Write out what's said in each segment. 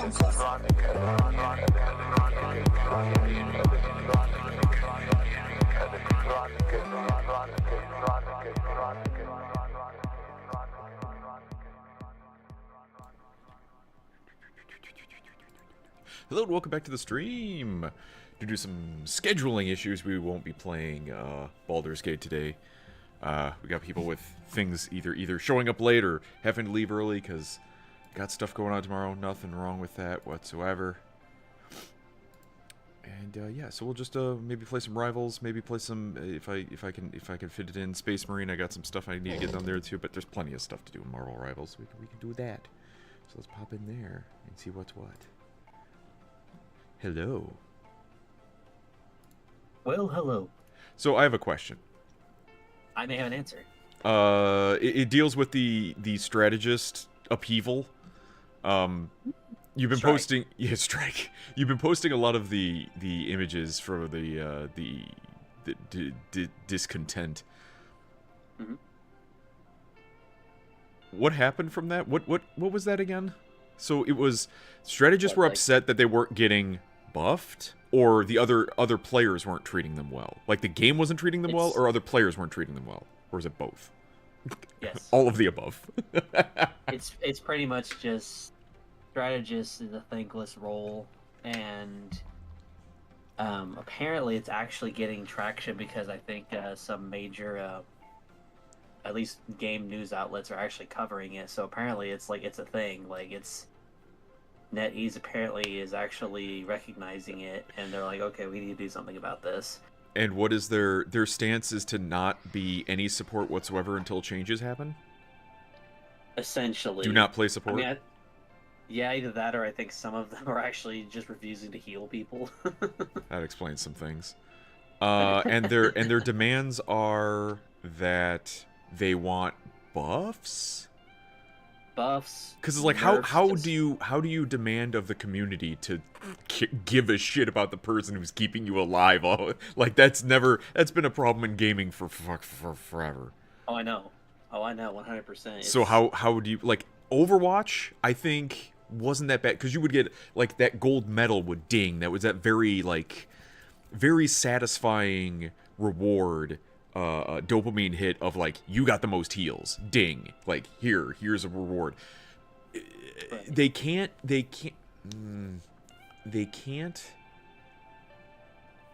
Hello and welcome back to the stream. Due to some scheduling issues, we won't be playing Baldur's Gate today. We got people with things either showing up late or having to leave early because got stuff going on tomorrow. Nothing wrong with that whatsoever. And yeah, so we'll just maybe play some Rivals, maybe play some if I can fit it in Space Marine. I got some stuff I need to get done there too, but there's plenty of stuff to do in Marvel Rivals. So we can do that. So let's pop in there and see what's what. Hello. Well, hello. So I have a question. I may have an answer. It deals with the strategist upheaval. You've been posting, yeah, strike. You've been posting a lot of the images for the discontent. Mm-hmm. What happened from that? What was that again? So it was strategists were upset that they weren't getting buffed, or the other players weren't treating them well. Like the game wasn't treating them well, or other players weren't treating them well, or is it both? Yes. All of the above. It's pretty much just strategist is a thankless role, and apparently it's actually getting traction because I think some major, at least game news outlets are actually covering it. So apparently it's a thing. Like NetEase apparently is actually recognizing it, and they're like, okay, we need to do something about this. And what is their stance is to not be any support whatsoever until changes happen? Essentially. Do not play support? I mean, yeah, either that or I think some of them are actually just refusing to heal people. That explains some things. And their demands are that they want buffs? Because it's like how do you demand of the community to give a shit about the person who's keeping you alive? Like that's been a problem in gaming for forever. Oh, I know, 100%. So how do you, like, Overwatch? I think wasn't that bad because you would get like that gold medal would ding. That was that very satisfying reward. Dopamine hit of like you got the most heals, ding, like here's a reward. They can't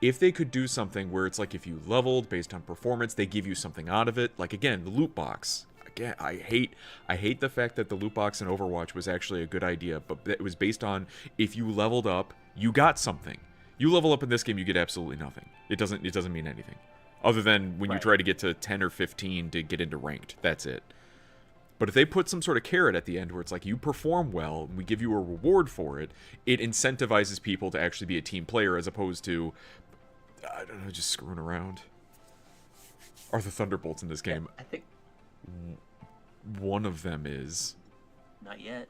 if they could do something where it's like if you leveled based on performance they give you something out of it, like again the loot box. Again, I hate the fact that the loot box in Overwatch was actually a good idea, but it was based on if you leveled up you got something. You level up in this game you get absolutely nothing. It doesn't mean anything. Other than when you try to get to 10 or 15 to get into ranked. That's it. But if they put some sort of carrot at the end where it's like, you perform well, and we give you a reward for it, it incentivizes people to actually be a team player as opposed to, I don't know, just screwing around. Are the Thunderbolts in this game? I think... One of them is... Not yet.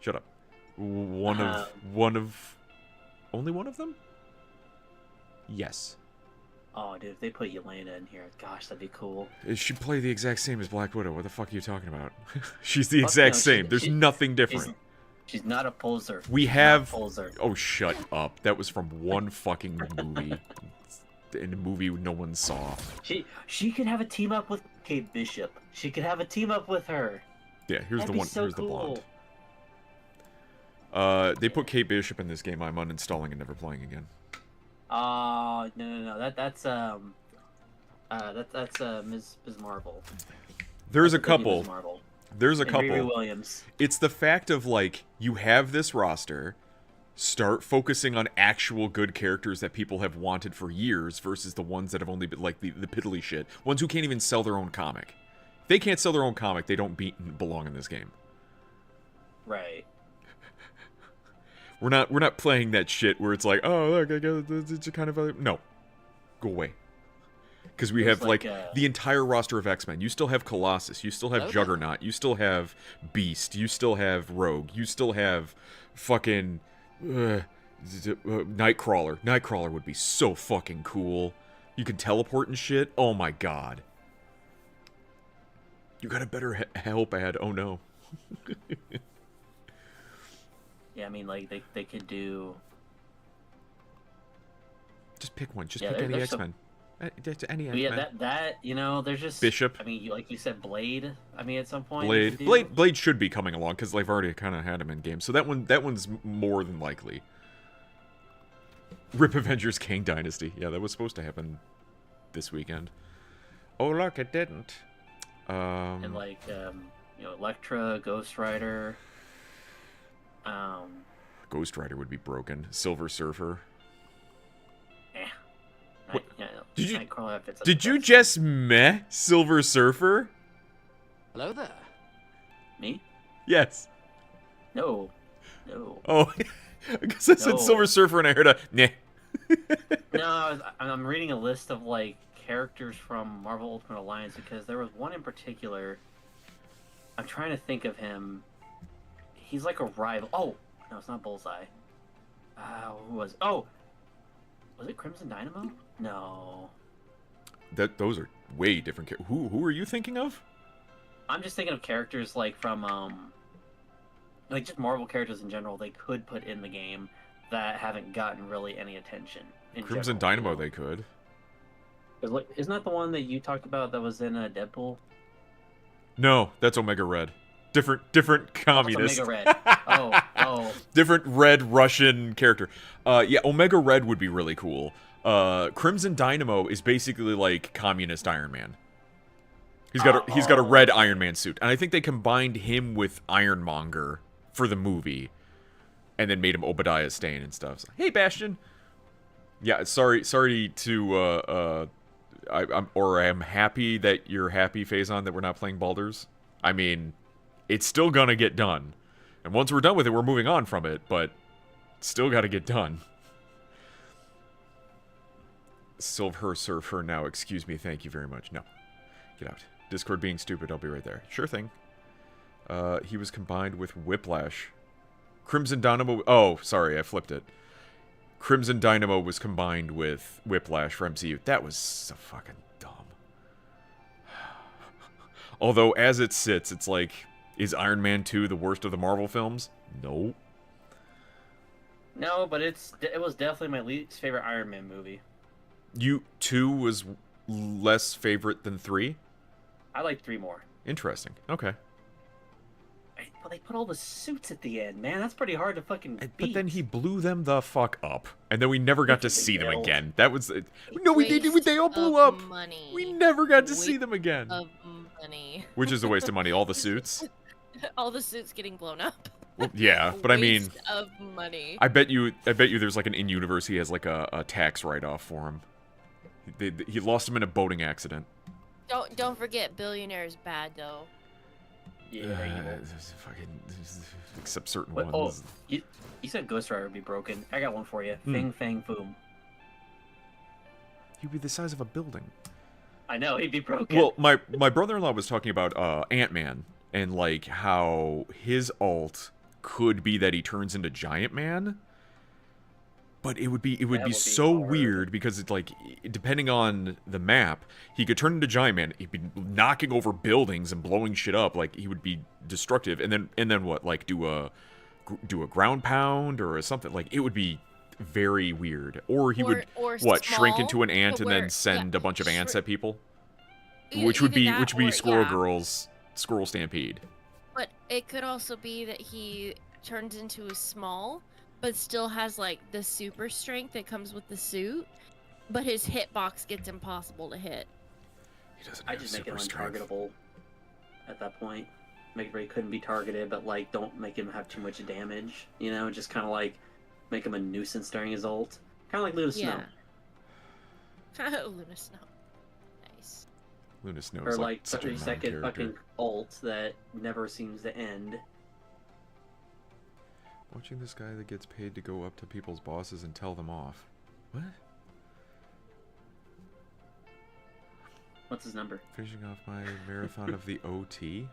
Shut up. Only one of them? Yes. Oh, dude, if they put Yelena in here, gosh, that'd be cool. She'd play the exact same as Black Widow. What the fuck are you talking about? She's the exact same. There's nothing different. She's not a poser. We have... Oh, shut up. That was from one fucking movie. In a movie no one saw. She could have a team up with Kate Bishop. She could have a team up with her. Yeah, here's That'd the one. So here's cool. the blonde. They put Kate Bishop in this game. I'm uninstalling and never playing again. Oh, no. That's Ms. Marvel. There's a couple. There's a couple. Riri Williams. It's the fact of like you have this roster, start focusing on actual good characters that people have wanted for years versus the ones that have only been like the piddly shit. Ones who can't even sell their own comic. If they can't sell their own comic, they don't belong in this game. Right. We're not playing that shit where it's like, oh look, I guess it's kind of a... No, go away. Because we have like the entire roster of X-Men. You still have Colossus. You still have Juggernaut. You still have Beast. You still have Rogue. You still have fucking Nightcrawler. Nightcrawler would be so fucking cool. You can teleport and shit. Oh my god. You got a better help ad. Oh no. Yeah, I mean, like they could do. Just pick one. Just Yeah, pick any there's some. X-Men. Any But yeah, X-Men. that there's just. Bishop. I mean, like you said, Blade. I mean, at some point they could Blade. do. Blade should be coming along because they've already kind of had him in games. So that one's more than likely. Rip Avengers King Dynasty. Yeah, that was supposed to happen this weekend. Oh look, it didn't. And like Elektra, Ghost Rider. Ghost Rider would be broken. Silver Surfer. What? Did you just meh Silver Surfer? Hello there. Me? Yes. No. Oh, I guess I said Silver Surfer and I heard a nah. No, I'm reading a list of like characters from Marvel Ultimate Alliance because there was one in particular. I'm trying to think of him. He's like a rival. Oh no, it's not Bullseye. Who was? Oh, was it Crimson Dynamo? No. Those are way different. Who are you thinking of? I'm just thinking of characters like from like just Marvel characters in general. They could put in the game that haven't gotten really any attention. Crimson Dynamo, they could. Isn't that the one that you talked about that was in Deadpool? No, that's Omega Red. Different communist. Omega Red. Oh. Different red Russian character. Yeah, Omega Red would be really cool. Crimson Dynamo is basically like communist Iron Man. He's got a red Iron Man suit, and I think they combined him with Ironmonger for the movie, and then made him Obadiah Stane and stuff. So, hey, Bastion. Yeah, sorry to I'm happy that you're happy, Phazon, that we're not playing Baldur's. I mean, it's still gonna get done. And once we're done with it, we're moving on from it, but still gotta get done. Silver Surfer now, excuse me, thank you very much. No. Get out. Discord being stupid, I'll be right there. Sure thing. He was combined with Whiplash. Crimson Dynamo, oh, sorry, I flipped it. Crimson Dynamo was combined with Whiplash for MCU. That was so fucking dumb. Although, as it sits, it's like, is Iron Man 2 the worst of the Marvel films? No. No, but it was definitely my least favorite Iron Man movie. 2 was less favorite than 3? I like 3 more. Interesting. Okay. But they put all the suits at the end, man. That's pretty hard to fucking beat. But then he blew them the fuck up, and then we never got to see them again. That was no, we did. They all blew up. Money. We never got to see them again. Of money. Which is a waste of money. All the suits. All the suits getting blown up. Well, yeah, but I mean, Waste of money. I bet you there's like an in-universe he has like a tax write-off for him. He lost him in a boating accident. Don't forget, billionaire's bad though. Yeah, fucking except certain ones. ones. Oh, you said Ghost Rider would be broken. I got one for you. Fing Fang Foom. He'd be the size of a building. I know, he'd be broken. Well, my brother-in-law was talking about Ant-Man and like how his ult could be that he turns into Giant Man. But it would be so hard. weird because it's like, depending on the map, he could turn into Giant Man. He'd be knocking over buildings and blowing shit up. Like he would be destructive. And then what? Like do a ground pound or something. Like it would be very weird. Or he would shrink into an ant and then send a bunch of ants at people, which would be Squirrel Girl's Squirrel Stampede. But it could also be that he turns into a small, but still has like the super strength that comes with the suit, but his hitbox gets impossible to hit. He doesn't. I just make him untargetable at that point. Make it where he couldn't be targeted, but like don't make him have too much damage. You know, just kind of like make him a nuisance during his ult, kind of like Luna Snow. Luna Snow. Nice. Luna Snow or is like such a 30-second fucking ult that never seems to end. Watching this guy that gets paid to go up to people's bosses and tell them off. What? What's his number? Finishing off my marathon of the OT.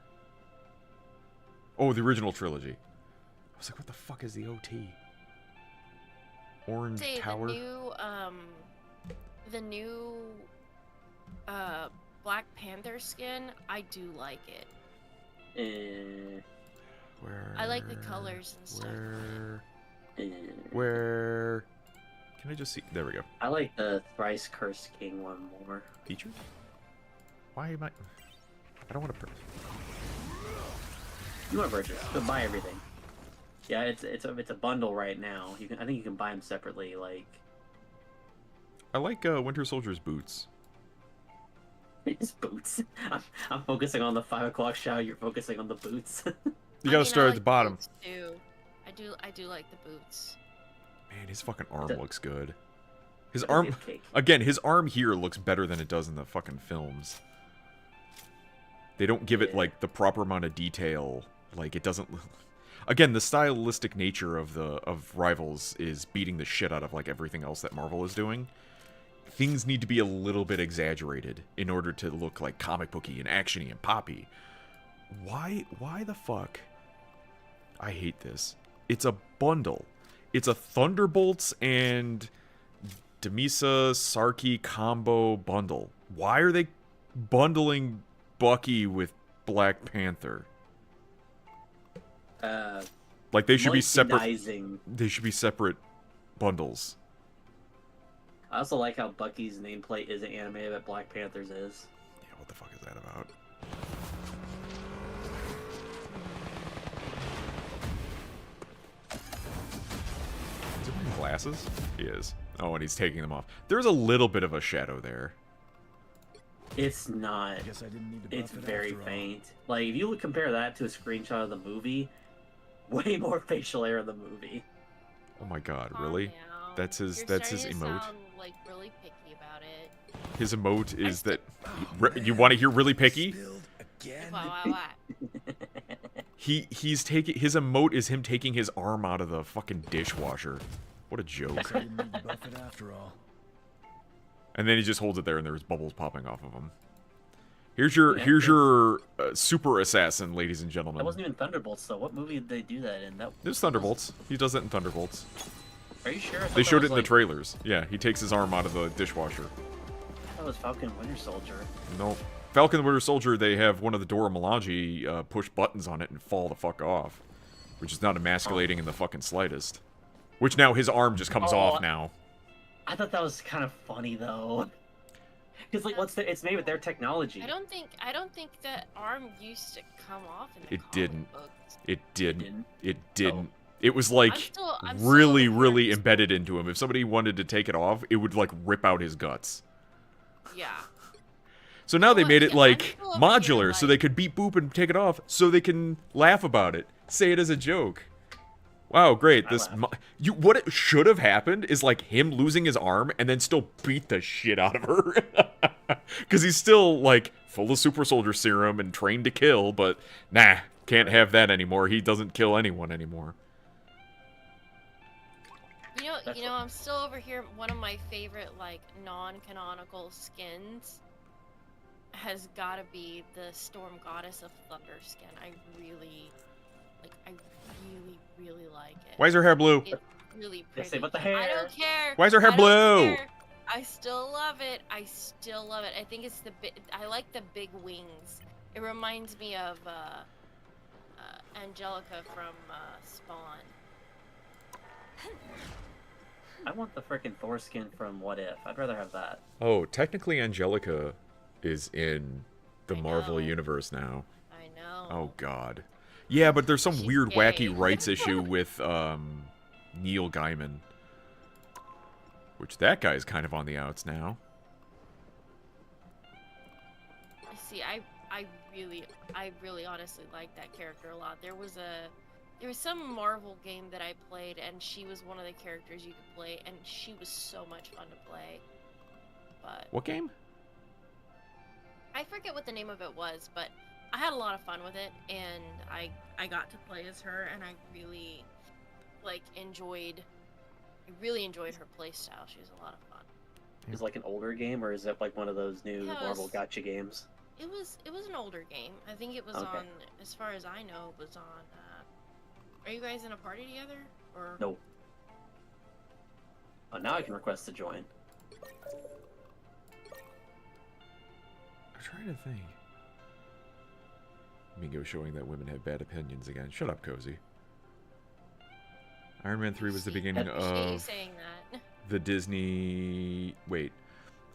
Oh, the original trilogy. I was like, what the fuck is the OT? Orange Tower? The new Black Panther skin, I do like it. Where? I like the colors and stuff. Where? Can I just see? There we go. I like the Thrice Cursed King one more. Features? Why am I? I don't want to. You want to purchase? But buy everything. Yeah, it's a bundle right now. You can I think you can buy them separately. Like I like Winter Soldier's boots. his boots. I'm focusing on the 5 o'clock shower. You're focusing on the boots. You gotta start I at the like bottom. boots, too. I do like the boots. Man, his fucking arm That- looks good. His That's a arm, good cake. again, his arm here looks better than it does in the fucking films. They don't give it Yeah. like the proper amount of detail. Like it doesn't. Again, the stylistic nature of Rivals is beating the shit out of like everything else that Marvel is doing. Things need to be a little bit exaggerated in order to look like comic booky and actiony and poppy. Why the fuck? I hate this. It's a bundle. It's a Thunderbolts and Demisa Sarki combo bundle. Why are they bundling Bucky with Black Panther? Like they should be separate. Merchandising. They should be separate bundles. I also like how Bucky's nameplate isn't animated, but Black Panther's is. Yeah, what the fuck is that about? Is he wearing glasses? He is. Oh, and he's taking them off. There's a little bit of a shadow there. It's not. Guess I didn't need to It's buff it very after all. faint. Like if you compare that to a screenshot of the movie, way more facial hair in the movie. Oh my god, Calm really? down. That's his- You're that's his starting to emote? Sound, like really picky about it. His emote is that... You want to hear really picky? Spilled again. Why? He's taking... His emote is him taking his arm out of the fucking dishwasher. What a joke. Guess I didn't need to buff it after all. And then he just holds it there and there's bubbles popping off of him. Here's your super assassin, ladies and gentlemen. That wasn't even Thunderbolts though. What movie did they do that in? That There's Thunderbolts. He does it in Thunderbolts. Are you sure? I thought They that showed it was, in the like, trailers. Yeah, he takes his arm out of the dishwasher. That was Falcon Winter Soldier. No. Falcon the Winter Soldier, they have one of the Dora Milaje push buttons on it and fall the fuck off. Which is not emasculating in the fucking slightest. Which now his arm just comes off now. I thought that was kind of funny though. Because like, it's made with their technology. I don't think that arm used to come off in the It comic didn't. books. It didn't. Didn't? It didn't. It was like I'm really, still really confused. embedded into him. If somebody wanted to take it off, it would like rip out his guts. Yeah. So now they Well, made it yeah, like I'm still over modular, here, so like- they could beep boop and take it off, so they can laugh about it, say it as a joke. Wow, great! I This laugh. what it should have happened is like him losing his arm and then still beat the shit out of her, because he's still like full of super soldier serum and trained to kill, but nah, can't have that anymore. He doesn't kill anyone anymore. You know, I'm still over here. One of my favorite, like, non-canonical skins has got to be the Storm Goddess of Thunder skin. I really like it. Why is her hair blue? It's really They pretty. say, "But the I hair." don't care. Why is her hair I don't blue? care. I still love it. I think it's I like the big wings. It reminds me of Angelica from Spawn. I want the frickin' Thor skin from What If. I'd rather have that. Oh, technically Angelica is in the I Marvel know. universe now. I know. Oh god. Yeah, but there's some She's weird gay. wacky rights issue with Neil Gaiman. Which that guy's kind of on the outs now. See, I really honestly like that character a lot. There was some Marvel game that I played, and she was one of the characters you could play, and she was so much fun to play. But What game? I forget what the name of it was, but I had a lot of fun with it, and I got to play as her, and I really enjoyed her playstyle. She was a lot of fun. Is it like an older game, or is it like one of those new Yeah, it Marvel was- gotcha games? It was an older game. I think it was Okay. on, as far as I know, it was on. Are you guys in a party together? Or No. Oh, now I can request to join. I'm trying to think. Mingo showing that women have bad opinions again. Shut up, Cozy. Iron Man 3 was the beginning Appreciate you of saying that. the Disney... Wait.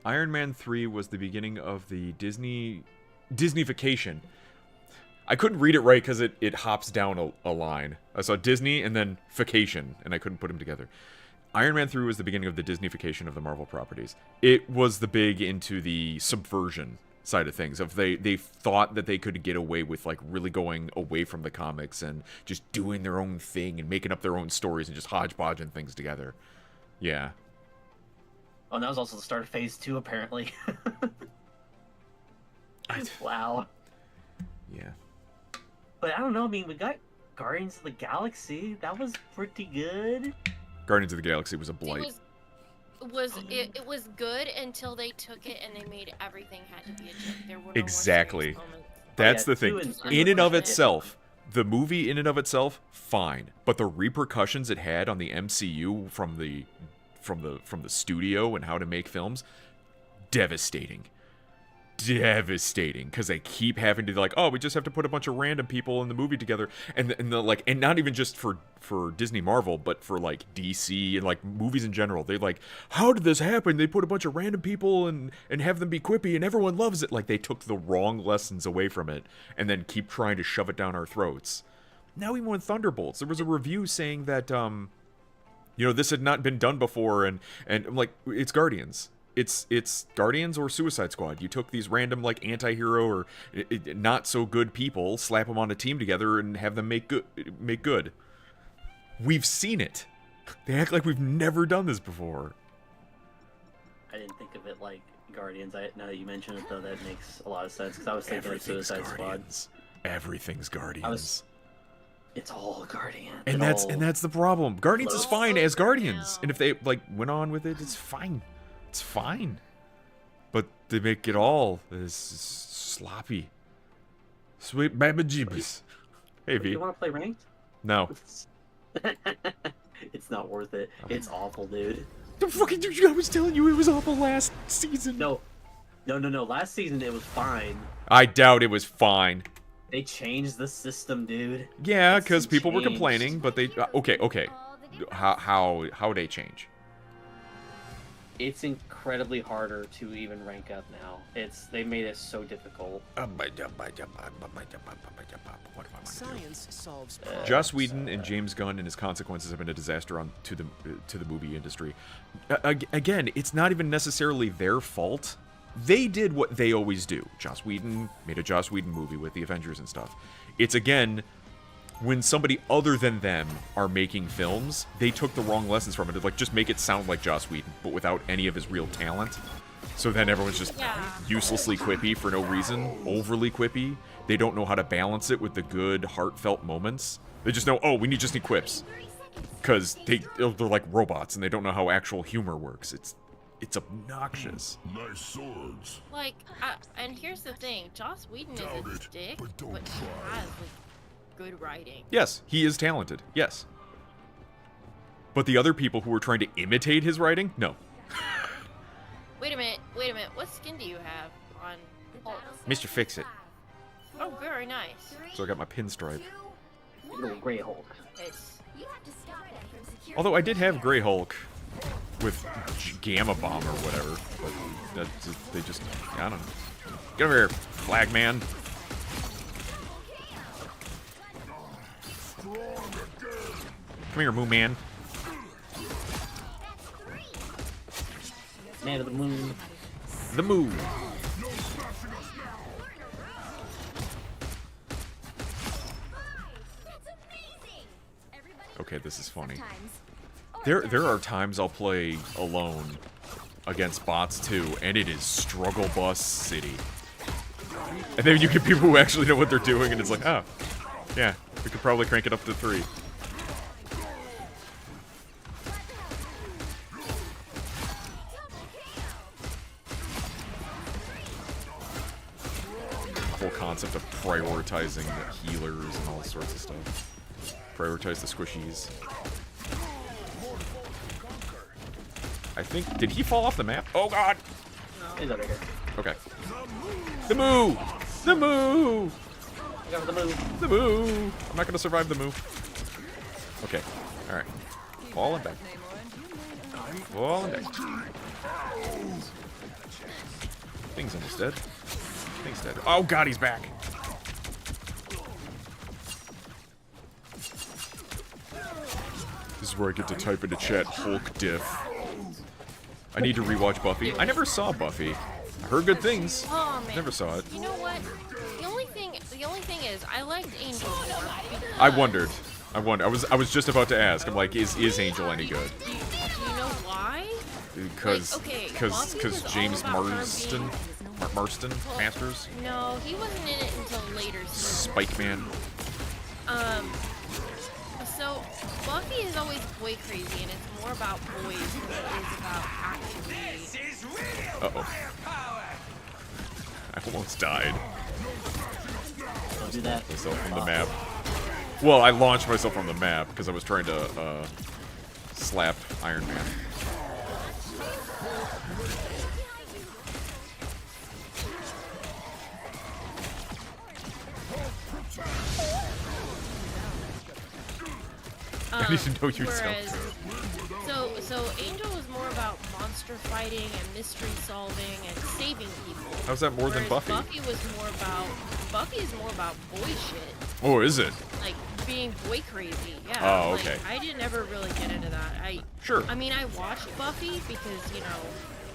Iron Man 3 was the beginning of the Disneyfication. I couldn't read it right because it hops down a line. I saw Disney and then fication, and I couldn't put them together. Iron Man 3 was the beginning of the Disneyfication of the Marvel properties. It was the big into the subversion side of things. Of they thought that they could get away with like really going away from the comics and just doing their own thing and making up their own stories and just hodgepodging things together. Yeah. Oh, and that was also the start of Phase 2, apparently. Wow. Yeah. But I don't know, I mean, we got Guardians of the Galaxy. That was pretty good. Guardians of the Galaxy was a blight. It was good until they took it and they made everything had to be a joke. There were no Exactly. more serious moments. That's the 2 thing. and 3 In and of were itself, the movie in and of itself, fine. But the repercussions it had on the MCU from the studio and how to make films, devastating. Devastating, because they keep having to like, oh, we just have to put a bunch of random people in the movie together, and not even just for Disney Marvel, but for like DC and like movies in general. They like, how did this happen? They put a bunch of random people and have them be quippy, and everyone loves it. Like they took the wrong lessons away from it, and then keep trying to shove it down our throats. Now even with Thunderbolts, there was a review saying that this had not been done before, and I'm like, it's Guardians. It's Guardians or Suicide Squad. You took these random like anti-hero or not so good people, slap them on a team together, and have them make good. We've seen it. They act like we've never done this before. I didn't think of it like Guardians. Now that you mention it, though, that makes a lot of sense. Because I was thinking of Suicide Guardians. Everything's Guardians. It's all Guardians. And that's the problem. Guardians is fine as Guardians, and if they like went on with it, it's fine. It's fine. But they make it all sloppy. Sweet baby jeebus. Hey, V. You want to play ranked? No. It's not worth it. It's awful, dude. The fucking dude, I was telling you it was awful last season. No. Last season it was fine. I doubt it was fine. They changed the system, dude. Yeah, because people were changed. complaining, but they... okay. How they change? It's incredibly harder to even rank up now. They made it so difficult. Science solves Joss Whedon and James Gunn and his consequences have been a disaster to the movie industry. Again, it's not even necessarily their fault. They did what they always do. Joss Whedon made a Joss Whedon movie with the Avengers and stuff. It's again, when somebody other than them are making films, they took the wrong lessons from it. Like, just make it sound like Joss Whedon, but without any of his real talent. So then everyone's just uselessly quippy for no reason, overly quippy. They don't know how to balance it with the good, heartfelt moments. They just know, oh, we just need quips. Because they're like robots, and they don't know how actual humor works. It's obnoxious. Nice swords. Like, and here's the thing, Joss Whedon is a dick, but he has like good writing. Yes, he is talented. Yes. But the other people who were trying to imitate his writing, no. Wait a minute. What skin do you have on Hulk? Mr. Fix-It. Oh, very nice. So I got my pinstripe. Little Grey Hulk. It's Although I did have Grey Hulk with Gamma Bomb or whatever, but they just, I don't know. Get over here, Flag Man. Come here, Moon Man. Man of the Moon. The Moon. Okay, this is funny. There are times I'll play alone against bots too, and it is struggle bus city. And then you get people who actually know what they're doing, and it's like, oh, yeah, we could probably crank it up to 3. The whole concept of prioritizing the healers and all sorts of stuff. Prioritize the squishies. I think... Did he fall off the map? Oh, God! He's over here. Okay. The moo! The moo! Go for the move. The move! I'm not gonna survive the move. Okay. Alright. Fall and back. Fall and back. Thing's almost dead. Thing's dead. Oh god, he's back! This is where I get to type into chat Hulk diff. I need to rewatch Buffy. I never saw Buffy. I heard good things. Oh man. Never saw it. You know what? The only thing is, I liked Angel more. I wondered. I was just about to ask. I'm like, is Angel any good? Do you know why? Because Like, okay, Buffy was James all about her Marston, Marston Masters, No, he wasn't in it until later. Spike Man. So Buffy is always boy crazy, and it's more about boys than it is about actually. Uh-oh. I almost died. Don't do that. Myself from the map. Well, I launched myself from the map because I was trying to slap Iron Man. I need to know you whereas, so Angel is more about monster fighting and mystery solving and saving people. How's that more than whereas Buffy? Buffy is more about boy shit. Oh, is it? Like being boy crazy. Yeah. Oh, like, okay. I didn't ever really get into that. Sure. I mean, I watched Buffy because, you know,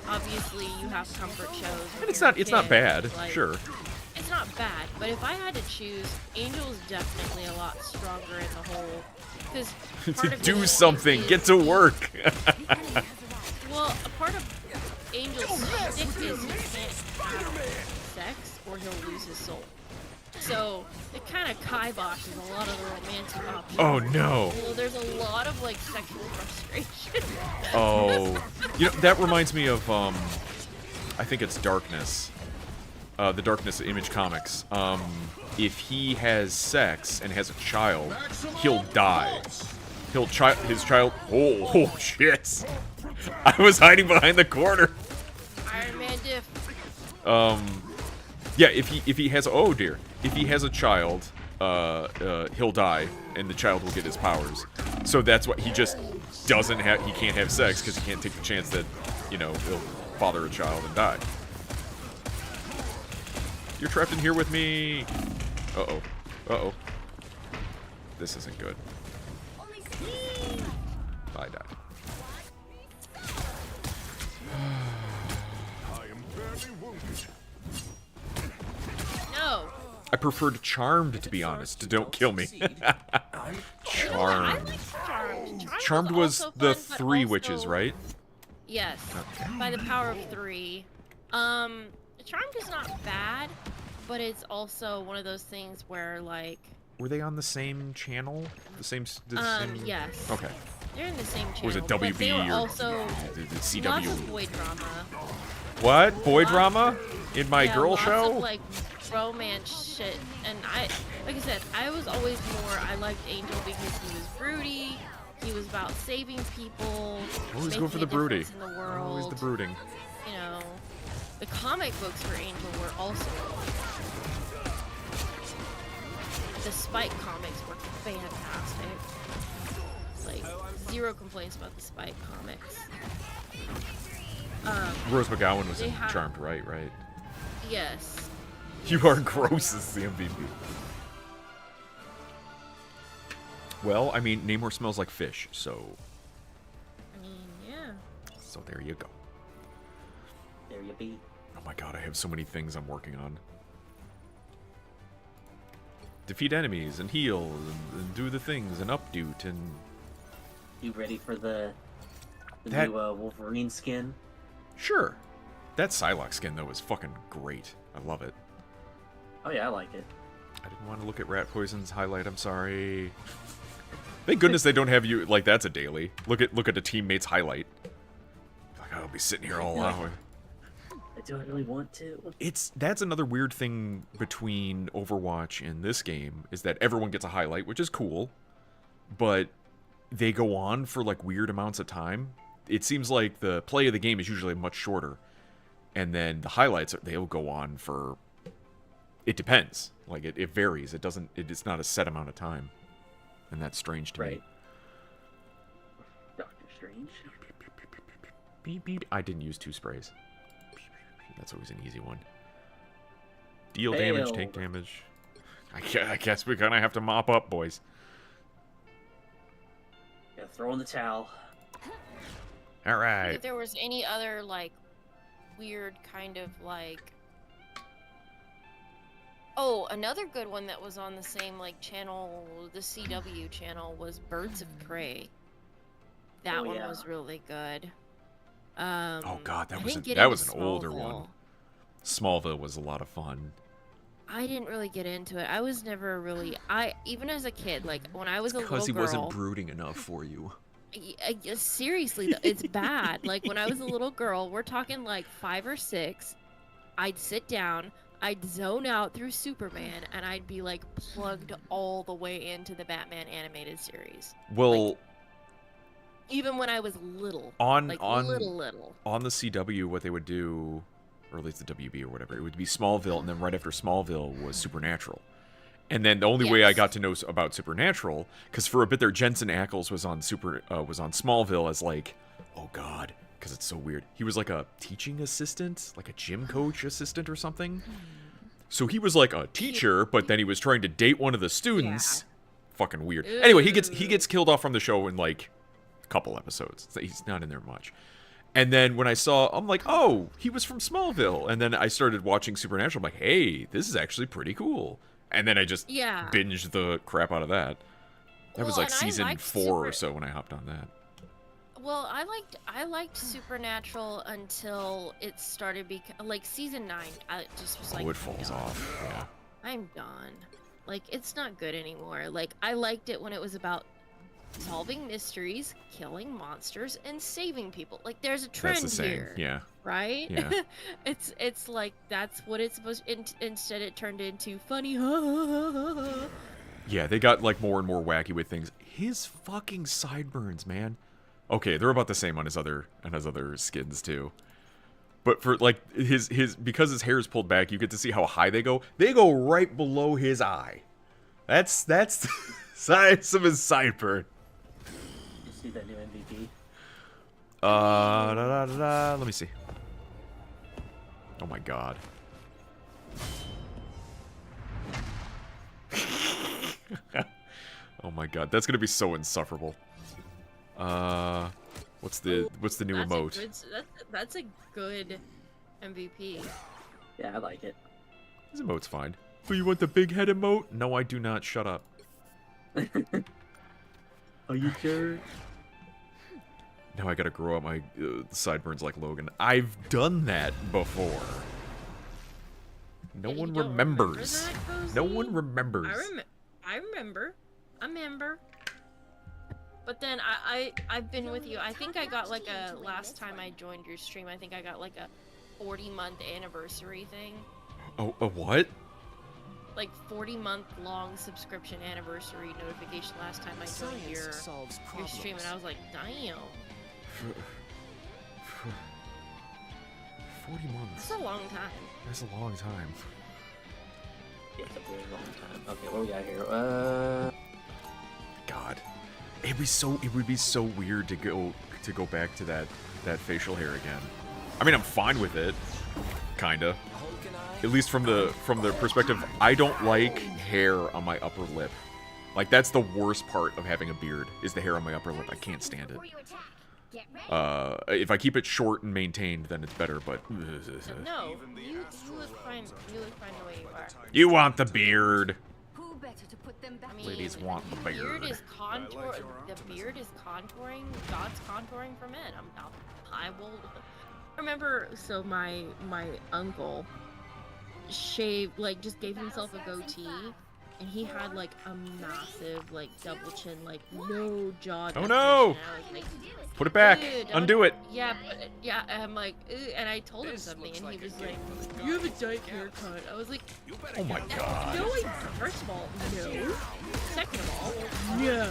obviously you have comfort shows. when And it's you're a not kid, bad. like, Sure. It's not bad, but if I had to choose, Angel's definitely a lot stronger in the whole. Because To do something, get to work. Well, a part of Angel's stick is he can't have sex or he'll lose his soul. So it kind of kiboshes a lot of the romantic options. Oh no. Well, there's a lot of like sexual frustration. Oh, you know that reminds me of I think it's Darkness, the Darkness Image Comics. If he has sex and has a child, he'll die. His child. Oh shit! I was hiding behind the corner. Iron Man diff. Yeah. If he has if he has a child, he'll die, and the child will get his powers. So that's what he just doesn't have. He can't have sex because he can't take the chance that, you know, he'll father a child and die. You're trapped in here with me. Uh-oh. Uh-oh. This isn't good. I died. No. I preferred Charmed, to be honest. Don't kill me. Charmed. Charmed was also the fun, but three also- witches, right? Yes. Okay. By the power of 3. Charmed is not bad, but it's also one of those things where like. Were they on the same channel? The same. Yes. Okay. They're in the same channel. Was it but WB they were or also the lots CW? of boy drama. What? Boy Lots- drama? In my yeah, girl lots show? Of, like romance shit, and like I said, I was always more. I liked Angel because he was broody. He was about saving people. Always go making for a the broody. difference in the world. Always the brooding. You know, the comic books for Angel were also. The Spike comics were fantastic. Like, zero complaints about the Spike comics. Rose McGowan was they in have- Charmed, right? Right. Yes. You are gross as the MVP. Well, I mean, Namor smells like fish, so I mean, yeah. so there you go. There you be. Oh my god, I have so many things I'm working on. Defeat enemies and heal and do the things and updoot and You ready for the That- new Wolverine skin? sure. That Psylocke skin though is fucking great. I love it. Oh yeah, I like it. I didn't want to look at Rat Poison's highlight. I'm sorry. Thank goodness they don't have you like that's a daily. Look at a teammate's highlight. Like I'll be sitting here all hour. Do I really want to? That's another weird thing between Overwatch and this game is that everyone gets a highlight, which is cool, but they go on for like weird amounts of time. It seems like the play of the game is usually much shorter, and then the highlights they'll go on for. it depends. Like it varies. It doesn't. It's not a set amount of time, and that's strange to me. Doctor Strange. Beep, beep. I didn't use 2 sprays. That's always an easy one. Deal damage, Failed. take damage. I guess we're gonna have to mop up, boys. Yeah, throw in the towel. All right. If there was any other like weird kind of like, oh, another good one that was on the same like channel, the CW channel, was Birds of Prey. That Oh, one yeah. was really good. Oh god, I that was didn't get that into was an older one. Smallville. Smallville was a lot of fun. I didn't really get into it. I was never really. Even as a kid, like when I was a little Because he girl. wasn't brooding enough for you. Seriously, it's bad. Like when I was a little girl, we're talking like 5 or 6. I'd sit down, I'd zone out through Superman, and I'd be like plugged all the way into the Batman animated series. Well, Like, even when I was little, on little. on the CW, what they would do, or at least the WB or whatever, it would be Smallville, and then right after Smallville was Supernatural. And then the only way I got to know about Supernatural, because for a bit there, Jensen Ackles was on Smallville as like, oh god, because it's so weird. He was like a teaching assistant, like a gym coach assistant or something. So he was like a teacher, but then he was trying to date one of the students. Fucking weird. Anyway, he gets killed off from the show in like a couple episodes. He's not in there much. And then when I saw, I'm like, oh, he was from Smallville. And then I started watching Supernatural. I'm like, hey, this is actually pretty cool. And then I just binged the crap out of that. That was like season 4 or so when I hopped on that. Well, I liked Supernatural until it started like season 9. I just was like, it falls off. Yeah. I'm done. Like it's not good anymore. Like I liked it when it was about solving mysteries, killing monsters, and saving people. Like there's a trend That's the same. here. Yeah. Right? Yeah. it's like that's what it's supposed instead it turned into funny. Yeah, they got like more and more wacky with things. His fucking sideburns, man. Okay, they're about the same on his other skins too. But for like his because his hair is pulled back, you get to see how high they go. They go right below his eye. That's the size of his sideburn. You see that new MVP? Let me see. Oh my god. Oh my god, that's gonna be so insufferable. What's the new emote? That's a good MVP. Yeah, I like it. This emote's fine. Oh, you want the big head emote? No, I do not. Shut up. Are you sure? Now I gotta grow out my sideburns like Logan. I've done that before. No one remembers. No one remembers. I remember. But then I've been with you. I think I got like last time I joined your stream, I think I got like a 40-month anniversary thing. Oh, a what? Like 40-month long subscription anniversary notification last time I joined your stream, and I was like, damn. 40 months. That's a long time. That's a long time. Yeah, it's a really long time. Okay, what we got here? God, it would be so weird to go back to that facial hair again. I mean, I'm fine with it, kinda. At least from the perspective, I don't like hair on my upper lip. Like that's the worst part of having a beard is the hair on my upper lip. I can't stand it. If I keep it short and maintained, then it's better. But no, you look fine. You look fine the way you are. You want the beard. I mean, Ladies want the beard. The beard is contouring. God's contouring for men. I will remember. So my uncle shaved, like, just gave himself a goatee, and he had like a massive, like, double chin, like no jaw. Oh no! Like, put it back. Undo it. Yeah, yeah. I'm like, and I told him something, and he was like, "You have a dyke haircut." I was like, "Oh my god." No, first of all, no. Second of all, no.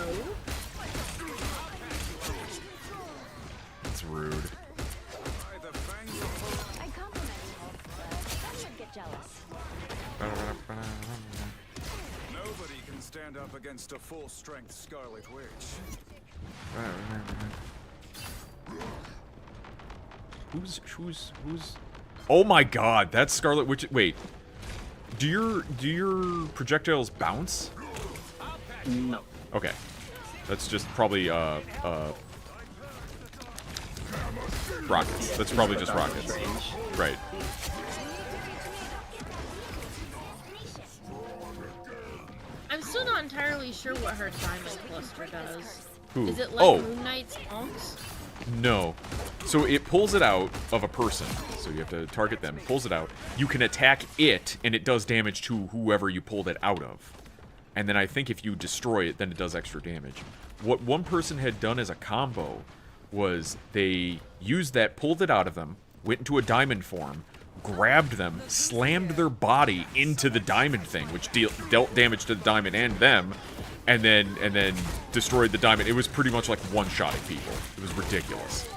That's rude. I compliment you. That should get jealous. up against a full-strength Scarlet Witch. Right. Who's? Oh my God, that's Scarlet Witch. Wait, do your projectiles bounce? No. Okay, that's just probably rockets. That's probably just rockets. Right. I'm still not entirely sure what her diamond cluster does. Who? Is it like Oh. Moon Knight's onks? No. So it pulls it out of a person. So you have to target them. It pulls it out. You can attack it, and it does damage to whoever you pulled it out of. And then I think if you destroy it, then it does extra damage. What one person had done as a combo was they used that, pulled it out of them, went into a diamond form, grabbed them, slammed their body into the diamond thing, which dealt damage to the diamond and them, and then destroyed the diamond. It was pretty much like one-shotting people. It was ridiculous.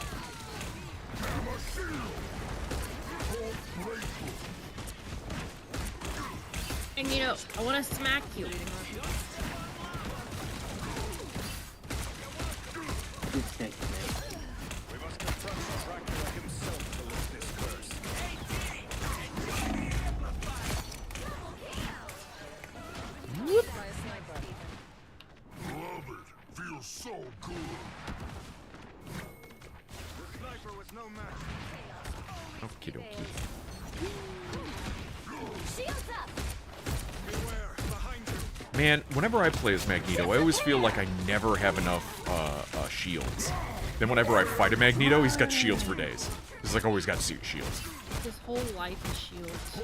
And you know, I want to smack you. Okay, We must confront Dracula himself to lift this curse. Love it. Feels so good. The sniper was no match. Okie dokie. Beware, behind you. Man, whenever I play as Magneto, I always feel like I never have enough shields. Then whenever I fight a Magneto, he's got shields for days. He's like always got shields. His whole life is shields.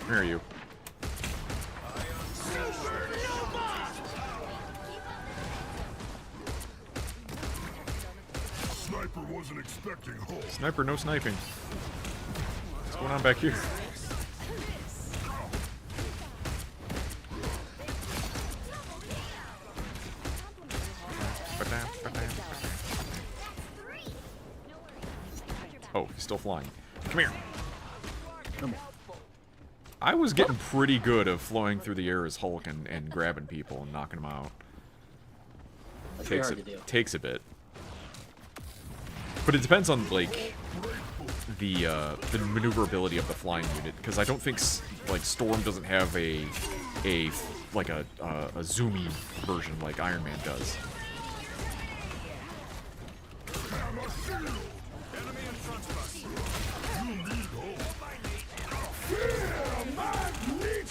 Where are you? Sniper wasn't expecting hope. Sniper, no sniping. What's going on back here? Oh, he's still flying. Come here. I was getting pretty good at flying through the air as Hulk and grabbing people and knocking them out. That'd be hard to do. Takes a bit. But it depends on, like, the maneuverability of the flying unit, because I don't think, like, Storm doesn't have a zoomy version like Iron Man does.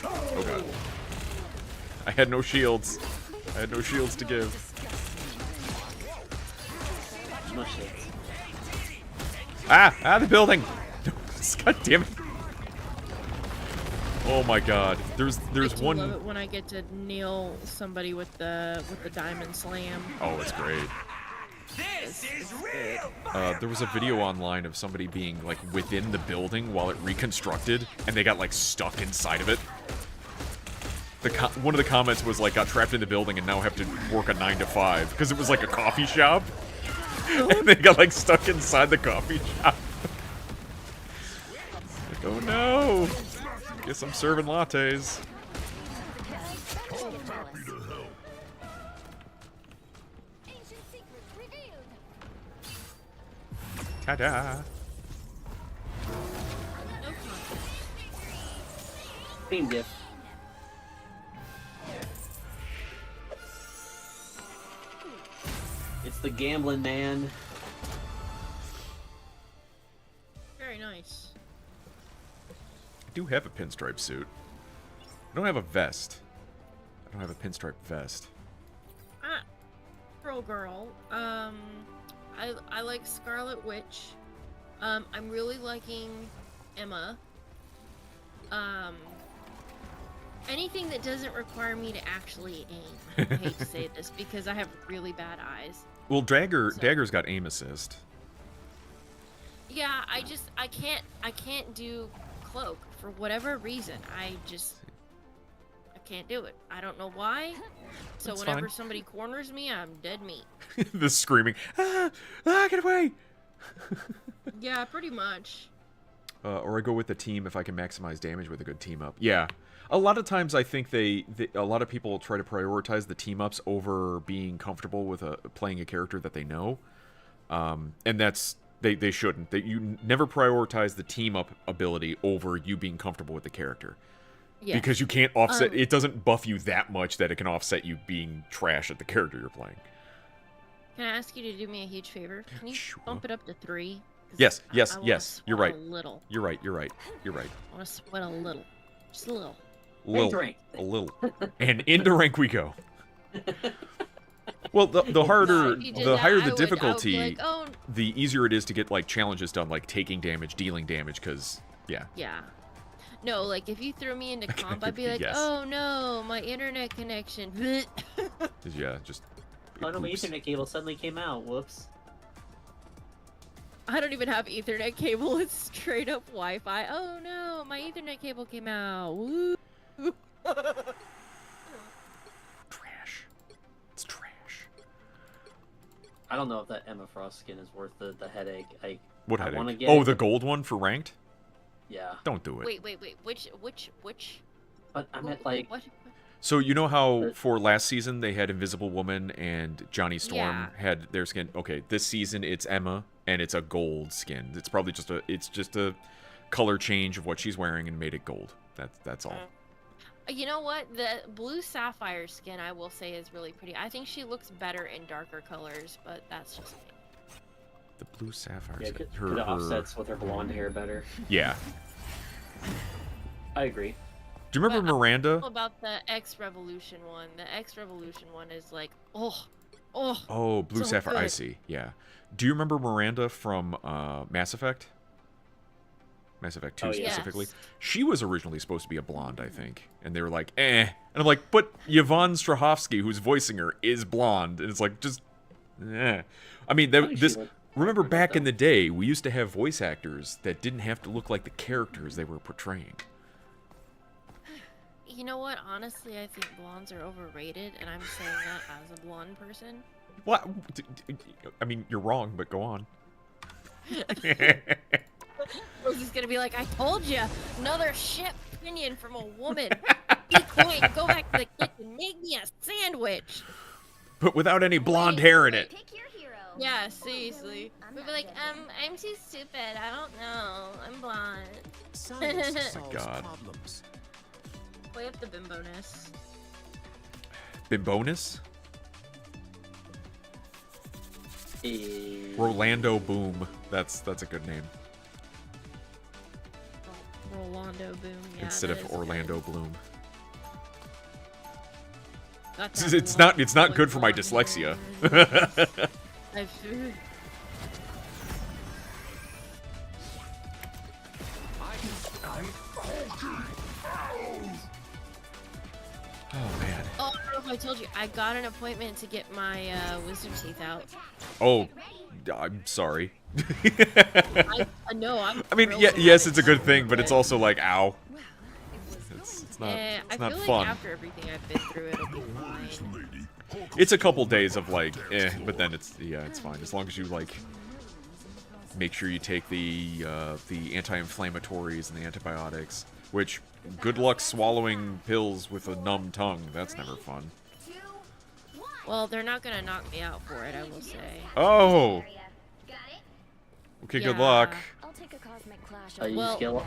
Oh god. I had no shields. I had no shields to give. No shit. Ah, the building! God damn it. Oh my god. There's I do one. love it when I get to nail somebody with the diamond slam. Oh, it's great. There was a video online of somebody being like within the building while it reconstructed, and they got like stuck inside of it. One of the comments was like, got trapped in the building and now have to work a 9 to 5 because it was like a coffee shop, and they got like stuck inside the coffee shop. Like, oh no! Guess I'm serving lattes. Happy to help. Ta-da! Team diff. It's the gambling man. Very nice. I do have a pinstripe suit. I don't have a vest. I don't have a pinstripe vest. Pearl Girl. I like Scarlet Witch. I'm really liking Emma. Anything that doesn't require me to actually aim. I hate to say this because I have really bad eyes. Well, Dagger's got aim assist. Yeah, I can't do cloak for whatever reason. I can't do it. I don't know why. So That's whenever fine. somebody corners me, I'm dead meat. The screaming, get away! Yeah, pretty much. or I go with the team if I can maximize damage with a good team up. Yeah. A lot of times I think a lot of people try to prioritize the team ups over being comfortable with playing a character that they know. And that's they shouldn't. You never prioritize the team up ability over you being comfortable with the character. Yeah. Because you can't offset it doesn't buff you that much that it can offset you being trash at the character you're playing. Can I ask you to do me a huge favor? Can you Sure. bump it up to 3? Yes, I yes, wanna yes. You're sweat right. A little. You're right. I want to sweat a little. Just a little. Drink. A little. And into rank we go. Well, the harder, If you did the that, higher I the would be difficulty, like, oh, the easier it is to get like challenges done, like taking damage, dealing damage. Because yeah, yeah. No, like if you threw me into comp, I'd be like, Yes. oh no, my internet connection. yeah, just. Oh no, my oops. Ethernet cable suddenly came out. Whoops. I don't even have Ethernet cable. It's straight up Wi-Fi. Oh no, my Ethernet cable came out. Woo. Trash. It's trash. I don't know if that Emma Frost skin is worth the headache. What I wanna headache? get Oh, it. the gold one for ranked? Yeah, Don't do it. Wait. Which? but I meant like What? So you know how for last season they had Invisible Woman and Johnny Storm Yeah. had their skin. Okay, this season it's Emma and it's a gold skin. It's probably just a color change of what she's wearing and made it gold. That's all. You know what? The blue sapphire skin, I will say, is really pretty. I think she looks better in darker colors, but that's just me. The blue sapphire. yeah, skin. it offsets with her blonde hair better. Yeah. I agree. Do you remember But Miranda? About the X Revolution one. The X Revolution one is like, oh. Oh, blue so sapphire. I good. see. Yeah. Do you remember Miranda from Mass Effect? Mass Effect 2 Oh, yeah. specifically. Yes. She was originally supposed to be a blonde, I think. And they were like, eh. And I'm like, but Yvonne Strahovski, who's voicing her, is blonde. And it's like, just, eh. I mean, I think she looked remember good, back in though. the day, we used to have voice actors that didn't have to look like the characters they were portraying. You know what? Honestly, I think blondes are overrated, and I'm saying that as a blonde person. What? I mean, you're wrong, but go on. Rose is gonna be like, I told you, another shit opinion from a woman. Be quiet, go back to the kitchen, make me a sandwich. But without any blonde hair in it. Pick your hero. Yeah, seriously. I'm We'd be not like, judging. I'm too stupid. I don't know. I'm blonde. Science solves God. problems. Play up the bimboness. Bimbonus? Eh, Rolando Boom. That's a good name. Rolando Boom. Yeah, Instead that of is good. Orlando Bloom. Got that It's not good for my blonde dyslexia. hair. Oh man. Oh, I don't know if I told you. I got an appointment to get my wisdom teeth out. Oh, I'm sorry. No, I'm. I mean, thrilled yeah, about yes, it. it's a good thing, but it's also like, ow. It's not. I It's not feel fun. like after everything I've been through, it'll be fine. It's a couple days of like, but then it's fine as long as you like make sure you take the anti-inflammatories and the antibiotics. Which, good luck swallowing pills with a numb tongue. That's never fun. Well, they're not gonna knock me out for it, I will say. Oh, Area. Got it? okay. Good Yeah. luck. I'll take a cosmic clash you Well- skill up.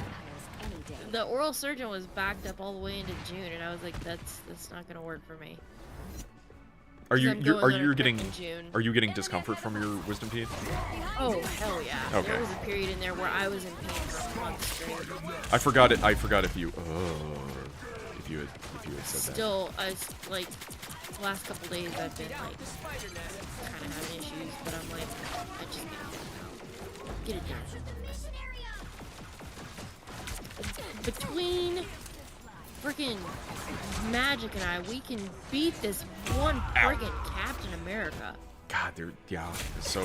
any day. The oral surgeon was backed up all the way into June, and I was like, that's not gonna work for me. Are 'Cause you I'm you're, going are on a you trip getting in June. are you getting discomfort from your wisdom teeth? Oh hell yeah! Okay. There was a period in there where I was in pain for a month straight. I forgot it. I forgot if you if you had said that. Still, like the last couple days I've been like kind of having issues, but I'm like, I just gotta get it done. Between freaking Magic and I, we can beat this one friggin' Captain America. God, they're so.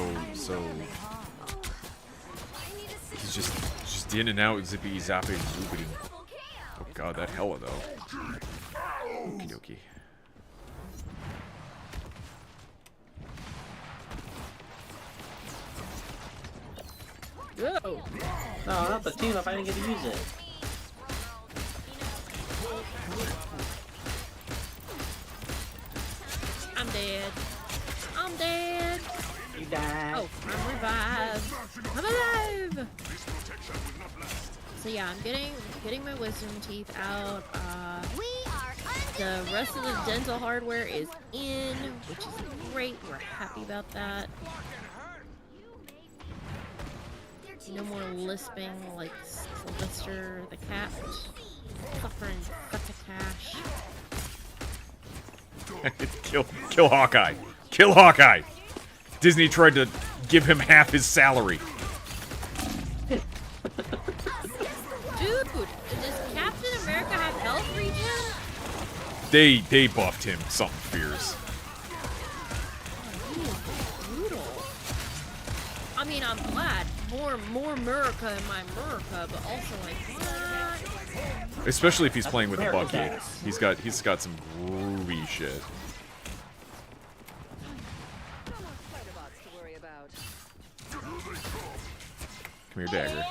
He's just in and out, zippy zappy zoopity. Oh god, that hella though. Okie dokie. Whoa. No, not the team if I didn't get to use it. I'm dead. I'm dead. You died. Oh, I'm revived. I'm alive. So yeah, I'm getting my wisdom teeth out. We are The rest of the dental hardware is in, which is great. We're happy about that. No more lisping like Sylvester the cat. Suffering such a cash. Kill Hawkeye. Kill Hawkeye. Disney tried to give him half his salary. Dude, does Captain America have health regen? They buffed him something fierce. He is brutal. I mean, I'm glad. More America in my America, but also like, what? Especially if he's playing with a America's Bucky. ass. He's got some groovy shit. Come here, Dagger.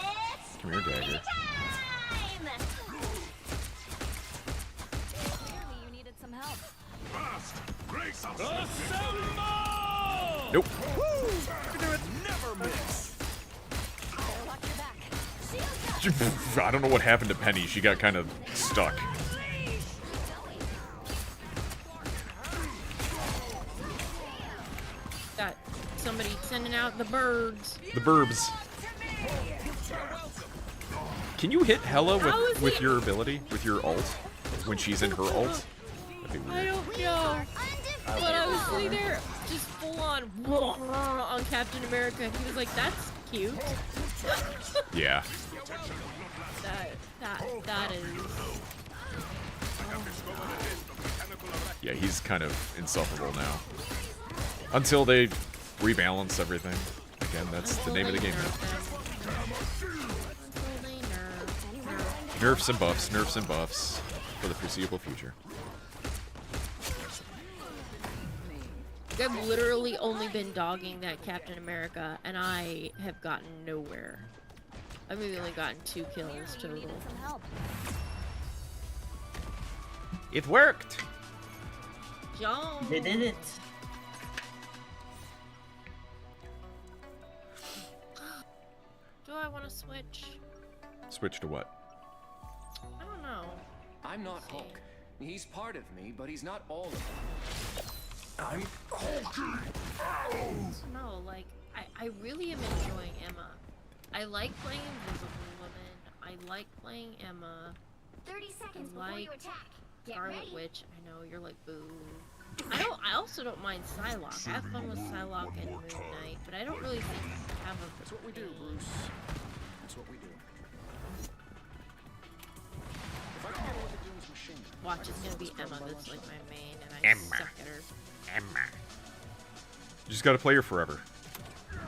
Come here, Dagger. You needed some help. Nope. Never miss. Better watch your back. I don't know what happened to Penny. She got kind of stuck. Got somebody sending out the birds. The burbs. Can you hit Hella How is with it- your ability? With your ult? When she's in her ult? That'd be I weird. don't know. But I was sitting there just full on Captain America, and he was like, "That's cute." Yeah. That is. Yeah, he's kind of insufferable now. Until they rebalance everything. Again, that's the name of the game now. Nerfs and buffs for the foreseeable future. I've literally only been dogging that Captain America, and I have gotten nowhere. I've really only gotten 2 kills total. Needed some help. It worked! They did it. Do I want to switch? Switch to what? I don't know. I'm not See. Hulk. He's part of me, but he's not all of me. No, like, I really am enjoying Emma. I like playing Invisible Woman. I like playing Emma. 30 seconds before Like you attack. Get Scarlet ready. Witch. I know you're like boo. I also don't mind Psylocke. I have fun with Psylocke and Moon Knight, but I don't really think I have a. That's what we do, Bruce. That's what we do. If I can get with the Doom's machine, Watch, it's gonna be Emma that's like my main, and I Emma. suck at her. Emma. You just gotta play her forever. Battle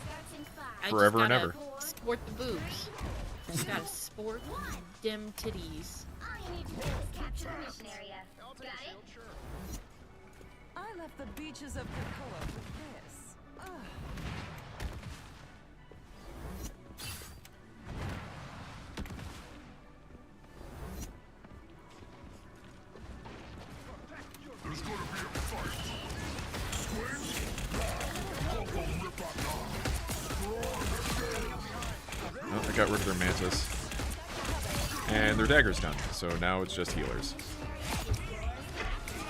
starts in 5. I Forever just and gotta ever. Sport the boobs. Just gotta sport them titties. All you need to do is capture the mission area. Got it? I left the beaches of Krakoa for this. Ugh. There's gonna be a fight. Swing. Hulk will rip up now. Oh, I got rid of their mantis. And their dagger's done, so now it's just healers.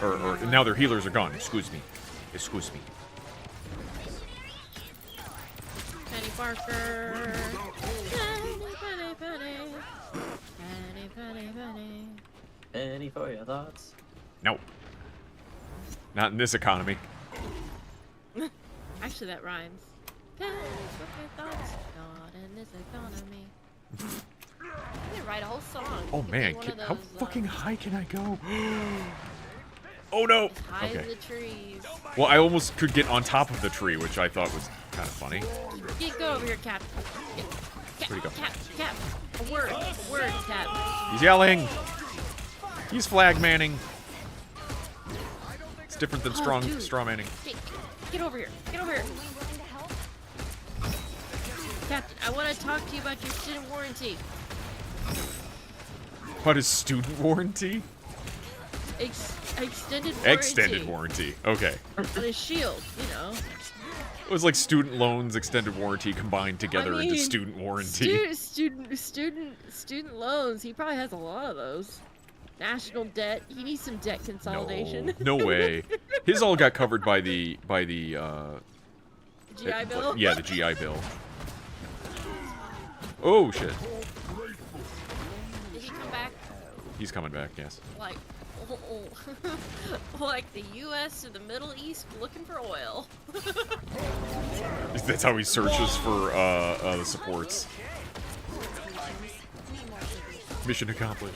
Or now their healers are gone, excuse me. Excuse me. Penny Parker. Penny, penny, penny. Penny, penny, penny. Any for your thoughts? No. Not in this economy. Actually, that rhymes. Pennies for your thoughts. Not in this economy. I'm gonna write a whole song. Oh It could be man, one of how those, fucking high can I go? Oh no! as high as Okay. the trees. Well, I almost could get on top of the tree, which I thought was kind of funny. Go over here, Cap. Cap, Where'd he go? Cap. A word, Cap. He's yelling! He's flag manning. It's different than Oh, dude. straw manning. Get over here. Get over here. Willing to help? Captain, I want to talk to you about your student warranty. What is student warranty? Extended warranty. Extended warranty. Okay. On a shield, you know. It was like student loans, extended warranty combined together into mean, student warranty. Student loans. He probably has a lot of those. National debt. He needs some debt consolidation. No way. His all got covered by the GI Bill. Yeah, the GI Bill. Oh shit. Did he come back? He's coming back. Yes. Like, like the U.S. to the Middle East looking for oil. That's how he searches for the supports. Mission accomplished.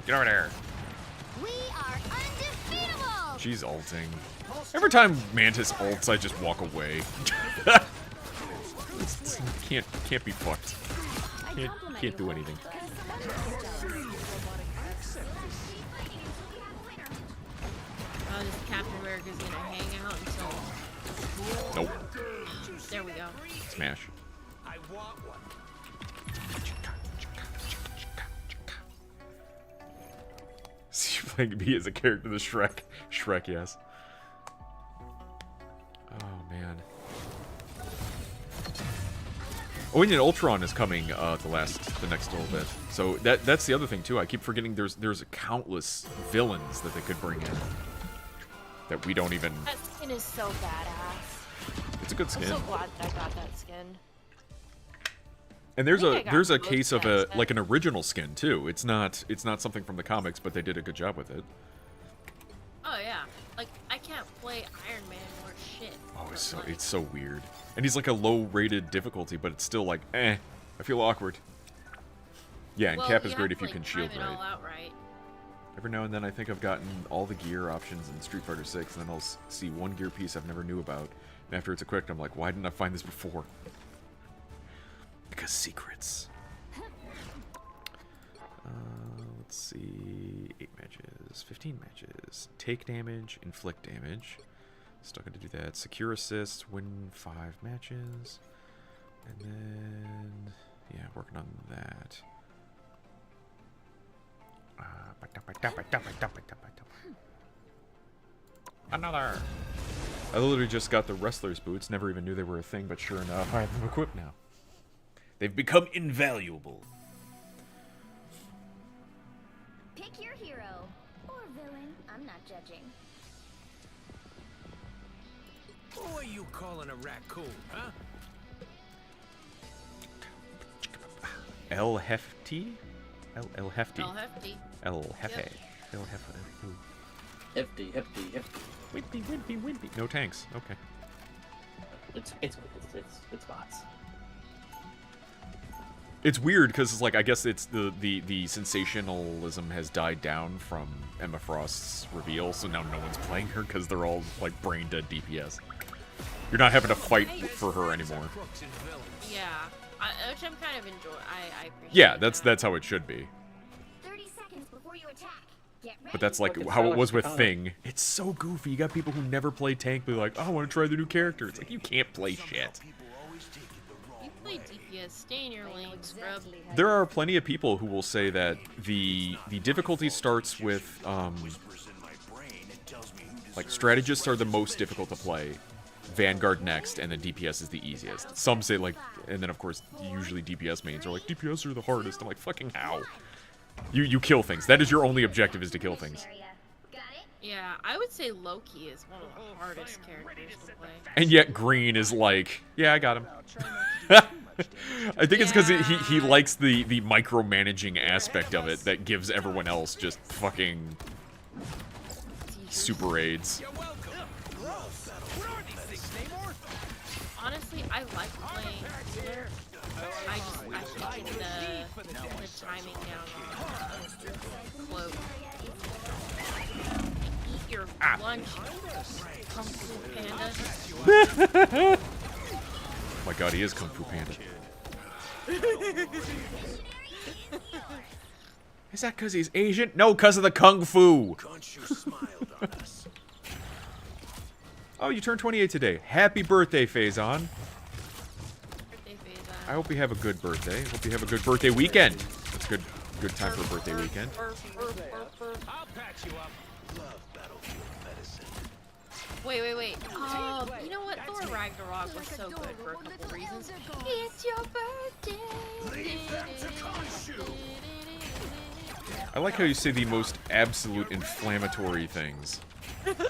Get over there. We are undefeatable. She's ulting. Every time Mantis ults, I just walk away. Can't be fucked. Can't do anything. Oh, this Captain America's gonna hang out until. Nope. There we go. Smash. I want one. See you playing me as a character, the Shrek. Shrek, yes. Oh man. Oh, and Ultron is coming the next little bit. So that's the other thing too. I keep forgetting there's countless villains that they could bring in that we don't even. That skin is so badass. It's a good I'm skin. so glad that I got that skin. And there's I think I a got case most of a guys. like an original skin too. It's not something from the comics, but they did a good job with it. Oh yeah, like I can't play Iron Man or shit. Oh, it's so weird. And he's like a low-rated difficulty, but it's still like, I feel awkward. Yeah, and Well, Cap is you great have if you to, can like, shield time it all right. out right. Every now and then I think I've gotten all the gear options in Street Fighter 6, and then I'll see one gear piece I've never knew about. And after it's equipped, I'm like, why didn't I find this before? Because secrets. Let's see. 8 matches. 15 matches. Take damage. Inflict damage. Still going to do that. Secure assist. Win 5 matches. And then... yeah, working on that. Another! I literally just got the wrestler's boots. Never even knew they were a thing, but sure enough, I have them equipped now. They've become invaluable. Pick your hero or villain. I'm not judging. Who are you calling a raccoon, huh? El Hefty? El Hefty. All hefty. El Hefe. Yep. El Hefe. Ooh. Hefty. Wimpy, wimpy, wimpy. No tanks. Okay. It's bots. It's weird because it's like I guess it's the sensationalism has died down from Emma Frost's reveal, so now no one's playing her because they're all like brain dead DPS. You're not having to fight for her anymore. Yeah, which I'm kind of enjoy. I appreciate. Yeah, that. that's how it should be. 30 seconds before you attack. Get ready. But that's like Fucking how it was Alex with Katana. Thing. It's so goofy. You got people who never play tank, be like, "Oh, I want to try the new character." It's like you can't play shit. You play DPS. Stay in your lane, scrub. There are plenty of people who will say that the difficulty starts with like strategists are the most difficult to play, Vanguard next, and then DPS is the easiest. Some say like, and then of course usually DPS mains are like DPS are the hardest. I'm like, fucking how? You kill things. That is your only objective, is to kill things. Area. Got it? Yeah, I would say Loki is one of the hardest characters to play. And yet Green is like, yeah, I got him. I think it's because he likes the micromanaging aspect of it that gives everyone else just fucking super aids. Honestly, I like playing Twitter. I think the timing down on the quote. Eat your lunch, Kung Fu Panda. Oh my god, he is Kung Fu Panda. Is that because he's Asian? No, because of the Kung Fu. Khonshu smiled on us. Oh, you turned 28 today. Happy birthday, Faison. Birthday phase I hope you have a good birthday. Hope you have a good birthday weekend. It's good time for a birthday weekend. I'll patch you up. Wait. Oh, you know what? Thor Ragnarok was so good for a couple reasons. It's your birthday. I like how you say the most absolute inflammatory things. Because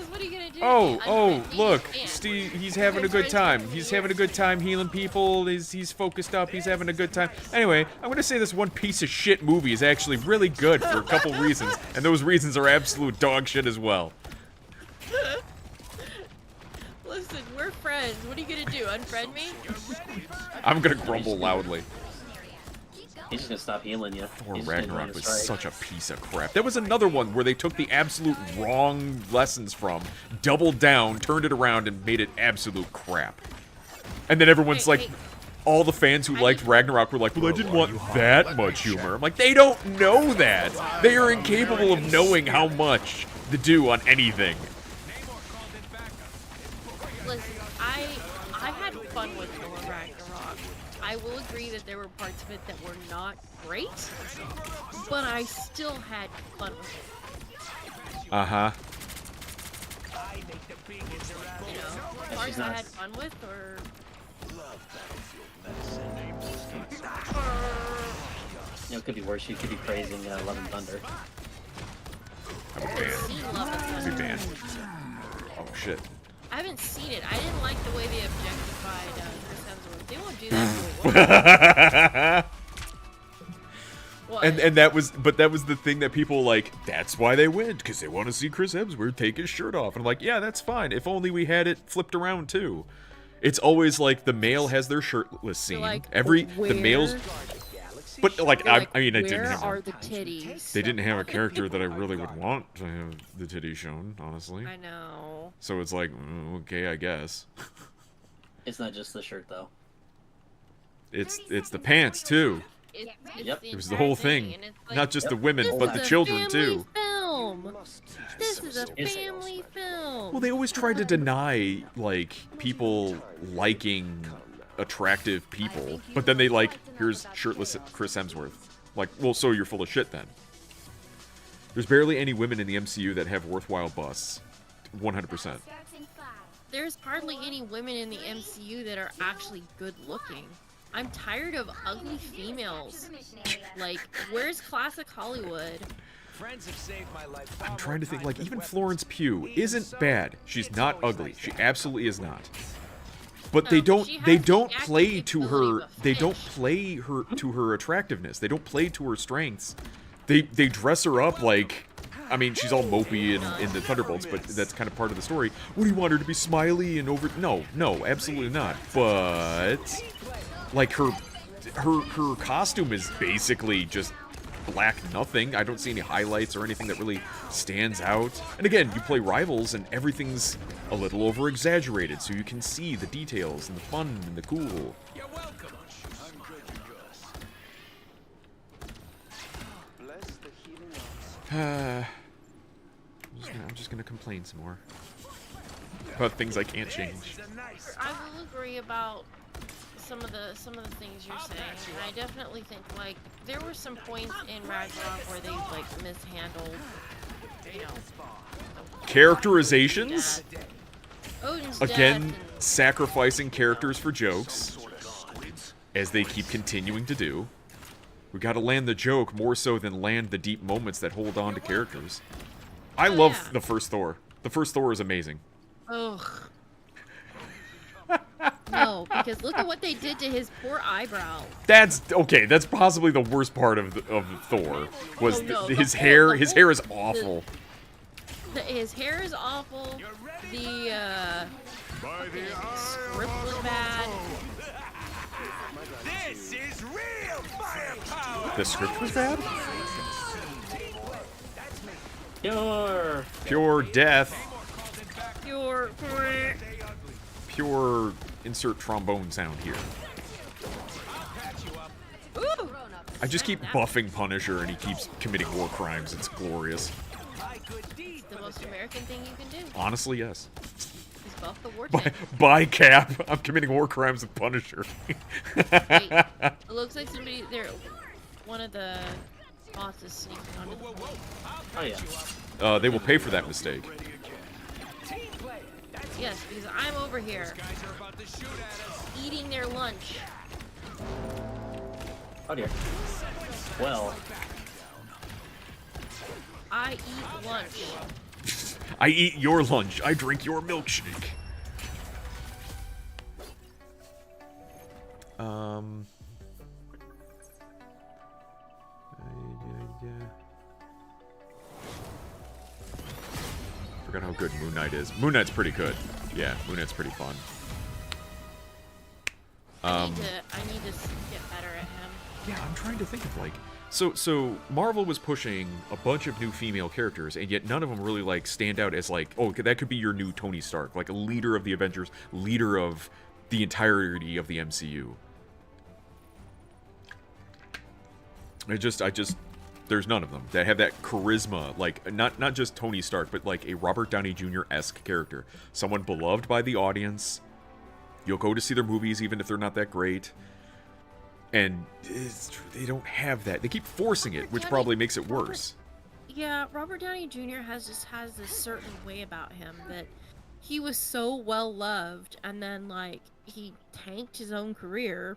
what are you gonna do? Oh, look, Steve, he's having a good time. He's having a good time healing people. He's focused up. He's having a good time. Anyway, I'm gonna say this one piece of shit movie is actually really good for a couple reasons, and those reasons are absolute dog shit as well. Listen, we're friends. What are you gonna do? Unfriend me? I'm gonna grumble loudly. He's just gonna stop healing you. Thor He's just gonna Ragnarok join was the strike. such a piece of crap. That was another one where they took the absolute wrong lessons from, doubled down, turned it around, and made it absolute crap. And then everyone's like, all the fans who liked Ragnarok were like, well, I didn't want that much humor. I'm like, they don't know that. They are incapable of knowing how much to do on anything. Listen, I had fun with Thor Ragnarok. I will agree that there were parts of it that were not great, but I still had fun with it. Uh-huh. You know, parts I had fun with, or You know, it could be worse. You could be praising Love and Thunder. I would ban. seen Love and I'd Thunder. be banned. Oh, shit. I haven't seen it. I didn't like the way they objectified Chris Hemsworth. They won't do that to a woman. What? And that was the thing that people like, that's why they win, because they want to see Chris Hemsworth take his shirt off. And I'm like, yeah, that's fine. If only we had it flipped around too. It's always like the male has their shirtless scene. Like, the males, but like I mean, I didn't where have are the titties? they didn't have a character that I really would want to have the titties shown, honestly. I know. So it's like, okay, I guess. It's not just the shirt though. It's the pants too. It's Yep. It was the whole thing, and it's like, not just the women, this but is the a children family too. Film. This is a family film. Well, they always try to deny, like, people liking attractive people, but then they, like, here's shirtless Chris Hemsworth. Like, well, so you're full of shit then. There's barely any women in the MCU that have worthwhile busts. 100%. There's hardly any women in the MCU that are actually good looking. I'm tired of ugly females. Like, where's classic Hollywood? Friends have saved my life. I'm trying to think, like, even Florence Pugh isn't bad. She's not ugly. She absolutely is not. But they No, she don't has the play acting to ability her, of a they don't fish. play her to her attractiveness. They don't play to her strengths. They dress her up like, I mean, she's all mopey in the Thunderbolts, but that's kind of part of the story. What do you want her to be, smiley and over? No, absolutely not. But like her costume is basically just black nothing. I don't see any highlights or anything that really stands out. And again, you play Rivals and everything's a little over exaggerated, so you can see the details and the fun and the cool. You're welcome. I'm just gonna complain some more about things I can't change. I will agree about some of the things you're saying. And I definitely think like there were some points in Ragnarok where they like mishandled, you know, Characterizations? Odin's Again, death and sacrificing characters for jokes, as they keep continuing to do. We gotta land the joke more so than land the deep moments that hold on to characters. I love yeah. the first Thor. The first Thor is amazing. ugh. No, because look at what they did to his poor eyebrow. That's okay. That's possibly the worst part of Thor. Was Oh, no, his the hair? whole- His hair is awful. His hair is awful. The script was bad. This is real firepower. The script was bad. Pure. Death. Pure. Pure. Insert trombone sound here. Ooh. I just keep buffing Punisher and he keeps committing war crimes. It's glorious. The most American thing you can do. Honestly, yes. Is buff the war By, tank. by Cap, I'm committing war crimes with Punisher. Wait, it looks like somebody there. One of the bots is sneaking onto the plane. Oh yeah. They will pay for that mistake. Yes, because I'm over here eating their lunch. Oh dear. Well, I eat lunch. I eat your lunch. I drink your milkshake. Forgot how good Moon Knight is. Moon Knight's pretty good. Yeah, Moon Knight's pretty fun. I need to get better at him. Yeah, I'm trying to think of like so Marvel was pushing a bunch of new female characters, and yet none of them really like stand out as like, oh, that could be your new Tony Stark, like a leader of the Avengers, leader of the entirety of the MCU. I just there's none of them that have that charisma, like not just Tony Stark, but like a Robert Downey Jr.-esque character, someone beloved by the audience. You'll go to see their movies even if they're not that great. And they don't have that. They keep forcing it, which probably makes it worse. Yeah, Robert Downey Jr. has this certain way about him that he was so well loved, and then like he tanked his own career.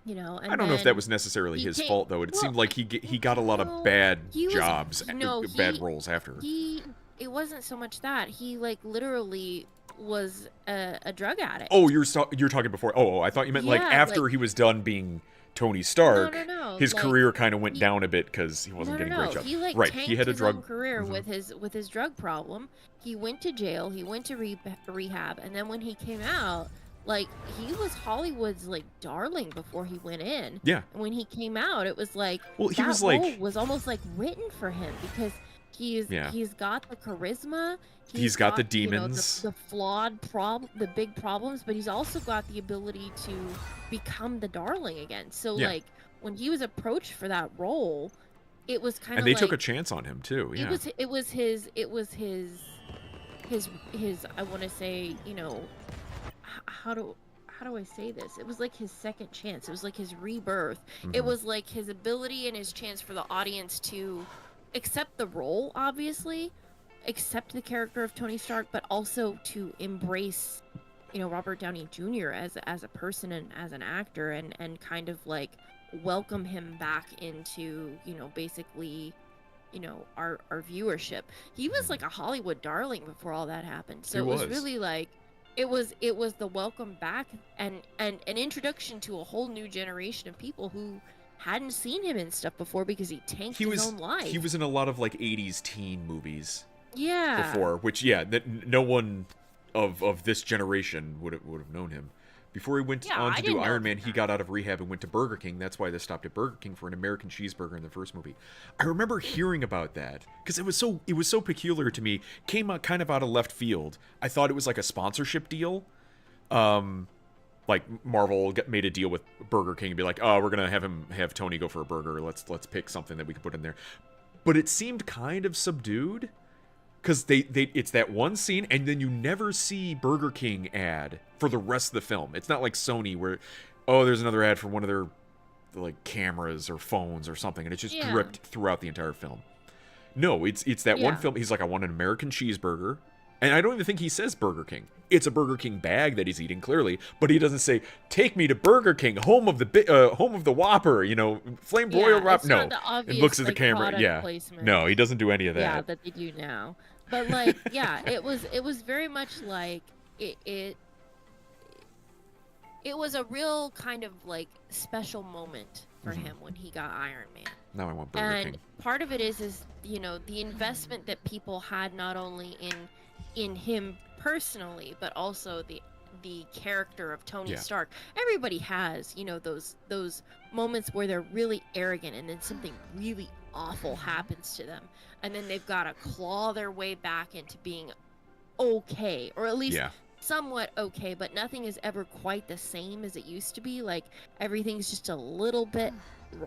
You know, and I don't know if that was necessarily his fault, though. It seemed like he got a lot of bad jobs, bad roles after. It wasn't so much that he like literally was a drug addict. Oh, you're talking before. Oh, I thought you meant like after he was done being Tony Stark. No. His career kind of went down a bit because he wasn't getting great jobs. He like right, tanked he had a his drug own career with his drug problem. He went to jail. He went to rehab, and then when he came out, like he was Hollywood's like darling before he went in. Yeah. And when he came out, it was like he was like role was almost like written for him because he's got the charisma. He's got the demons, the flawed the big problems, but he's also got the ability to become the darling again. So like when he was approached for that role, it was kind of and they took a chance on him too. Yeah, it was his I want to say, you know, how do I say this? It was like his second chance. It was like his rebirth. It was like his ability and his chance for the audience to accept the role, obviously, accept the character of Tony Stark, but also to embrace, you know, Robert Downey Jr. as a person and as an actor, and kind of like welcome him back into, you know, basically, you know, our viewership. He was like a Hollywood darling before all that happened. So it was really like it was the welcome back and an introduction to a whole new generation of people who hadn't seen him in stuff before because he tanked his own life. He was in a lot of like 80s teen movies. Yeah. Before, which no one of this generation would have known him. Before he went on to do Iron Man, he got out of rehab and went to Burger King. That's why they stopped at Burger King for an American cheeseburger in the first movie. I remember hearing about that because it was so peculiar to me. Came out kind of out of left field. I thought it was like a sponsorship deal. Like Marvel made a deal with Burger King and be like, "Oh, we're gonna have Tony go for a burger. Let's pick something that we can put in there." But it seemed kind of subdued. Because it's that one scene, and then you never see Burger King ad for the rest of the film. It's not like Sony where, oh, there's another ad for one of their like cameras or phones or something, and it's just dripped throughout the entire film. No, it's that one film. He's like, I want an American cheeseburger, and I don't even think he says Burger King. It's a Burger King bag that he's eating clearly, but he doesn't say, "Take me to Burger King, home of the Whopper," you know, flame broiled Whopper. No, and looks at the camera. Yeah, no, he doesn't do any of that. Yeah, that they do now. But like, yeah, it was very much like it was a real kind of like special moment for him when he got Iron Man. Now I want Burger King. And part of it is you know the investment that people had not only in him personally, but also the character of Tony Stark. Everybody has, you know, those moments where they're really arrogant and then something really awful happens to them, and then they've got to claw their way back into being okay, or at least somewhat okay, but nothing is ever quite the same as it used to be. Like everything's just a little bit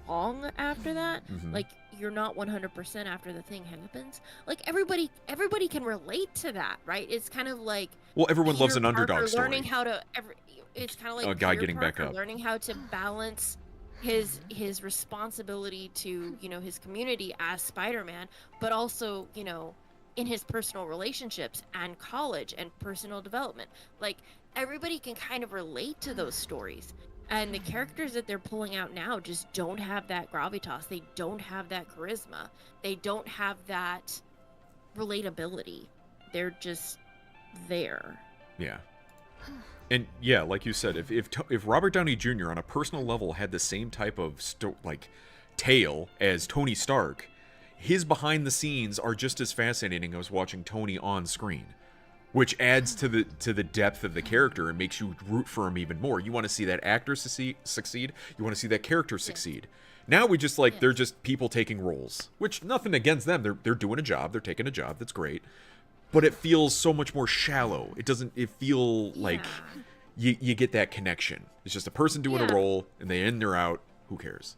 wrong after that. Like you're not 100% after the thing happens. Like everybody can relate to that, right? It's kind of like Well, everyone loves Peter an underdog Parker story. learning how to it's kind of like A guy Peter getting back Parker up. learning how to balance his responsibility to, you know, his community as Spider-Man, but also, you know, in his personal relationships and college and personal development. Like everybody can kind of relate to those stories. And the characters that they're pulling out now just don't have that gravitas. They don't have that charisma. They don't have that relatability. They're just there. Yeah. And yeah, like you said, if Robert Downey Jr. on a personal level had the same type of tale as Tony Stark, his behind the scenes are just as fascinating as watching Tony on screen, which adds to the depth of the character and makes you root for him even more. You want to see that actor succeed. You want to see that character succeed. Now we just they're just people taking roles, which nothing against them. They're doing a job. They're taking a job. That's great. But it feels so much more shallow. It feel like you get that connection. It's just a person doing a role, and they in, they're out. Who cares?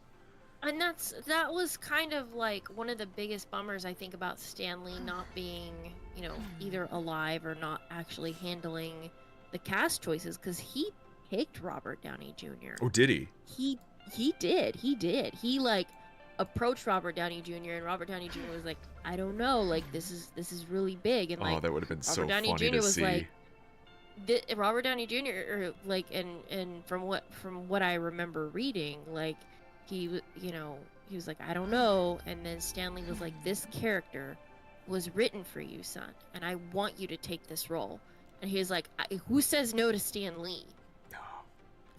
And that was kind of like one of the biggest bummers I think about Stan Lee not being, you know, either alive or not actually handling the cast choices, because he picked Robert Downey Jr. Oh, did he? He did. He like approached Robert Downey Jr. and Robert Downey Jr. was like, I don't know, like this is really big, and like Oh, that would have been so Robert Downey funny Jr. to was see. like, Robert Downey Jr. or like and from what I remember reading, like he was like, I don't know, and then Stanley was like, this character was written for you, son, and I want you to take this role. And he was like, who says no to Stan Lee? No.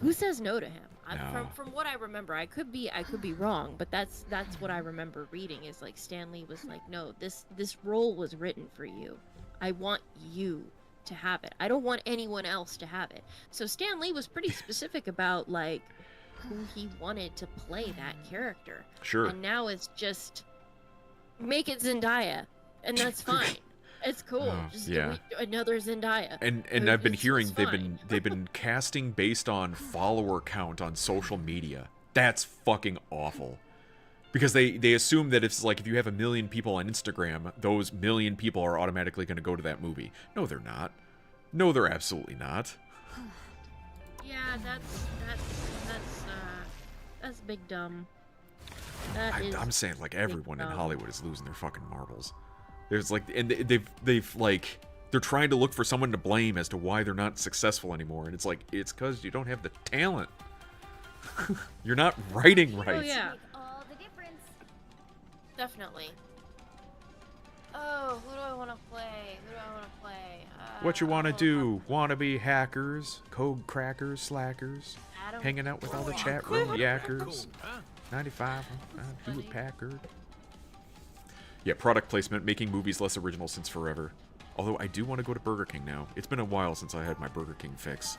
Who says no to him? No. From what I remember, I could be wrong, but that's what I remember reading, is like Stanley was like, no, this role was written for you. I want you to have it. I don't want anyone else to have it. So Stan Lee was pretty specific about like who he wanted to play that character. Sure. And now it's just make it Zendaya, and that's fine. It's cool. Just do another Zendaya. And I've been hearing fine. they've been casting based on follower count on social media. That's fucking awful. Because they assume that if you have 1 million people on Instagram, those 1 million people are automatically going to go to that movie. No, they're not. No, they're absolutely not. Yeah, that's big dumb. I'm saying like everyone in dumb. Hollywood is losing their fucking marbles. There's like, and they've like, they're trying to look for someone to blame as to why they're not successful anymore, and it's like, it's because you don't have the talent. You're not writing right. Oh yeah, Make all the difference. definitely. Oh, who do I want to play? What you want to do? Want to be hackers, code crackers, slackers, Adam. hanging out with all the chat room yackers. 95, do it Packard. Yeah, product placement, making movies less original since forever. Although I do want to go to Burger King now. It's been a while since I had my Burger King fix.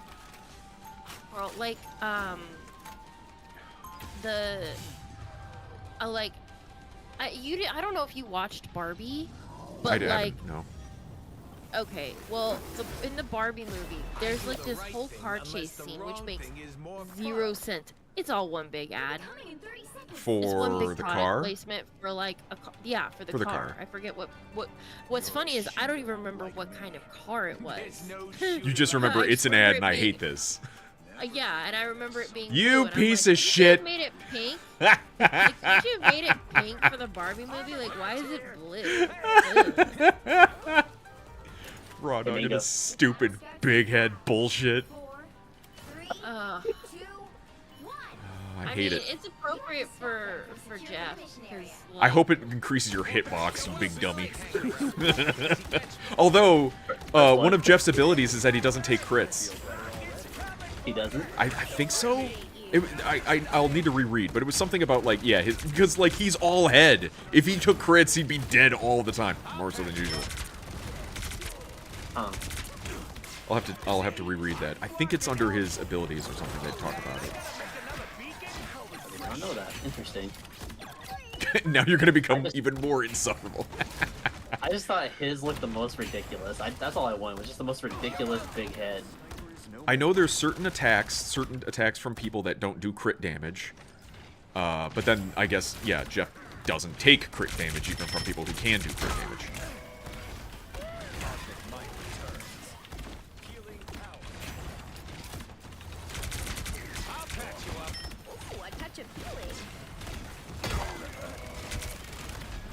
Well, like, I don't know if you watched Barbie, but like, haven't, no. okay, well, in the Barbie movie, there's like this whole car chase scene which makes zero sense. It's all one big ad. Coming in 30 seconds. It's one For big the product car? placement for like for the For the car. car. I forget what's funny is I don't even remember what kind of car it was. You just remember I it's an remember ad it and I being- hate this. Yeah, and I remember it being You blue, and I'm piece like, of "Couldn't you shit." have made it pink? Like, could you have made it pink for the Barbie movie? Like, why is it blue? Ugh. Raw dog Domingo. this stupid big head bullshit. 4, 3, Ugh. 2, 1. I I hate mean, it. it's appropriate for Jeff. 'Cause, I like, hope it increases your hitbox, you big dummy. Although, one of Jeff's abilities is that he doesn't take crits. He doesn't. I think so. I'll need to reread, but it was something about like, yeah, because like he's all head. If he took crits, he'd be dead all the time, more so than usual. Huh. I'll have to reread that. I think it's under his abilities or something. They talk about it. I don't know that. Interesting. Now you're gonna become even more insufferable. I just thought his looked the most ridiculous. That's all I wanted, was just the most ridiculous big head. I know there's certain attacks from people that don't do crit damage. But then, I guess, yeah, Jeff doesn't take crit damage even from people who can do crit damage. Ooh, a touch of healing.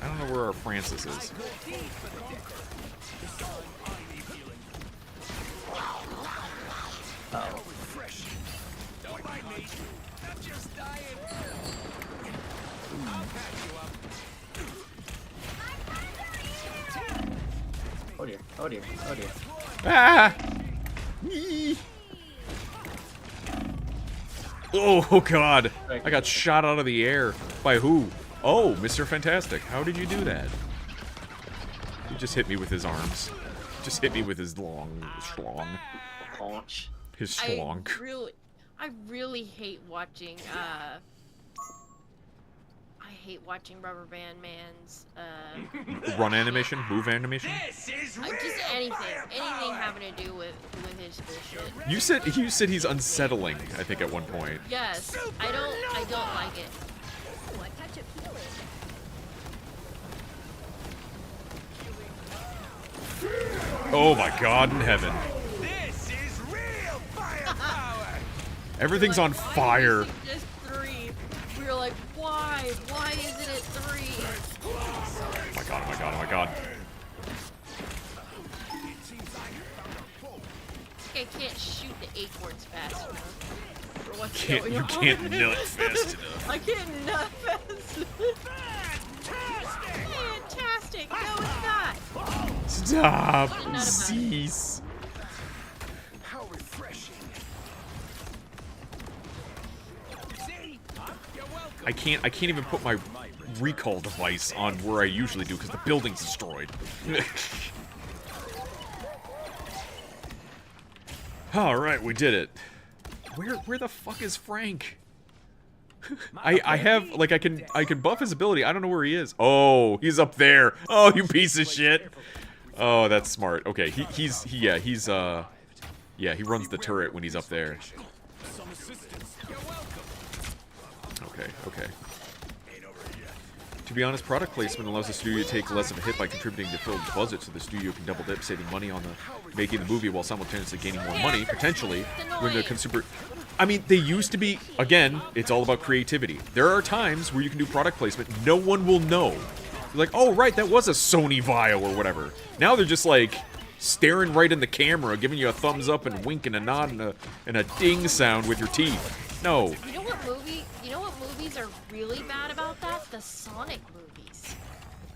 I don't know where our Francis is. Oh. Oh dear, oh dear, oh dear. Ah! Yee. Oh god! I got shot out of the air. By who? Oh, Mr. Fantastic. How did you do that? He just hit me with his arms. Just hit me with his long schlong. Launch. His schlonk. I really hate watching I hate watching Rubber Band Man's Run animation? Move animation? just anything having to do with his bullshit. You said he's unsettling, I think, at one point. Yes, I don't like it. Ooh, a touch of healing. Oh my god in heaven. This is real firepower. Everything's on fire. Why is it just 3? We were like, why? Why is it at 3? Oh my god, oh my god, oh my god. I can't shoot the acorns fast enough. Or what's You going on? can't nut fast enough. I can't nut fast Fantastic! No, it's not! Stop. What a nut about it. Cease. How refreshing. I can't even put my recall device on where I usually do because the building's destroyed. Alright, we did it. Where the fuck is Frank? I have like I can buff his ability. I don't know where he is. Oh, he's up there. Oh, you piece of shit. Oh, that's smart. Okay, he runs the turret when he's up there. Okay. To be honest, product placement allows the studio to take less of a hit by contributing to fill the budget, so the studio can double dip, saving money on the making the movie while simultaneously gaining more money, potentially, when the consumer... I mean, they used to be... Again, it's all about creativity. There are times where you can do product placement, no one will know. You're like, oh, right, that was a Sony Vio or whatever. Now they're just like... staring right in the camera, giving you a thumbs up and wink and a nod and a ding sound with your teeth. No. You know what movies are really bad about that? The Sonic movies.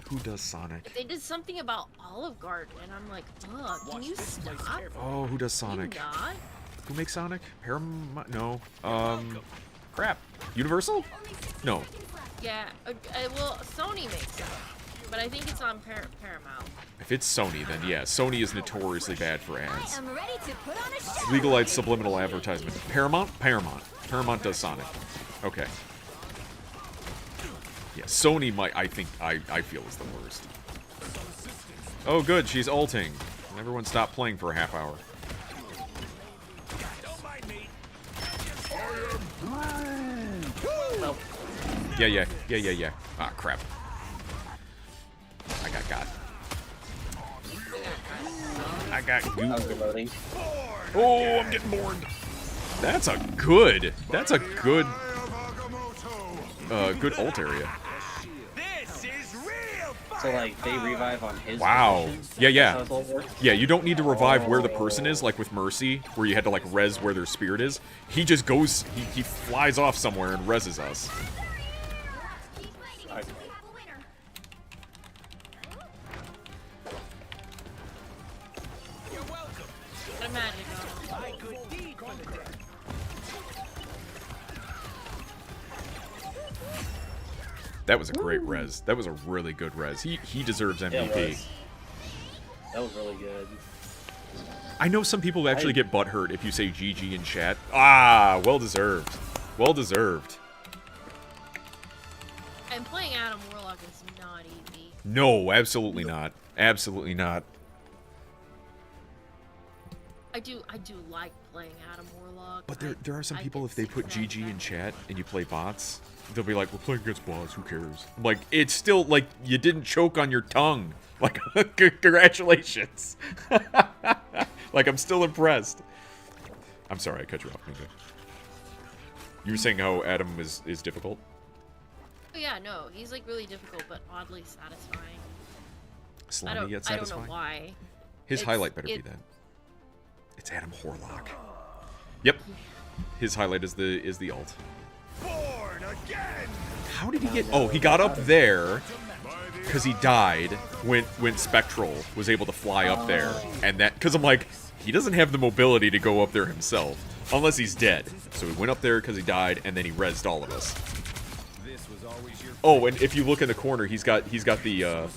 Who does Sonic? They did something about Olive Garden, and I'm like, ugh, can you stop? Oh, who does Can you Sonic? not? Who makes Sonic? Paramount? No. Crap. Universal? No. Yeah, well, Sony makes it, but I think it's on Paramount. If it's Sony, then yeah. Sony is notoriously bad for ads. I'm ready to put on a show. Legalized subliminal advertisement. Paramount? Paramount does Sonic. Okay. Yeah, Sony might, I feel is the worst. Oh good, she's ulting. Everyone stop playing for a half hour. Yeah. Ah, crap. I got. I got I was goop. reloading. Oh, I'm getting bored. That's a good good ult area. This is real So like they revive on his Wow. position? Yeah. That's how it works? Yeah, you don't need to revive where the person is, like with Mercy, where you had to like res where their spirit is. He just goes, he flies off somewhere and reses us. Keep fighting. Okay. We have a winner. Got a magic on. That was a great res. That was a really good res. He deserves Yeah, MVP. it was. That was really good. I know some people actually get butthurt if you say GG in chat. Ah, well deserved. Well deserved. I and playing Adam Warlock is not easy. No, absolutely not. Absolutely not. I do like playing Adam Warlock. But there are some I people, get if they put success GG in that chat way. and you play bots, they'll be like, we're playing against bots, who cares? I'm like, it's still, like, you didn't choke on your tongue. Like, congratulations. Like, I'm still impressed. I'm sorry, I cut you off, Ninja. You were saying how Adam is difficult? Oh, yeah, no, he's like really difficult, but oddly satisfying. Slimy yet I don't satisfying? know why. His highlight better be that. It's Adam Horlock. Yep. His highlight is the ult. Born again! How did he get... Oh, he got up there because he died when Spectral was able to fly up there. And that... Because I'm like, he doesn't have the mobility to go up there himself. Unless he's dead. So he went up there because he died, and then he rezzed all of us. This was always your Oh, and if you look in the corner, he's got the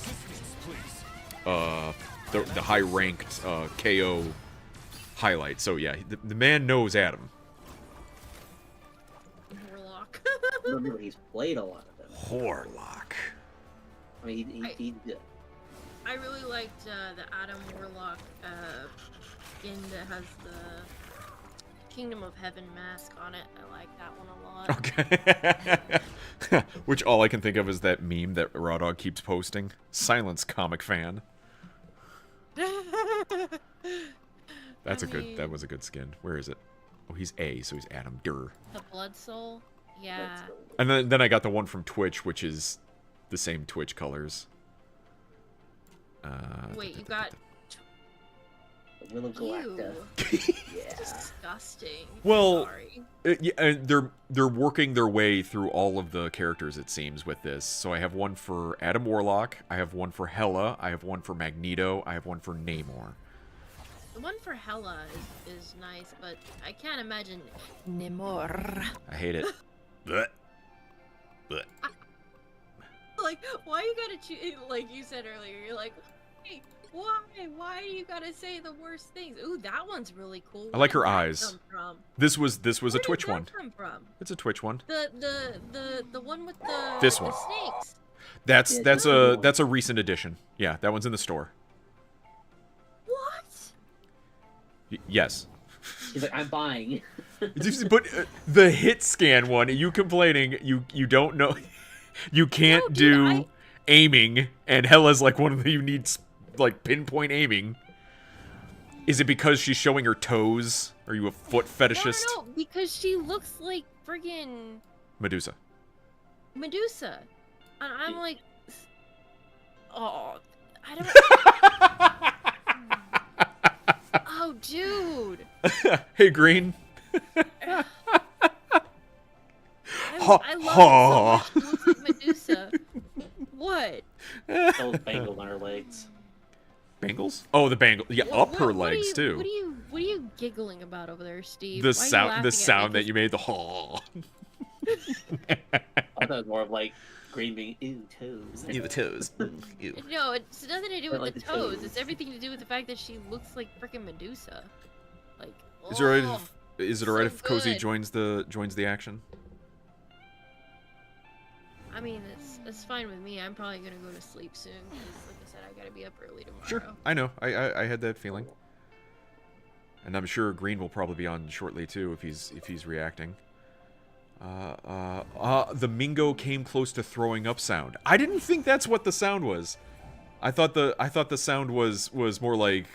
high-ranked KO highlight. So yeah, the man knows Adam. Warlock. Remember, he's played a lot of them. Horlock. I mean, he I really liked the Adam Warlock skin that has the Kingdom of Heaven mask on it. I like that one a lot. Okay. Which all I can think of is that meme that Raw Dog keeps posting. Silence, comic fan. That was a good skin. Where is it? Oh, he's A, so he's Adam Durr. The Blood Soul? Yeah. And then I got the one from Twitch, which is the same Twitch colors. Wait, you got... Will of Galacta. Yeah. Disgusting. Well, Sorry. Yeah, and they're working their way through all of the characters, it seems, with this. So I have one for Adam Warlock, I have one for Hela, I have one for Magneto, I have one for Namor. The one for Hela is nice, but I can't imagine Namor. I hate it. Blech. Blech. Like, why you gotta choose? Like you said earlier, you're like, hey, why? Why do you gotta say the worst things? Ooh, that one's really cool. I like her Where did that eyes. come from? This was a Where did Twitch that one. come from? It's a Twitch one. The one with the This the one. snakes. That's a recent addition. Yeah, that one's in the store. What? Yes. He's like, I'm buying. But the hit scan one, you complaining you don't know, you can't No, dude, do aiming, and Hela's like one of the you need like pinpoint aiming. Is it because she's showing her toes? Are you a foot fetishist? No, because she looks like friggin' Medusa. Medusa. And I'm like, oh, I don't. Oh, dude. Hey, Green. I love it so much. She looks like Medusa. What? Those bangles on her legs. Bangles? Oh, the bangle. Yeah, up her legs too. What are you giggling about over there, Steve? The Why are you sound, laughing the at me? sound that you made. The haw. I thought it was more of like Green being, ew, toes. Ew, the toes. Ew. No, it's nothing to do with like the the toes. toes. It's everything to do with the fact that she looks like freaking Medusa. Like, Is it alright? oh, Is it alright so if Cozy good. joins the action? I mean, it's fine with me. I'm probably gonna go to sleep soon because, like I said, I gotta be up early tomorrow. Sure, I know. I had that feeling, and I'm sure Green will probably be on shortly too if he's reacting. The Mingo came close to throwing up sound. I didn't think that's what the sound was. I thought the sound was more like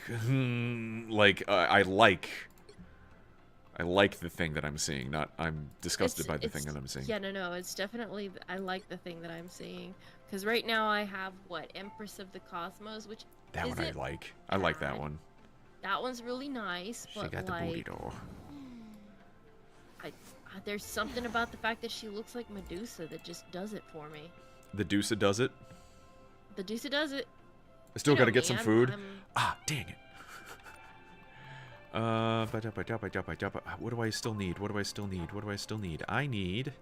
I like the thing that I'm seeing, not I'm disgusted by the thing that I'm seeing. Yeah, no, it's definitely I like the thing that I'm seeing because right now I have what Empress of the Cosmos, which That one I isn't like. I like that bad. one. That one's really nice, She but got the booty like door. there's something about the fact that she looks like Medusa that just does it for me. The Deuce does it. The Medusa does it. I still You got to know get me, some I'm- food. I'm- Ah, dang it. What do I still need? What do I still need? What do I still need? I need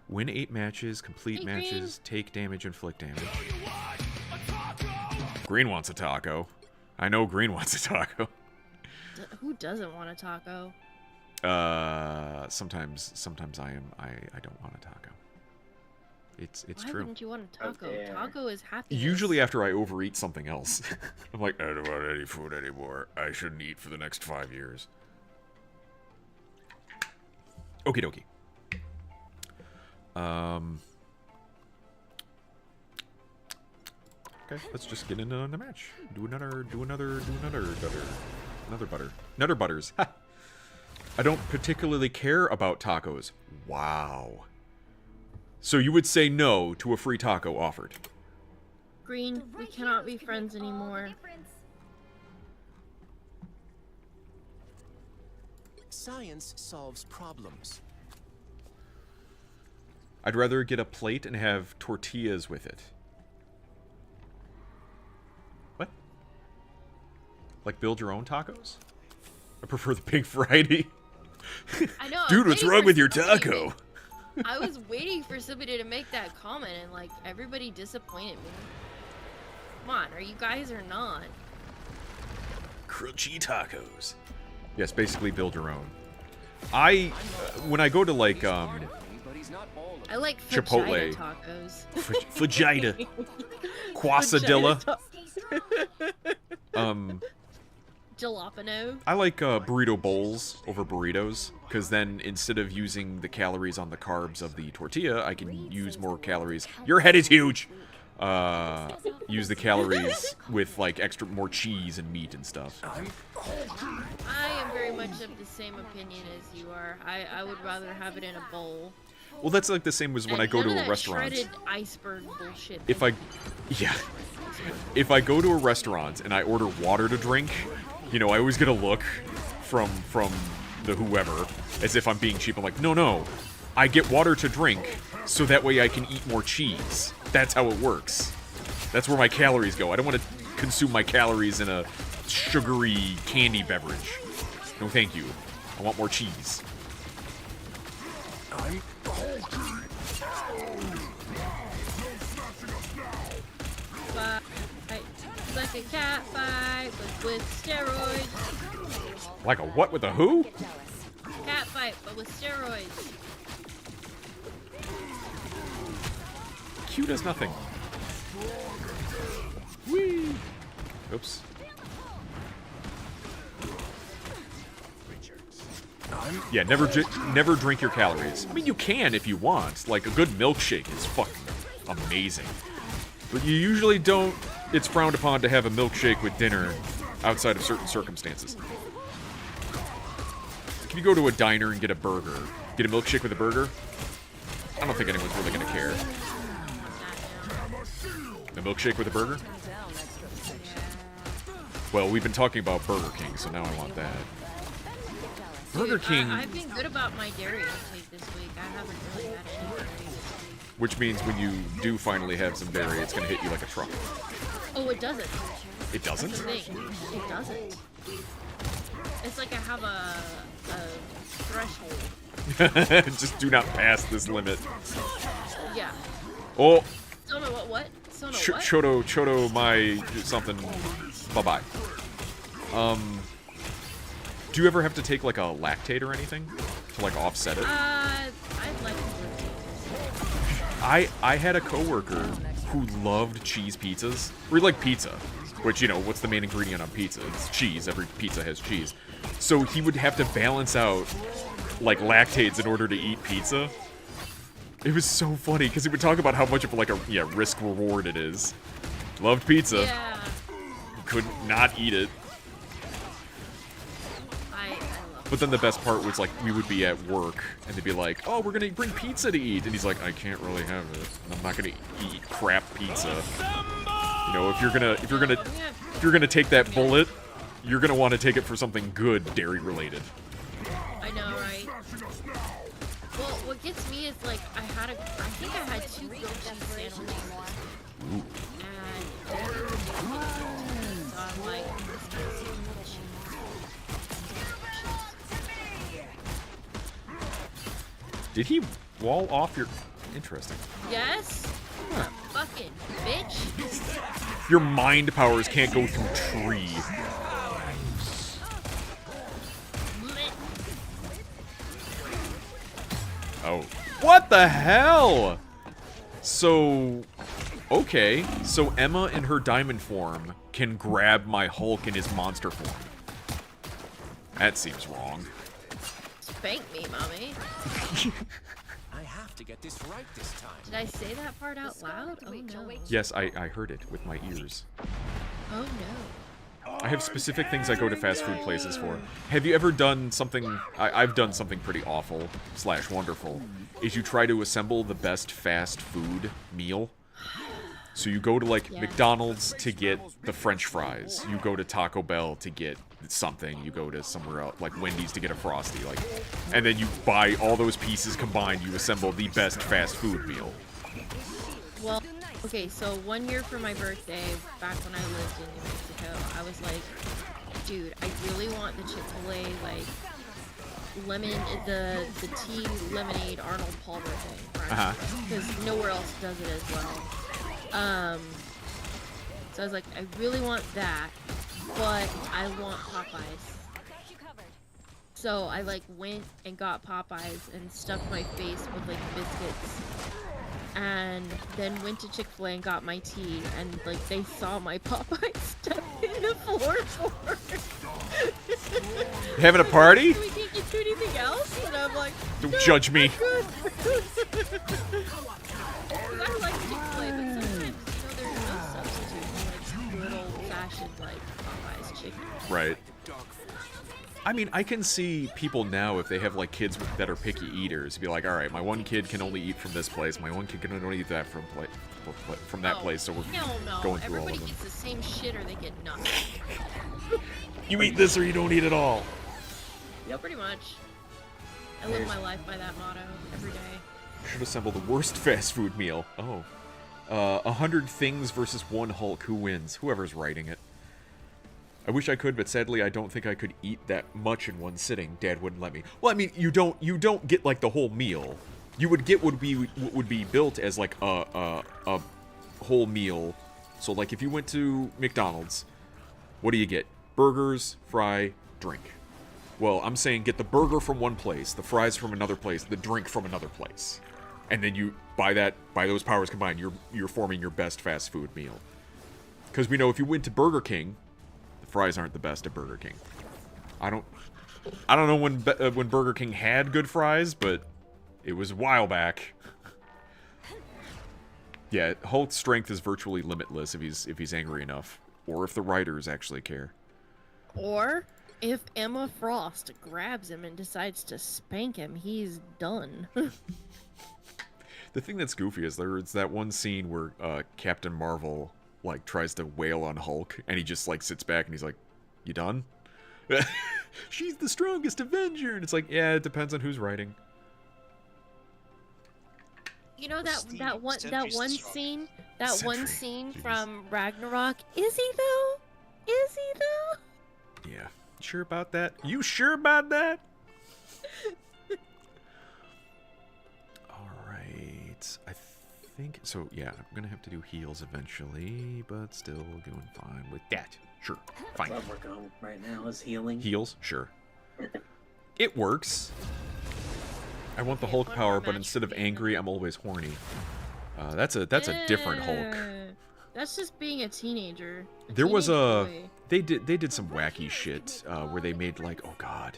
win 8 matches, complete Hey, matches, take damage, inflict damage. Green wants a taco. I know Green wants a taco. Who doesn't want a taco? Sometimes I don't want a taco. It's Why true. wouldn't you want a How taco? dare. Taco is happiness. Usually after I overeat something else. I'm like, I don't want any food anymore. I shouldn't eat for the next 5 years. Okie dokie. Okay, let's just get into the match. Nutter butters. Ha! I don't particularly care about tacos. Wow. So you would say no to a free taco offered? Green, we cannot be friends anymore. Science solves problems. I'd rather get a plate and have tortillas with it. What? Like build your own tacos? I prefer the big variety. I know. Dude, what's wrong with your taco? I was waiting for somebody to make that comment, and like everybody disappointed me. Come on, are you guys or not? Crunchy tacos. Yes, basically build your own. When I go to like But he's not all of I like Chipotle. vagina tacos. Fajita. Quesadilla. Jalapeno. I like burrito bowls over burritos, because then instead of using the calories on the carbs of the tortilla, I can use more calories. Your head is huge! Use the calories with like more cheese and meat and stuff. I am very much of the same opinion as you are. I would rather have it in a bowl. Well, that's like the same as when I go None to of a that restaurant. shredded iceberg bullshit. If I go to a restaurant and I order water to drink, you know, I always get a look from the whoever as if I'm being cheap. I'm like, no, I get water to drink so that way I can eat more cheese. That's how it works. That's where my calories go. I don't want to consume my calories in a sugary candy beverage. No, thank you. I want more cheese. Fight like a cat fight, but with steroids. Like a what with a who? Cat fight, but with steroids. Q does nothing. Whee! Oops. Yeah, never drink your calories. I mean, you can if you want. Like, a good milkshake is fucking amazing. But you usually don't... It's frowned upon to have a milkshake with dinner outside of certain circumstances. Can you go to a diner and get a burger? Get a milkshake with a burger? I don't think anyone's really gonna care. A milkshake with a burger? Well, we've been talking about Burger King, so now I want that. Burger King... I've been good about my dairy intake this week. I haven't really had any dairy this week. Which means when you do finally have some dairy, it's gonna hit you like a truck. Oh, it doesn't. It doesn't? That's the thing. It doesn't. It's like I have a threshold. Just do not pass this limit. Yeah. Oh, Sono what? Sono what? Choto my something. Bye-bye. Do you ever have to take like a lactate or anything to like offset it? I'd like to. I had a coworker who loved cheese pizzas. We like pizza, which, you know, what's the main ingredient on pizza? It's cheese. Every pizza has cheese. So he would have to balance out like lactates in order to eat pizza. It was so funny because he would talk about how much of like a risk reward it is. Loved pizza. Yeah. Could not eat it. I love But then the best part was like we would be at work and they'd be like, "Oh, we're gonna bring pizza to eat," and he's like, "I can't really have it. I'm not gonna eat crap pizza." You know, if you're gonna take that bullet, you're gonna want to take it for something good, dairy related. I know, right? Well, what gets me is like I think I had 2 grilled cheese sandwiches. And so I'm like, this guy's so much cheese. Did he wall off your... Interesting. Yes? Fucking bitch. Your mind powers can't go through tree. Oh. What the hell? So, okay. So Emma in her diamond form can grab my Hulk in his monster form. That seems wrong. Spank me, mommy. I have to get this right this time. Did I say that part out loud? Oh no. Yes, I heard it with my ears. Oh no. I have specific things I go to fast food places for. Have you ever done something... I've done something pretty awful / wonderful. Is you try to assemble the best fast food meal. So you go to, like, Yeah. McDonald's to get the French fries. You go to Taco Bell to get something. You go to somewhere else, like Wendy's, to get a Frosty. Like, and then you buy all those pieces combined. You assemble the best fast food meal. Well, okay, so 1 year for my birthday, back when I lived in New Mexico, I was like, dude, I really want the Chick-fil-A, like, the tea lemonade Arnold Palmer thing, right? Because nowhere else does it as well. So I was like, I really want that, but I want Popeyes. So I, like, went and got Popeyes and stuffed my face with, like, biscuits. And then went to Chick-fil-A and got my tea, and like they saw my Popeye stuff in the floorboard. Having a party? We can't get you anything else, and I'm like, Don't "No, judge me." we're good." I like Chick-fil-A, but sometimes there's no substitute for like good old-fashioned like Popeye's chicken. Right. I mean, I can see people now, if they have, like, kids that are picky eaters, be like, alright, my one kid can only eat from this place, my one kid can only eat that from that place, so we're No. going through all Everybody of them. gets the same shit or they get nothing. You eat this or you don't eat it all. Yep. Pretty much. I live my life by that motto every day. Should assemble the worst fast food meal. Oh. 100 things versus one Hulk. Who wins? Whoever's writing it. I wish I could, but sadly I don't think I could eat that much in one sitting. Dad wouldn't let me. Well, I mean, you don't get like the whole meal. You would get what would be built as like a whole meal. So like if you went to McDonald's, what do you get? Burgers, fry, drink. Well, I'm saying get the burger from one place, the fries from another place, the drink from another place. And then you by those powers combined, you're forming your best fast food meal. Because we know if you went to Burger King, fries aren't the best at Burger King. I don't know when Burger King had good fries, but it was a while back. Yeah, Hulk's strength is virtually limitless if he's angry enough, or if the writers actually care. Or if Emma Frost grabs him and decides to spank him, he's done. The thing that's goofy is there's that one scene where Captain Marvel like tries to wail on Hulk, and he just like sits back and he's like, "You done?" She's the strongest Avenger, and it's like, yeah, it depends on who's writing. You know that one scene Sentry, from Ragnarok. Is he though? Is he though? Yeah. Sure about that? You sure about that? Alright. I think... So, yeah, I'm gonna have to do heals eventually, but still doing fine with that. Sure. Fine. What I'm working on right now is healing. Heals? Sure. It works. I want the Okay, Hulk one power, more but match instead of for you. angry, I'm always horny. That's a different Hulk. That's just being a teenager. There was a teenage boy. they did some wacky shit where they made like, oh god,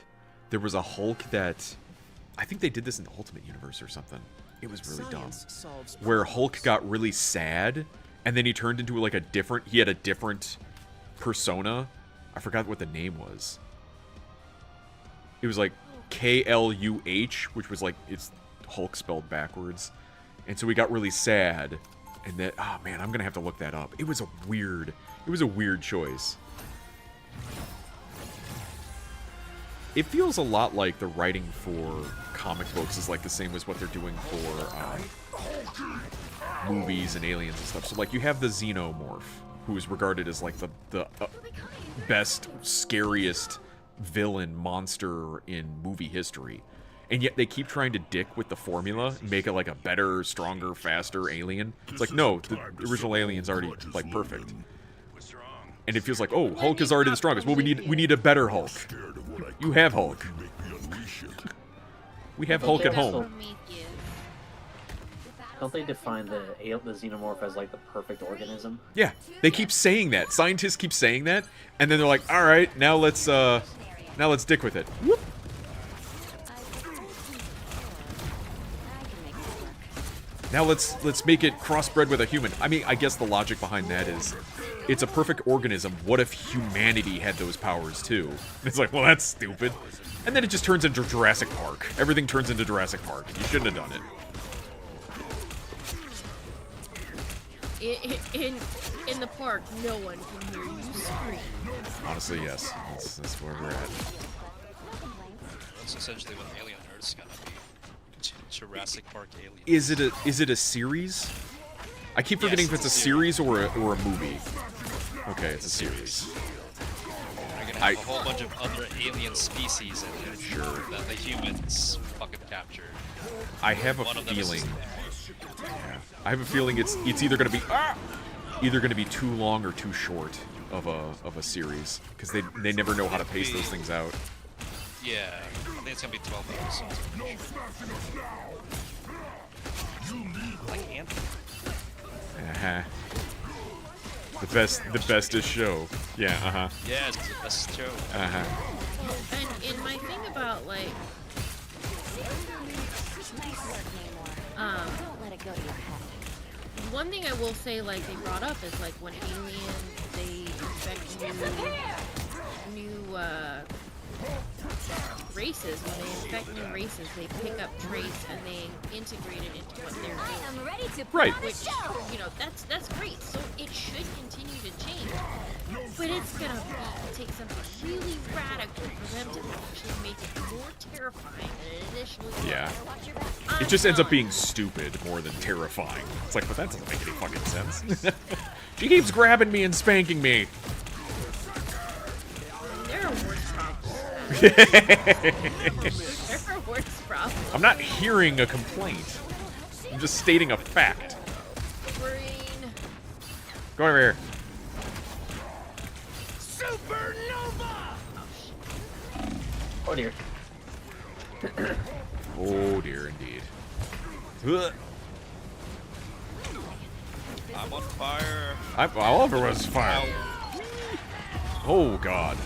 there was a Hulk that I think they did this in the Ultimate Universe or something. It was really dumb. Science solves Where problems. Hulk got really sad and then he turned into like he had a different persona. I forgot what the name was. It was like KLUH, which was like it's Hulk spelled backwards. And so he got really sad. And that, oh man, I'm gonna have to look that up. It was a weird choice. It feels a lot like the writing for comic books is like the same as what they're doing for movies and aliens and stuff. So like you have the Xenomorph, who is regarded as like the best, scariest villain monster in movie history. And yet they keep trying to dick with the formula, make it like a better, stronger, faster alien. It's like, no, the original alien's already like perfect. What's wrong? And it feels like, oh, Hulk is already the strongest. Well, we need a better Hulk. You have Hulk. We have Hulk at home. Prometheus. Don't they define the xenomorph as like the perfect organism? Yeah, they keep saying that. Scientists keep saying that, and then they're like, "All right, now let's dick with it." Whoop. Now let's make it crossbred with a human. I mean, I guess the logic behind that is, it's a perfect organism. What if humanity had those powers too? It's like, well, that's stupid. And then it just turns into Jurassic Park. Everything turns into Jurassic Park. You shouldn't have done it. In the park, no one can hear you scream. Honestly, yes. That's where we're at. That's essentially what Alien Earth's gonna be. Jurassic Park Alien. Is it a series? I keep forgetting if it's a series or a movie. Okay, it's a series. You're gonna have a whole bunch of other alien species in there. Sure. That the humans fucking captured. I have a feeling. Yeah, I have a feeling it's either gonna be too long or too short of a series, because they never know how to pace those things out. Yeah, I think it's gonna be 12 episodes. Like Anthem. Uh-huh. The bestest show. Yeah, uh-huh. Yeah, it's the best show. Uh-huh. And my thing about like Don't let it go to your head. one thing I will say, like they brought up, is like when aliens they infect new races. When they infect new races, they pick up traits and they integrate it into what they're doing. I'm ready to put Right. on a Which, show. you know, that's great. So it should continue to change. But it's gonna take something really radical for them to actually make it more terrifying than it initially was. Yeah. Watch your back. It just ends up being stupid more than terrifying. It's like, but that doesn't make any fucking sense. She keeps grabbing me and spanking me. There are worse problems. There are worse problems. I'm not hearing a complaint. I'm just stating a fact. Brain. Go over here. Oh dear. Oh dear, indeed. Ugh. I'm on fire. All of it was fire. Oh god.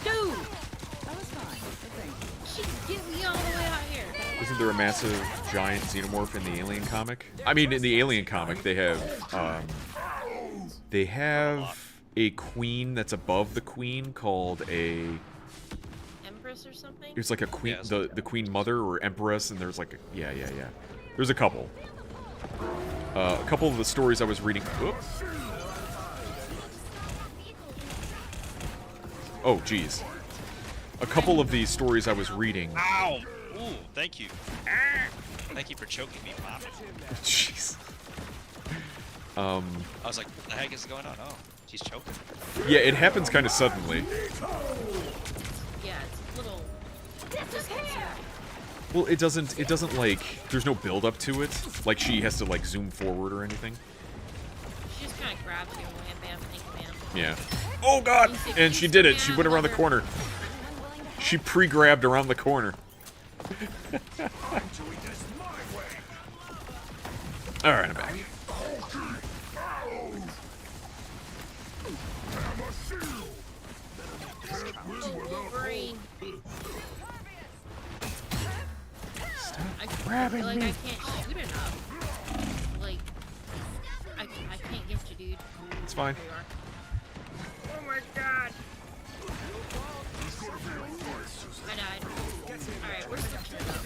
Dude, That was fine, I think. she can get me all the way out here. Isn't there a massive giant xenomorph in the Alien comic? I mean, in the Alien comic, they have a queen that's above the queen called a. Empress or something? It's like a queen, Yeah, the queen mother or empress, and there's like a, yeah. There's a couple. A couple of the stories I was reading. Oops. Oh, jeez. A couple of these stories I was reading. Ow! Ooh, thank you. Thank you for choking me, Mom. Jeez. I was like, what the heck is going on? Oh, she's choking. Yeah, it happens kind of suddenly. Yeah, it's a little disconcerting. Well, it doesn't like, there's no build up to it. Like she has to like zoom forward or anything. She just kind of grabs you and wham bam, thank you, ma'am. Yeah. Oh god! And she did it. She went around the corner. She pre-grabbed around the corner. Alright, I'm back. Brain. grabbing like, me. I can't shoot enough. Like, I can't get you, dude. It's fine. There you are. Oh my god. I died. Alright, we're switching it up.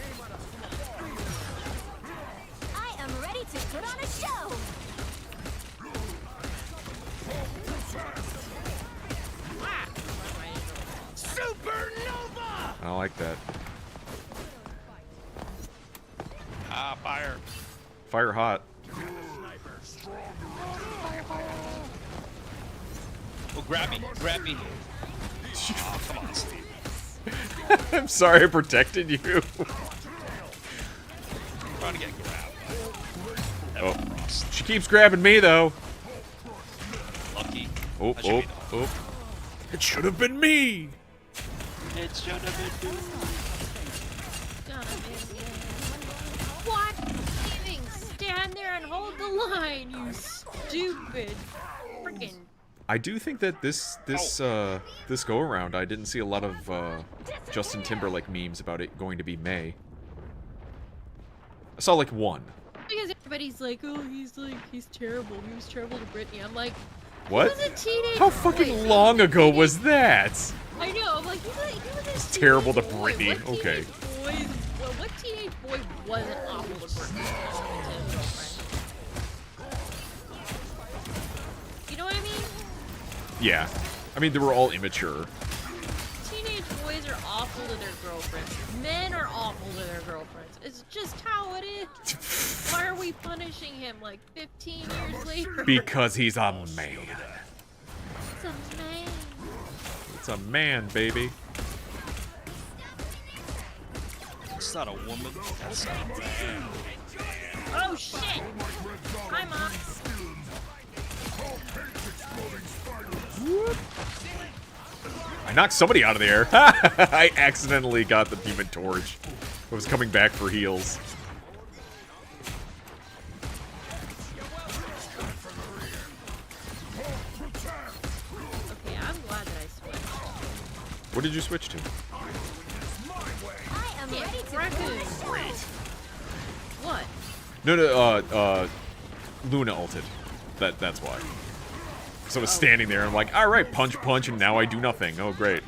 I am ready to put on a show. Ah! Supernova! I like that. Ah, fire. Fire hot. Oh, grab me. Grab me. Oh, come on, Steve. I'm sorry I protected you. I'm trying to get grabbed. Oh. She keeps grabbing me though. Lucky. Oh, That should oh, be oh. It should have been me. It should have been. What? and hold the line, you stupid freaking. I do think that this go around, I didn't see a lot of Justin Timberlake memes about it going to be May. I saw like one. Because everybody's like, oh, he's terrible. He was terrible to Britney. I'm like, What? he was a teenage How boy. fucking long ago was that? I know. I'm like, he was a It's terrible to boy. Britney. What Okay. what teenage boy wasn't awful to Britney? You know what I mean? Yeah. I mean, they were all immature. Teenage boys are awful to their girlfriends. Men are awful to their girlfriends. It's just how it is. Why are we punishing him like 15 years later? Because he's a man. It's a man. It's a man, baby. It's not a woman. That's not a man. Oh shit! Hi, Mom. I knocked somebody out of the air. I accidentally got the Human Torch. I was coming back for heals. Okay, I'm glad that I switched. What did you switch to? I am Yeah, ready to raccoon. What? No, Luna ulted. That's why. So I was standing there and I'm like, alright, punch, punch, and now I do nothing. Oh, great. It's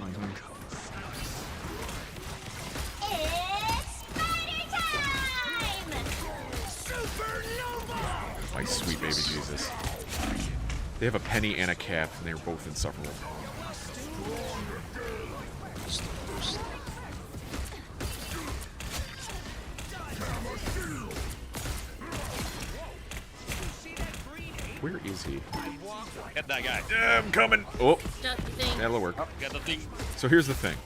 party time! Supernova! My sweet baby Jesus. They have a penny and a cap, and they're both insufferable. Where is he? Get that guy. I'm coming. Oh, Got the thing. that'll work. Get the thing. So here's the thing.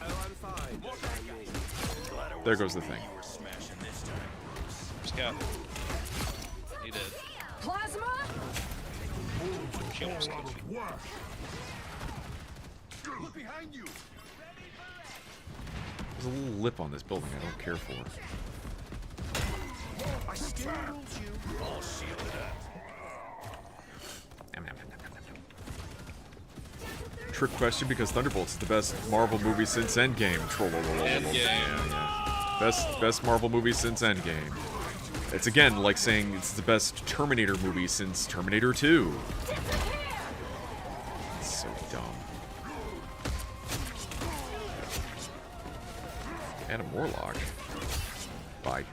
There goes the thing. Just go. He did. Plasma? She almost killed you. Look behind you. There's a little lip on this building I don't care for. I still need you. All shielded up. Trick question because Thunderbolts is the best Marvel movie since Endgame. Endgame. Yeah. Best Marvel movie since Endgame. It's again like saying it's the best Terminator movie since Terminator 2. It's so dumb. Adam Warlock. Bye.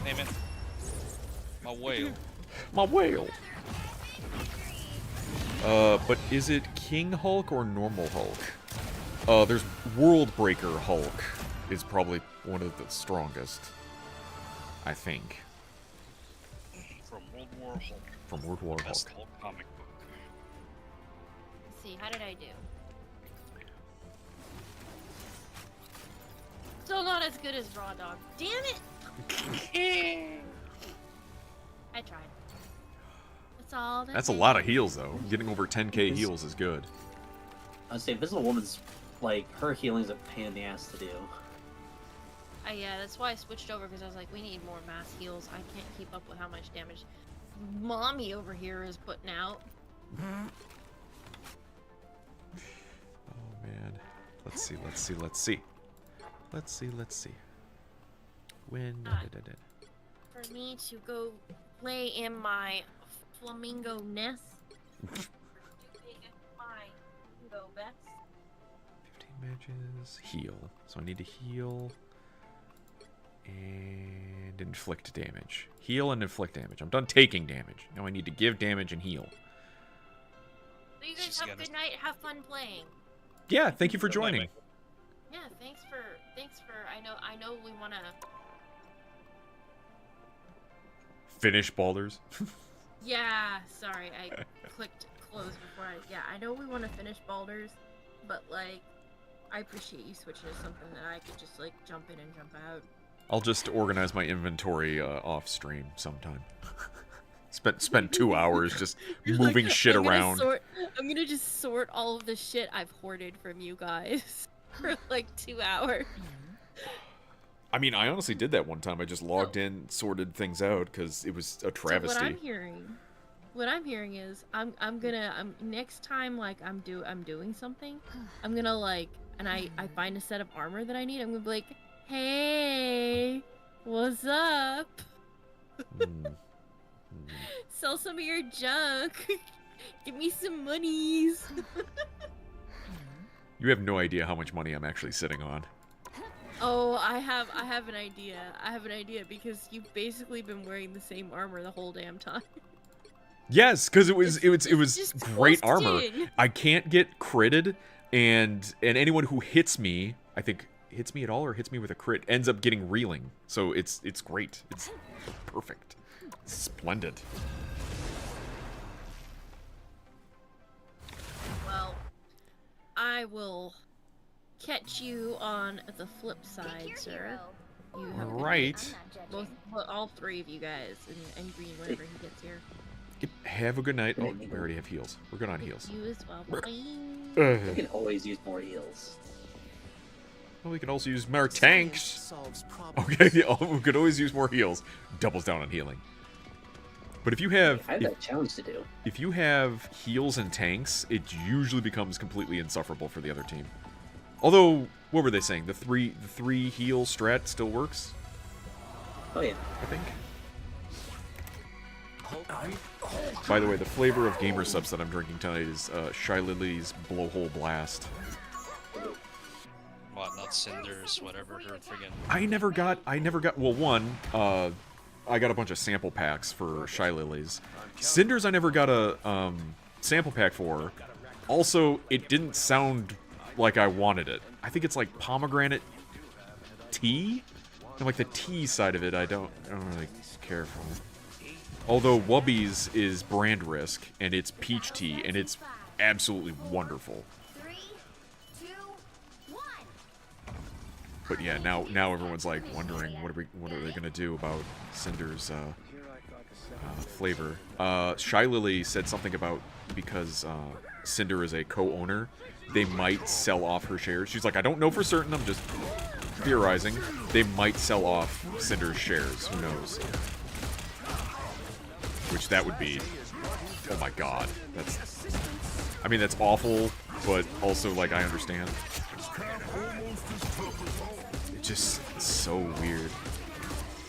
Name it. My whale. My whale. But is it King Hulk or normal Hulk? There's World Breaker Hulk is probably one of the strongest. I think. From World War Hulk. From World War Best Hulk. Hulk comic book. Let's see, how did I do? Still not as good as Raw Dog. Damn it! I tried. That's all. That's a lot of heals, though. Getting over 10k heals is good. I'd say Invisible Woman's, like, her healing's a pain in the ass to do. Yeah, that's why I switched over, because I was like, we need more mass heals. I can't keep up with how much damage Mommy over here is putting out. Oh, man. Let's see. When... For me to go play in my flamingo nest. my flamingo vest. 15 matches. Heal. So I need to heal... and inflict damage. Heal and inflict damage. I'm done taking damage. Now I need to give damage and heal. So you guys She's have a gonna- good night. Have fun playing. Yeah, thank you for joining. Yeah, thanks for. I know we wanna. Finish Baldur's. Yeah, sorry, I clicked close before I. Yeah, I know we want to finish Baldur's, but like, I appreciate you switching to something that I could just like jump in and jump out. I'll just organize my inventory off stream sometime. Spent 2 hours just moving shit I'm gonna around. I'm gonna just sort all of the shit I've hoarded from you guys. for like 2 hours. I mean, I honestly did that one time. I just logged in, sorted things out because it was a travesty. So what I'm hearing is I'm next time like I'm doing something, I'm gonna like, and I find a set of armor that I need, I'm gonna be like, hey, what's up? Sell some of your junk. Give me some monies. You have no idea how much money I'm actually sitting on. Oh, I have an idea. I have an idea because you've basically been wearing the same armor the whole damn time. Yes, because it was just great armor. twisting. I can't get critted, and anyone who hits me, I think hits me at all or hits me with a crit, ends up getting reeling. So it's great. It's perfect. Splendid. Well, I will catch you on the flip side, sir. You have a good Right. night. All three of you guys, and Green whenever he gets here. Have a good night. Oh, we already have heals. We're good on heals. You as well. You can always use more heals. Well, we can also use more tanks. Okay, yeah, we could always use more heals. Doubles down on healing. But if you have, I have that challenge to do. if you have heals and tanks, it usually becomes completely insufferable for the other team. Although, what were they saying? The three heal strat still works, Oh yeah. I think. By the way, the flavor of gamer subs that I'm drinking tonight is Shy Lily's Blowhole Blast. What, not cinders, whatever her friggin'. I never got. Well, one, I got a bunch of sample packs for Shy Lily's. Cinders, I never got a sample pack for. Also, it didn't sound like I wanted it. I think it's like pomegranate tea, and like the tea side of it, I don't really care for. Although Wubby's is brand risk, and it's peach tea, and it's absolutely wonderful. 3, 2, 1. But yeah, now everyone's like wondering what are they gonna do about Cinder's flavor. Shy Lily said something about because Cinder is a co-owner, they might sell off her shares. She's like, I don't know for certain. I'm just theorizing. They might sell off Cinder's shares. Who knows? Which that would be. Oh my god. I mean, that's awful, but also like I understand. It's just so weird.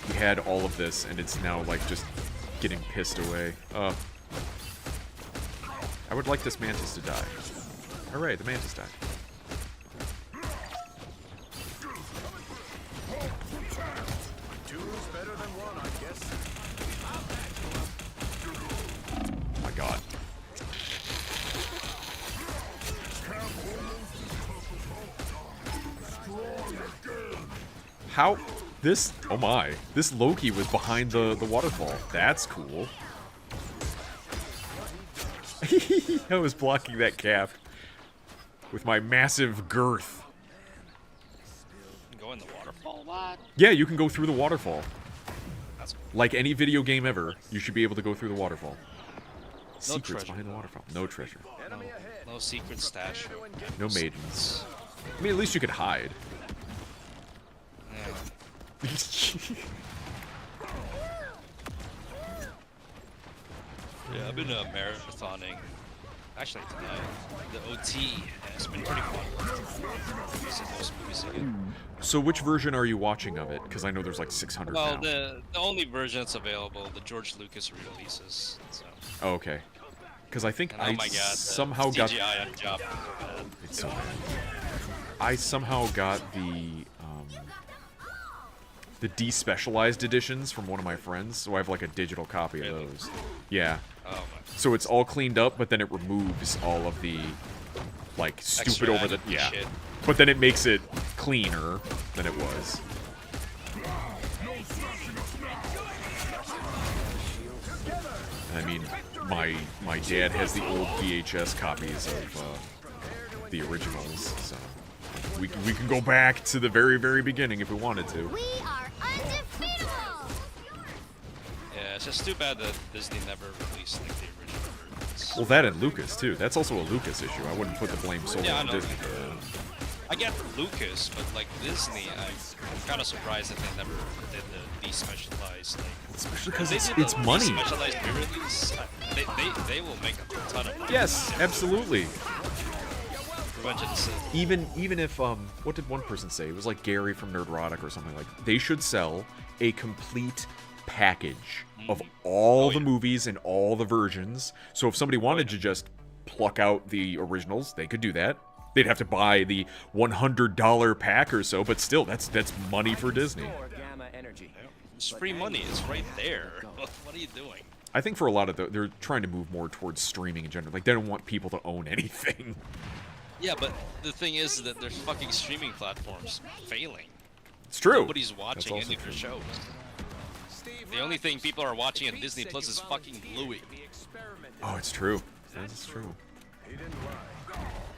We had all of this, and it's now like just getting pissed away. I would like this mantis to die. Hooray, the mantis died. Two's better than one, I guess. Oh my god. How? This? Oh my. This Loki was behind the waterfall. That's cool. I was blocking that cap with my massive girth. You can go in the waterfall? What? Yeah, you can go through the waterfall. That's cool. Like any video game ever, you should be able to go through the waterfall. Secrets treasure. behind the waterfall. No treasure. No secret stash. No maidens. I mean, at least you could hide. Yeah. Yeah, I've been marathoning. Actually, tonight. The OT has been pretty fun. Seen those movies again. So which version are you watching of it? Because I know there's like 600 Well, now. the only version that's available, the George Lucas releases. So. Oh, okay. Because I think And oh I my god, somehow the got... CGI on job. It's so bad. I somehow got the despecialized editions from one of my friends, so I have like a digital copy of Really? those. Yeah. Oh my. So it's all cleaned up, but then it removes all of the like stupid Extra over the added shit. But then it makes it cleaner than it was. I mean, my dad has the old VHS copies of the originals, so we can go back to the very beginning if we wanted to. We are undefeatable. Yeah, it's just too bad that Disney never released like the original versions. Well, that and Lucas too. That's also a Lucas issue. I wouldn't put the blame solely Yeah, I on know. Disney for that. I get Lucas, but like Disney, I'm kind of surprised that they never did the despecialized. Like, Especially because they it's, did it's the money. Despecialized re-release. They will make a ton of money. Yes, absolutely. Revenge of the Sith. Even if what did one person say? It was like Gary from Nerdrotic or something like. They should sell a complete package of all the movies and all the versions. So if somebody wanted to just pluck out the originals, they could do that. They'd have to buy the $100 pack or so, but still, that's money for Disney. It's free money. It's right there. What are you doing? I think for a lot of they're trying to move more towards streaming in general. Like they don't want people to own anything. Yeah, but the thing is that there's fucking streaming platforms failing. It's true. Nobody's watching any of their shows. The only thing people are watching at Disney Plus is fucking Bluey. Oh, it's true. That's true.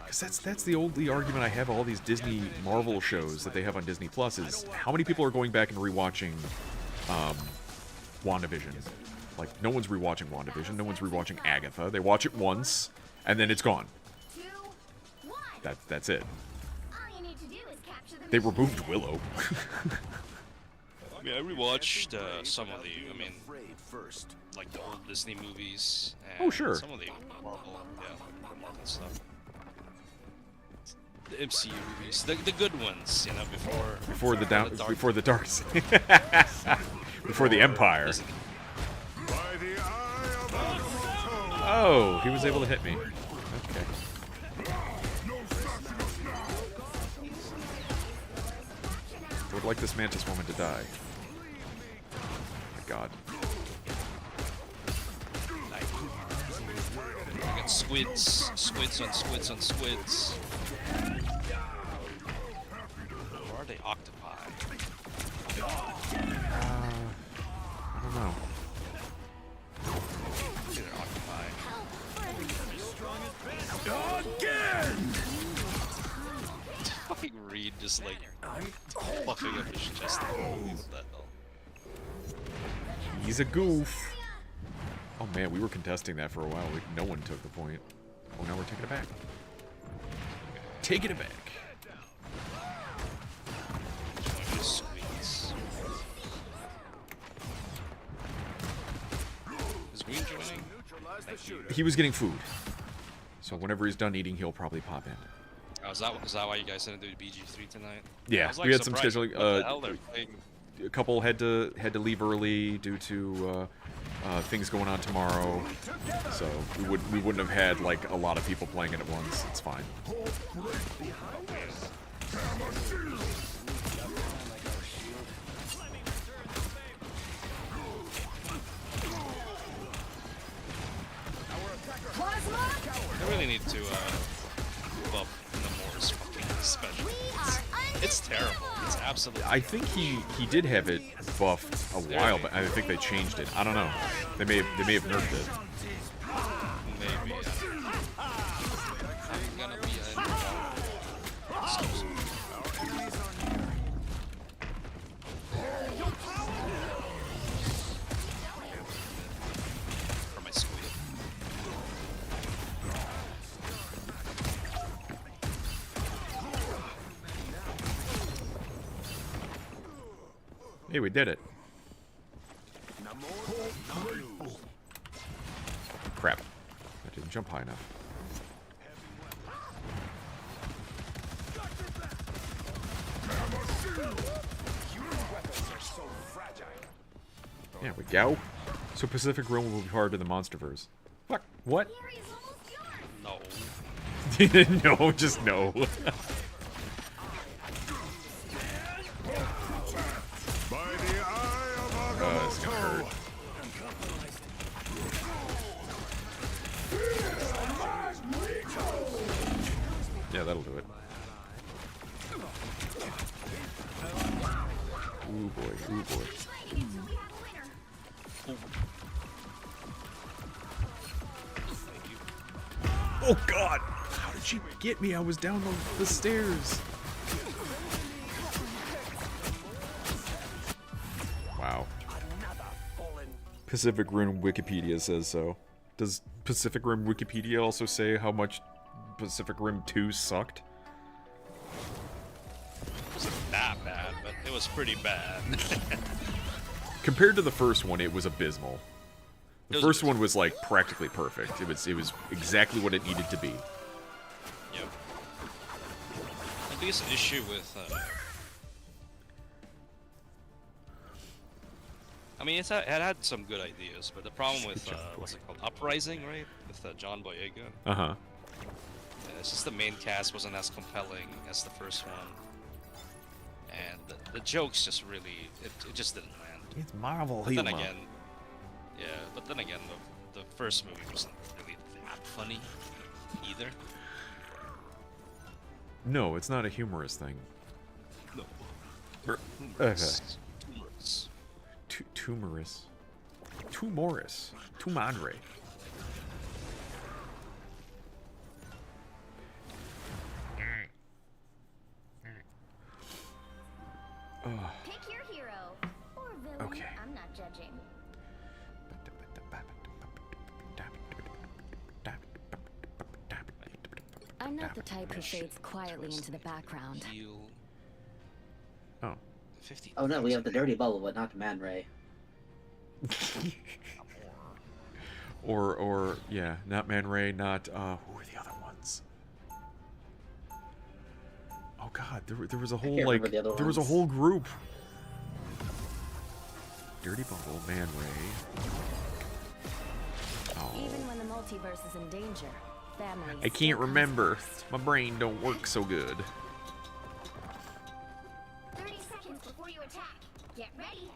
Because that's the only argument I have. All these Disney Marvel shows that they have on Disney Plus is how many people are going back and rewatching WandaVision. Like no one's rewatching WandaVision. No one's rewatching Agatha. They watch it once and then it's gone. That's it. They removed Willow. I mean, I rewatched some of the, like the old Disney movies. And Oh, sure. Some of the Marvel, Marvel stuff. The MCU movies, the good ones, you know, before the dark before the Empire. Oh, he was able to hit me. Okay. Would like this Mantis woman to die. Oh my god. I got squids on squids on squids. Or are they octopi? I don't know. They're octopi. Again! Fucking Reed just like puffing up his chest. What the hell? He's a goof. Oh man, we were contesting that for a while. No one took the point. Oh, now we're taking it back. Taking it back. Squeeze. Is Green joining? He was getting food. So whenever he's done eating, he'll probably pop in. Oh, is that why you guys didn't do BG3 tonight? Yeah, I was, like, we had some surprised. scheduling. What the hell they're playing? A couple had to leave early due to things going on tomorrow, so we wouldn't have had like a lot of people playing it at once. It's fine. I really need to buff Namor's fucking special. It's terrible. It's absolutely. I think he did have it buffed a while, but I think they changed it. I don't know. They may have nerfed it. Maybe. I'm gonna be for my squid. Hey, we did it. Crap. I didn't jump high enough. There we go. So Pacific Rim will be part of the Monsterverse. Fuck. What? No. No, just no. It's gonna hurt. Yeah, that'll do it. Ooh boy, ooh boy. Oh god! How did she get me? I was down the stairs. Wow. Pacific Rim Wikipedia says so. Does Pacific Rim Wikipedia also say how much Pacific Rim 2 sucked? that bad, but it was pretty bad. Compared to the first one, it was abysmal. The It was first abysmal. one was like practically perfect. It was exactly what it needed to be. Yep. The biggest issue with, I mean, it had some good ideas, but the problem with what's it called, Uprising, right? With John Boyega. Uh-huh. Yeah, it's just the main cast wasn't as compelling as the first one, and the jokes just really it just didn't land. It's Marvel But then again, the first movie wasn't really that funny either. No, it's not a humorous thing. No. Humorous. Humorous. Tumorous. Tumoris. Tumandre. Pick your hero or villain. Okay. I'm not judging. I'm not the type who fades quietly into the background. Heal. Oh. 50. Oh no, we have the dirty bubble, but not the Man Ray. Or yeah, not Man Ray, not who are the other ones? Oh god, there was a whole can't like remember the other there was a ones. whole group. Dirty Bubble, Man Ray. Oh, Even when the multiverse is in danger, family. I can't remember. My brain don't work so good. 30 seconds before you attack. Get ready.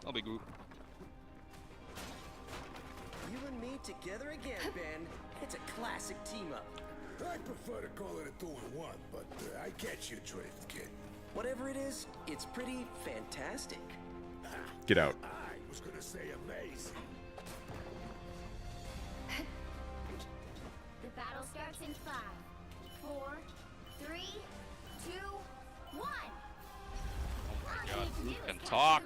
I'll be Groot. You and me together again, Ben. It's a classic team up. I prefer to call it a 2-in-1, but I catch your drift, kid. Whatever it is, it's pretty fantastic. Get out. I was gonna say amazing. The battle starts in 5, 4, 3, 2, 1. Oh my god, Groot can talk.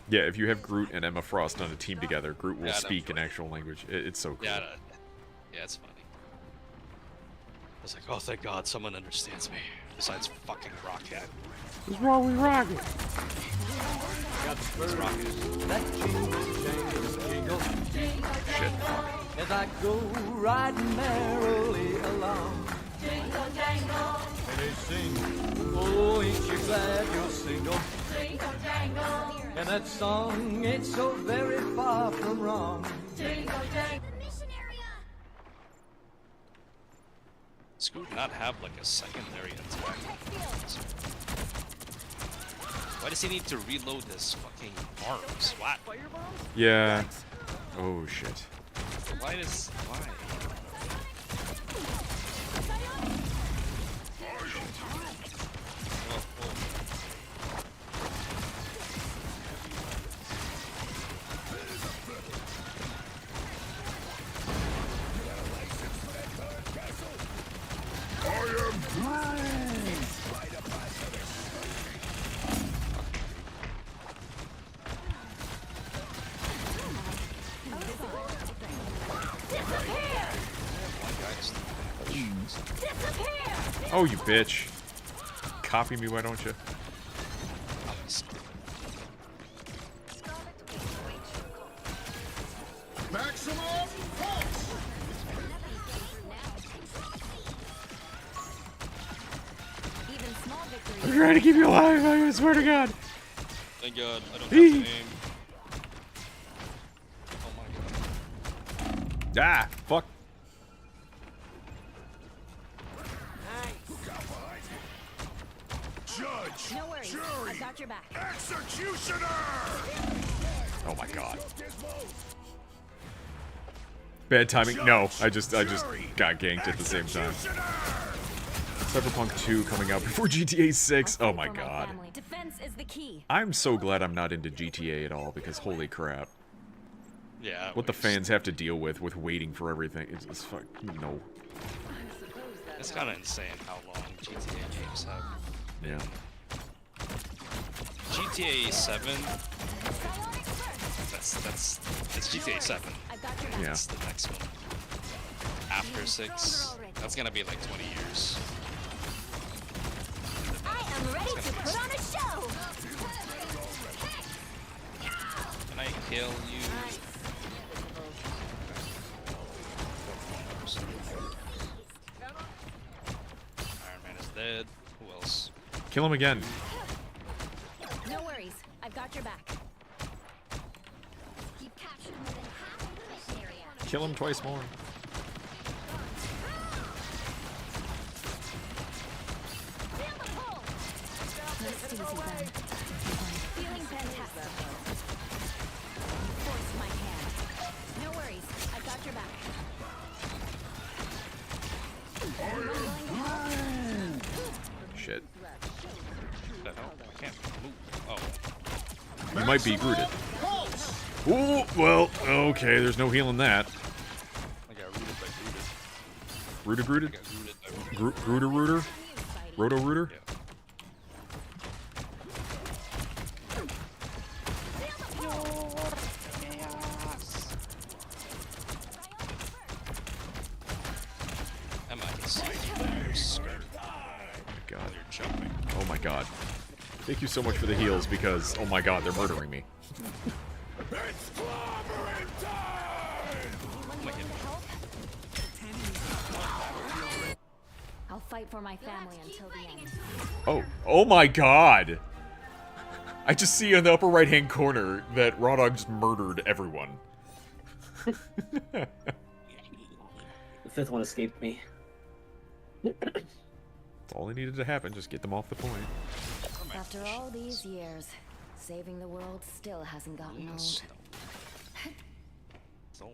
Yeah, if you have Groot and Emma Frost on a team together, Groot will Yeah, speak in definitely. actual language. It's so cool. Yeah, it's funny. I was like, oh, thank God, someone understands me. Besides fucking Rocket. What's wrong with Rocket? It's Rocket. Shit. As I go riding merrily along. And they sing, oh, ain't you glad you're single? And that song ain't so very far from wrong. Does Groot not have like a secondary attack? Why does he need to reload his fucking arms? What? Yeah. Oh shit. Why? Oh, you bitch. Copy me, why don't you? Maximum pulse! Even small victories. I'm trying to keep you alive, I swear to God. Thank God, I don't have to aim. Oh my God. Ah, fuck. Judge! No worries, Jury! I've got your back. Executioner! Oh my God. Bad timing. No, I just got ganked at the same time. Cyberpunk 2 coming out before GTA 6. Oh my God. Defense is the key. I'm so glad I'm not into GTA at all because holy crap. Yeah. What the fans have to deal with waiting for everything. It's fuck. No. It's kind of insane how long GTA games have. Yeah. GTA 7. It's GTA 7. Yeah. That's the next one. After 6, that's gonna be like 20 years. to put on a show. Can I kill you? Iron Man is dead. Who else? Kill him again. No worries, I've got your back. You've captured more than half of the mission area. Kill him twice more. Feel the pull. Rest easy, Ben. Feeling fantastic. Force my hand. No worries, I've got your back. Shit. What the hell? I can't move. Oh. You might be rooted. Ooh, well, okay, there's no healing that. I got rooted by rooted. Rooted? I got rooted by rooted. Rooter? Roto-rooter? Yeah. Emma, I can see your skirt. God. You're jumping. Oh my god. Thank you so much for the heals because, oh my god, they're murdering me. It's clobbering time! I'll fight for my family until the end. Oh my god! I just see in the upper right hand corner that Raw Dog just murdered everyone. The fifth one escaped me. That's all that needed to happen, just get them off the point. After all these years, saving the world still hasn't gotten old. Thor.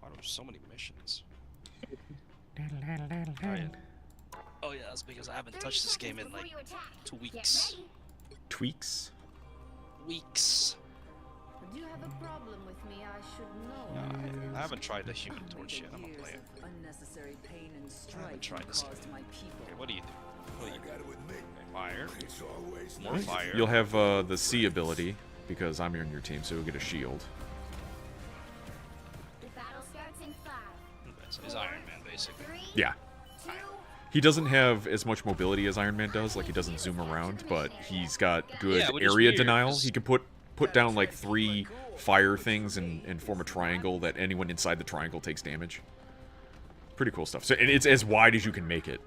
Why are there so many missions? Oh yeah, that's because I haven't touched this game in like 2 weeks. Tweaks? Weeks. Do you have a problem with me? I should know. I haven't tried the Human Torch yet. I'm gonna play it. Unnecessary pain and I haven't tried this yet. Okay, what do you do? What do you do? Fire. More fire. You'll have the C ability, because I'm in your team, so you'll get a shield. The battle starts in 5. So he's Iron Man, basically. Yeah. He doesn't have as much mobility as Iron Man does, like he doesn't zoom around, but he's got good Yeah, which is area weird, denial. 'cause- He can put down like 3 fire things and form a triangle that anyone inside the triangle takes damage. Pretty cool stuff. So and it's as wide as you can make it.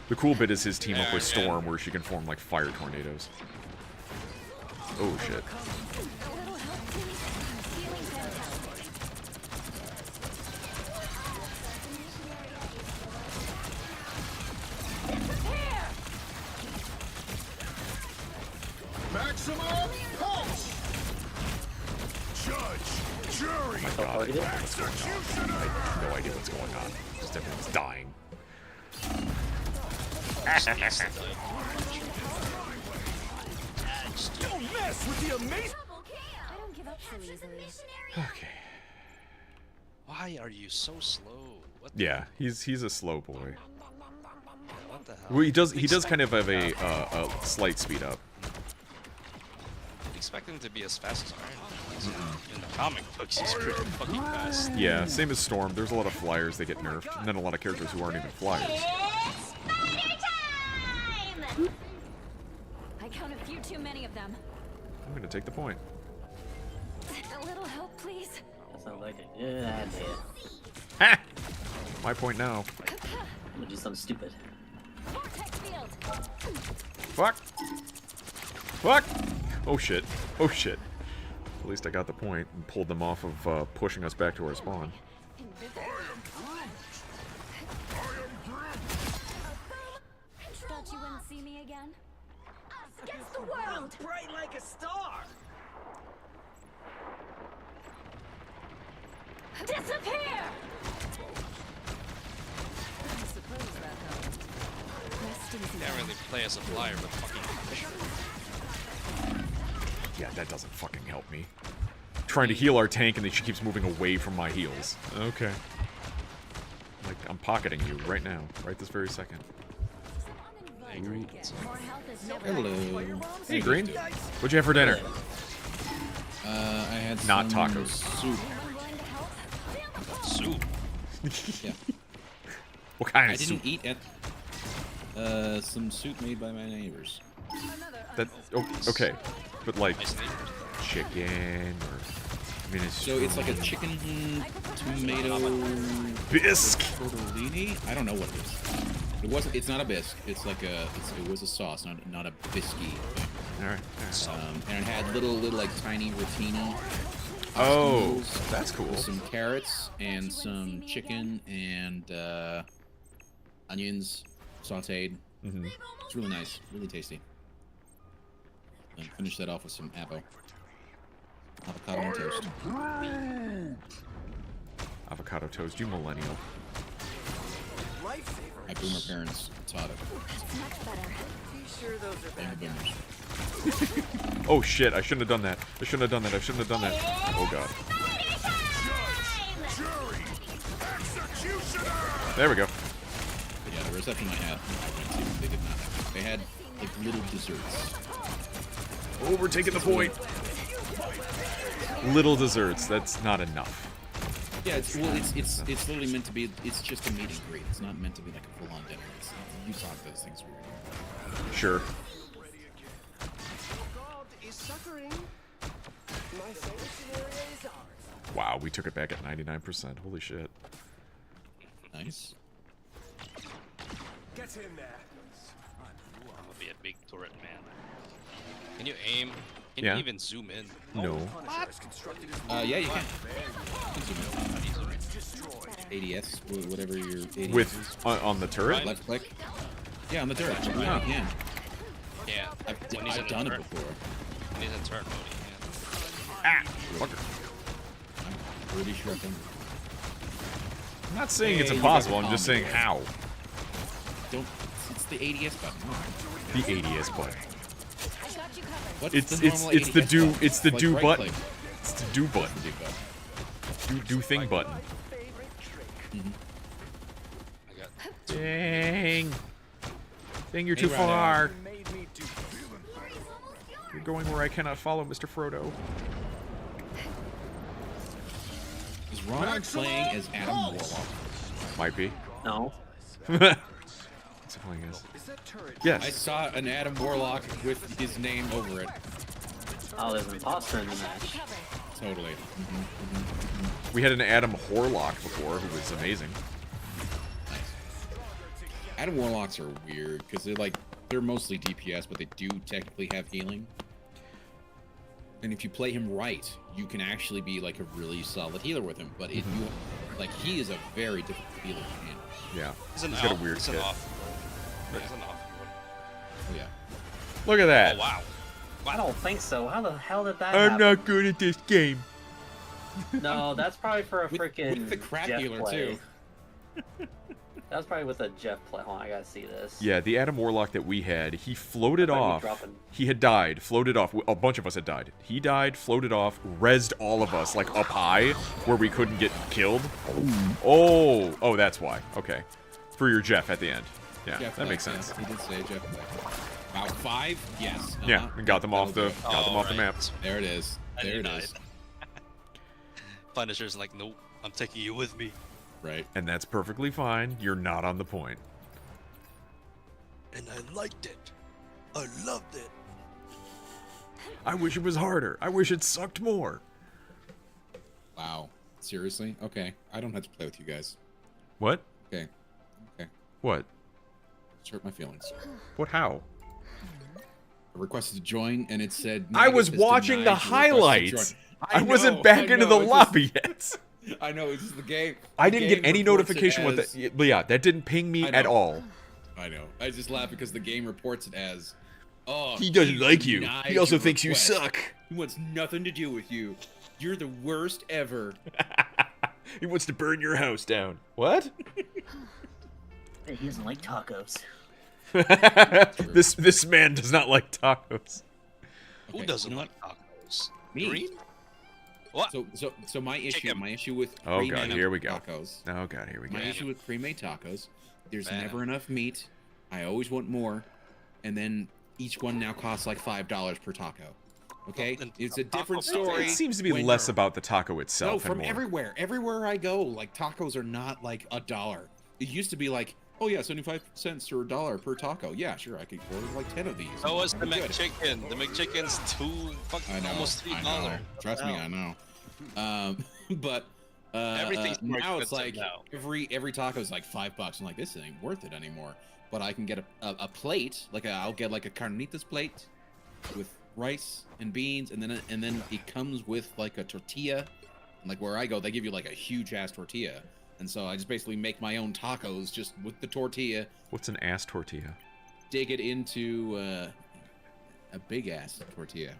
The cool bit is his team up with Storm, where she can form like fire tornadoes. Oh shit. Maximum pulse! Judge, jury, My god, I don't know what's going on. I have no idea what's going on. Just everyone's dying. don't mess with the amazing... I don't give up so easily. Okay. Why are you so slow? What the, Yeah, he's a slow boy. what the hell? Well, he does kind of have a slight speed up. I'd expect him to be as fast as Iron Man. In the comic books, he's pretty fucking fast. Yeah, same as Storm. There's a lot of flyers that get nerfed, and then a lot of characters who aren't even flyers. I count a few too many of them. I'm gonna take the point. A little help, please. That sounds like a good idea. Ha! My point now. I'm gonna do something stupid. Vortex field. Fuck! Fuck! Oh shit. Oh shit. At least I got the point and pulled them off of pushing us back to our spawn. Thought you wouldn't see me again? Against the world! Bright like a star! Disappear! Rest easy. Can't really play as a flyer with fucking Yeah, that doesn't fucking help me. Trying to heal our tank and then she keeps moving away from my heals. Okay. Like, I'm pocketing you right now. Right this very second. More health is never Hello. Hey, Green. What'd you have for dinner? I had Not some tacos. soup. soup. Yeah. What kind I of didn't soup? eat at some soup made by my neighbors. That okay, but like Nice neighbors. chicken or minestrone. So it's like a chicken tomato bisque. tortellini. I don't know what it is. It wasn't. It's not a bisque. It's like it was a sauce, not a biscuit. All right. And it had little like tiny rotini. Oh, noodles that's cool. With some carrots and some chicken and onions sautéed. Mm-hmm. It's really nice, really tasty. And finish that off with some avocado on toast. Avocado toast, you millennial. My boomer parents taught it. Sure those are bad guys. Oh shit! I shouldn't have done that. I shouldn't have done that. I shouldn't have done that. Oh god. There we go. But yeah, the reception I had, they did not have. They had like little desserts. Oh, we're taking the point. Little desserts. That's not enough. Yeah, it's literally meant to be. It's just a meet and greet. It's not meant to be like a full-on dinner. You talk those things weird. Sure. Wow, we took it back at 99%. Holy shit. Nice. Get in there. I'm gonna be a big turret man. Can you aim? Can Yeah. you even zoom in? No. Yeah, you can. ADS, whatever your ADS With is. on the turret? Left click. Yeah, on the turret. Oh. Yeah, you can. Yeah. I've done it before. When he's in turret mode, he can. Ah, fucker. I'm pretty sure I've done it. I'm not saying it's Hey, you impossible. got the I'm just saying combo. how. Don't. It's the ADS button. The ADS button. What's It's the it's normal it's the ADS do button? it's the Like do right button. click. It's the do button. Do button. Do thing button. I got Dang. Dang, you're Hey, too Rado. far. You're going where I cannot follow, Mr. Frodo. Is Ronald playing as Adam Warlock? Might be. No. It's playing as. Yes. I saw an Adam Warlock with his name over it. Oh, there's an imposter in the match. Totally. We had an Adam Horlock before, who was amazing. Adam Warlocks are weird because they're mostly DPS, but they do technically have healing. And if you play him right, you can actually be like a really solid healer with him. But if you he is a very difficult healer to handle. Yeah. He's an He's got a off. weird He's an kit. off. He's an off. Oh yeah. Look at that. Oh wow. I don't think so. How the hell did that I'm happen? not good at this game. No, that's probably for a freaking with the crap Jeff healer play. too. That's probably with a Jeff play. Hold on, I gotta see this. Yeah, the Adam Warlock that we had, he floated Might be off. dropping. He had died, floated off. A bunch of us had died. He died, floated off, rezzed all of us, like up high, where we couldn't get killed. Oh, that's why. Okay. For your Jeff at the end. Yeah, Jeff that makes Black, sense. yeah, he did say Jeff Black. About 5? Yes. Yeah, and got them off the That'll do it. the map. There it is. I There it denied. is. Punisher's like, nope, I'm taking you with me. Right. And that's perfectly fine. You're not on the point. And I liked it. I loved it. I wish it was harder. I wish it sucked more. Wow. Seriously? Okay. I don't have to play with you guys. What? Okay. Okay. What? Just hurt my feelings. What? How? I requested to join, and it said... I was Negative has watching denied the your request to highlights. join. I wasn't back into the it's lobby just- yet. I know, it's just the game. I the didn't game get any reports it notification with as- that. But yeah, that didn't ping me I at know. all. I know. I just laugh because the game reports it as... Oh, He doesn't like you. denied He also your thinks you request. suck. He wants nothing to do with you. You're the worst ever. He wants to burn your house down. What? He doesn't like tacos. This man does not like tacos. Who Okay, doesn't you know like tacos? Me. Green? What? So my issue with Oh god, pre-made here we go. tacos. Oh god, here we go. My issue with pre-made tacos, there's Venom. never enough meat. I always want more, and then each one now costs like $5 per taco. Okay, Well, it's a taco different Bell. story. It seems to be when less you're- about the taco itself No, and from more. everywhere. Everywhere I go, like tacos are not like $1. it used to be like, oh yeah, 75 cents or $1 per taco. Yeah, sure, I could order like 10 of these. So was the That'd be good. McChicken. The McChicken's almost $3. I know. Trust me, I know. But Everything's more now it's like expensive now. every taco is like $5. I'm like, this ain't worth it anymore. But I can get a plate, I'll get like a carnitas plate with rice and beans, and then it comes with like a tortilla. And like where I go, they give you like a huge ass tortilla, and so I just basically make my own tacos just with the tortilla. What's an ass tortilla? Dig it into a big ass tortilla.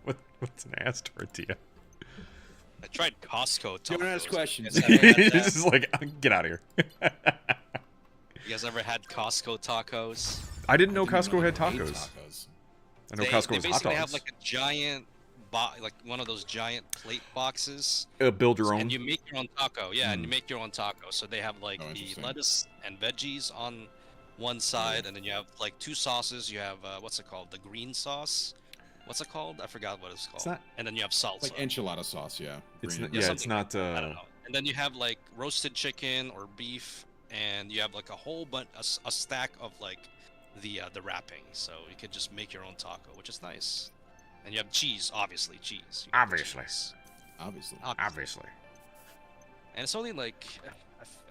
What's an ass tortilla? I tried Costco tacos. Don't ask questions. This is like, get out of here. You guys ever had Costco tacos? I didn't know Costco had tacos. I know Costco They has hot basically dogs. have like a giant, like one of those giant plate boxes. Build your own. And you make your own taco. Yeah, and you make your own taco. So they have like the lettuce and veggies on one side, and then you have like 2 sauces. You have what's it called? The green sauce. What's it called? I forgot what it's called. not- And then you have salsa. Like enchilada sauce, yeah. It's Green. it's not. I don't know. And then you have like roasted chicken or beef, and you have like a whole bunch, a stack of like the wrapping. So you could just make your own taco, which is nice. And you have cheese, obviously cheese. You have Obviously. cheese. Obviously. And it's only like,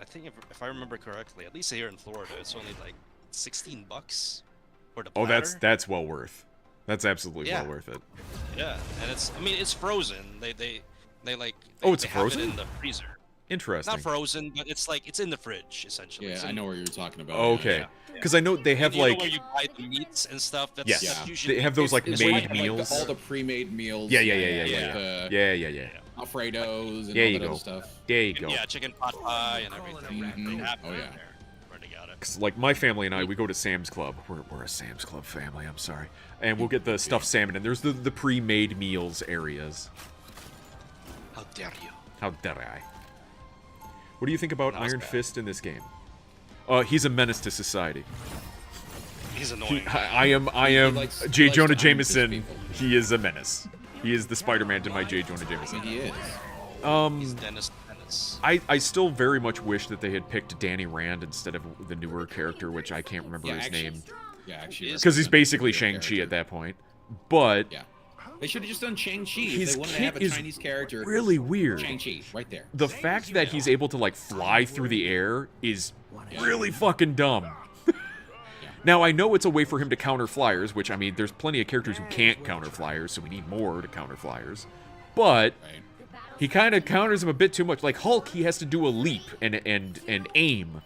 I think if I remember correctly, at least here in Florida, it's only like $16 for the platter. Oh, that's well worth. That's absolutely Yeah. well worth it. Yeah, and it's frozen. They Oh, it's they frozen? have it in the freezer. Interesting. Not frozen, but it's in the fridge essentially. Yeah, It's I in- know where you're talking about. Okay. Because I know they have You know like. where you buy the meats and stuff. That's, Yes. that's usually They have those like It's made like meals. all the pre-made meals. Yeah. Like, Alfredos and There all you that go. other stuff. There you go. Yeah, chicken pot pie and everything. Mhm. They have Oh, it in yeah. there. Where they got it. 'Cause, like my family and I, we go to Sam's Club. We're a Sam's Club family. I'm sorry, and we'll get the stuffed salmon. And there's the pre-made meals areas. How dare you? How dare I? What do you think about That was Iron bad. Fist in this game? He's a menace to society. He's annoying. I am likes- J. likes Jonah to Iron Fist Jameson. people. He is a menace. He is the Spider-Man to my J. Jonah Jameson. He is. He's Dennis Dennis. I still very much wish that they had picked Danny Rand instead of the newer character, which I can't remember his name. Yeah, actually. Because he's basically Shang-Chi at that point. But Yeah. They should have just done Shang-Chi if his they wanted to kit have a is Chinese character. really weird. Shang-Chi, right there. The fact that he's able to like fly through the air is really fucking dumb. Now I know it's a way for him to counter flyers, which I mean, there's plenty of characters who can't counter flyers, so we need more to counter flyers. But he kind of counters them a bit too much. Like Hulk, he has to do a leap and aim.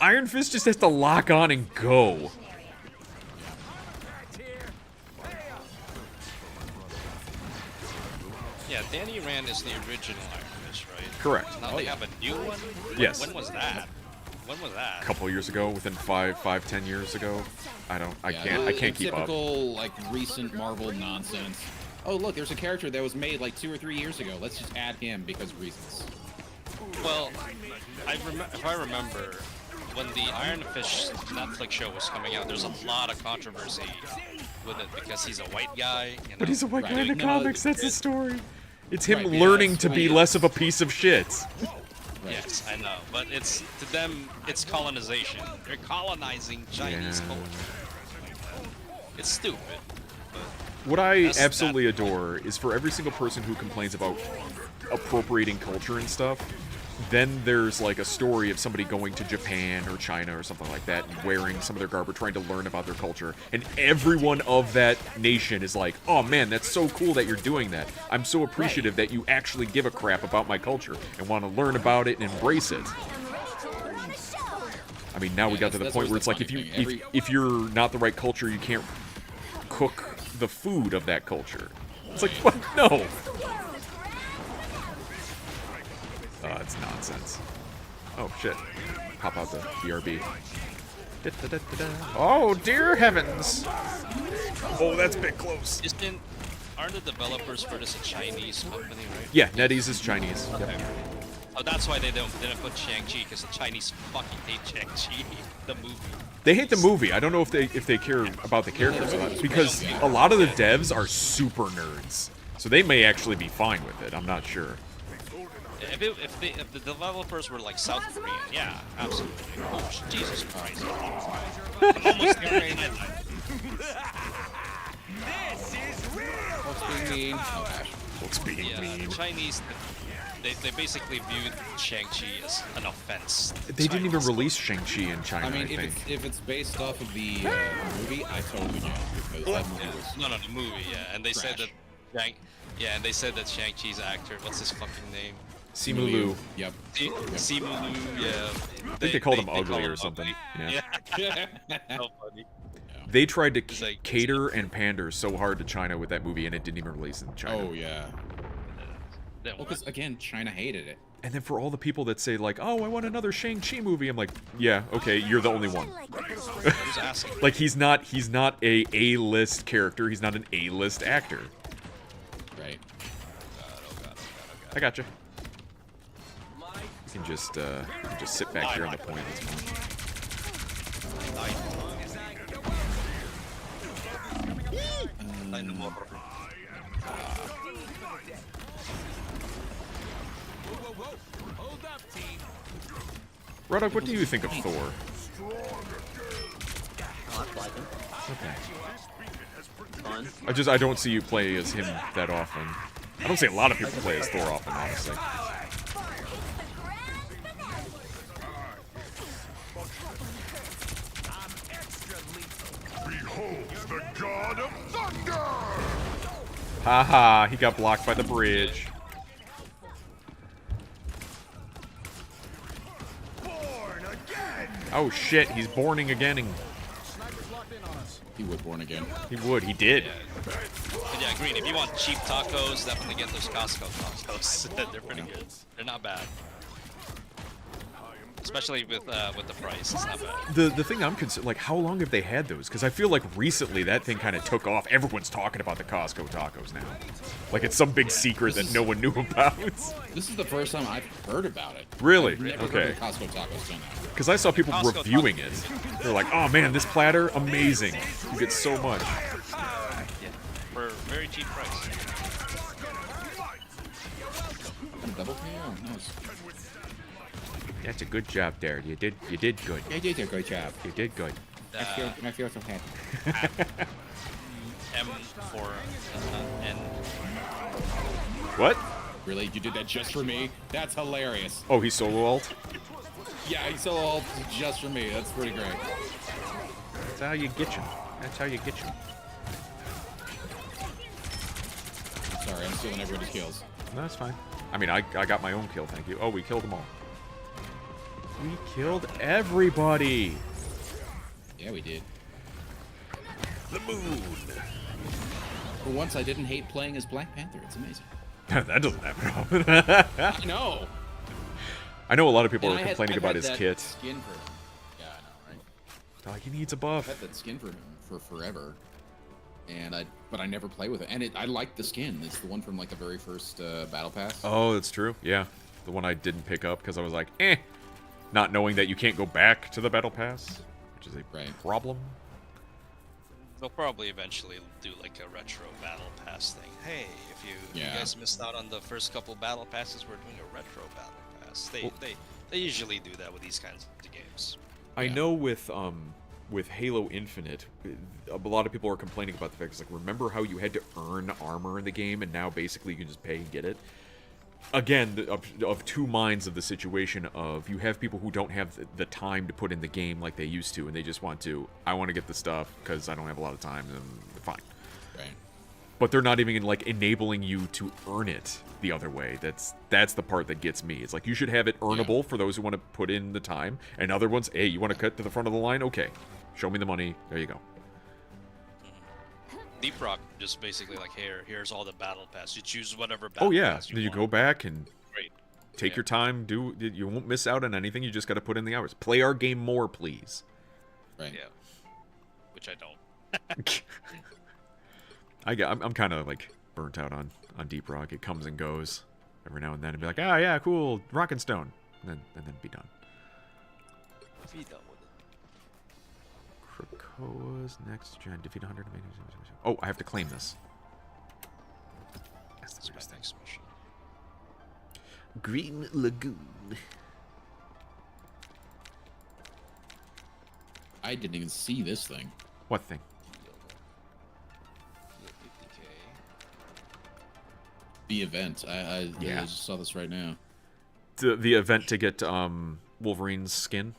Iron Fist just has to lock on and go. Yeah, Danny Rand is the original Iron Fist, right? Correct. Now they have a new one? Yes. When was that? When was that? A couple years ago, within 10 years ago. I can't keep up. Typical, like, recent Marvel nonsense. Oh, look, there's a character that was made like 2 or 3 years ago. Let's just add him because reasons. Well, if I remember, when the Iron Fist Netflix show was coming out, there's a lot of controversy with it because he's a white guy. You know? But he's a white guy in the No, comics, that's his story. It's him Right, yeah, learning that's to be right. less of a piece of shit. Yes, I know, but it's to them, it's colonization. They're colonizing Chinese Yeah. culture. It's stupid. What I That's- absolutely adore is for every single person who complains about appropriating culture and stuff, then there's like a story of somebody going to Japan or China or something like that and wearing some of their garb or trying to learn about their culture. And everyone of that nation is like, oh man, that's so cool that you're doing that. I'm so appreciative that you actually give a crap about my culture and want to learn about it and embrace it. I mean, now we got to the that's point where always it's like the if funny thing. if you're not the right culture, you can't cook the food of that culture. It's like, what? No. It's nonsense. Oh shit! Pop out the BRB. Oh dear heavens! Oh, that's a bit close. Aren't the developers for this a Chinese company, right? Yeah, NetEase is Chinese. Yep. Oh, that's why they didn't put Shang-Chi, because the Chinese fucking hate Shang-Chi, the movie. They hate the movie. I don't know if they care about the characters a lot, because a lot of the devs are super nerds, so they may actually be fine with it. I'm not sure. If the developers were like South Korean, yeah, absolutely. Oh, Jesus Christ! I'm almost there. And I died. This is real. Folks being mean. Oh gosh. Folks being Yeah, mean. the Chinese, they basically viewed Shang-Chi as an offense. They didn't even release Shang-Chi in China, I mean, I think. if it's based off of the movie, I totally get it because that movie was No, the movie, yeah, and they said that trash. and they said that Shang-Chi's actor, what's his fucking name? Simu Liu. Yep. Simu Liu, yeah. I think they called him ugly or something. Yeah. Yeah. So funny. They tried to It's like- cater and pander so hard to China with that movie, and it didn't even release in China. Oh yeah. Well, because again, China hated it. And then for all the people that say like, "Oh, I want another Shang-Chi movie," I'm like, "Yeah, okay, you're the only one." Who's asking? Like he's not a A-list character. He's not an A-list actor. Right. I got you. You can just sit back here on the point. That's Rodok, what do you think of Thor? I like him. Okay. Fun. I don't see you play as him that often. I don't see a lot of people play as Thor often, honestly. Behold the god of thunder! Haha, he got blocked by the bridge. Born again! Oh shit, he's borning again. He would born again. He would, he did. But yeah, Green, if you want cheap tacos, definitely get those Costco tacos. They're pretty good. They're not bad. Especially with the price, it's not bad. The thing I'm concerned, like, how long have they had those? Because I feel like recently that thing kind of took off. Everyone's talking about the Costco tacos now. Like it's some big secret that no one knew about. This is the first time I've heard about it. Really? I've never Okay. heard of Costco tacos till now. Because I saw people Costco reviewing tacos. it. They're like, oh man, this platter, amazing. You get so much. Yeah, for a very cheap price. Double KO, nice. That's a good job there. You did good. You did a good job. You did good. I feel so happy. M for N. What? Really? You did that just for me? That's hilarious. Oh, he's solo alt? Yeah, he solo all just for me. That's pretty great. That's how you get you. That's how you get you. Sorry, I'm stealing everybody's kills. No, that's fine. I mean, I got my own kill, thank you. Oh, we killed them all. We killed everybody. Yeah, we did. The moon. For once, I didn't hate playing as Black Panther. It's amazing. That doesn't happen. I know. I know a lot of people And are I've complaining had about his that kit. Skin for him. Yeah, I know, right? They're like, he needs a I've buff. had that skin for him for forever, but I never play with it. And I like the skin. It's the one from like the very first battle pass. Oh, that's true. Yeah, the one I didn't pick up because I was like, not knowing that you can't go back to the battle pass, which is a problem. They'll probably eventually do like a retro battle pass thing. Hey, if you guys missed out on the first couple battle passes, we're doing a retro battle pass. They usually do that with these kinds of games. I know with Halo Infinite, a lot of people are complaining about the fact it's like, remember how you had to earn armor in the game, and now basically you can just pay and get it. Again, of two minds of the situation of you have people who don't have the time to put in the game like they used to, and they just want to, I want to get the stuff because I don't have a lot of time, and fine. Right. But they're not even like enabling you to earn it the other way. That's the part that gets me. It's like you should have it earnable for those who want to put in the time, and other ones, hey, you want to cut to the front of the line? Okay, show me the money. There you go. Deep Rock just basically like, here's all the battle pass. You choose whatever battle Oh yeah, pass you want. go back and Great. take your time. You won't miss out on anything. You just got to put in the hours. Play our game more, please. Right. Yeah. Which I don't. I'm kind of like burnt out on Deep Rock. It comes and goes every now and then, and be like, ah, yeah, cool, Rock and Stone, and then be done. Be done with it. Krakoa's next gen. Defeat 100. Oh, I have to claim this. That's the first thing. Green Lagoon. I didn't even see this thing. What thing? The event. I just saw this right now. The event to get Wolverine's skin.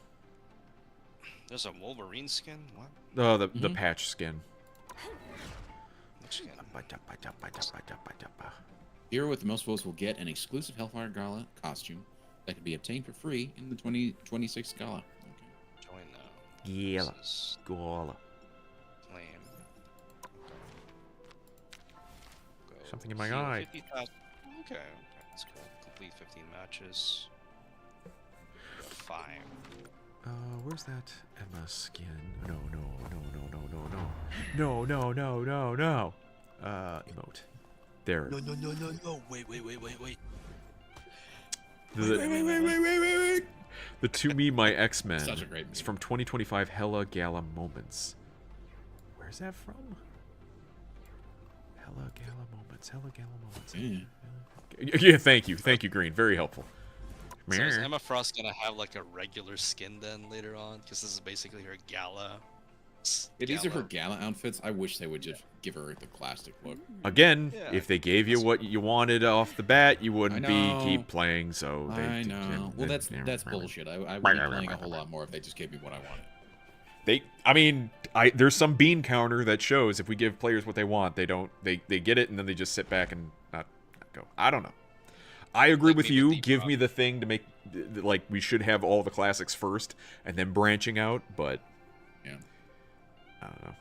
There's a Wolverine skin? What? Oh, the patch skin. Which skin? Hero with the most votes will get an exclusive Hellfire Gala costume that can be obtained for free in the 2026 Gala. Okay. Join now. Gala. Gala. Claim. Something in my eye. 50,000. Okay, that's cool. Complete 15 matches. 5. Where's that Emma skin? No. Emote. There. No. Wait. Wait. The To Me My X-Men. Such a great It's from 2025 Hella Gala Moments. Where's that from? Hella Gala Moments. Yeah, thank you, Green. Very helpful. So is Emma Frost gonna have like a regular skin then later on? Because this is basically her gala. These are her gala outfits. I wish they would just give her the classic look. Again, if they gave you what you wanted off the bat, you wouldn't keep playing. So they, I know. Well, that's bullshit. I would be playing a whole lot more if they just gave me what I wanted. There's some bean counter that shows if we give players what they want, they get it and then they just sit back and not go. I don't know. I agree with you. Give me the thing to make, like, we should have all the classics first and then branching out, but yeah, I don't know.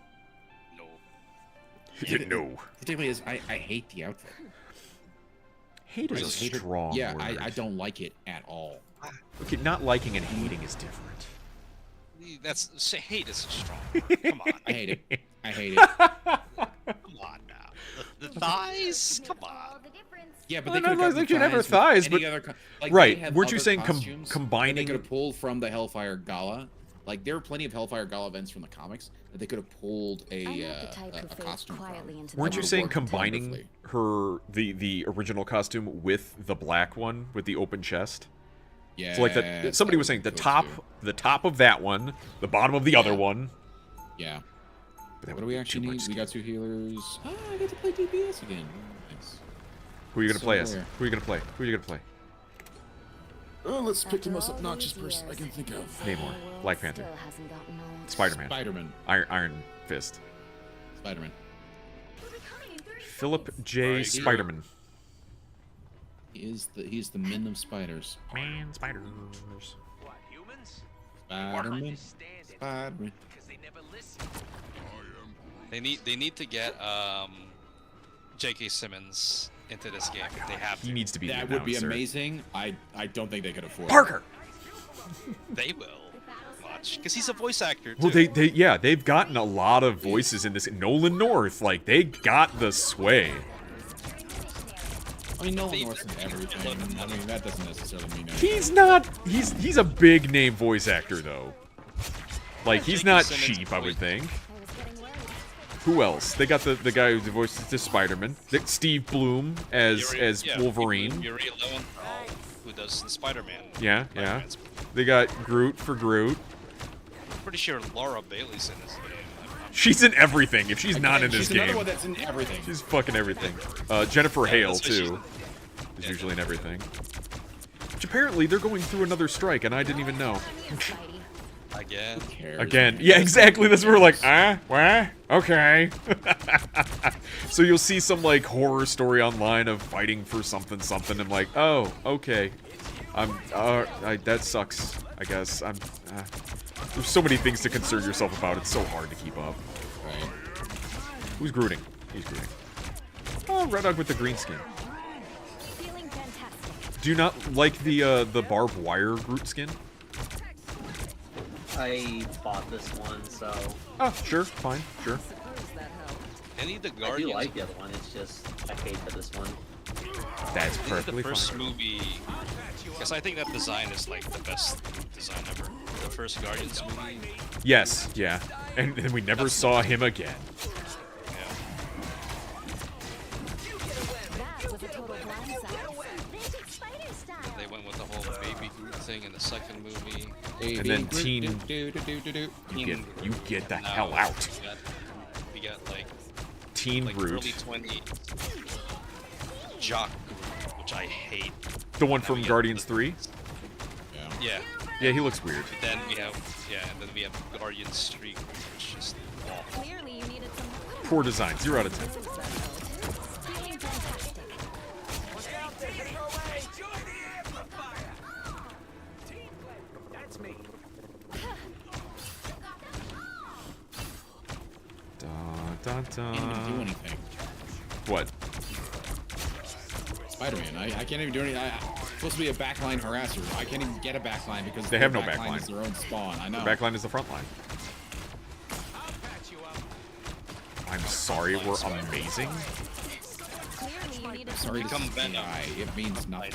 No. The thing is, I hate the outfit. Hate is a strong word. Yeah, I don't like it at all. Okay, not liking and hating is different. Hate is strong. Come on. I hate it. Come on now. The thighs? Come on. Yeah, but they could have thighs, but right. Weren't you saying combining? They could have pulled from the Hellfire Gala. Like, there are plenty of Hellfire Gala events from the comics that they could have pulled a costume from. Weren't you saying combining the original costume with the black one with the open chest? Yeah. So like that. Somebody was saying the top of that one, the bottom of the other one. Yeah. But what do we actually need? We got 2 healers. Oh, I get to play DPS again. Nice. Who are you gonna play as? Who are you gonna play? Oh, let's pick the most obnoxious person I can think of. Namor, Black Panther, Spider-Man, Iron Fist, Spider-Man, Philip J. Spider-Man. He's the men of spiders. Man, spiders. What, humans? Spider-Man. Because they never listen. They need to get J.K. Simmons into this game. They have to. He needs to be. That would be amazing. I don't think they could afford Parker. They will. Watch, because he's a voice actor too. Well, they've gotten a lot of voices in this. Nolan North, like they got the sway. I mean, Nolan North's in everything. I mean, that doesn't necessarily mean anything. He's not. He's a big name voice actor though. Like he's not cheap, I would think. Who else? They got the guy who voices the Spider-Man. Steve Bloom as Wolverine. Yuri Lowenthal, who does the Spider-Man. Yeah. They got Groot for Groot. I'm pretty sure Laura Bailey's in this game. She's in everything. If she's not in this game, another one that's in everything. She's fucking everything. Jennifer Hale too is usually in everything. Which apparently they're going through another strike, and I didn't even know. Again. Yeah, exactly. That's where we're like, what? Okay. So you'll see some like horror story online of fighting for something. I'm like, oh, okay. That sucks. I guess there's so many things to concern yourself about. It's so hard to keep up. Right. Who's Grooting? He's Grooting. Oh, Red Dog with the green skin. Do you not like the barbed wire Groot skin? I bought this one, so. Oh, sure, fine, sure. Any of the I Guardians. do like the other one. It's just I hate this one. That's perfectly the first fine. movie, because I think that design is like the best design ever. The first Guardians movie. Yes, yeah, and we never saw him again. everything in the second movie. And then teen. You get the hell out. We got like Teen like Groot. early 20 Jock Groot, which I hate. The one Now from we get Guardians 3? Yeah. Yeah, he looks weird. But then we have and then we have Guardians 3, which is just awful. Clearly you needed some. Poor design. 0 out of 10. Feeling fantastic. That's me. Dun, dun, Can't even do dun. anything. What? Spider-Man. I can't even do anything. I'm supposed to be a backline harasser. I can't even get a backline because They their have no backline backline. is their own spawn. I know. Backline is the front line. I'm sorry, we're amazing. Clearly you needed Sorry, this Become is Venom. AI. It means nothing.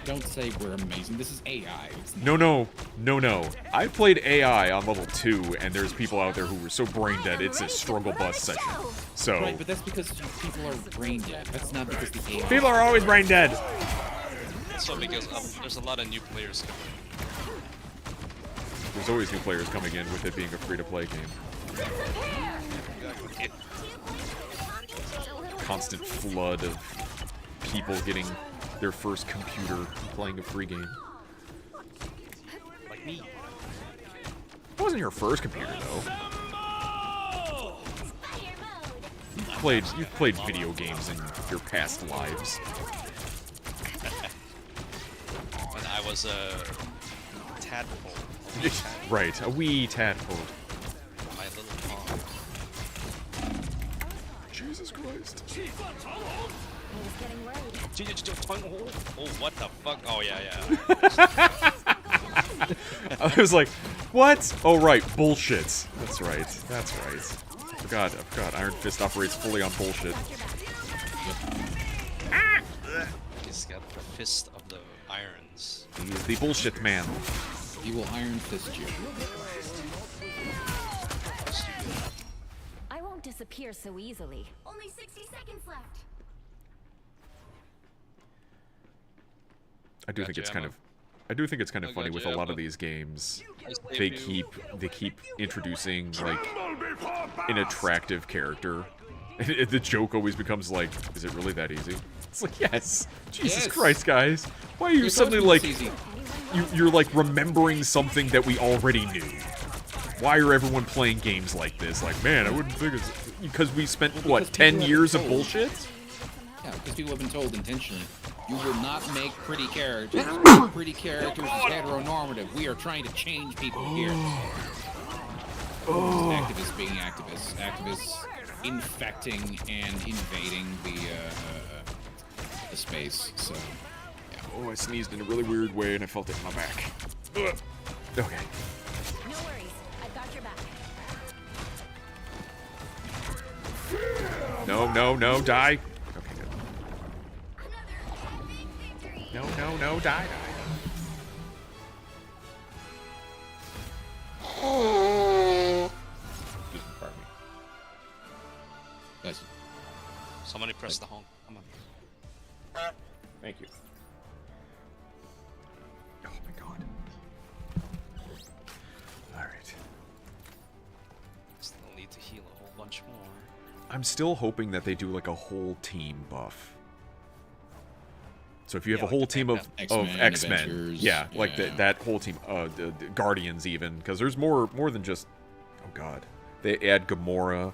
Don't say we're amazing. This is AI. It's No, no, no, no. I played AI on level 2, and there's people out there who were so brain dead, it's a struggle bus session. So, Right, but that's because people are brain dead. That's not because the AI. people are always brain dead. So because there's a lot of new players coming. There's always new players coming in with it being a free-to-play game. Constant flood of people getting their first computer and playing a free game. Like me. It wasn't your first computer, though. You've played video games in your past lives. When I was a tadpole. Right, a wee tadpole. My little pond. Jesus Christ. I was getting worried. Oh, what the fuck? Oh, yeah. I was like, what? Oh, right, bullshit. That's right. That's right. I forgot. Iron Fist operates fully on bullshit. He's got the fist of the irons. He is the bullshit man. He will iron fist you. I won't disappear so easily. Only 60 seconds left. I do think it's kind of funny with a lot of these games. They keep introducing like an attractive character. The joke always becomes like, is it really that easy? It's like, yes. Jesus Christ, guys. Why are you suddenly like you're like remembering something that we already knew? Why are everyone playing games like this? Like, man, I wouldn't think it's because we spent what 10 years of bullshit? Yeah, because people have been told intentionally, you will not make pretty characters. Pretty characters is heteronormative. We are trying to change people here. Activists being activists. Activists infecting and invading the space. So, yeah. Oh, I sneezed in a really weird way and I felt it in my back. Ugh. Okay. No worries. I've got your back. No, die. Okay, good. No, die. Pardon me. That's Somebody press the honk. Come on. Thank you. Oh my god. Alright. Still need to heal a whole bunch more. I'm still hoping that they do like a whole team buff. So if you have a whole team of X-Men, Avengers, like that whole team, the Guardians even, because there's more than just, oh god, they add Gamora,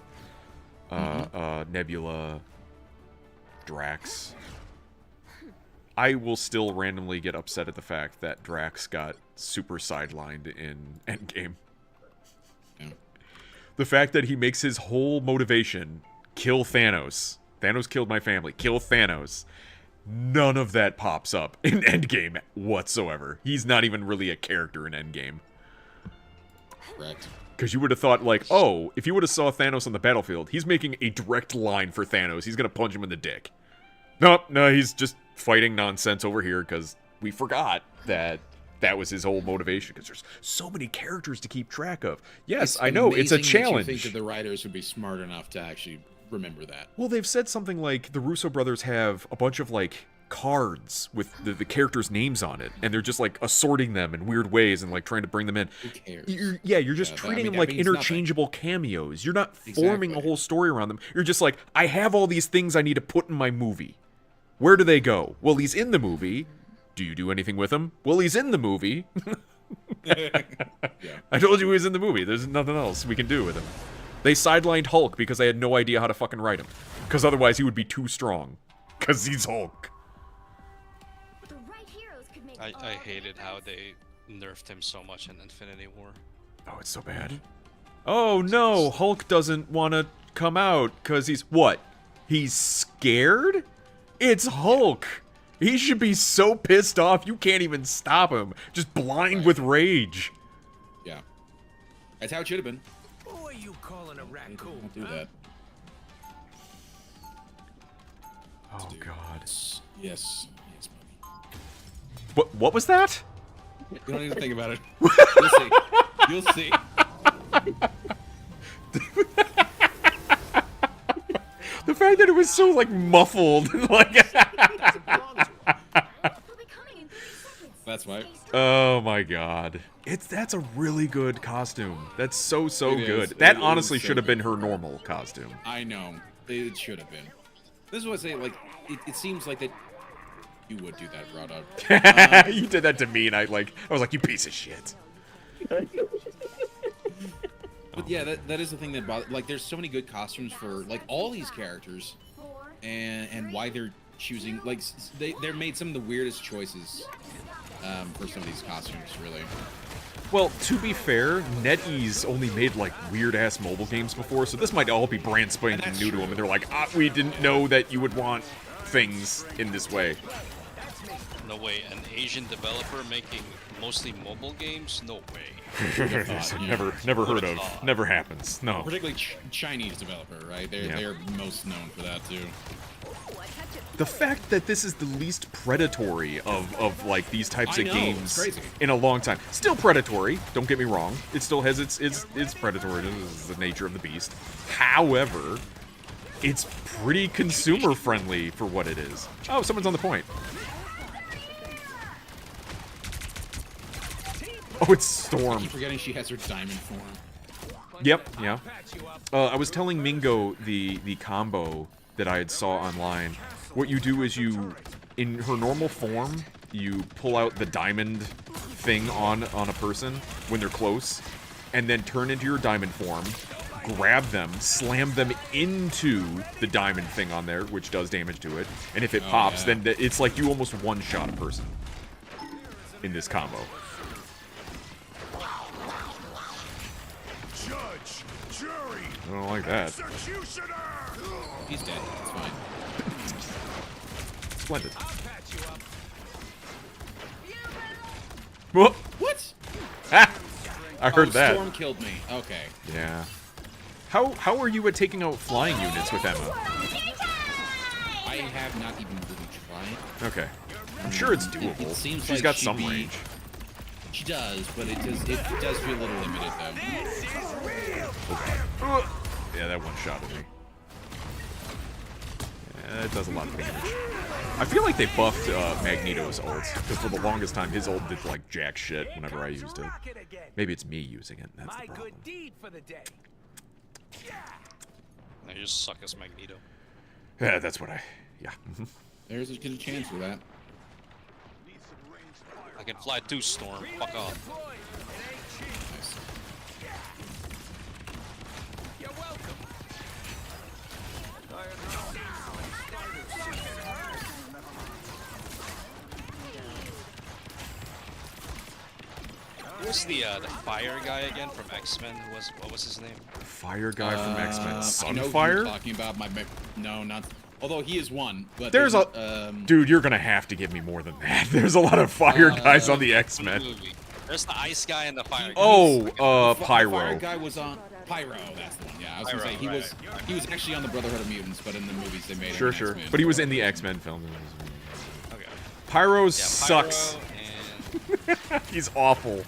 Nebula, Drax. I will still randomly get upset at the fact that Drax got super sidelined in Endgame. Yeah. The fact that he makes his whole motivation kill Thanos. Thanos killed my family. Kill Thanos. None of that pops up in Endgame whatsoever. He's not even really a character in Endgame. correct. Because you would have thought, like, oh, if you would have saw Thanos on the battlefield, he's making a direct line for Thanos. He's going to punch him in the dick. Nope, no, he's just fighting nonsense over here because we forgot that that was his whole motivation. Because there's so many characters to keep track of. Yes, I know, it's a challenge. I think that the writers would be smart enough to actually remember that. Well, they've said something like the Russo brothers have a bunch of, like, cards with the characters' names on it, and they're just like assorting them in weird ways and like trying to bring them in. Who cares? You're just treating them like interchangeable cameos. You're not forming a whole story around them. You're just like, I have all these things I need to put in my movie. Where do they go? Well, he's in the movie. Do you do anything with him? Well, he's in the movie. I told you he was in the movie. There's nothing else we can do with him. They sidelined Hulk because they had no idea how to fucking write him. Because otherwise he would be too strong. Because he's Hulk. I hated how they nerfed him so much in Infinity War. Oh, it's so bad. Oh no, Hulk doesn't want to come out because he's what? He's scared? It's Hulk. He should be so pissed off you can't even stop him. Just blind with rage. Yeah. That's how it should have been. Who are you calling a raccoon? Don't do that. Oh god. Yes. Yes, buddy. What was that? You don't even think about it. You'll see. You'll see. The fact that it was so like muffled, like. That's why. Oh my god. That's a really good costume. That's so It good. is. That It honestly is so should have been good. her normal costume. I know. It should have been. This is what I say, like, it seems like that you would do that, Broad. You did that to me, and I was like, you piece of shit. But yeah, that is the thing that bothers. Like, there's so many good costumes for like all these characters, and why they're choosing like they're made some of the weirdest choices for some of these costumes, really. Well, to be fair, NetEase only made like weird-ass mobile games before, so this might all be brand spanking new to them, and they're like, we didn't know that you would want things in this way. No way, an Asian developer making mostly mobile games? No way. Never heard of. Never happens. No. Particularly Chinese developer, right? They're most known for that too. The fact that this is the least predatory of like these types I of know, games it's crazy. in a long time. Still predatory, don't get me wrong. It still has its predatory. This is the nature of the beast. However, it's pretty consumer friendly for what it is. Oh, someone's on the point. Oh, it's Storm. I keep forgetting she has her diamond form. Yep, yeah. I was telling Mingo the combo that I had saw online. What you do is in her normal form, you pull out the diamond thing on a person when they're close, and then turn into your diamond form, grab them, slam them into the diamond thing on there, which does damage to it, and if it pops, then it's like you almost one-shot a person in this combo. Judge, jury, I don't like that. executioner. He's dead. It's fine. Splendid. What? I heard that. Storm killed me. Okay. Yeah. How are you at taking out flying units with Emma? I have not even really tried. Okay. I'm sure it's doable. It seems She's like got she'd some be- range. She does, but it does feel a little limited though. Yeah, that one shot at me. Yeah, it does a lot of damage. I feel like they buffed Magneto's ult, because for the longest time his ult did like jack shit whenever I used it. Maybe it's me using it, that's the problem. I just suck as Magneto. Yeah, that's what yeah. There's a good chance for that. I can fly too, Storm. Fuck off. Who was the fire guy again from X-Men? What was his name? Fire guy from X-Men. I know who Sunfire? you're talking about. No, not. Although he is one, but There's a dude. You're gonna have to give me more than that. There's a lot of fire guys on the X-Men. There's the ice guy and the fire guy. Oh, The Pyro. fire guy was on Pyro. That's the one. Yeah, I was gonna say he was actually on the Brotherhood of Mutants, but in the movies they made him Sure, an sure. X-Men. But he was in the X-Men film. Okay. Pyro Yeah, sucks. Pyro He's awful.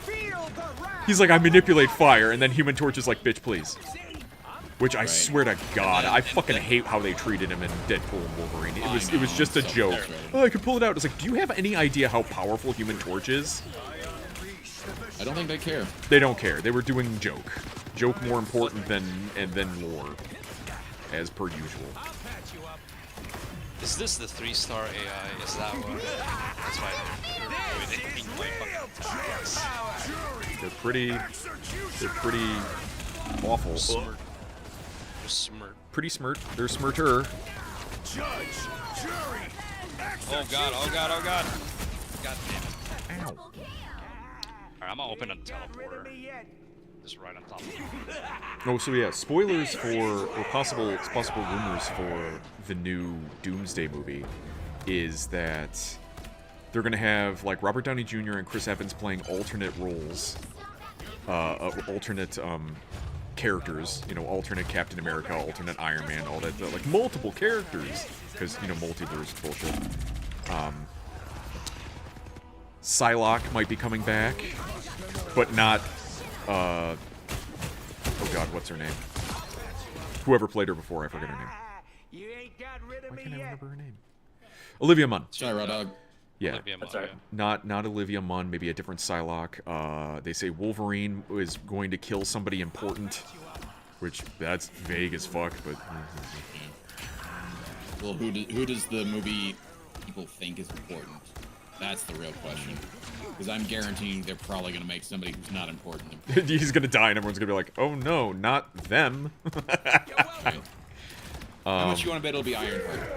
He's like, I manipulate fire, and then Human Torch is like, bitch, please. Which I swear to God, I fucking hate how they treated him in Deadpool and Wolverine. It was just a joke. Oh, I could pull it out. It's like, do you have any idea how powerful Human Torch is? I don't think they care. They don't care. They were doing joke. Joke more important than lore, as per usual. Is this the 3-star AI? Is that what? That's why they're being my fucking They're pretty awful. Smirk. They're smirk. Pretty smirt. They're smirter. Oh god, oh god, oh god. God damn it. Ow. Alright, I'm gonna open a teleporter. Just right on top of it. Oh, so yeah, spoilers for, or possible rumors for the new Doomsday movie is that they're gonna have, like, Robert Downey Jr. and Chris Evans playing alternate roles, alternate, characters, you know, alternate Captain America, alternate Iron Man, all that, like, multiple characters, because, you know, multiverse bullshit. Psylocke might be coming back, but not, oh god, what's her name? Whoever played her before, I forget her name. Why can't I remember her name? Olivia Munn. Sorry, Dog. Yeah. Olivia Munn, Not Olivia Munn, maybe a different Psylocke. They say Wolverine is going to kill somebody important, which, that's vague as fuck, but... Well, who does the movie people think is important? That's the real question. Because I'm guaranteeing they're probably going to make somebody who's not important. He's going to die and everyone's going to be like, oh no, not them. How much you want to bet it'll be Ironheart?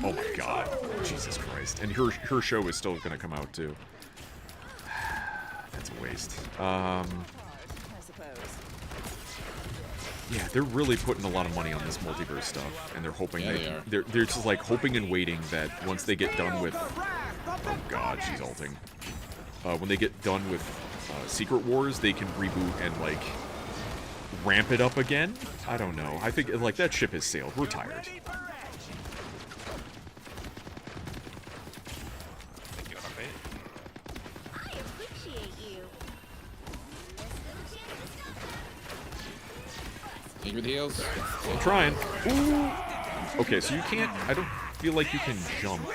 Oh my god. Jesus Christ. And her show is still going to come out too. That's a waste. Yeah, they're really putting a lot of money on this multiverse stuff, and they're hoping they're just like hoping and waiting that once they get done with, oh god, she's ulting. When they get done with Secret Wars, they can reboot and like ramp it up again. I don't know. I think like that ship has sailed. We're tired. Take with heels. I'm trying. Ooh. Okay, so you can't. I don't feel like you can jump.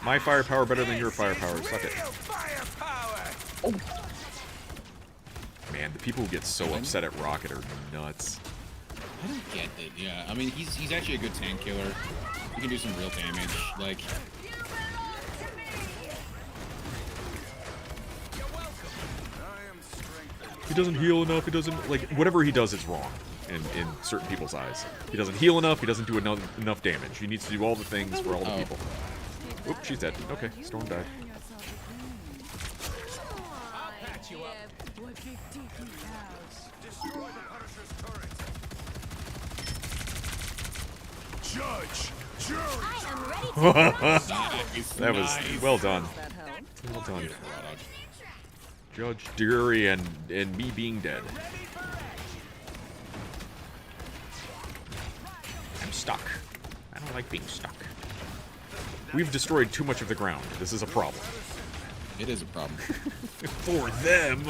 My firepower better than your firepower. Suck it. Oh. Man, the people who get so upset at Rocket are nuts. I don't get it. Yeah, I mean he's actually a good tank killer. He can do some real damage. Like. He doesn't heal enough, he doesn't, like, whatever he does is wrong in certain people's eyes. He doesn't heal enough, he doesn't do enough damage. He needs to do all the things for all the people. Oop, she's dead. Okay, Storm died. That was well done. Well done. Judge, Jury, and me being dead. I'm stuck. I don't like being stuck. We've destroyed too much of the ground. This is a problem. It is a problem. For them.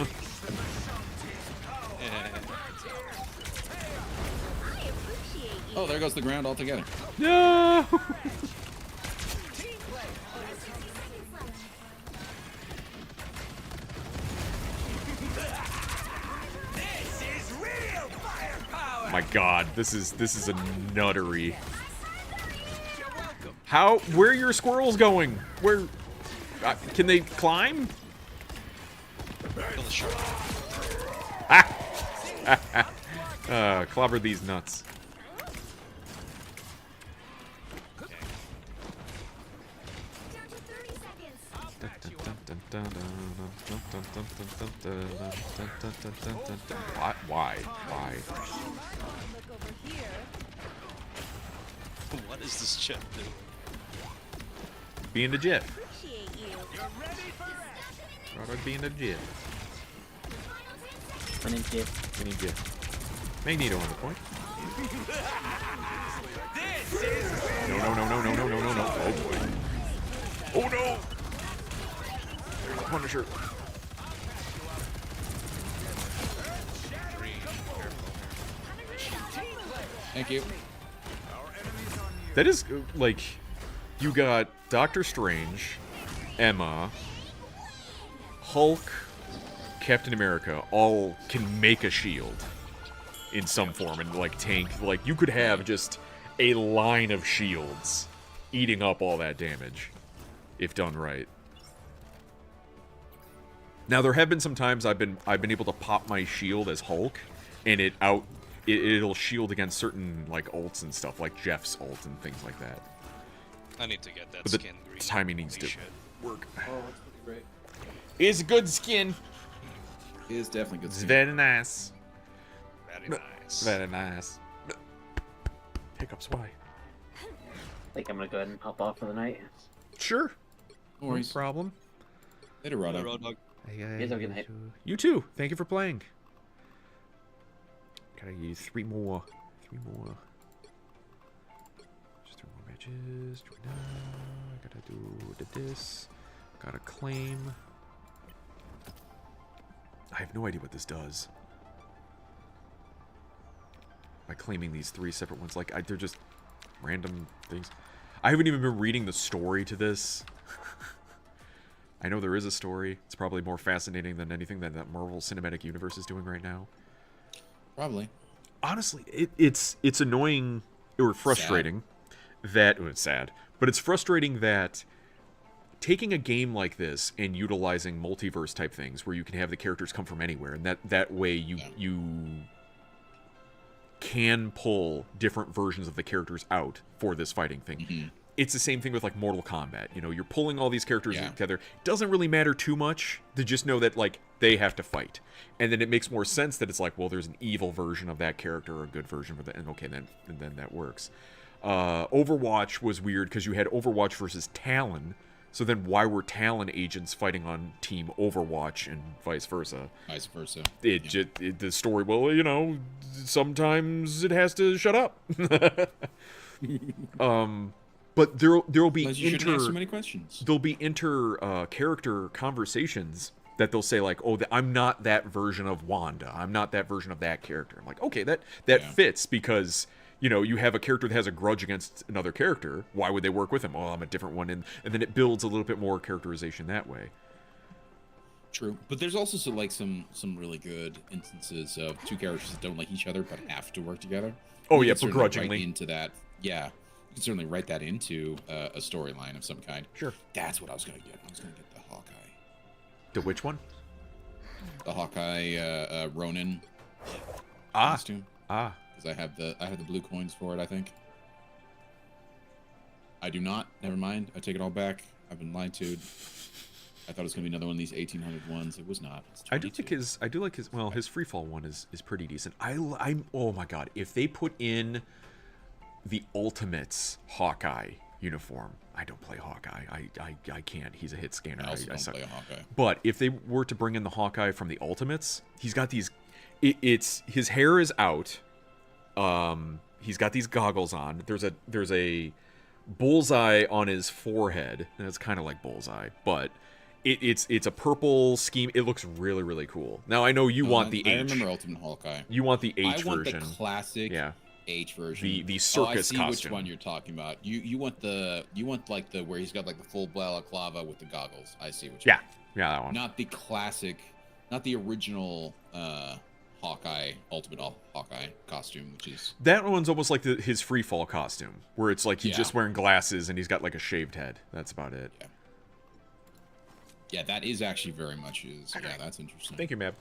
Oh, there goes the ground altogether. No. My god, this is a nuttery. Where are your squirrels going? Where, can they climb? Clobber these nuts. Why? What is this chip do? Being a GIF. Gotta be in a GIF. Winning GIF. Magneto on the point. No. Oh boy. Oh no! Punisher. Thank you. That is, like, you got Doctor Strange, Emma, Hulk, Captain America, all can make a shield in some form and, like, tank. Like, you could have just a line of shields eating up all that damage if done right. Now, there have been some times I've been able to pop my shield as Hulk, and it'll shield against certain, like, ults and stuff, like Jeff's ult and things like that. I need to get that But the skin green. timing needs to Holy shit. work. Oh, it's pretty great. It's good skin. It is definitely good It's skin. very nice. Very nice. Very nice. Hiccups, why? I think I'm gonna go ahead and hop off for the night. Sure. No No worries. problem. Later, Rodo. Road dog. You guys have a good night. You too. Thank you for playing. Gotta use 3 more. 3 more. Just 3 more matches. Gotta do this. Gotta claim. I have no idea what this does. By claiming these 3 separate ones, like, they're just random things. I haven't even been reading the story to this. I know there is a story. It's probably more fascinating than anything that Marvel Cinematic Universe is doing right now. Probably. Honestly, it's annoying or frustrating that it's sad, but it's frustrating that taking a game like this and utilizing multiverse type things where you can have the characters come from anywhere, and that way you can pull different versions of the characters out for this fighting thing. Mm-hmm. It's the same thing with, like, Mortal Kombat. You know, you're pulling all these characters together. It doesn't really matter too much to just know that, like, they have to fight. And then it makes more sense that it's like, well, there's an evil version of that character or a good version of that. And okay, then that works. Overwatch was weird because you had Overwatch versus Talon. So then why were Talon agents fighting on Team Overwatch and vice versa? Vice versa. The story, well, you know, sometimes it has to shut up. But there'll be You shouldn't ask so many questions. There'll be character conversations that they'll say, like, oh, I'm not that version of Wanda. I'm not that version of that character. I'm like, okay, that fits because, you know, you have a character that has a grudge against another character. Why would they work with him? Oh, I'm a different one. And then it builds a little bit more characterization that way. True. But there's also some really good instances of 2 characters that don't like each other but have to work together. Oh, You yeah, can certainly begrudgingly. write into that. Yeah. You can certainly write that into a storyline of some kind. Sure. That's what I was going to get. I was going to get the Hawkeye. The which one? The Hawkeye Ronin Ah. costume. Ah. Because I have the blue coins for it, I think. I do not. Never mind. I take it all back. I've been lied to. I thought it was going to be another one of these 1800 ones. It was not. It's I do like his well, his freefall one is pretty decent. I'm oh my god, if they put in the Ultimates Hawkeye uniform. I don't play Hawkeye. I can't. He's a hit scanner. I also don't suck. play a Hawkeye. But if they were to bring in the Hawkeye from the Ultimates, he's got these. It's his hair is out. He's got these goggles on. There's a bullseye on his forehead, and it's kind of like Bullseye, but it's a purple scheme. It looks really, really cool. Now I know you want the H. I remember Ultimate Hawkeye. You want the H version. I want the classic. Yeah. H version. The circus I see costume. which one you're talking about. You want like the where he's got like the full balaclava with the goggles. I see what you mean. Yeah, that one. Not the classic, not the original Hawkeye, Ultimate Hawkeye costume, which is that one's almost like his free fall costume, where it's like he's just wearing glasses and he's got like a shaved head. That's about it. Yeah, that is actually very much his. Yeah, that's interesting. Thank you, Mab.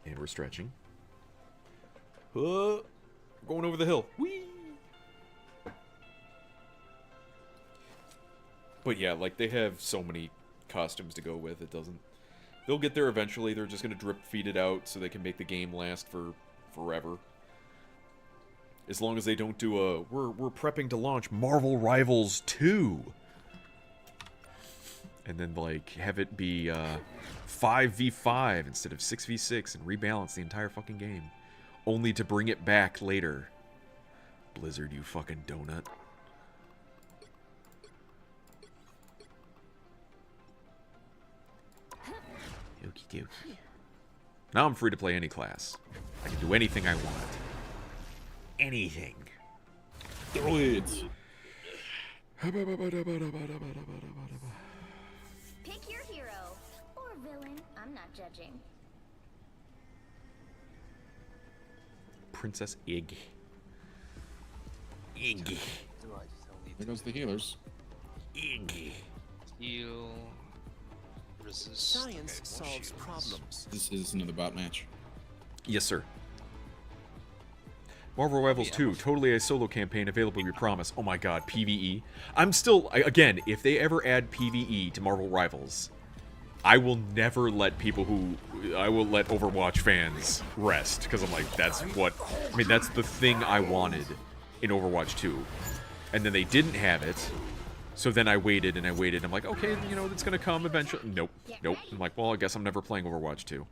And we're stretching. Going over the hill. Whee! But yeah, like they have so many costumes to go with. It doesn't. They'll get there eventually. They're just gonna drip feed it out so they can make the game last for forever. As long as they don't do a we're prepping to launch Marvel Rivals 2. And then like have it be 5v5 instead of 6v6 and rebalance the entire fucking game. Only to bring it back later. Blizzard, you fucking donut. Okie dokie. Now I'm free to play any class. I can do anything I want. Anything. Do it. Pick your hero or villain. I'm not judging. Princess Ig. Ig. There goes the healers. Ig. Heal. Resist. Science solves problems. This is another bot match. Yes, sir. Marvel Rivals 2, totally a solo campaign available, we promise. Oh my god, PvE. I'm still, again, if they ever add PvE to Marvel Rivals, I will never let people I will let Overwatch fans rest. Because I'm like, that's the thing I wanted in Overwatch 2. And then they didn't have it. So then I waited and I waited. I'm like, okay, you know, it's going to come eventually. Nope. Nope. I'm like, well, I guess I'm never playing Overwatch 2.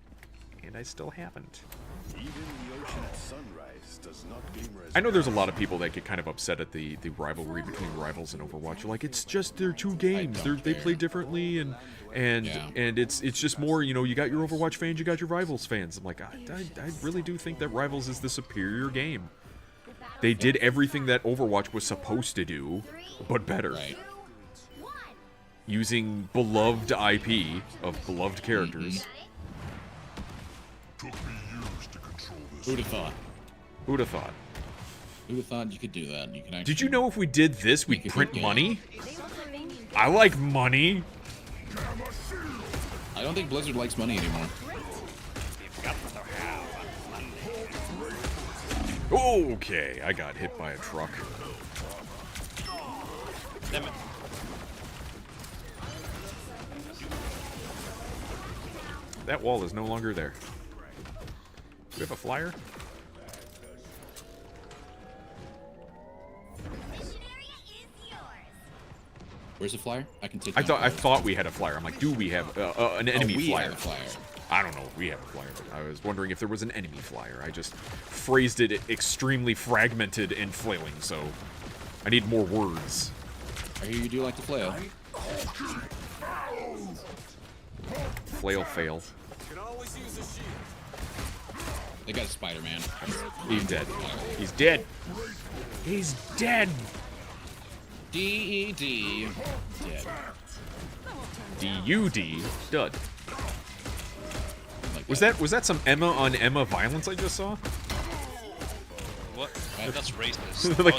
And I still haven't. Even the ocean at sunrise does not gleam as I know there's a lot of people that get kind of upset at the rivalry between Rivals and Overwatch. Like, it's just they're two games. They play differently, and it's just more, you know, you got your Overwatch fans, you got your Rivals fans. I'm like, I really do think that Rivals is the superior game. They did everything that Overwatch was supposed to do, but better. Right. Using beloved IP of beloved characters. Took me years to control this. Who'd have thought? Who'd have thought? Who'd have thought you could do that? You can actually. Did you know if we did this, we'd make a print good game. money? I like money. I don't think Blizzard likes money anymore. Okay, I got hit by a truck. Damn it. That wall is no longer there. Do we have a flyer? Where's the flyer? I can take. I thought we had a flyer. I'm like, do we have an enemy we flyer? have a flyer. I don't know if we have a flyer, but I was wondering if there was an enemy flyer. I just phrased it extremely fragmented and flailing, so I need more words. I hear you do like to flail. Flail fail. They got Spider-Man. He's dead. He's dead. He's dead. D-E-D. Dead. D-U-D. Dud. Like Was that some Emma on Emma violence I just saw? What? That's racist. Like-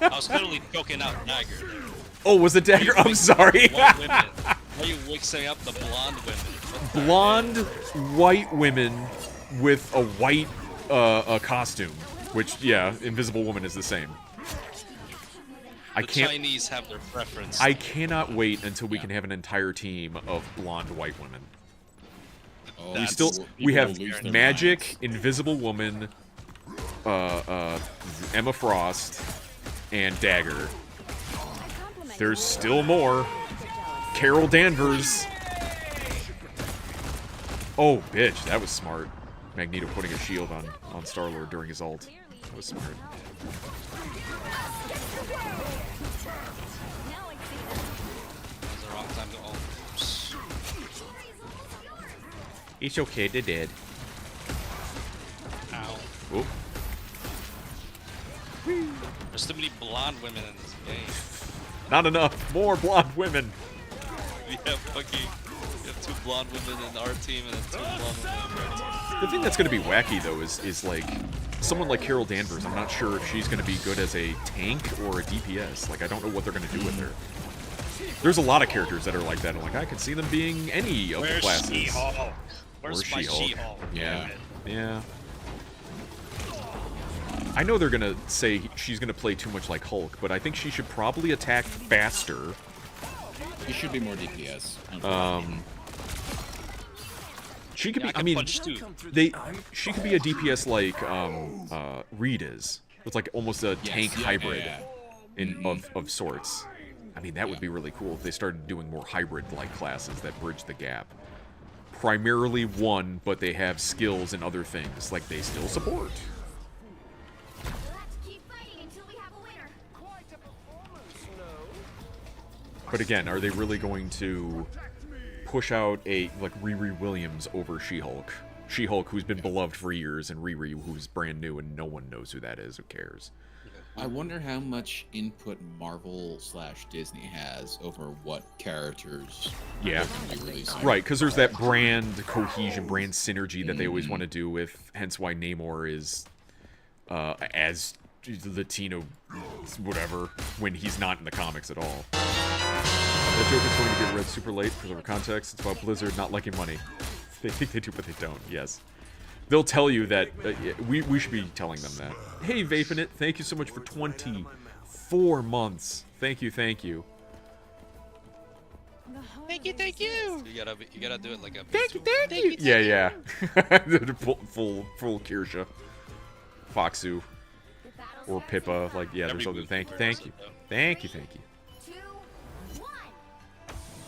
I was clearly choking out Dagger. Oh, was it Dagger? I'm sorry. White women. Why are you mixing up the blonde women? Blonde white women with a white costume, which, yeah, Invisible Woman is the same. The Chinese have their preference. I cannot wait until we can have an entire team of blonde white women. Oh, We have Magic, Invisible Woman, Emma Frost, and Dagger. There's still more. Carol Danvers. Oh, bitch, that was smart. Magneto putting a shield on Star-Lord during his ult. That was smart. It's the wrong time to ult. It's okay, they did. Ow. Whoop. There's too many blonde women in this game. Not enough. More blonde women. We have two blonde women in our team and then two blonde women in their team. The thing that's going to be wacky, though, is like someone like Carol Danvers. I'm not sure if she's going to be good as a tank or a DPS. Like, I don't know what they're going to do with her. There's a lot of characters that are like that. I'm like, I could see them being any of the classes. She-Hulk? Where's my She-Hulk. She-Hulk? Yeah. Yeah. I know they're going to say she's going to play too much like Hulk, but I think she should probably attack faster. She should be more DPS. She could Yeah, be. I I can mean, punch too. she could be a DPS like Reed is. It's like almost a tank hybrid of sorts. I mean, that would be really cool if they started doing more hybrid-like classes that bridge the gap. Primarily one, but they have skills and other things like they still support. But again, are they really going to push out a like Riri Williams over She-Hulk? She-Hulk, who's been beloved for years, and Riri, who's brand new, and no one knows who that is. Who cares? I wonder how much input Marvel/Disney has over what characters Yeah, they release. right, because there's that brand cohesion, brand synergy that they always want to do with, hence why Namor is as Latino, whatever, when he's not in the comics at all. That joke is going to get read super late for the context. It's about Blizzard not liking money. They think they do, but they don't, yes. They'll tell you that, we should be telling them that. Hey, Vaping It, thank you so much for 24 months. Thank you, thank you. Thank you. You gotta do it like a. Thank you. Yeah. full Kirsha, Foxu, or Pippa. Like, yeah, there's other. Thank you. 2, 1.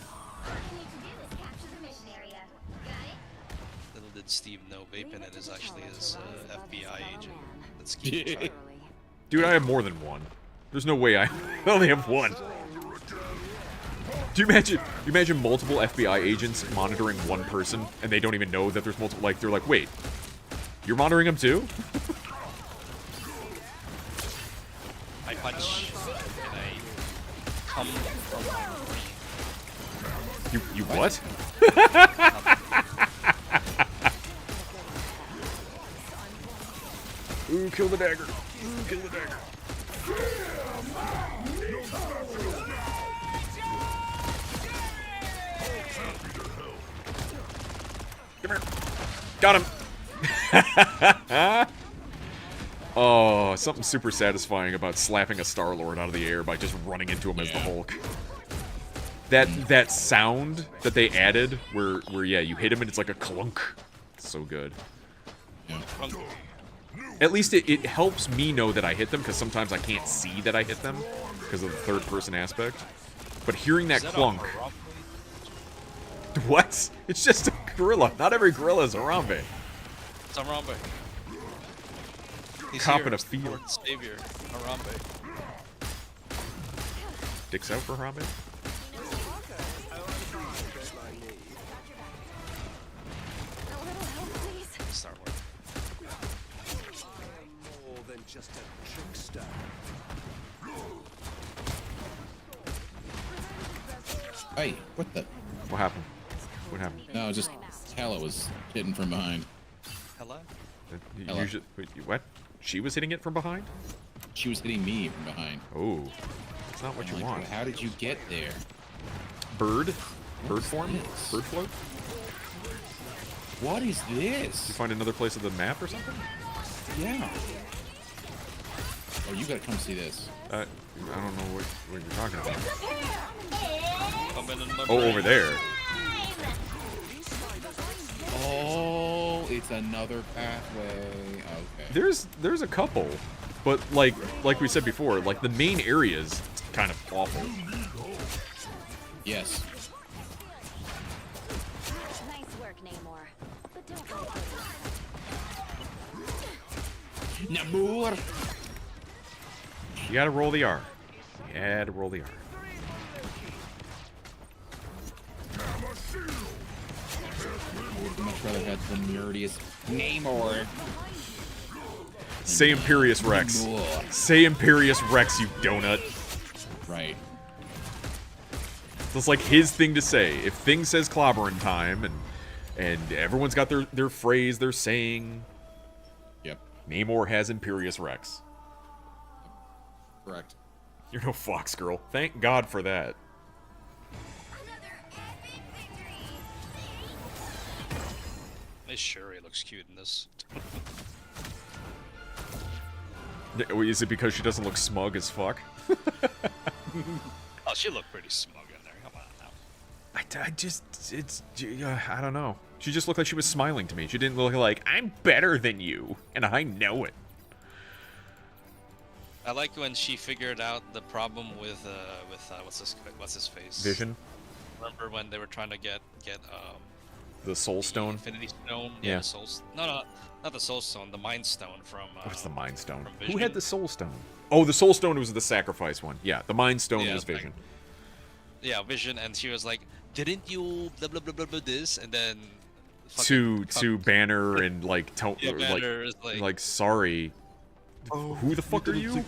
All you need to do is capture the mission area. Got it? Little did Steve know Vapin It is actually his FBI agent. That's cute. Dude, I have more than one. There's no way I only have one. Do you imagine multiple FBI agents monitoring one person, and they don't even know that there's multiple? Like, they're like, wait, you're monitoring him too? I punch and I come from. You what? Ooh, kill the dagger. Ooh, kill the dagger. Come here. Got him. Oh, something super satisfying about slapping a Star-Lord out of the air by just running into him as the Hulk. That sound that they added, where yeah, you hit him and it's like a clunk. It's so good. Yeah. At least it helps me know that I hit them, because sometimes I can't see that I hit them because of the third-person aspect. But hearing that clunk... What? It's just a gorilla. Not every gorilla is Harambe. It's Harambe. He's Cop here, in a it's the field. Lord Savior, Harambe. Dicks out for Harambe? Star Wars. More than just a trickster. Hey, what the? What happened? What happened? No, just Hella was hitting from behind. Hello? You usually, wait, what? She was hitting it from behind? She was hitting me from behind. Oh, that's not what I'm you like, want. How did you get there? Bird? Bird What's form? this? Bird float? What is this? You find another place of the map or something? Yeah. Oh, you gotta come see this. I don't know what you're talking about. Coming in my Oh, brain. over there. Oh, it's another pathway. Okay. There's a couple, but like we said before, like the main area is kind of awful. Yes. Nice work, Namor. But don't Namor. You gotta roll the R. You gotta roll the R. I'd much rather have the nerdiest Namor. Say Imperious Rex. Namor. Say Imperious Rex, you donut. Right. It's like his thing to say. If Thing says clobbering time, and everyone's got their phrase, their saying. Yep. Namor has Imperious Rex. Correct. You're no Fox girl. Thank God for that. Miss Shuri looks cute in this. Is it because she doesn't look smug as fuck? Oh, she looked pretty smug in there. Come on now. I don't know. She just looked like she was smiling to me. She didn't look like, I'm better than you, and I know it. I like when she figured out the problem with what's his face? Vision? Remember when they were trying to get The Soul Stone? Infinity Stone? Yeah. The Soul. No, not the Soul Stone. The Mind Stone from. What's the Mind Stone? from Who had Vision. the Soul Stone? Oh, the Soul Stone was the sacrifice one. Yeah, the Mind Stone Yeah, was like- Vision. Yeah, Vision, and she was like, "Didn't you blah blah blah blah blah this?" And then to Banner and like Yeah, Banner is like sorry. Who the fuck are you?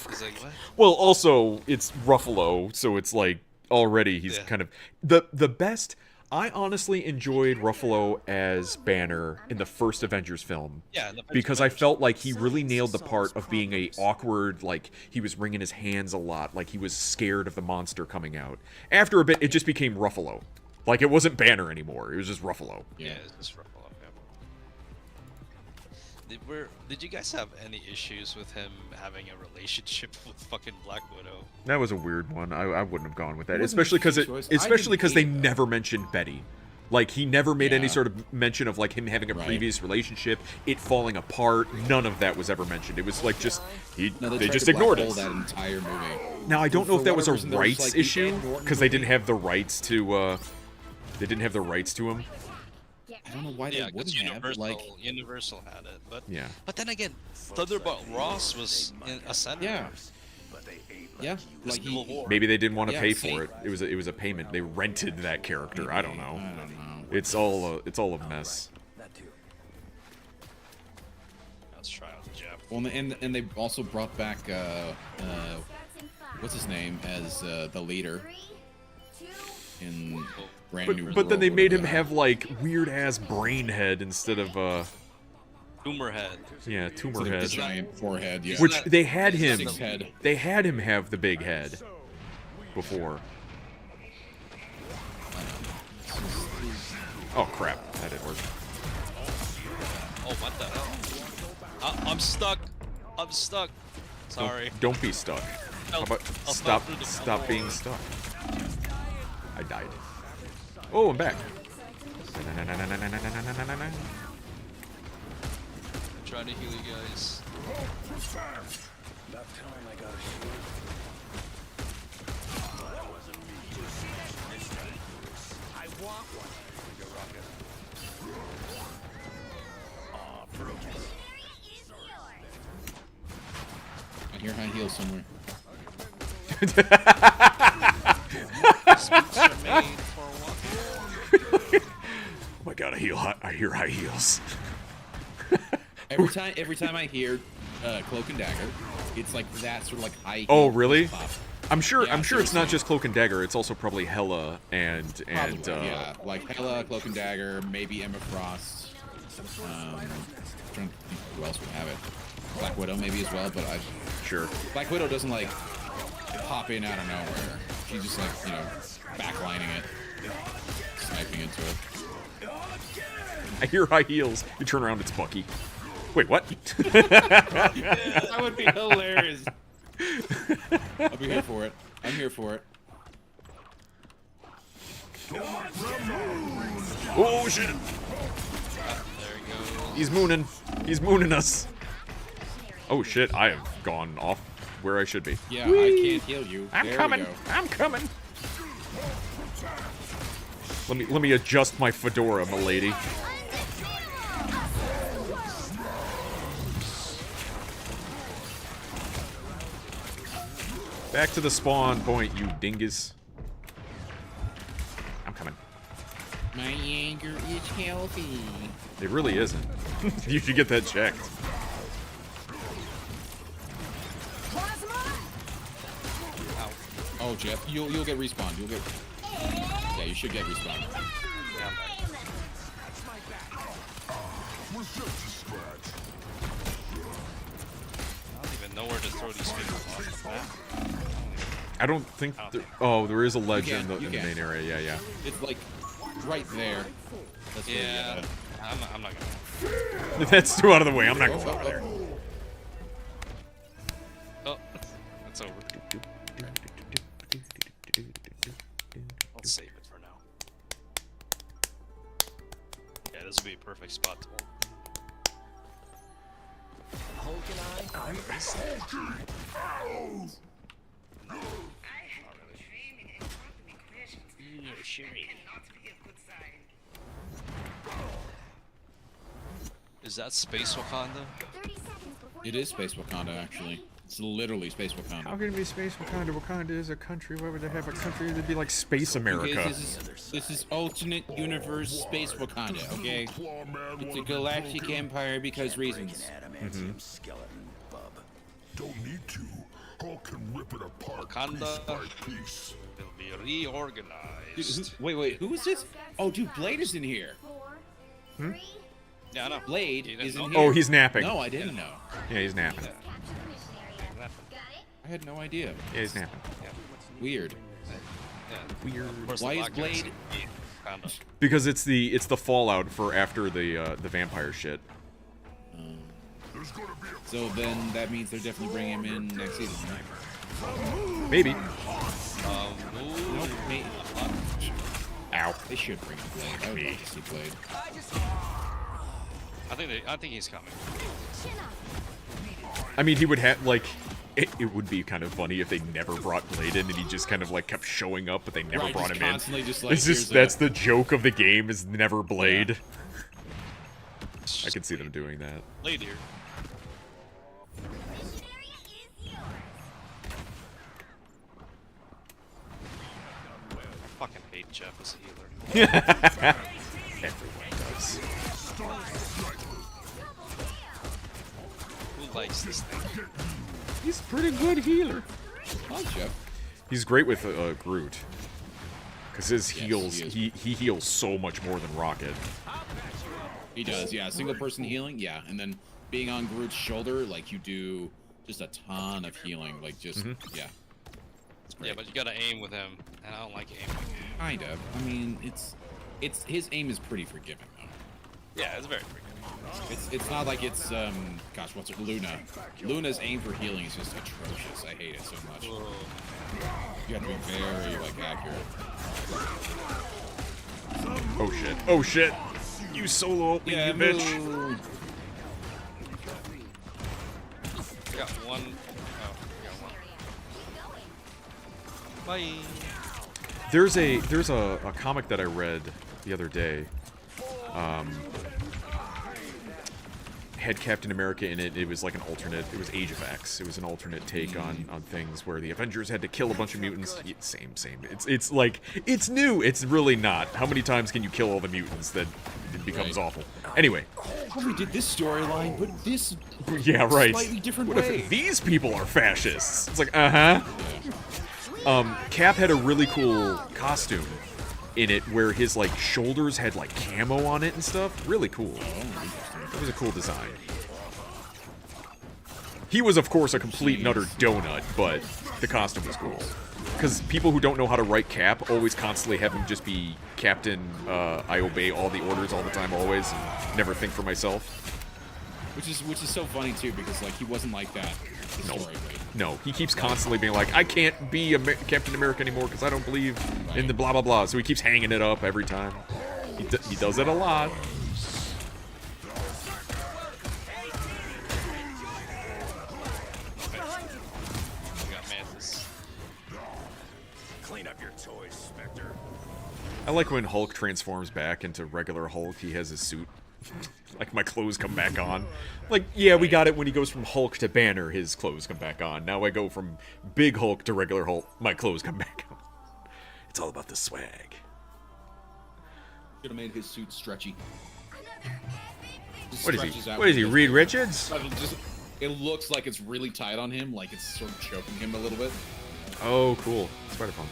He's like, what? Well, also it's Ruffalo, so it's like already he's kind of the best. I honestly enjoyed Ruffalo as Banner in the first Avengers film. Yeah, the because I felt like he really nailed the part of being a awkward, like he was wringing his hands a lot, like he was scared of the monster coming out. After a bit, it just became Ruffalo. Like it wasn't Banner anymore. It was just Ruffalo. Yeah, it was just Ruffalo. Did you guys have any issues with him having a relationship with fucking Black Widow? That was a weird one. I wouldn't have gone with that, especially because they never mentioned Betty. Like he never made any sort of mention of like him having a previous relationship, it falling apart. None of that was ever mentioned. It was like just they just ignored it. That entire movie. Now I don't know if that was a reason, there was, rights like, the issue Ed Norton because they movie. didn't have the rights to. They didn't have the rights to him. I don't know why they wouldn't have. Like Universal had it, but yeah. But then again, Thunderbolt Ross was in a senator. Yeah. Yeah, like Maybe they didn't want to Yeah, pay same. for it. It was a payment. They rented that character. I don't know. It's all a mess. Let's try out the Jap. Well, and they also brought back what's his name as the leader in Brand New But then they World, made him whatever. have like weird ass brain head instead of Tumor head. yeah, tumor Instead of head. the giant forehead, yeah. Which they had him. Six head. They had him have the big head before. Oh crap! That didn't work. Oh, what the hell? I'm stuck. I'm stuck. Sorry. Don't be stuck. How about I'll stop through the stop being stuck? I died. Oh, I'm back. I'm trying to heal you guys. About time I got a shield. I want one. Your rocket. I hear high heels somewhere. Oh my god, I hear high heels. Every time I hear Cloak and Dagger, it's like that sort of like high. Oh heel really? pop. I'm sure Yeah, it's not seriously. just Cloak and Dagger. It's also probably Hela and Probably, yeah, like Hela, Cloak and Dagger, maybe Emma Frost. Trying to think who else would have it. Black Widow maybe as well, but I sure. Black Widow doesn't like pop in out of nowhere. She's just like, you know, backlining it, sniping into it. I hear high heels. You turn around, it's Bucky. Wait, what? That would be hilarious. I'll be here for it. I'm here for it. Oh shit! There he goes. He's mooning. He's mooning us. Oh shit! I have gone off where I should be. Yeah, Whee! I can't heal you. I'm There we coming. go. I'm coming. Let me adjust my fedora, milady. Back to the spawn point, you dingus. I'm coming. My anger is healthy. It really isn't. You should get that checked. Oh, Jeff, you'll get respawned. You'll get. Yeah, you should get respawned. Yeah, I'm back. I don't even know where to throw these people off the map. I don't think. Oh, there is a ledge You in the can. main area. Yeah, yeah. It's like right there. That's where you Yeah, gotta- I'm not gonna. That's too out of the way. I'm not going over there. Oh, that's over. I'll save it for now. Yeah, this would be a perfect spot to hold. Hulk and I. Is that Space Wakanda? It is Space Wakanda, actually. It's literally Space How Wakanda. can it be Space Wakanda? Wakanda is a country. Why would they have a country? It'd be like Space Okay, America. this is alternate universe Space Wakanda, okay? It's a galactic empire because reasons. Skeleton, bub. Don't need to. Hulk can rip it apart Wakanda piece by piece. will be reorganized. Wait, who is this? Oh, dude, Blade is in here. Hmm? Yeah, I know. Blade You didn't is in know? here. Oh, he's napping. No, I didn't know. Yeah, he's napping. I had no idea. Yeah, he's napping. Weird. Weird. Why is Blade? Because it's the fallout for after the vampire shit. So then that means they're definitely bringing him in next season, right? Maybe. Nope. Ow. They should bring in Blade. I would like to see Blade. I think he's coming. I mean, he would have like. It would be kind of funny if they never brought Blade in and he just kind of like kept showing up, but they never brought him in. Just like, That's the joke of the game is never Blade. Yeah. I can see them doing that. Blade here. I fucking hate Jeff as a healer. Everyone does. Who likes this thing? He's a pretty good healer. I like Jeff. He's great with Groot. Because his heals, he he heals so much more than Rocket. He does, yeah. Single person healing, yeah. And then being on Groot's shoulder, like you do just a ton of healing. Like just, yeah. Yeah, but you gotta aim with him, and I don't like aiming. Kind of. I mean, it's his aim is pretty forgiving though. Yeah, it's very forgiving. It's not like it's gosh, what's it? Luna. Luna's aim for healing is just atrocious. I hate it so much. You have to be very like accurate. Oh shit! Oh shit! You solo me, you bitch! I got one. Oh, I got one. Bye. There's a comic that I read the other day. Had Captain America in it. It was like an alternate. It was Age of X. It was an alternate take on things where the Avengers had to kill a bunch of mutants. Yeah, same. It's like it's new. It's really not. How many times can you kill all the mutants that it becomes awful? Anyway. Well, we did this storyline, but this yeah, right. Slightly different what way. If these people are fascists? It's like Cap had a really cool costume in it where his like shoulders had like camo on it and stuff. Really cool. It was a cool design. He was, of course, a complete and utter donut, but the costume was cool. Because people who don't know how to write Cap always constantly have him just be Captain, I obey all the orders all the time, always, and never think for myself. Which is so funny, too, because, like, he wasn't like that historically. No, he keeps constantly being like, I can't be Captain America anymore because I don't believe in the blah, blah, blah. So he keeps hanging it up every time. He does it a lot. Clean up your toys, Spectre. I like when Hulk transforms back into regular Hulk. He has his suit. Like, my clothes come back on. Like, yeah, we got it when he goes from Hulk to Banner, his clothes come back on. Now I go from Big Hulk to regular Hulk, my clothes come back on. It's all about the swag. Should have made his suit stretchy. What is he? What is he, Reed Richards? It looks like it's really tight on him, like it's sort of choking him a little bit. Oh, cool. Spider-Punk.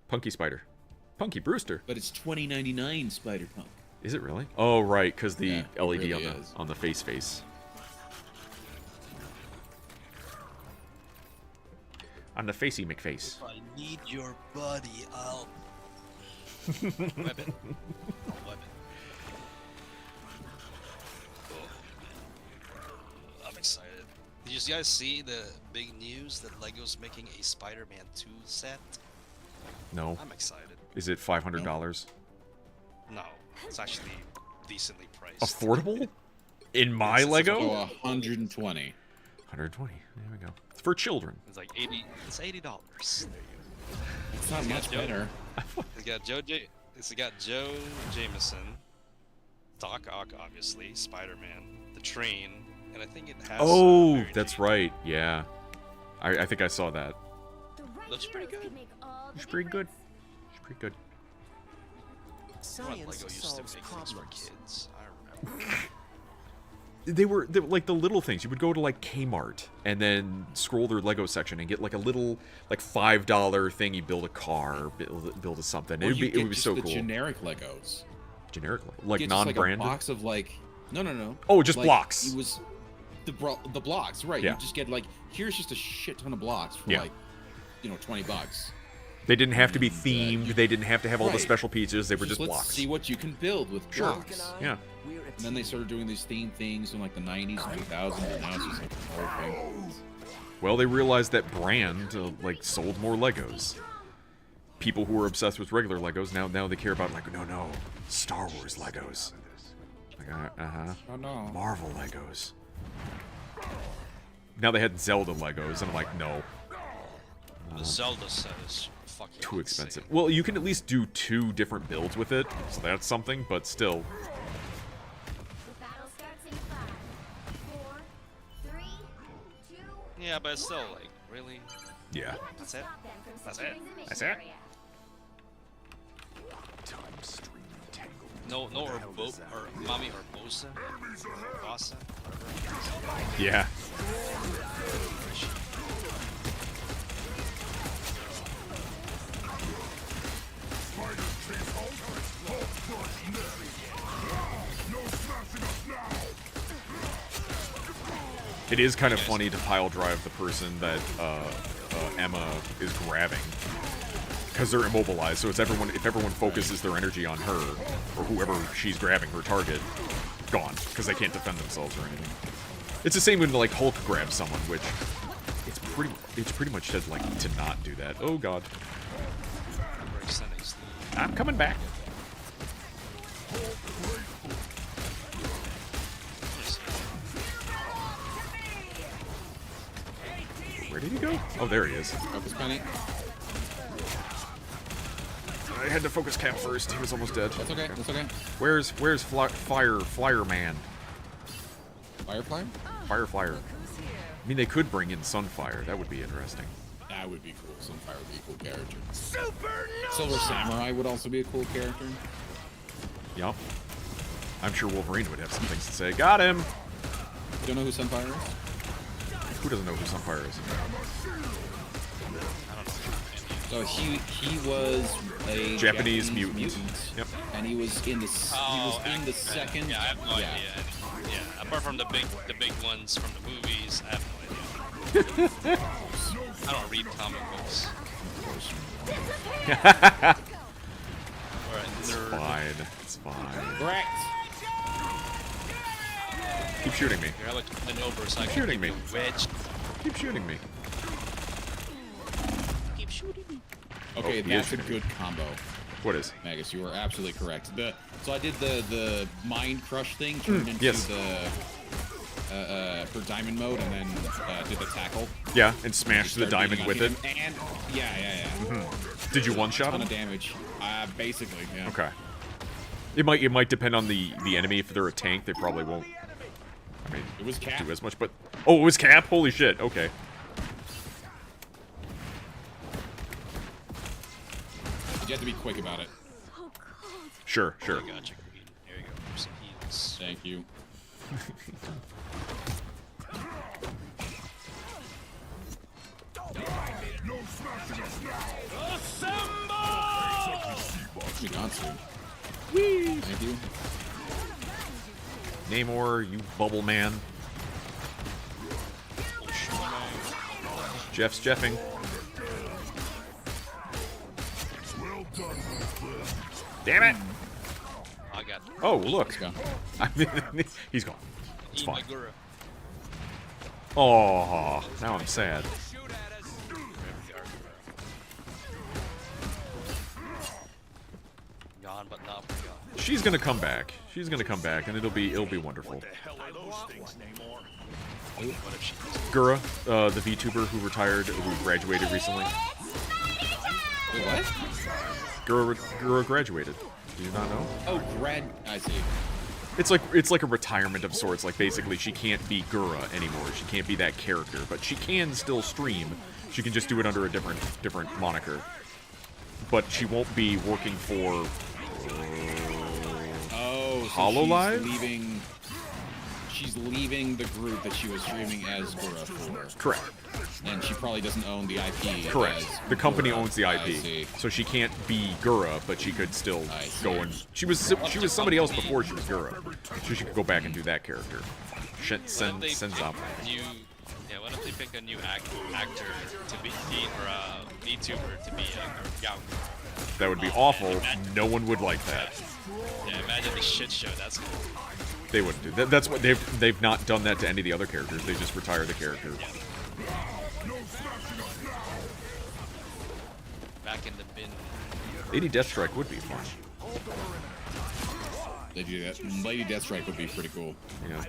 Punky Spider. Punky Brewster. But it's $20.99 Spider-Punk. Is it really? Oh, right, because the LED really on the face. On the facey McFace. If I need your buddy, I'll web it. I'm excited. Did you guys see the big news that LEGO's making a Spider-Man 2 set? No. I'm excited. Is it $500? No, it's actually decently priced. Affordable? In my Lego? 120. 120. There we go. It's for children. It's like $80. It's $80. There you go. It's not much better. It's got Joe Jameson, Doc Ock, obviously, Spider-Man, the Train, and I think it has. Oh, Mary that's Jane. right. Yeah, I think I saw that. Looks pretty good. It's pretty good. It's pretty good. What Lego used to make things for kids. I remember. They were like the little things. You would go to like Kmart and then scroll their Lego section and get like a little like $5 thing. You build a car, build a something. Or It you would get be just so the cool. generic Legos. Generic, like Get just, non-branded. Like a box of like no. Oh, just like, blocks. It was the blocks, right? Yeah. You just get like here's just a shit ton of blocks for like $20. They didn't have to be And, themed. They didn't have to have all the right. special pieces. They were just let's blocks. see what you can build with Sure. blocks. Yeah. And then they started doing these theme things in like the 90s and 2000s, and now it's just like the whole thing. Well, they realized that brand like sold more Legos. People who were obsessed with regular Legos now they care about like no Star Wars Legos. Like Oh no. Marvel Legos. Now they had Zelda Legos, and I'm like, no. The Zelda set is fucking Too insane. expensive. Well, you can at least do 2 different builds with it, so that's something, but still. Yeah, but it's still like really. Yeah. That's it. That's it. That's it. No, or mommy or Bosa, Bossa, whatever. Yeah. It is kind of funny to pile drive the person that Emma is grabbing, because they're immobilized. So it's if everyone focuses their energy on her or whoever she's grabbing, her target, gone, because they can't defend themselves or anything. It's the same when like Hulk grabs someone, which it's pretty much said like to not do that. Oh God. I'm coming back. Where did he go? Oh, there he is. Focus Penny. I had to focus Cap first. He was almost dead. That's okay. That's okay. Where's Flyer Man? Firefly? Flyer. I mean, they could bring in Sunfire. That would be interesting. That would be cool. Sunfire would be a cool character. Silver Samurai would also be a cool character. Yup. I'm sure Wolverine would have some things to say. Got him! You don't know who Sunfire is? Who doesn't know who Sunfire is? So he was a Japanese mutant. Yep. And he was in the second. Yeah, I have no idea. Yeah, apart from the big ones from the movies, I have no idea. I don't read comic books. It's fine. It's fine. Correct. Keep shooting me. You're like an over, so I Keep can shooting me. give you a wedge. Keep shooting me. Keep shooting me. Okay, Oh, he that's is a good combo. What is? Magus, you are absolutely correct. So I did the mind crush thing, turned into yes. for diamond mode, and then did the tackle. Yeah, and smash the Start diamond beating with on it. him, And yeah. Did you one-shot Ton him? of damage. Basically, yeah. Okay. It might depend on the enemy. If they're a tank, they probably won't. I mean, It was Cap. do as much. But oh, it was Cap. Holy shit. Okay. You have to be quick about it. Sure. I got you, Green. Here you go. Here's some heals. Thank you. No smashing us now. Be gone soon. Thank you. Namor, you bubble man. Jeff's jeffing. Well done, my friend. Damn it! I got. Oh, look. Let's go. I mean, he's gone. It's Eat my fine. guru. Oh, now I'm sad. Gone, but not forgotten. She's gonna come back. She's gonna come back, and it'll be wonderful. What the hell are those things, Namor? What if she does? Gura, the VTuber who retired, who graduated recently. Wait, what? Gura graduated. Do you not know? Oh, I see. It's like a retirement of sorts. Like basically, she can't be Gura anymore. She can't be that character, but she can still stream. She can just do it under a different moniker. But she won't be working for HoloLive. She's leaving the group that she was streaming as Gura for. Correct. And she probably doesn't own the IP. Correct. The company Gura. owns the IP, so she can't be Gura, but she could still go and she was somebody else before she was Gura, so she could go back and do that character. Sends up. Why don't they pick a new actor to be or a VTuber to be Yang? That would be awful. No one would like that. Yeah, imagine the shit show that's cool. They wouldn't do that. That's what they've not done that to any of the other characters. They just retire the character. Back in the bin. Lady Deathstrike would be fun. They do that. Lady Deathstrike would be pretty cool. Yeah.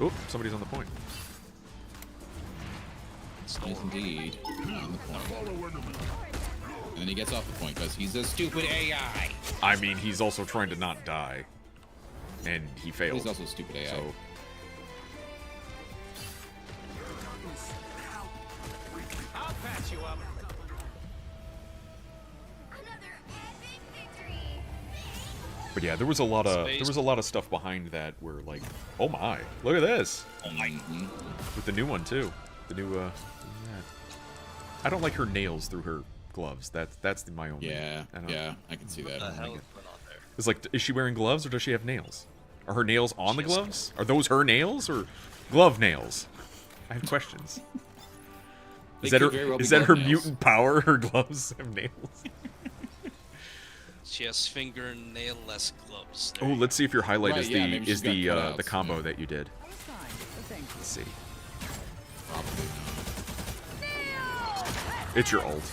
Oop, somebody's on the point. Yes, indeed. On the point. And then he gets off the point because he's a stupid AI. I mean, he's also trying to not die. And he failed. He's also a stupid AI. So. I'll patch you up. But yeah, there was a lot of stuff behind that where like, oh my, look at this. With the new one too. The new yeah. I don't like her nails through her gloves. That's my only. Yeah, I can see that. It's like, is she wearing gloves or does she have nails? Are her nails on the gloves? Are those her nails or glove nails? I have questions. Is that her mutant power? Her gloves have nails. She has fingernail-less gloves. Oh, let's see if your highlight is the combo that you did. Let's see. Probably not. It's your ult.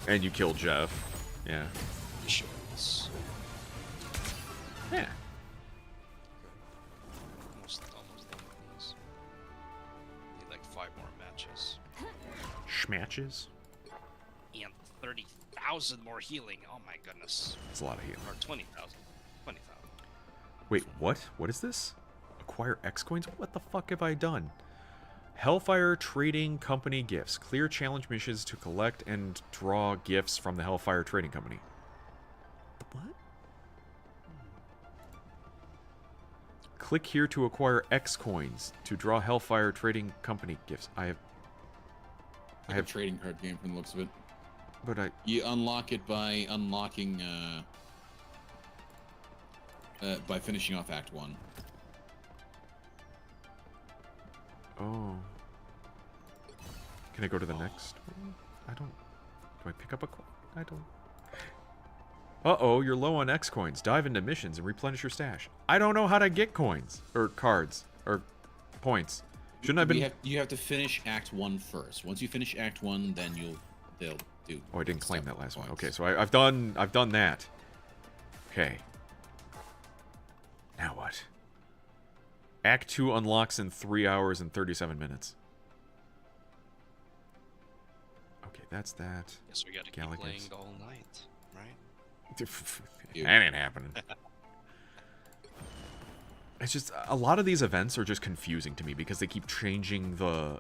And you killed Jeff. Yeah. Yeah. Almost done. Need like 5 more matches. Schmatches? And 30,000 more healing. Oh my goodness. That's a lot of healing. Or 20,000. 20,000. Wait, what? What is this? Acquire X coins? What the fuck have I done? Hellfire Trading Company gifts. Clear challenge missions to collect and draw gifts from the Hellfire Trading Company. What? Click here to acquire X coins to draw Hellfire Trading Company gifts. I have a trading card game from the looks of it. But you unlock it by unlocking by finishing off Act 1. Oh. Can I go to the next one? I don't. Do I pick up a coin? I don't. Uh-oh, you're low on X coins. Dive into missions and replenish your stash. I don't know how to get coins. Or cards. Or points. Shouldn't I have been... You have to finish Act 1 first. Once you finish Act 1, then they'll do... Oh, I didn't claim that last one. Okay, so I've done that. Okay. Now what? Act 2 unlocks in 3 hours and 37 minutes. Okay, that's that. Guess we gotta keep playing all night, right? That ain't happening. It's just, a lot of these events are just confusing to me because they keep changing the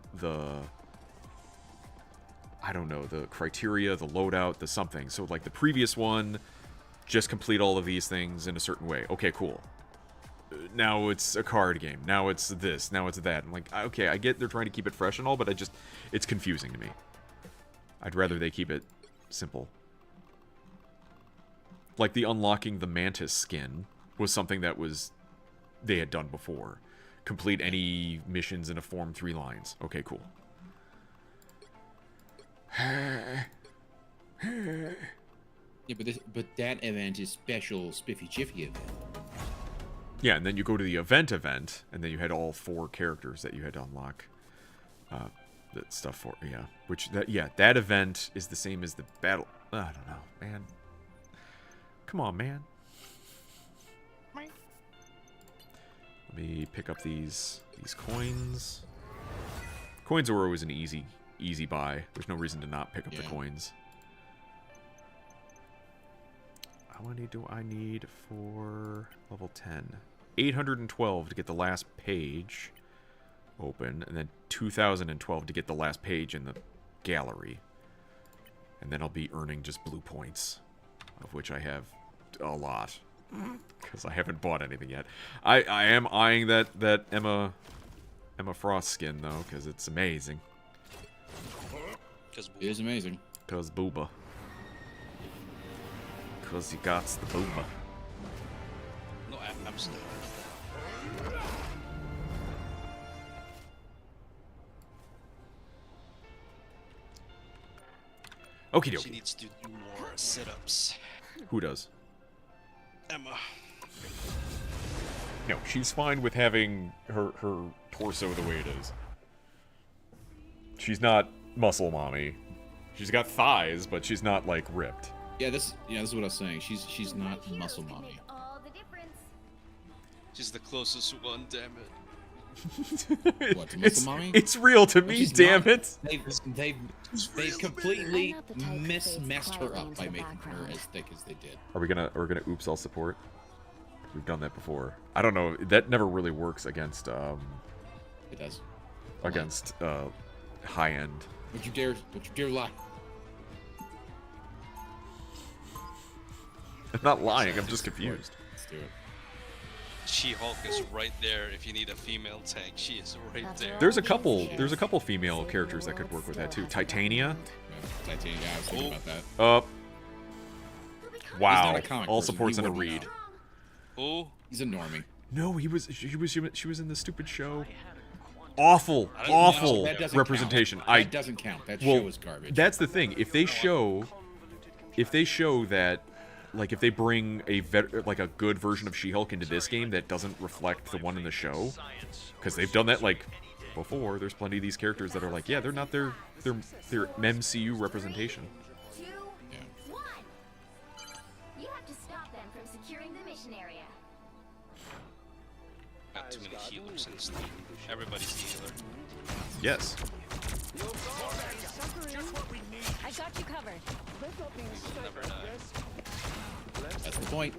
I don't know, the criteria, the loadout, the something. So like the previous one, just complete all of these things in a certain way. Okay, cool. Now it's a card game. Now it's this. Now it's that. I'm like, okay, I get they're trying to keep it fresh and all, but it's confusing to me. I'd rather they keep it simple. Like the unlocking the Mantis skin was something that they had done before. Complete any missions in a form 3 lines. Okay, cool. Yeah, but that event is special Spiffy Jiffy event. Yeah, and then you go to the event, and then you had all 4 characters that you had to unlock. That stuff for, yeah. That event is the same as the battle. I don't know, man. Come on, man. Let me pick up these coins. Coins are always an easy easy buy. There's no reason to not pick up the coins. How many do I need for level 10? 812 to get the last page open, and then 2012 to get the last page in the gallery. And then I'll be earning just blue points, of which I have a lot, because I haven't bought anything yet. I am eyeing that Emma Frost skin, though, because it's amazing. It is amazing. Because booba. Because you got the booba. No, I'm still. Okie dokie. She needs to do more sit-ups. Who does? Emma. No, she's fine with having her torso the way it is. She's not muscle mommy. She's got thighs, but she's not like ripped. Yeah, this is what I was saying. She's not muscle mommy. She's the closest one, damn it. What, to muscle mommy? It's real to me, damn it. They've completely messed her up by making her as thick as they did. Are we gonna oops all support? We've done that before. I don't know. That never really works against It does. Against high end. Don't you dare lie. I'm not lying. I'm just confused. Let's do it. She-Hulk is right there. If you need a female tank, she is right there. There's a couple female characters that could work with that too. Titania. Yeah, Titania. I was thinking about that. Wow. All person. supports He in a would read. know. Who? He's a normie. No, she was in the stupid show. Awful representation. That doesn't count. That show is garbage. That's the thing. If they show that, like, if they bring a good version of She-Hulk into this game that doesn't reflect the one in the show, because they've done that like before. There's plenty of these characters that are like, yeah, they're not their MCU representation. 2, 1. You have to stop them from securing the mission area. Got too many healers in this team. Everybody's a healer. Yes. I got you covered. Never die. That's the point.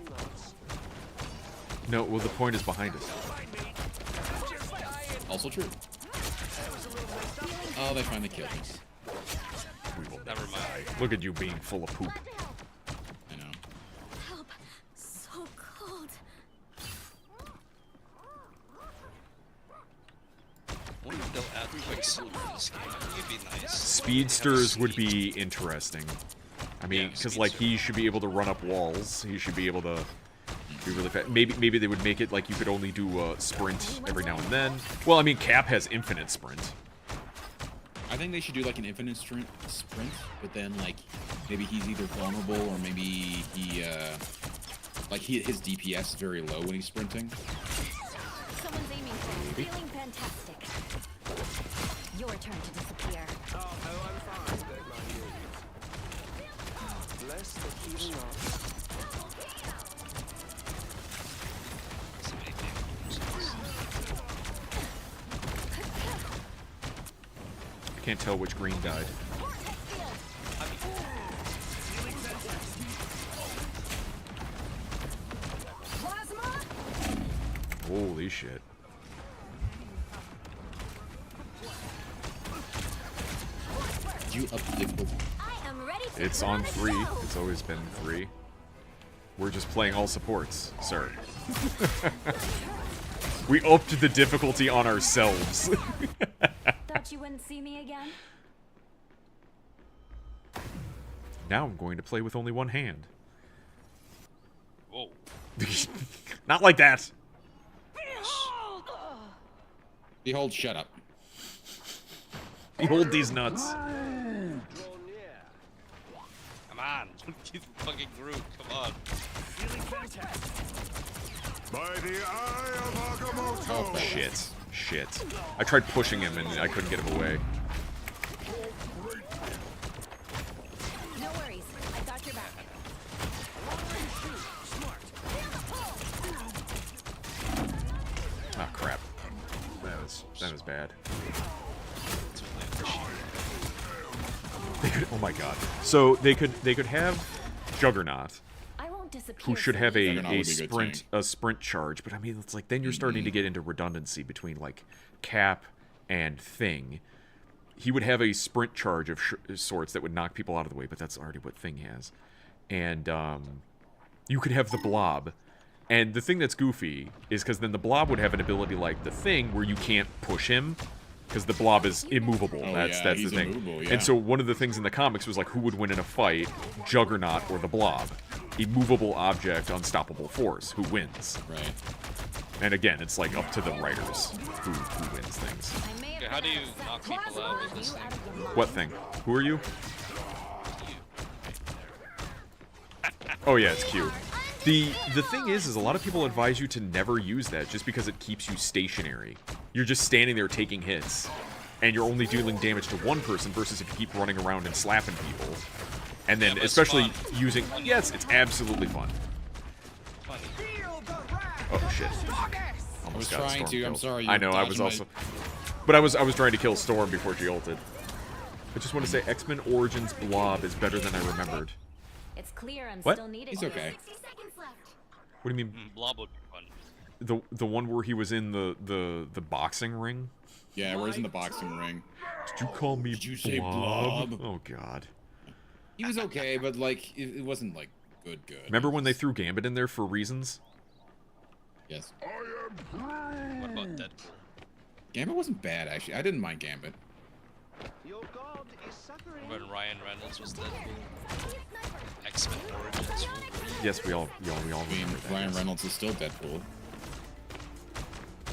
No, well, the point is behind us. Also true. Oh, they finally killed me. Never mind. Look at you being full of poop. I know. Help. So cold. I wonder if they'll add Quicksilver in this game. It'd be nice. Speedsters would be interesting. I mean, because like he should be able to run up walls. He should be able to be really fast. Maybe they would make it like you could only do a sprint every now and then. Well, I mean, Cap has infinite sprint. I think they should do like an infinite sprint, but then like maybe he's either vulnerable or maybe he his DPS is very low when he's sprinting. Someone's aiming for you. Feeling fantastic. Your turn to disappear. Oh, no, I'm fine. Bless the healing arm. I can't tell which green died. Holy shit. You up the difficulty? It's on 3. It's always been 3. We're just playing all supports, sir. We upped the difficulty on ourselves. Thought you wouldn't see me again? Now I'm going to play with only one hand. Whoa. Not like that. Behold, shut up. Behold these nuts. Come on. You fucking group. Come on. By the eye of Agamotto. Oh, shit. Shit. I tried pushing him and I couldn't get him away. No worries. I got your back. Ah, crap. That was bad. could. Oh my god. So they could have Juggernaut, I won't disappear. who should so have easily. Juggernaut would be a good a sprint charge, but I mean it's like then you're starting to get into redundancy between like Cap and Thing. He would have a sprint charge of sorts that would knock people out of the way, but that's already what Thing has. And you could have the Blob. And the thing that's goofy is because then the Blob would have an ability like the Thing where you can't push him because the Blob is immovable. That's he's the thing. immovable, yeah. And so one of the things in the comics was like who would win in a fight, Juggernaut or the Blob? Immovable object, unstoppable force. Who wins? Right. And again, it's like up to the writers who wins things. Okay, how do you knock people out with this thing? What thing? Who are you? Oh yeah, it's Q. The thing is a lot of people advise you to never use that just because it keeps you stationary. You're just standing there taking hits, and you're only dealing damage to one person versus if you keep running around and slapping people. And then especially using... Yes, it's absolutely fun. Oh shit. Fuck. I was trying to, I'm sorry. I know, I was also... But I was trying to kill Storm before she ulted. I just want to say X-Men Origins Blob is better than I remembered. It's clear I'm What? still needed. He's okay. What do you mean? Blob would be fun. The one where he was in the boxing ring? Yeah, where he's in the boxing ring. Did you call me Did you say Blob? Blob? Oh god. He was okay, but like it wasn't like good. Remember when they threw Gambit in there for reasons? Yes. What about Deadpool? Gambit wasn't bad actually. I didn't mind Gambit. When Ryan Reynolds was Deadpool? X-Men Origins. Yes, we all I mean, remember that. Ryan Reynolds is still Deadpool.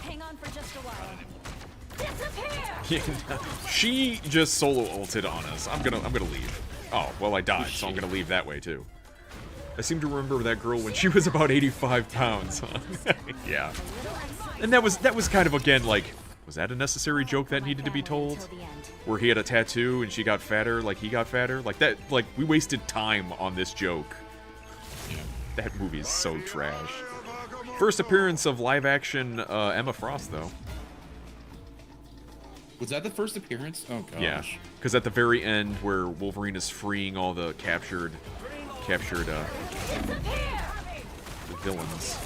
Hang on for just a while. Disappear! She just solo ulted on us. I'm gonna leave. Oh, well I died, so I'm gonna leave that way too. I seem to remember that girl when she was about 85 pounds. Yeah. And that was kind of again like, was that a necessary joke that needed to be told? Where he had a tattoo and she got fatter, like he got fatter? Like that, like we wasted time on this joke. That movie is so trash. First appearance of live action Emma Frost though. Was that the first appearance? Oh gosh. Yeah, because at the very end where Wolverine is freeing all the captured the villains.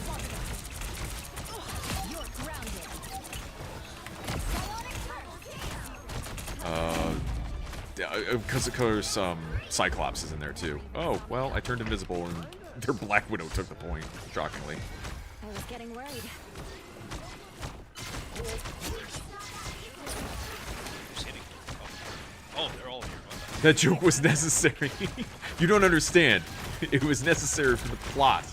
Because of course Cyclops is in there too. Oh, well, I turned invisible and their Black Widow took the point, shockingly. I was getting worried. Oh, they're all here. That joke was necessary. You don't understand. It was necessary for the plot.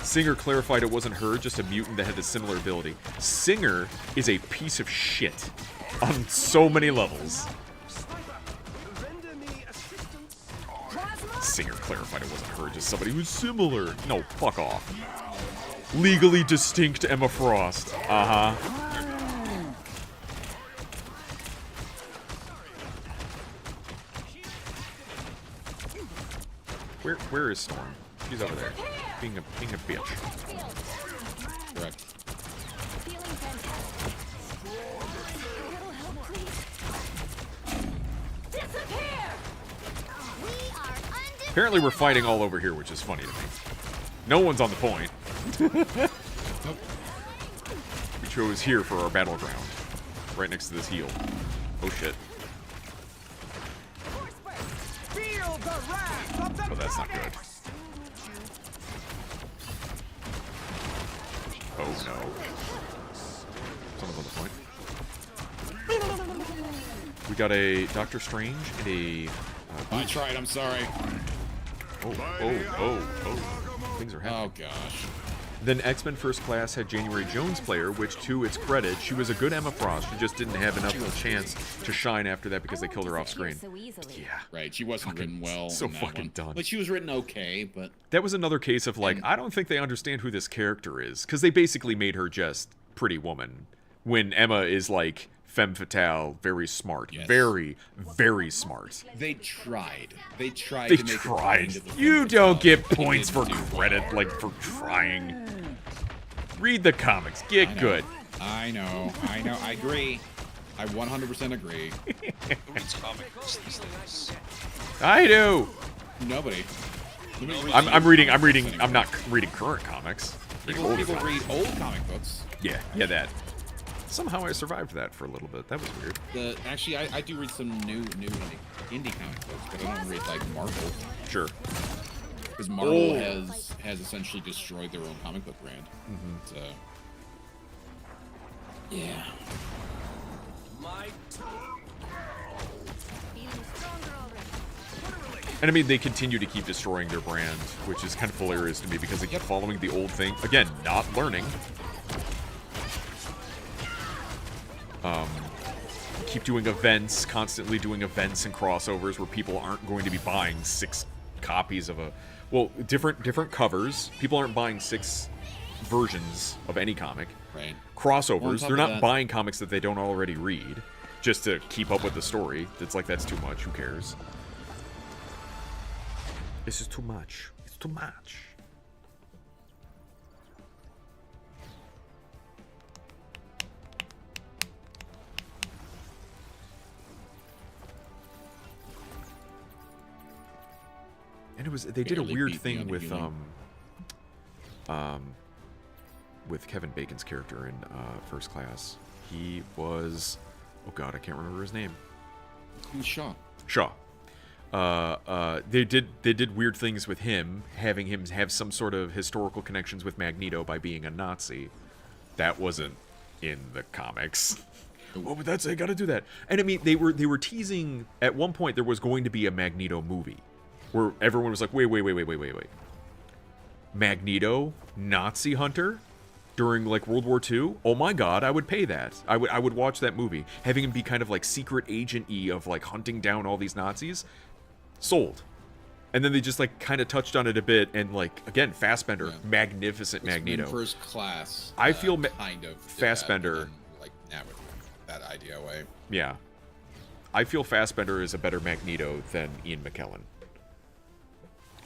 Singer clarified it wasn't her, just a mutant that had a similar ability. Singer is a piece of shit on so many levels. Singer clarified it wasn't her, just somebody who's similar. No, fuck off. Legally distinct Emma Frost. Uh-huh. Where is Storm? She's over there. Being a bitch. Correct. Apparently we're fighting all over here, which is funny to me. No one's on the point. We chose here for our battleground. Right next to this heel. Oh shit. Oh, that's not good. Oh no. Someone's on the point. We got a Doctor Strange and a... I tried, I'm sorry. Oh. Things are happening. Oh gosh. Then X-Men First Class had January Jones player, which, to its credit, she was a good Emma Frost. She just didn't have enough of a chance to shine after that because they killed her off screen. Yeah. Right, she wasn't written well. So in that fucking one. done. Like, she was written okay, but... That was another case of, like, I don't think they understand who this character is. Because they basically made her just Pretty Woman. When Emma is, like, femme fatale, very smart. Yes. Very, very smart. They tried. They tried They to make tried. it the You don't get points for credit, like, for trying. Read the comics. Get good. I know. I agree. I 100% agree. Who reads comic books these days? I do. Nobody. I'm reading. I'm not reading current comics. People read old comic books. Yeah, that. Somehow I survived that for a little bit. That was weird. Actually, I do read some new indie comic books, but I don't read like Marvel. Sure. Because Marvel has essentially destroyed their own comic book brand. Mm-hmm. So, yeah. And I mean, they continue to keep destroying their brand, which is kind of hilarious to me because they keep following the old thing. Again, not learning. Keep doing events, constantly doing events and crossovers where people aren't going to be buying 6 copies of a... Well, different covers. People aren't buying 6 versions of any comic. Right. Crossovers. They're not buying comics that they don't already read just to keep up with the story. It's like, that's too much. Who cares? This is too much. It's too much. And it was they did a weird thing with Kevin Bacon's character in First Class. He was, oh god, I can't remember his name. Who's Shaw? Shaw. They did weird things with him, having him have some sort of historical connections with Magneto by being a Nazi. That wasn't in the comics. What would that say? Gotta do that. And I mean, they were teasing at one point there was going to be a Magneto movie, where everyone was like, wait. Magneto, Nazi hunter, during like World War II? Oh my god, I would pay that. I would watch that movie. Having him be kind of like secret agent-y of like hunting down all these Nazis. Sold. And then they just like kind of touched on it a bit, and like again, Fassbender, magnificent Magneto. First Class. I feel kind of Fassbender, like now with that idea away. Yeah, I feel Fassbender is a better Magneto than Ian McKellen.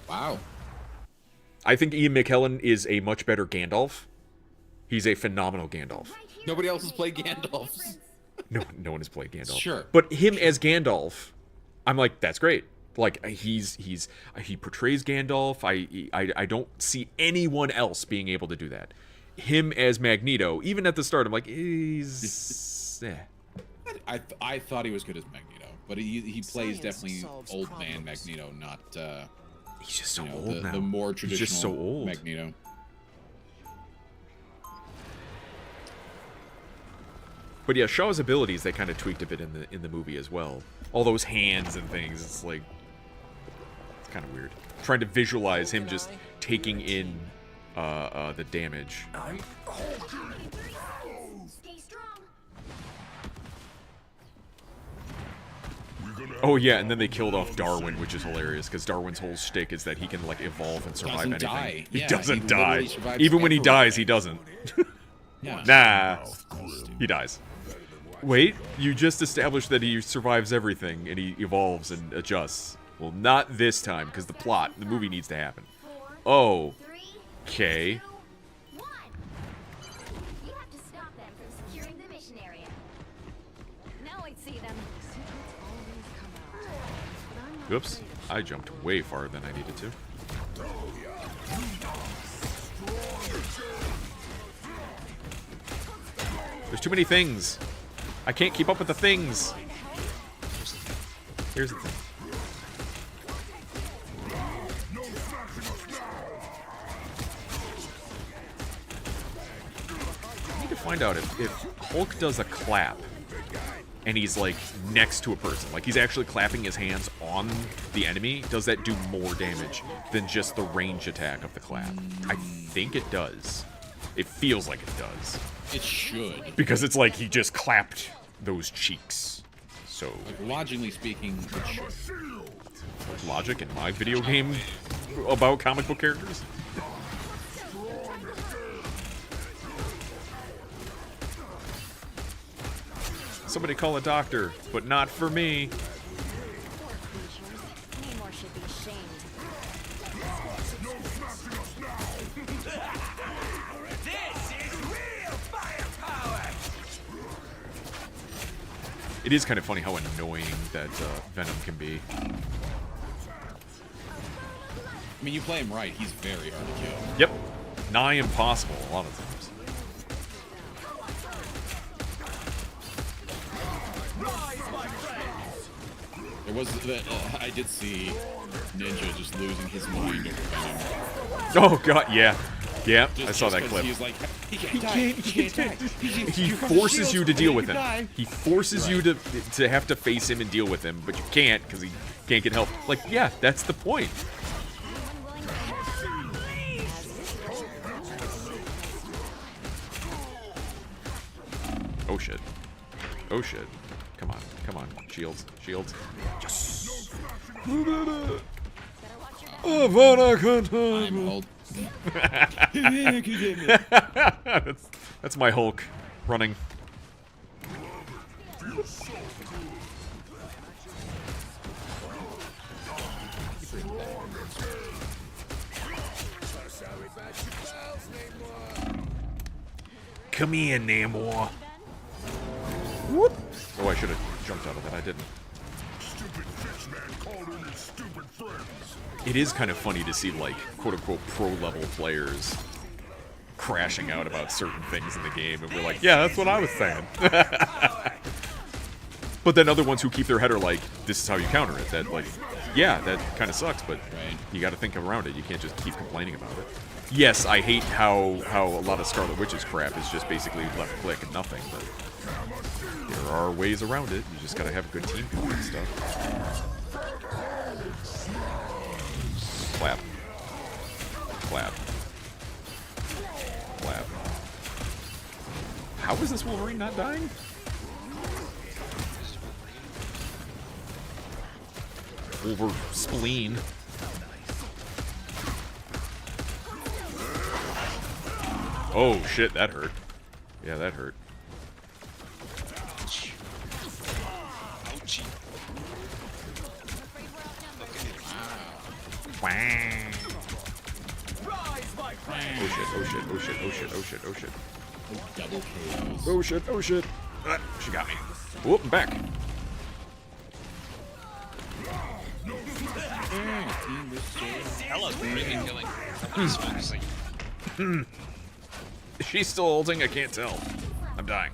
Wow. I think Ian McKellen is a much better Gandalf. He's a phenomenal Gandalf. Nobody else has played Gandalf. No one has played Gandalf. Sure. But him as Gandalf, I'm like, that's great. Like he portrays Gandalf. I don't see anyone else being able to do that. Him as Magneto, even at the start, I'm like, he's. I thought he was good as Magneto, but he plays definitely old man Magneto, not. He's just so old now. The more traditional He's just so old. Magneto. But yeah, Shaw's abilities they kind of tweaked a bit in the movie as well. All those hands and things, it's like it's kind of weird. Trying to visualize him just taking in the damage. Oh yeah, and then they killed off Darwin, which is hilarious because Darwin's whole shtick is that he can like evolve and survive anything. Die. He Yeah, doesn't he die. survives Even when he everything. dies, he doesn't. Yeah. Nah, he dies. Wait, you just established that he survives everything and he evolves and adjusts. Well, not this time because the movie needs to happen. Oh, okay. Oops, I jumped way farther than I needed to. There's too many things. I can't keep up with the things. Here's the thing. I need to find out if Hulk does a clap and he's like next to a person, like he's actually clapping his hands on the enemy, does that do more damage than just the range attack of the clap? I think it does. It feels like it does. It should. Because it's like he just clapped those cheeks. So like, logically speaking, it should. Logic in my video game about comic book characters? Somebody call a doctor, but not for me. It is kind of funny how annoying that Venom can be. I mean, you play him right, he's very hard to kill. Yep. Nigh impossible a lot of times. There was I did see Ninja just losing his mind over Venom. Oh god, yeah. Yeah, Just, I saw that clip. He's like, he can't die. He forces you to deal with him. He forces you to have to face him and deal with him, but you can't because he can't get help. Like, yeah, that's the point. Oh shit. Oh shit. Come on, come on. Shields, shields. Yes! I'm old. That's my Hulk running. Come here, Namor. Whoop. Oh, I should have jumped out of that. I didn't. It is kind of funny to see, like, quote-unquote pro-level players crashing out about certain things in the game, and we're like, yeah, that's what I was saying. But then other ones who keep their head are like, this is how you counter it. That, like, yeah, that kind of sucks, but you got to think around it. You can't just keep complaining about it. Yes, I hate how a lot of Scarlet Witch's crap is just basically left click and nothing, but there are ways around it. You just got to have a good team doing and stuff. Clap. Clap. Clap. How is this Wolverine not dying? Wolver spleen. Oh shit, that hurt. Yeah, that hurt. Ouchie. Oh shit, oh shit, oh shit, oh shit, oh shit, oh shit. Double KOs. Oh shit, oh shit. She got me. Whoop, I'm back. Ella's really killing. Somebody's focusing. She's still holding? I can't tell. I'm dying.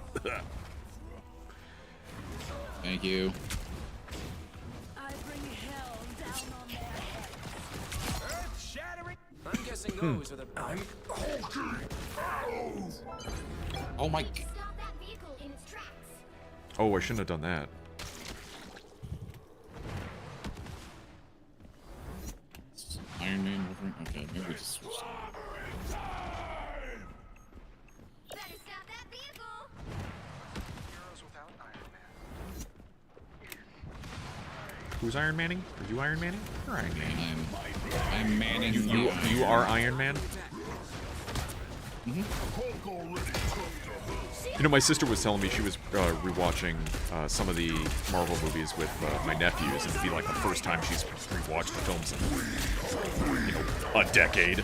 Thank you. I'm guessing those are the. Oh my. Oh, I shouldn't have done that. Iron Man, Wolverine. Okay, maybe we just switch. Who's Iron Manning? Are you Iron Manning? You're Iron Manning. I'm Manning. You are Iron Man? You know, my sister was telling me she was rewatching some of the Marvel movies with my nephews, and it'd be like the first time she's rewatched the films in, you know, a decade.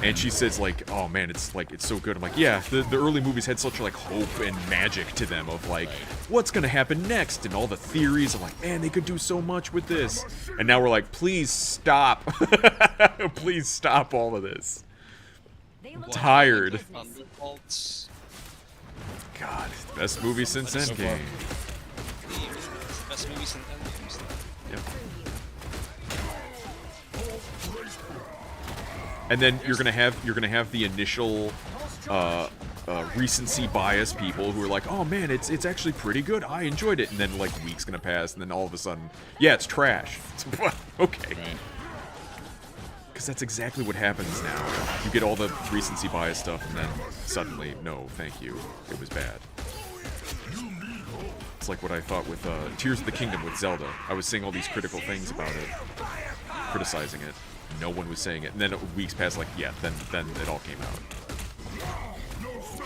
And she says, like, oh man, it's so good. I'm like, yeah, the early movies had such like hope and magic to them of like, what's gonna happen next, and all the theories. I'm like, man, they could do so much with this. And now we're like, please stop, please stop all of this. I'm tired. God, best movie since Endgame. Best movie since Endgame. Yep. And then you're gonna have the initial recency bias people who are like, oh man, it's actually pretty good. I enjoyed it. And then like weeks gonna pass, and then all of a sudden, yeah, it's trash. Okay. Because that's exactly what happens now. You get all the recency bias stuff, and then suddenly, no, thank you, it was bad. It's like what I thought with Tears of the Kingdom with Zelda. I was saying all these critical things about it, criticizing it. No one was saying it, and then weeks passed, like, yeah, then it all came out.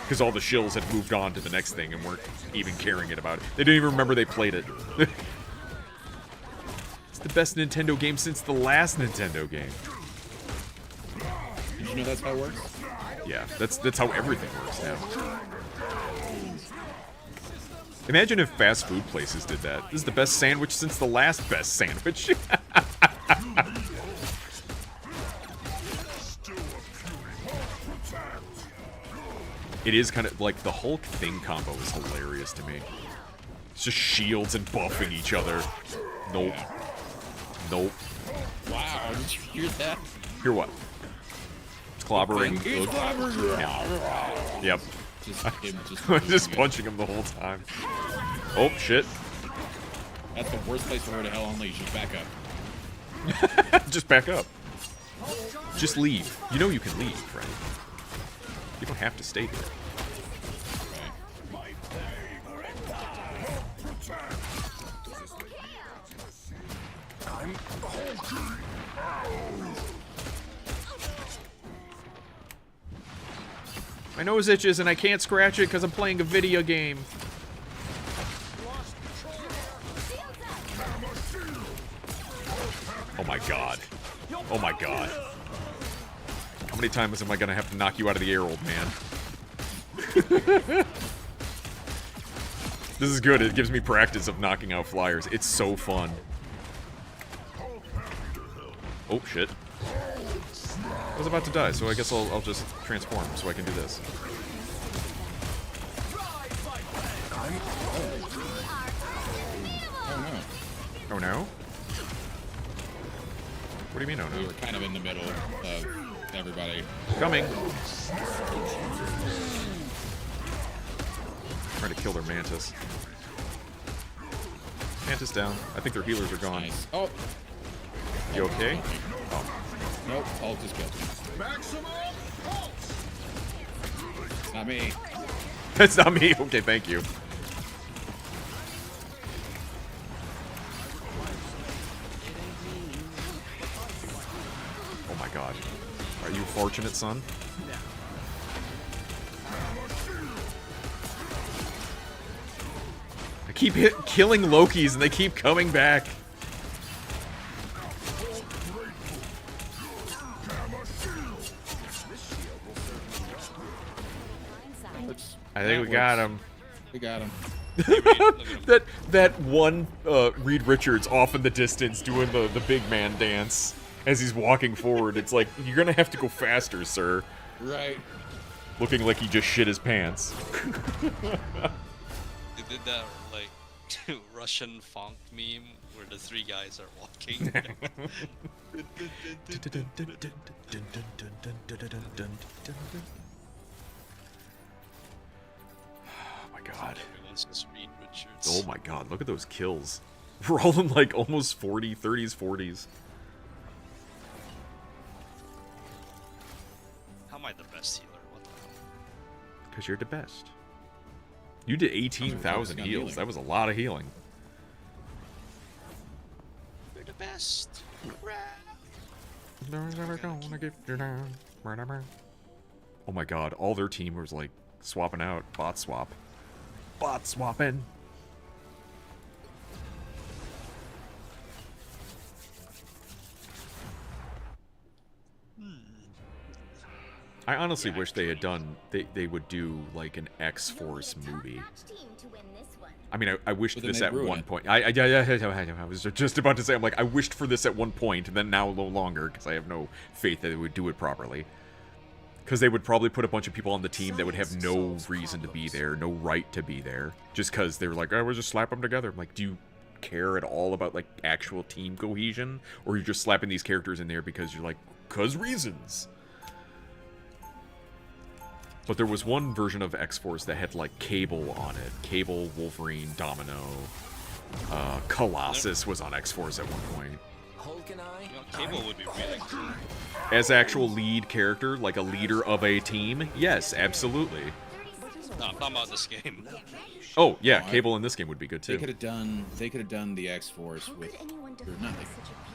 Because all the shills had moved on to the next thing and weren't even caring it about it. They didn't even remember they played it. It's the best Nintendo game since the last Nintendo game. Did you know that's how it works? Yeah, that's how everything works now. Imagine if fast food places did that. This is the best sandwich since the last best sandwich. It is kind of like the Hulk thing combo is hilarious to me. It's just shields and buffing each other. Nope. Nope. Wow, did you hear that? Hear what? It's clobbering. He's clobbering. Yeah. Yep. Just just punching him the whole time. Oh, shit. That's the worst place for her to hell unleash. Just back up. Just back up. Just leave. You know you can leave, right? You don't have to stay here. I'm hulking. My nose itches and I can't scratch it because I'm playing a video game. Oh my god. Oh my god. How many times am I gonna have to knock you out of the air, old man? This is good. It gives me practice of knocking out flyers. It's so fun. Oh, shit. I was about to die, so I guess I'll just transform so I can do this. Oh no. Oh no? What do you mean, oh no? We were kind of in the middle of everybody. Coming! Trying to kill their Mantis. Mantis down. I think their healers are gone. Nice. Oh! You okay? Oh. Nope, Hulk just killed me. Not me. That's not me. Okay, thank you. Oh my god. Are you fortunate, son? I keep killing Lokis and they keep coming back. I think we got him. We got him. that one Reed Richards off in the distance doing the big man dance as he's walking forward. It's like, you're gonna have to go faster, sir. Right. Looking like he just shit his pants. They did that like Russian funk meme where the three guys are walking. God. Reed Richards. Oh my god, look at those kills. We're all in like almost 40, 30s, 40s. How am I the best healer? What the hell? Because you're the best. You did 18,000 heals. That was a lot of healing. You're the best. Oh my god, all their team was like swapping out. Bot swap. Bot swapping. I honestly wish they had done, they would do like an X-Force movie. I mean, I wished this at one point. I was just about to say, I'm like, I wished for this at one point, and then now no longer, because I have no faith that they would do it properly. Because they would probably put a bunch of people on the team that would have no reason to be there, no right to be there, just because they were like, oh, we'll just slap them together. I'm like, do you care at all about, like, actual team cohesion? Or you're just slapping these characters in there because you're like, cause reasons? But there was one version of X-Force that had, like, Cable on it. Cable, Wolverine, Domino. Colossus was on X-Force at one point. Hulk and I. Cable would be really cool. As actual lead character, like a leader of a team, yes, absolutely. No, I'm talking about this game. Oh yeah, Cable in this game would be good too. They could have done the X-Force with or nothing.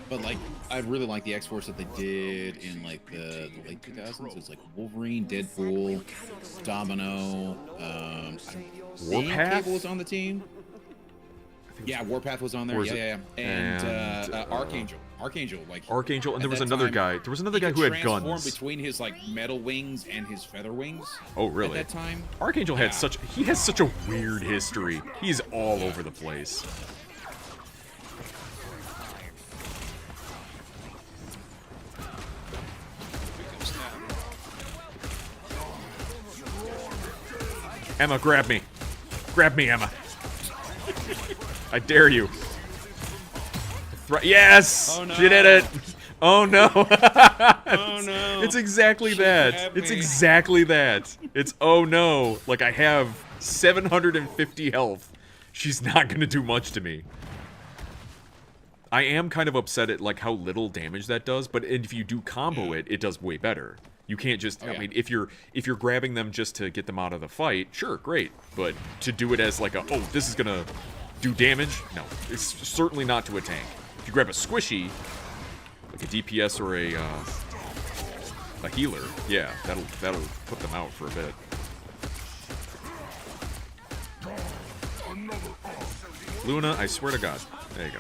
But like, I really like the X-Force that they did in like the late 2000s. It's like Wolverine, Deadpool, Domino. Warpath? Cable was on the team. Yeah, Warpath was on there. Yeah. And Archangel. Archangel, Archangel, and at there was that another time, guy. There was another he guy could who had transform guns. between his like metal wings and his feather wings. Oh, really? At that time, Archangel had Yeah. he has such a weird history. He's all over the place. Emma, grab me. Grab me, Emma. I dare you. Yes! Oh, no. She did it! Oh no! Oh no! It's exactly that. grabbed It's me. exactly that. It's oh no. Like I have 750 health. She's not gonna do much to me. I am kind of upset at like how little damage that does, but if you do combo it, it does way better. You can't just. Oh, I yeah. mean, if you're grabbing them just to get them out of the fight, sure, great. But to do it as like a this is gonna do damage, no, it's certainly not to a tank. If you grab a squishy, like a DPS or a healer, yeah, that'll put them out for a bit. Luna, I swear to God. There you go.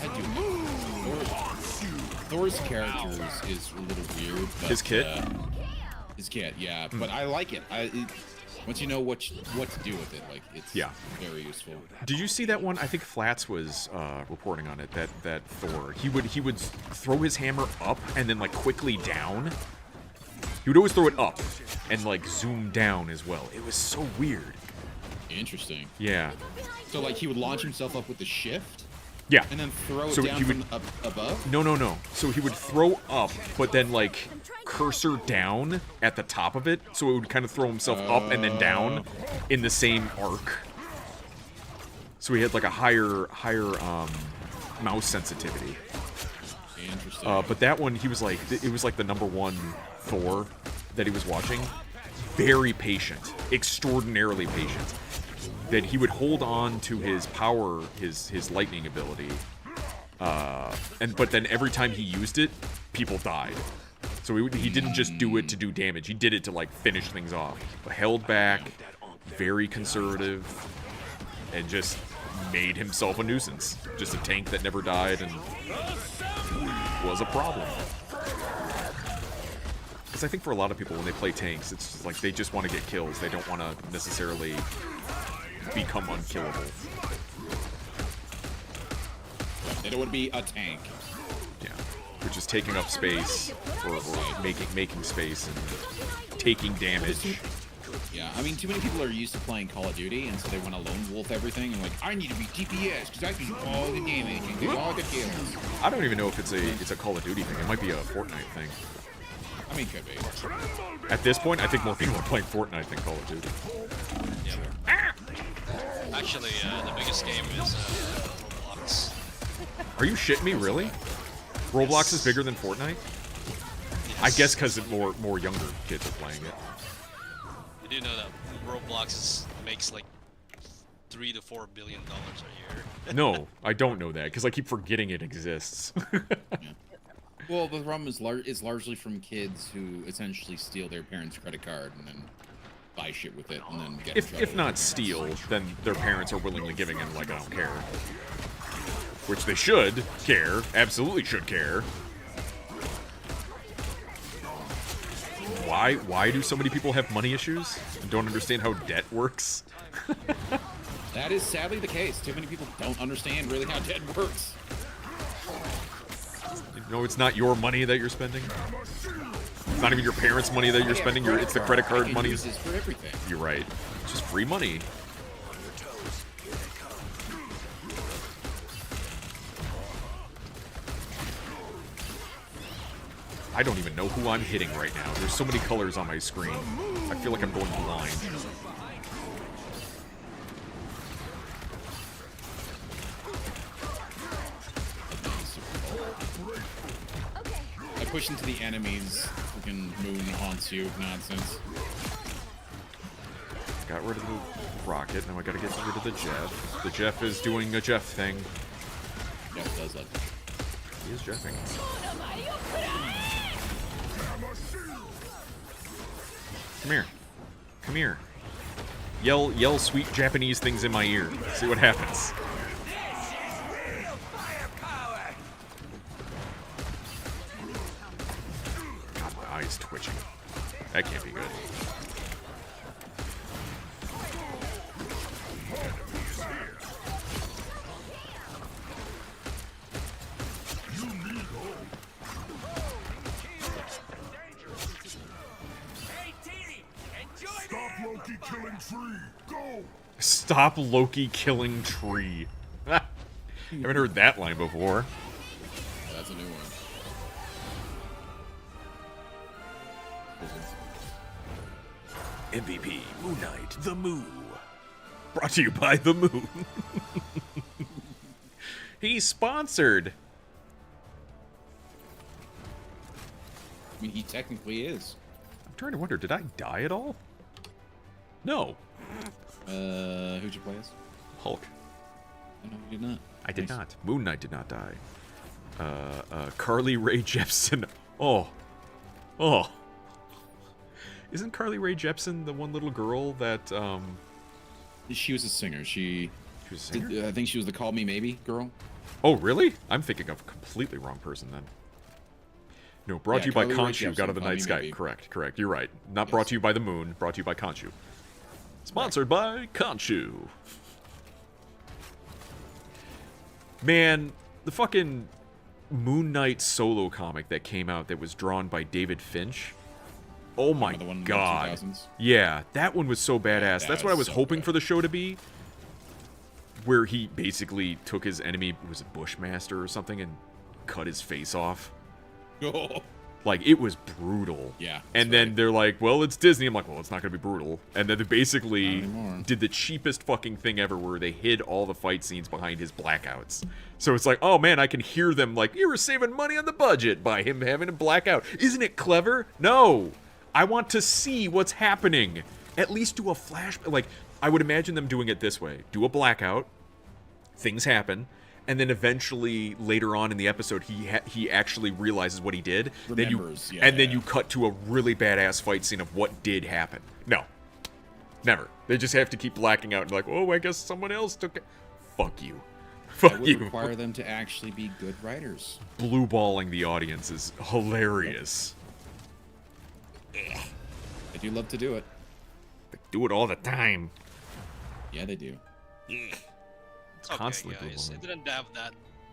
I do. Thor's character is a little weird. But, His kit? His kit, yeah. But I like it. Once you know what to do with it, like it's very useful. Did you see that one? I think Flats was reporting on it. That Thor, he would throw his hammer up and then like quickly down. He would always throw it up and like zoom down as well. It was so weird. Interesting. Yeah. So like he would launch himself up with the shift. Yeah. And then throw it So down he would- from up above. No. So he would throw up, but then like cursor down at the top of it, so it would kind of throw himself up and then down in the same arc. So he had like a higher mouse sensitivity. Interesting. But that one, he was like, it was like the #1 Thor that he was watching. Very patient, extraordinarily patient. That he would hold on to his power, his lightning ability, but then every time he used it, people died. So he didn't just do it to do damage. He did it to like finish things off. Held back, very conservative, and just made himself a nuisance. Just a tank that never died and was a problem. Because I think for a lot of people when they play tanks, it's just like they just want to get kills. They don't want to necessarily become unkillable. They don't want to be a tank. Yeah, which is taking up space or making space and taking damage. Yeah, I mean, too many people are used to playing Call of Duty, and so they want to lone wolf everything, and like, I need to be DPS because I can do all the damage and do all the kills. I don't even know if it's a Call of Duty thing. It might be a Fortnite thing. I mean, could be. At this point, I think more people are playing Fortnite than Call of Duty. Actually, the biggest game is Roblox. Are you shitting me, really? Roblox is bigger than Fortnite? I guess because more younger kids are playing it. You do know that Roblox makes like $3 to $4 billion a year. No, I don't know that because I keep forgetting it exists. Well, the problem is largely from kids who essentially steal their parents' credit card and then buy shit with it and then get in trouble If with not their steal, parents. then their parents are willingly giving in like I don't care. Which they should care. Absolutely should care. Why do so many people have money issues and don't understand how debt works? That is sadly the case. Too many people don't understand really how debt works. No, it's not your money that you're spending. It's not even your parents' money that you're spending. It's the credit card money. This is for everything. You're right. It's just free money. I don't even know who I'm hitting right now. There's so many colors on my screen. I feel like I'm going blind. I push into the enemies. Freaking moon haunts you. Nonsense. Got rid of the rocket. Now I gotta get rid of the Jeff. The Jeff is doing a Jeff thing. Jeff does that. He is Jeffing. Come here. Come here. Yell sweet Japanese things in my ear. See what happens. God, my eye's twitching. That can't be good. Stop Loki killing tree. Go. Stop Loki killing tree. Haven't heard that line before. That's a new one. MVP, Moon Knight, the Moo. Brought to you by the Moon. He's sponsored. I mean, he technically is. I'm trying to wonder, did I die at all? No. Who'd you play as? Hulk. Oh, no, you did not. I did not. Moon Knight did not die. Carly Rae Jepsen. Oh. Isn't Carly Rae Jepsen the one little girl that, She was a singer. She was a singer? I think she was the Call Me Maybe girl. Oh, really? I'm thinking of a completely wrong person then. No, brought to you by Carly Rae Khonshu, Jepsen, God of the Call Me Night Sky. Maybe. Correct. You're right. Not brought to you by the Moon, brought to you by Khonshu. Sponsored by Khonshu. Man, the fucking Moon Knight solo comic that came out that was drawn by David Finch. Oh my The one in the god. 2000s? Yeah, that one was so badass. that That's what I was was so hoping good. for the show to be. Where he basically took his enemy, was a Bushmaster or something, and cut his face off. Like, it was brutal. Yeah. And then they're like, well, it's Disney. I'm like, well, it's not going to be brutal. And then they basically Not anymore. did the cheapest fucking thing ever where they hid all the fight scenes behind his blackouts. So it's like, oh man, I can hear them like, you were saving money on the budget by him having a blackout. Isn't it clever? No. I want to see what's happening. At least do a flash. Like, I would imagine them doing it this way. Do a blackout. Things happen. And then eventually, later on in the episode, he actually realizes what he did. Remembers, Then you cut to a really badass fight scene of what did happen. No, never. They just have to keep blacking out and like, oh, I guess someone else took it. Fuck you. That Fuck would you. require them to actually be good writers. Blue balling the audience is hilarious. They do love to do it. They do it all the time. Yeah, they do. It's constantly blue guys, balling.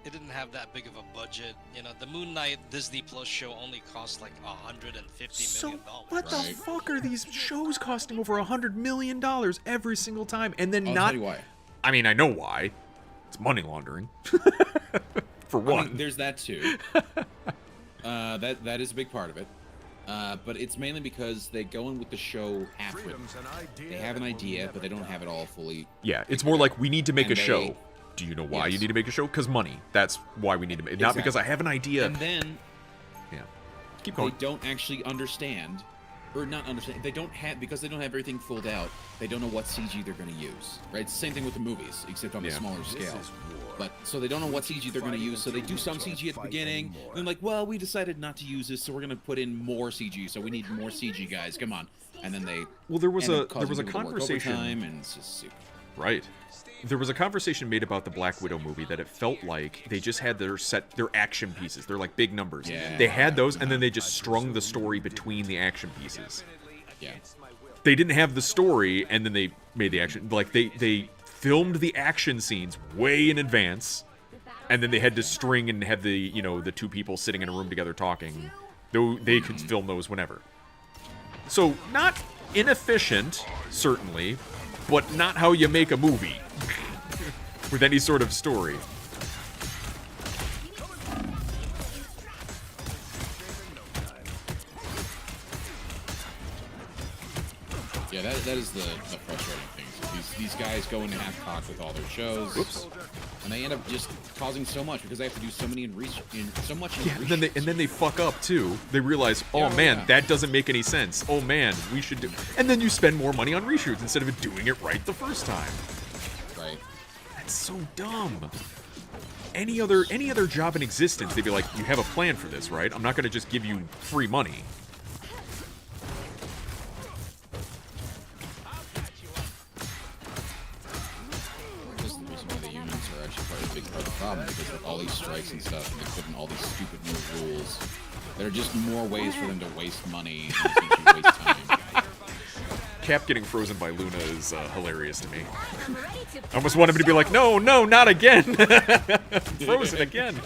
it didn't have that big of a budget. You know, the Moon Knight Disney Plus show only cost like $150 million. What the fuck are these shows costing over $100 million every single time? And then I'll not. tell you why. I mean, I know why. It's money laundering. For one. I mean, there's that too. That is a big part of it. But it's mainly because they go in with the show half-written. They have an idea, but they don't have it all fully. Yeah, it's more like we need to make And a show. they- Do you know why Yes. you need to make a show? Because money. That's why we need to make it. Not because I have an idea. And then Yeah. Keep they going. don't actually understand, or not understand. They don't have, because they don't have everything filled out. They don't know what CG they're going to use. Right? It's the same thing with the movies, except on a Yeah. smaller scale. But so they don't know what CG they're going to use. So they do some CG at the beginning. And they're like, well, we decided not to use this, so we're going to put in more CG. So we need more CG, guys. Come on. And then they. Well, there was end a up causing there was a people to work conversation. overtime, and it's just super. Right. There was a conversation made about the Black Widow movie that it felt like they just had their action pieces. They're like big numbers. Yeah. They had those, and then they just strung the story between the action pieces. Yeah. They didn't have the story, and then they made the action. Like they filmed the action scenes way in advance, and then they had to string and have the the two people sitting in a room together talking. Though they could film those whenever. So not inefficient, certainly, but not how you make a movie with any sort of story. Yeah, that is the frustrating thing. So these guys go into half-cocked with all their shows. Whoops. And they end up just causing so much because they have to do so many research. Yeah, and then they fuck up too. They realize, oh man, that doesn't make any sense. Oh man, we should do. And then you spend more money on reshoots instead of doing it right the first time. Right. That's so dumb. Any other job in existence, they'd be like, you have a plan for this, right? I'm not going to just give you free money. problem because with all these strikes and stuff, and they put in all these stupid new rules, there are just more ways for them to waste money and essentially waste time. Cap getting frozen by Luna is hilarious to me. I almost want him to be like, no, not again. Frozen again.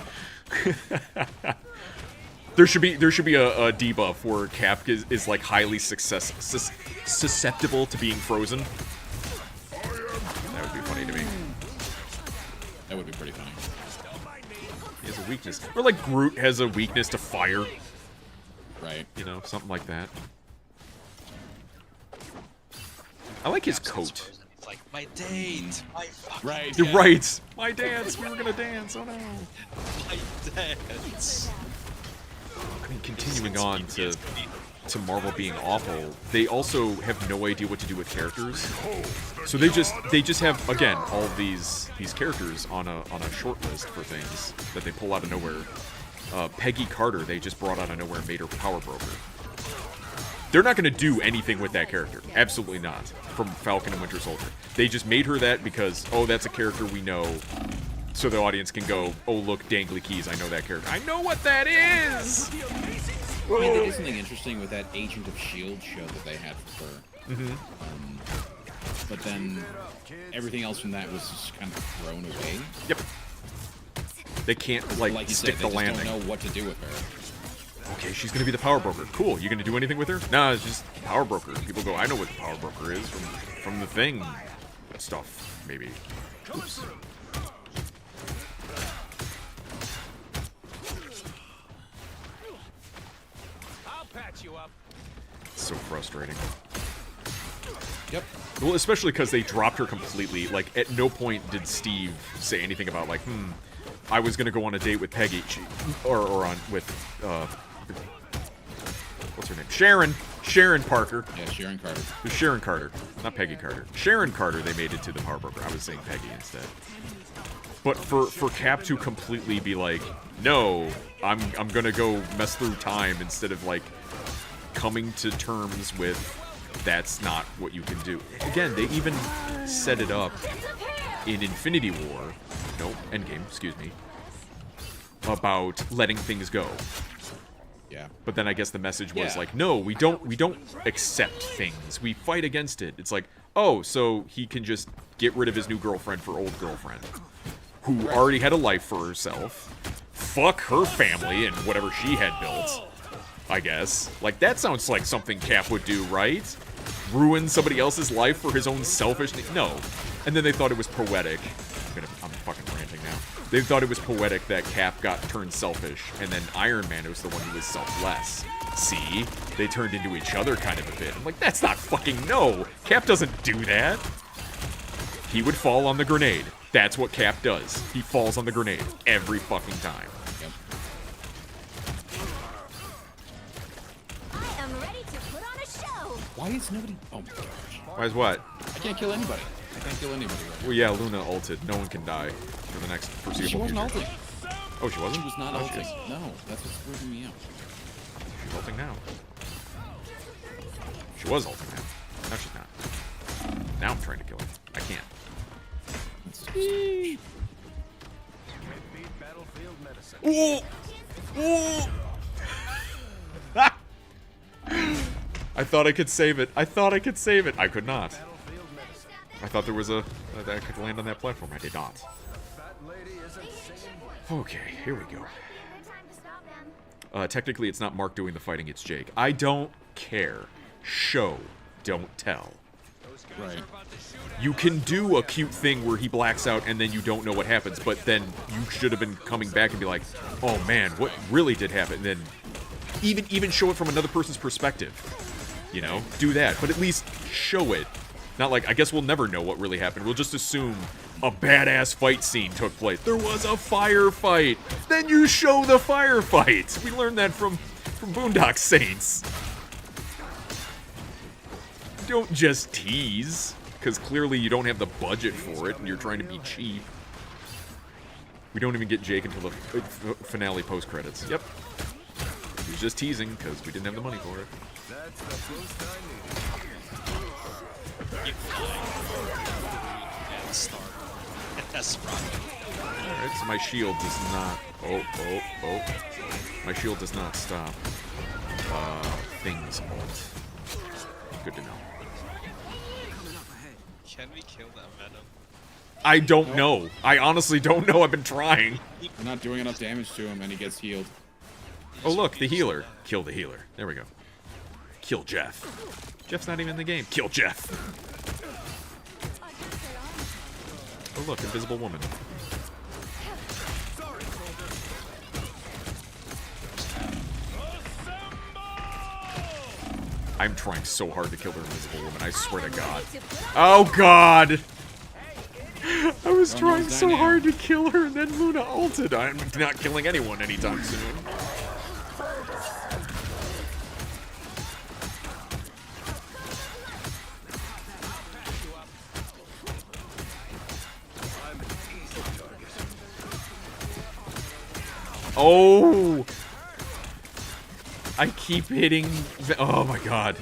There should be a debuff where Cap is like highly susceptible to being frozen. That would be funny to me. That would be pretty funny. He has a weakness. Or like Groot has a weakness to fire. Right. You know, something like that. I like his coat. It's like, my date! My fucking Right. You're right! My dance! We were gonna dance, oh no! My dance! I mean, continuing on to Marvel being awful, they also have no idea what to do with characters. So they just have, again, all of these characters on a short list for things that they pull out of nowhere. Peggy Carter, they just brought out of nowhere and made her Power Broker. They're not going to do anything with that character. Absolutely not. From Falcon and Winter Soldier. They just made her that because, oh, that's a character we know. So the audience can go, oh, look, dangly keys, I know that character. I know what that is! I mean, they did something interesting with that Agent of S.H.I.E.L.D. show that they had for her. Mm-hmm. But then everything else from that was just kind of thrown away. Yep. They can't, like you stick said, the they landing. just don't know what to do with her. Okay, she's gonna be the Power Broker. Cool. You gonna do anything with her? Nah, it's just Power Broker. People go, I know what the Power Broker is from the Thing stuff, maybe. Oops. I'll patch you up. So frustrating. Yep. Well, especially because they dropped her completely. Like, at no point did Steve say anything about, like, I was gonna go on a date with Peggy, with what's her name? Sharon Parker. Yeah, Sharon Carter. Sharon Carter, not Peggy Carter. Sharon Carter, they made it to the Power Broker. I was saying Peggy instead. But for Cap to completely be like, no, I'm gonna go mess through time instead of like coming to terms with that's not what you can do. Again, they even set it up in Infinity War, no, Endgame, excuse me, about letting things go. Yeah. But then I guess the message was like, no, we don't accept things. We fight against it. It's like, oh, so he can just get rid of his new girlfriend for old girlfriend, who already had a life for herself. Fuck her family and whatever she had built, I guess. Like, that sounds like something Cap would do, right? Ruin somebody else's life for his own selfishness? No. And then they thought it was poetic. I'm fucking ranting now. They thought it was poetic that Cap got turned selfish, and then Iron Man was the one who was selfless. See? They turned into each other kind of a bit. I'm like, that's not fucking no! Cap doesn't do that! He would fall on the grenade. That's what Cap does. He falls on the grenade every fucking time. Yep. I am ready to put on a show. Why is nobody... Oh my gosh. Why is what? I can't kill anybody. I can't kill anybody. Right Well, yeah, Luna ulted. No one can die for the next foreseeable She wasn't future. ulting. Oh, she wasn't? She was not Oh, she ulting. is. No, that's what's freaking me out. She's ulting now. She was ulting now. No, she's not. Now I'm trying to kill her. I can't. Battlefield medicine. Ooh! I thought I could save it. I thought I could save it. I could not. I thought there was that I could land on that platform. I did not. Okay, here we go. Technically, it's not Mark doing the fighting, it's Jake. I don't care. Show, don't tell. Right. You can do a cute thing where he blacks out and then you don't know what happens, but then you should have been coming back and be like, oh man, what really did happen? And then even show it from another person's perspective. You know? Do that, but at least show it. Not like, I guess we'll never know what really happened. We'll just assume a badass fight scene took place. There was a firefight. Then you show the firefight. We learned that from Boondock Saints. Don't just tease, because clearly you don't have the budget for it and you're trying to be cheap. We don't even get Jake until the finale post-credits. Yep. He was just teasing because we didn't have the money for it. That's the boost I need. That's right. Alright, so my shield does not... Oh. My shield does not stop things ult. Good to know. Can we kill that Venom? I don't know. I honestly don't know. I've been trying. We're not doing enough damage to him, and he gets healed. Oh, look, the healer. Kill the healer. There we go. Kill Jeff. Jeff's not even in the game. Kill Jeff. Oh, look, invisible woman. I'm trying so hard to kill the invisible woman, I swear to God. Oh, God! I was trying so hard to kill her, and then Luna ulted. I'm not killing anyone anytime soon. Oh! I keep hitting... Oh my God.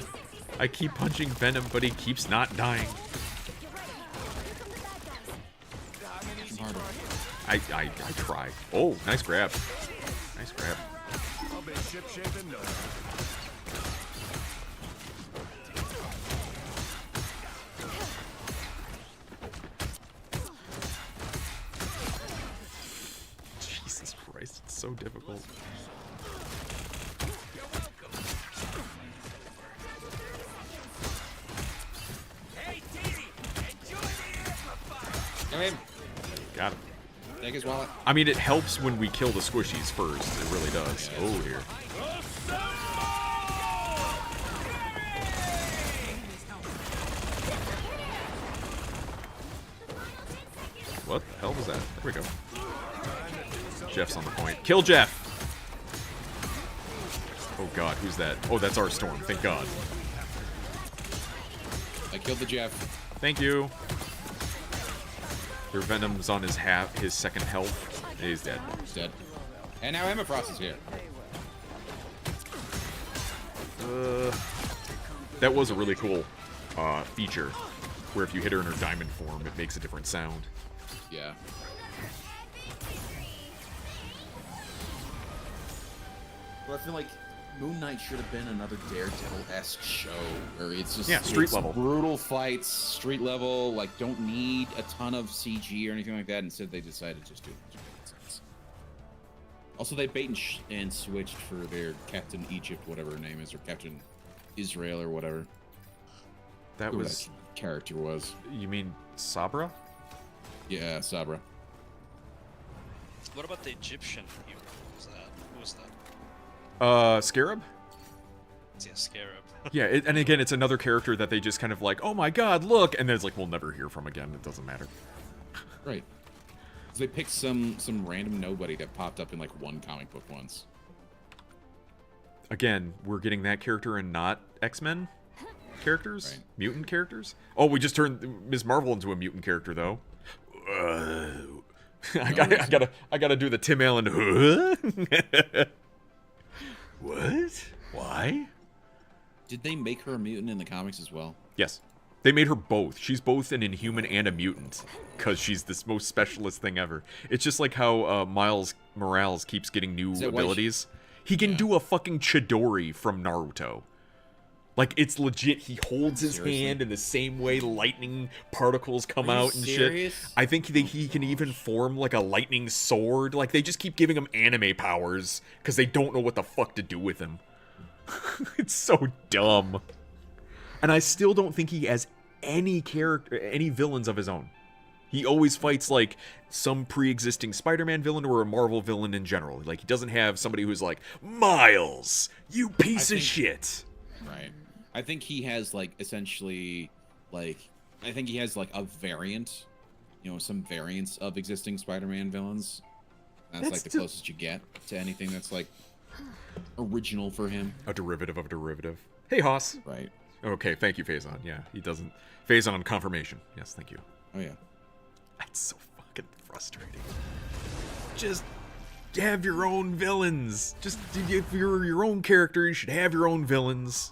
I keep punching Venom, but he keeps not dying. I try. Oh, nice grab. Nice grab. I'll be ship-shape in no time. Jesus Christ, it's so difficult. Come in. Got him. Take his wallet. I mean, it helps when we kill the squishies first. It really does. Oh, dear. What the hell was that? There we go. Jeff's on the point. Kill Jeff! Oh, God, who's that? Oh, that's our Storm. Thank God. I killed the Jeff. Thank you. Their Venom's on his second health. He's dead. He's dead. And now Emma Frost is here. That was a really cool feature, where if you hit her in her diamond form, it makes a different sound. Yeah. Well, I feel like Moon Knight should have been another Daredevil-esque show, where it's just street level, brutal fights, street level, like don't need a ton of CG or anything like that. Instead, they decided to just do it. Sense. Also, they bait and switched for their Captain Egypt, whatever her name is, or Captain Israel or whatever. That was that character was. You mean Sabra? Yeah, Sabra. What about the Egyptian hero? Who was that? Scarab? Yeah, Scarab. Yeah, and again, it's another character that they just kind of like, oh my God, look, and then it's like, we'll never hear from again. It doesn't matter. Right. So they picked some random nobody that popped up in like one comic book once. Again, we're getting that character and not X-Men characters, right. Mutant characters. Oh, we just turned Ms. Marvel into a mutant character though. I gotta do the Tim Allen. What? Why? Did they make her a mutant in the comics as well? Yes. They made her both. She's both an Inhuman and a mutant. Because she's this most specialist thing ever. It's just like how Miles Morales keeps getting new abilities. He can do a fucking Chidori from Naruto. Like, it's legit. He holds his hand in the same way lightning particles come out and shit. I think he can even form, like, a lightning sword. Like, they just keep giving him anime powers because they don't know what the fuck to do with him. It's so dumb. And I still don't think he has any villains of his own. He always fights, like, some pre-existing Spider-Man villain or a Marvel villain in general. Like, he doesn't have somebody who's like, Miles, you piece of shit. Right. I think he has, like, essentially, like, I think he has, like, a variant, you know, some variants of existing Spider-Man villains. That's like, the closest you get to anything that's, like, original for him. A derivative of a derivative. Hey, Haas. Right. Okay, thank you, Faison. Yeah, he doesn't... Faison confirmation. Yes, thank you. Oh, yeah. That's so fucking frustrating. Just have your own villains. Just, if you're your own character, you should have your own villains.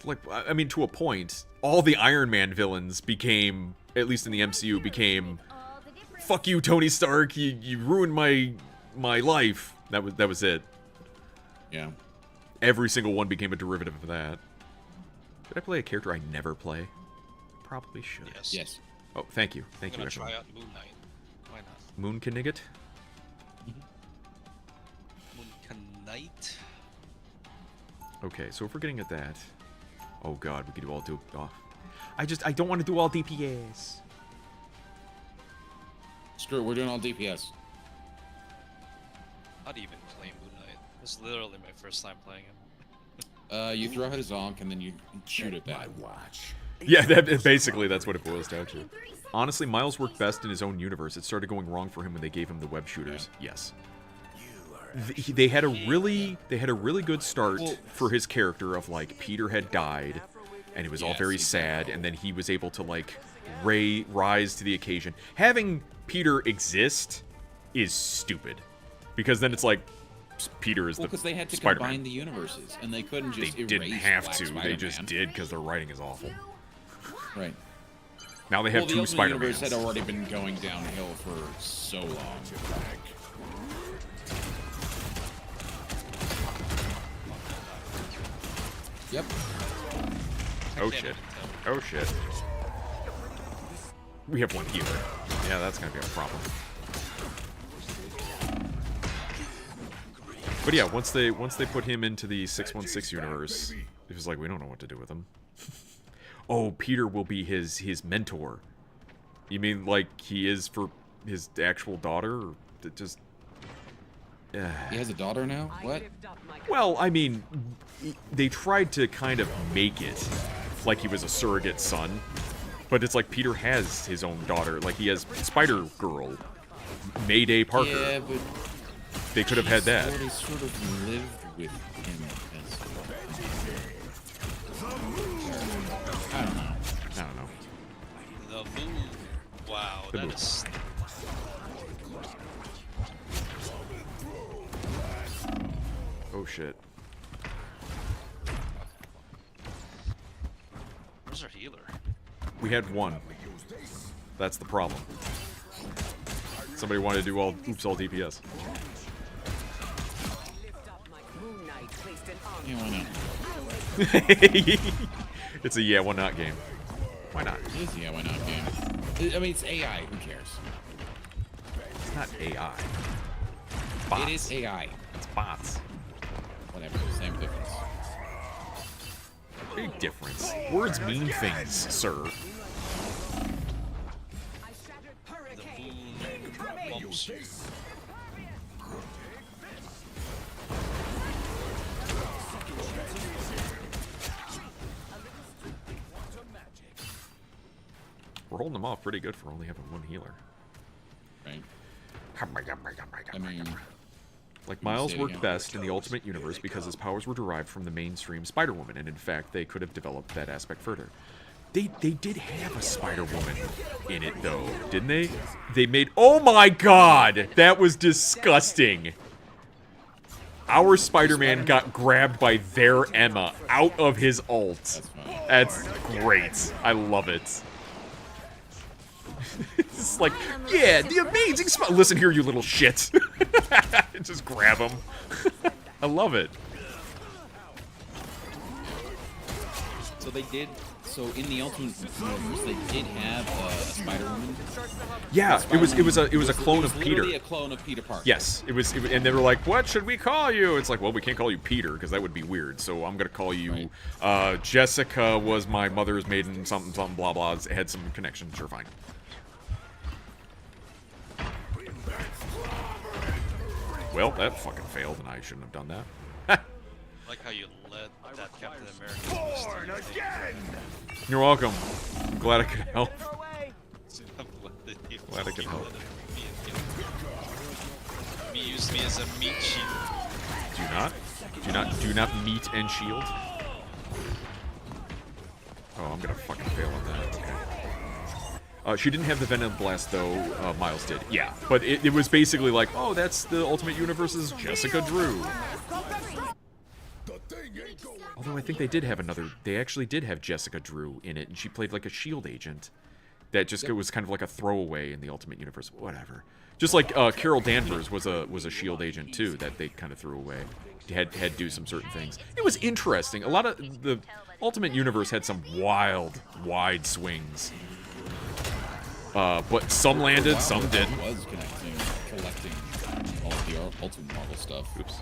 like, I mean, to a point, all the Iron Man villains became, at least in the MCU, became, fuck you, Tony Stark, you ruined my life. That was it. Yeah. Every single one became a derivative of that. Did I play a character I never play? Probably should. Yes. Yes. Oh, thank you. Thank I'm you, gonna try everyone. out Moon Knight. Why not? Moon Knigget? Moon Knight. Okay, so if we're getting at that... Oh god, we could do all I don't want to do all DPS. Screw it, we're doing all DPS. How do you even play Moon Knight? This is literally my first time playing him. You throw out a zonk and then you shoot at that. Yeah, basically that's what it boils down to. Honestly, Miles worked best in his own universe. It started going wrong for him when they gave him the web shooters. Yeah. Yes. They had a really good start for his character of like Peter had died and it was all very sad, and then he was able to like rise to the occasion. Having Peter exist is stupid, because then it's like Peter is because they had to Spider-Man. combine the universes and they couldn't just They didn't have Black to. Spider-Man. They just did because their writing is awful. Right. Now they have the two Ultimate Spider-Mans. Universe had already been going downhill for so long. Yep. Oh shit. Oh shit. We have one healer. Yeah, that's gonna be a problem. But yeah, once they put him into the 616 universe, it was like, we don't know what to do with him. Oh, Peter will be his mentor. You mean like he is for his actual daughter? Or just... He has a daughter now? What? Well, I mean, they tried to kind of make it like he was a surrogate son, but it's like Peter has his own daughter. Like he has Spider-Girl, Mayday Parker. Yeah, but they could have had that. Sort of lived with him as I don't know. The move. Wow, The that move. is. Oh shit. Where's our healer? We had one. That's the problem. Somebody wanted to do all DPS. Yeah, why not? It's a yeah, why not game. Why not? It is a yeah, why not game. I mean, it's AI. Who cares? It's not AI. Bots. It is AI. It's bots. Whatever. Same difference. Big difference. Words mean things, sir. The moon bumps you. We're holding them off pretty good for only having one healer. Right. I mean, like, Miles worked best in the Ultimate Universe because his powers were derived from the mainstream Spider-Woman, and in fact, they could have developed that aspect further. They did have a Spider-Woman in it, though, didn't they? They made... Oh my god! That was disgusting! Our Spider-Man got grabbed by their Emma out of his ult. That's great. I love it. It's like, yeah, the amazing listen here, you little shit. Just grab him. I love it. So they did. So in the Ultimate Universe, they did have a Spider-Woman. Yeah, it was a clone of Peter. Literally a clone of Peter Parker. Yes, it was, and they were like, "What should we call you?" It's like, well, we can't call you Peter because that would be weird. So I'm gonna call you Jessica. Was my mother's maiden? Something, something, blah blah. It had some connection. Sure, fine. Well, that fucking failed, and I shouldn't have done that. I like how you led that Captain America. Born again! You're welcome. I'm glad I could help. Glad I could help. Me used me as a meat shield. Do not meet and shield. Oh, I'm gonna fucking fail on that. Okay. She didn't have the Venom Blast, though. Miles did. Yeah, but it was basically like, oh, that's the Ultimate Universe's Jessica Drew. The thing ain't Although I think they did have another. They actually did have Jessica Drew in it, and she played like a shield agent. That just was kind of like a throwaway in the Ultimate Universe. Whatever. Just like Carol Danvers was a shield agent too that they kind of threw away. Had to do some certain things. It was interesting. A lot of the Ultimate Universe had some wide swings. But some landed, some didn't. Was collecting all of the Ultimate Marvel stuff. Oops.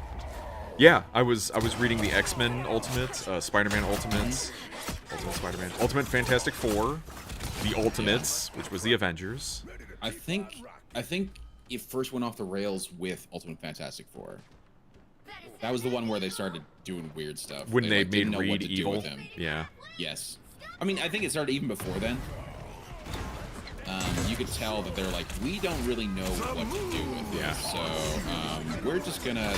Yeah, I was reading the X-Men Ultimates, Spider-Man Ultimates, Ultimate Spider-Man, Ultimate Fantastic Four, the Ultimates, which was the Avengers. I think it first went off the rails with Ultimate Fantastic Four. That was the one where they started doing weird stuff. When they like, didn't made know what Reed to evil. do with him. Yeah. Yes. I mean, I think it started even before then. You could tell that they're like, we don't really know what to do with this, so we're just gonna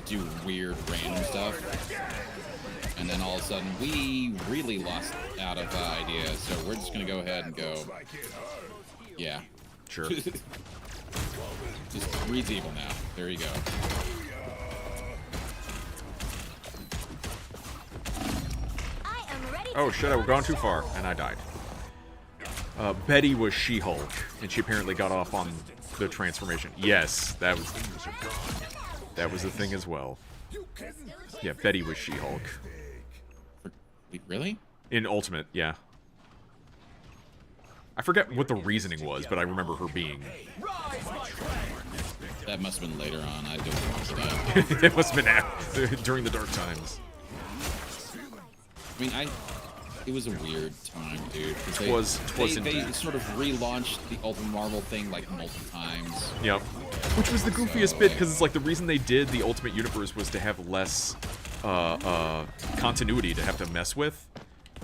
do weird random stuff. And then all of a sudden, we really lost out of ideas, so we're just gonna go ahead and go. Yeah. Sure. Just Reed's evil now. There you go. Oh shit, I've gone too far, and I died. Betty was She-Hulk, and she apparently got off on the transformation. Yes, that was the thing as well. Yeah, Betty was She-Hulk. Wait, really? In Ultimate, yeah. I forget what the reasoning was, but I remember her being. That must have been later on. I don't understand. It must have been during the dark times. I mean, it was a weird time, dude. It was they indeed. sort of relaunched the Ultimate Marvel thing like multiple times. Yep. Which was the goofiest bit, because it's like the reason they did the Ultimate Universe was to have less continuity to have to mess with.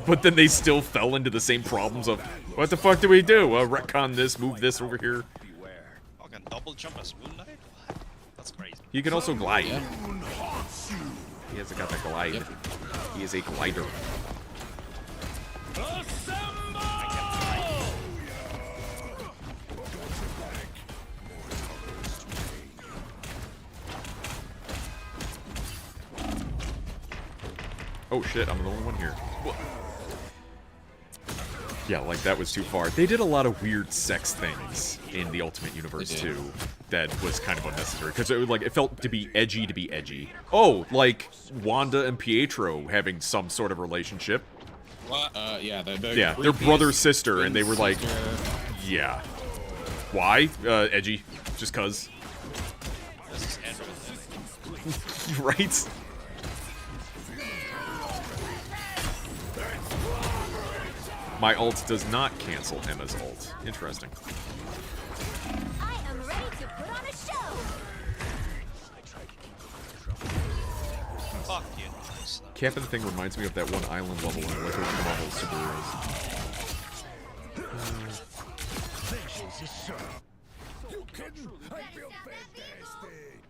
But then they still fell into the same problems of, what the fuck do we do? Retcon this, move this over here. Fucking double jump as Moon Knight? What? That's crazy. He can also glide. Yeah. He hasn't got that glide. Yep. He is a glider. Oh shit, I'm the only one here. Yeah, like that was too far. They did a lot of weird sex things in the Ultimate Universe too. That was kind of unnecessary because it felt to be edgy. Oh, like Wanda and Pietro having some sort of relationship. What? Yeah, they're brother sister, and they were like, yeah. Why? Edgy, just cause. Right. My ult does not cancel Emma's ult. Interesting. I am ready to put on a show. Fuck you. Camping thing reminds me of that one island level in Lego Marvel Superheroes. You kidding? I feel fantastic.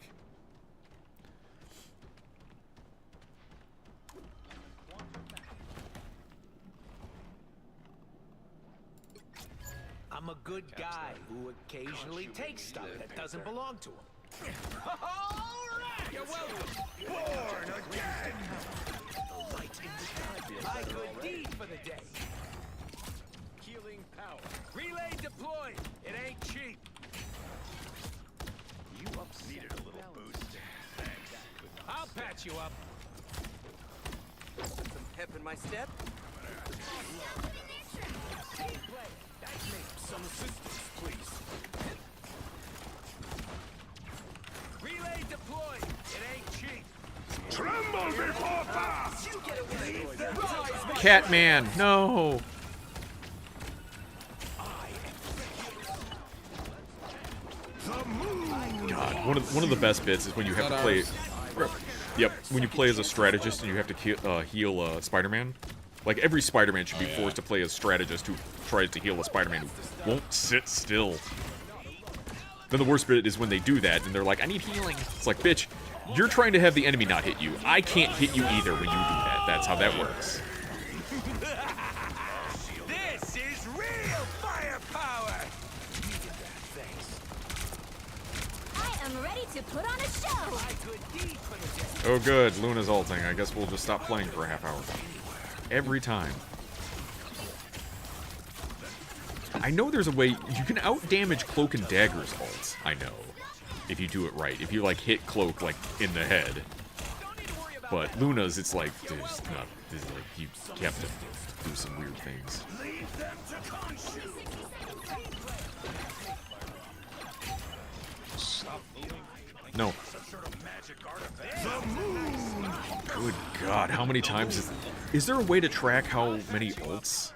I'm a good guy who occasionally takes stuff that doesn't belong to him. All right! You're welcome. Born again. The light in the dark. A good deed for the day. Healing power. Relay deployed. It ain't cheap. You needed a little boost. Thanks. I'll patch you up. Some pep in my step. Team play. That's me. Some assistance, please. Relay deployed. It ain't cheap. Tremble before fast. You get away. Catman, no. God, one of the best bits is when you have to play. Yep, when you play as a strategist and you have to heal Spider-Man. Like, every Spider-Man should be forced to play as a strategist who tries to heal a Spider-Man who won't sit still. Then the worst bit is when they do that and they're like, I need healing. It's like, bitch, you're trying to have the enemy not hit you. I can't hit you either when you do that. That's how that works. This is real firepower. I am I'm ready to put on a show. Oh good, Luna's ulting. I guess we'll just stop playing for a half hour. Every time. I know there's a way you can out-damage Cloak and Dagger's ults, I know. If you do it right. If you, like, hit Cloak, like, in the head. But Luna's, it's like, there's not, there's like, you have to do some weird things. No. Good God, how many times is there a way to track how many ults?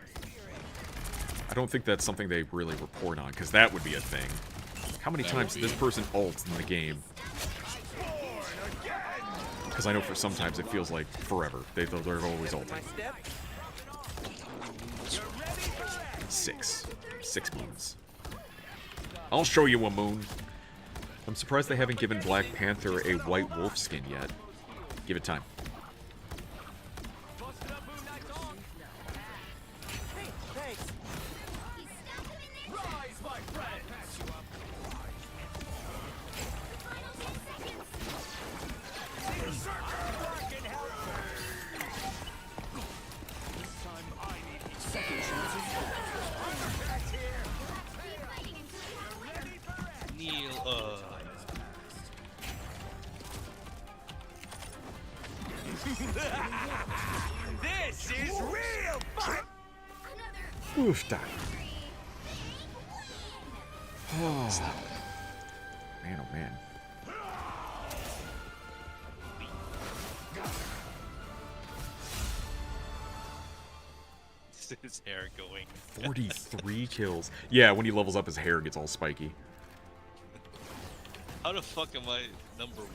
I don't think that's something they really report on, because that would be a thing. How many times did this person ults in the game? Because I know for sometimes it feels like forever. They're always ulting. 6 moons. I'll show you a moon. I'm surprised they haven't given Black Panther a white wolf skin yet. Give it time. This is real fun! Oof, die. Oh. Man, oh man. His hair going. 43 kills. Yeah, when he levels up, his hair gets all spiky. How the fuck am I number 1?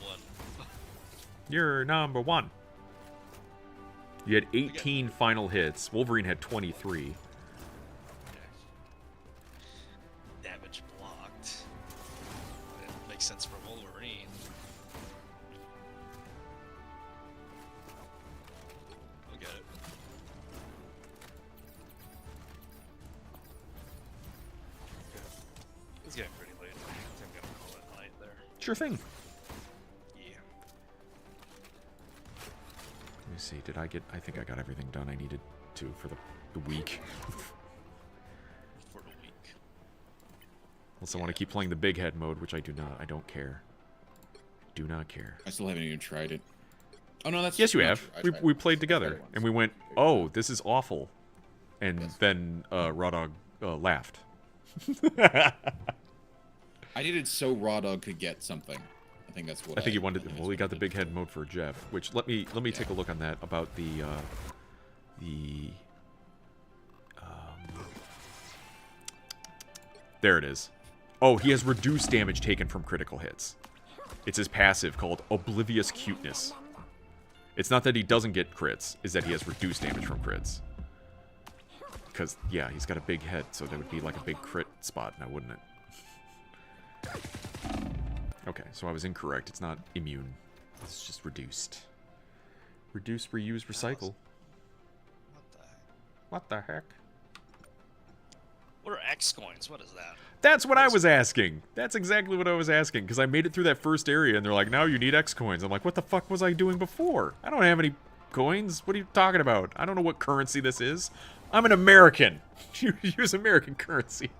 You're number 1. You had 18 final hits. Wolverine had 23. Damage blocked. That makes sense for Wolverine. Look at it. It's getting pretty late. I think I'm gonna call it night there. Sure thing. Yeah. Let me see. Did I get... I think I got everything done I needed to for the week. For the week. Also, I want to keep playing the big head mode, which I do not. I don't care. Do not care. I still haven't even tried it. Oh no, that's yes, you not have. true. We played together, and we went, "Oh, this is awful," and then Raw Dog laughed. I did it so Raw Dog could get something. I think that's what. I think he wanted. Well, he got the big head mode for Jeff. Which let me take a look on that about the there it is. Oh, he has reduced damage taken from critical hits. It's his passive called Oblivious Cuteness. It's not that he doesn't get crits, is that he has reduced damage from crits. Because, yeah, he's got a big head, so that would be like a big crit spot now, wouldn't it? Okay, so I was incorrect. It's not immune. It's just reduced. Reduce, reuse, recycle. What the heck? What are X coins? What is that? That's what I was asking. That's exactly what I was asking. Because I made it through that first area, and they're like, now you need X coins. I'm like, what the fuck was I doing before? I don't have any coins. What are you talking about? I don't know what currency this is. I'm an American. You use American currency.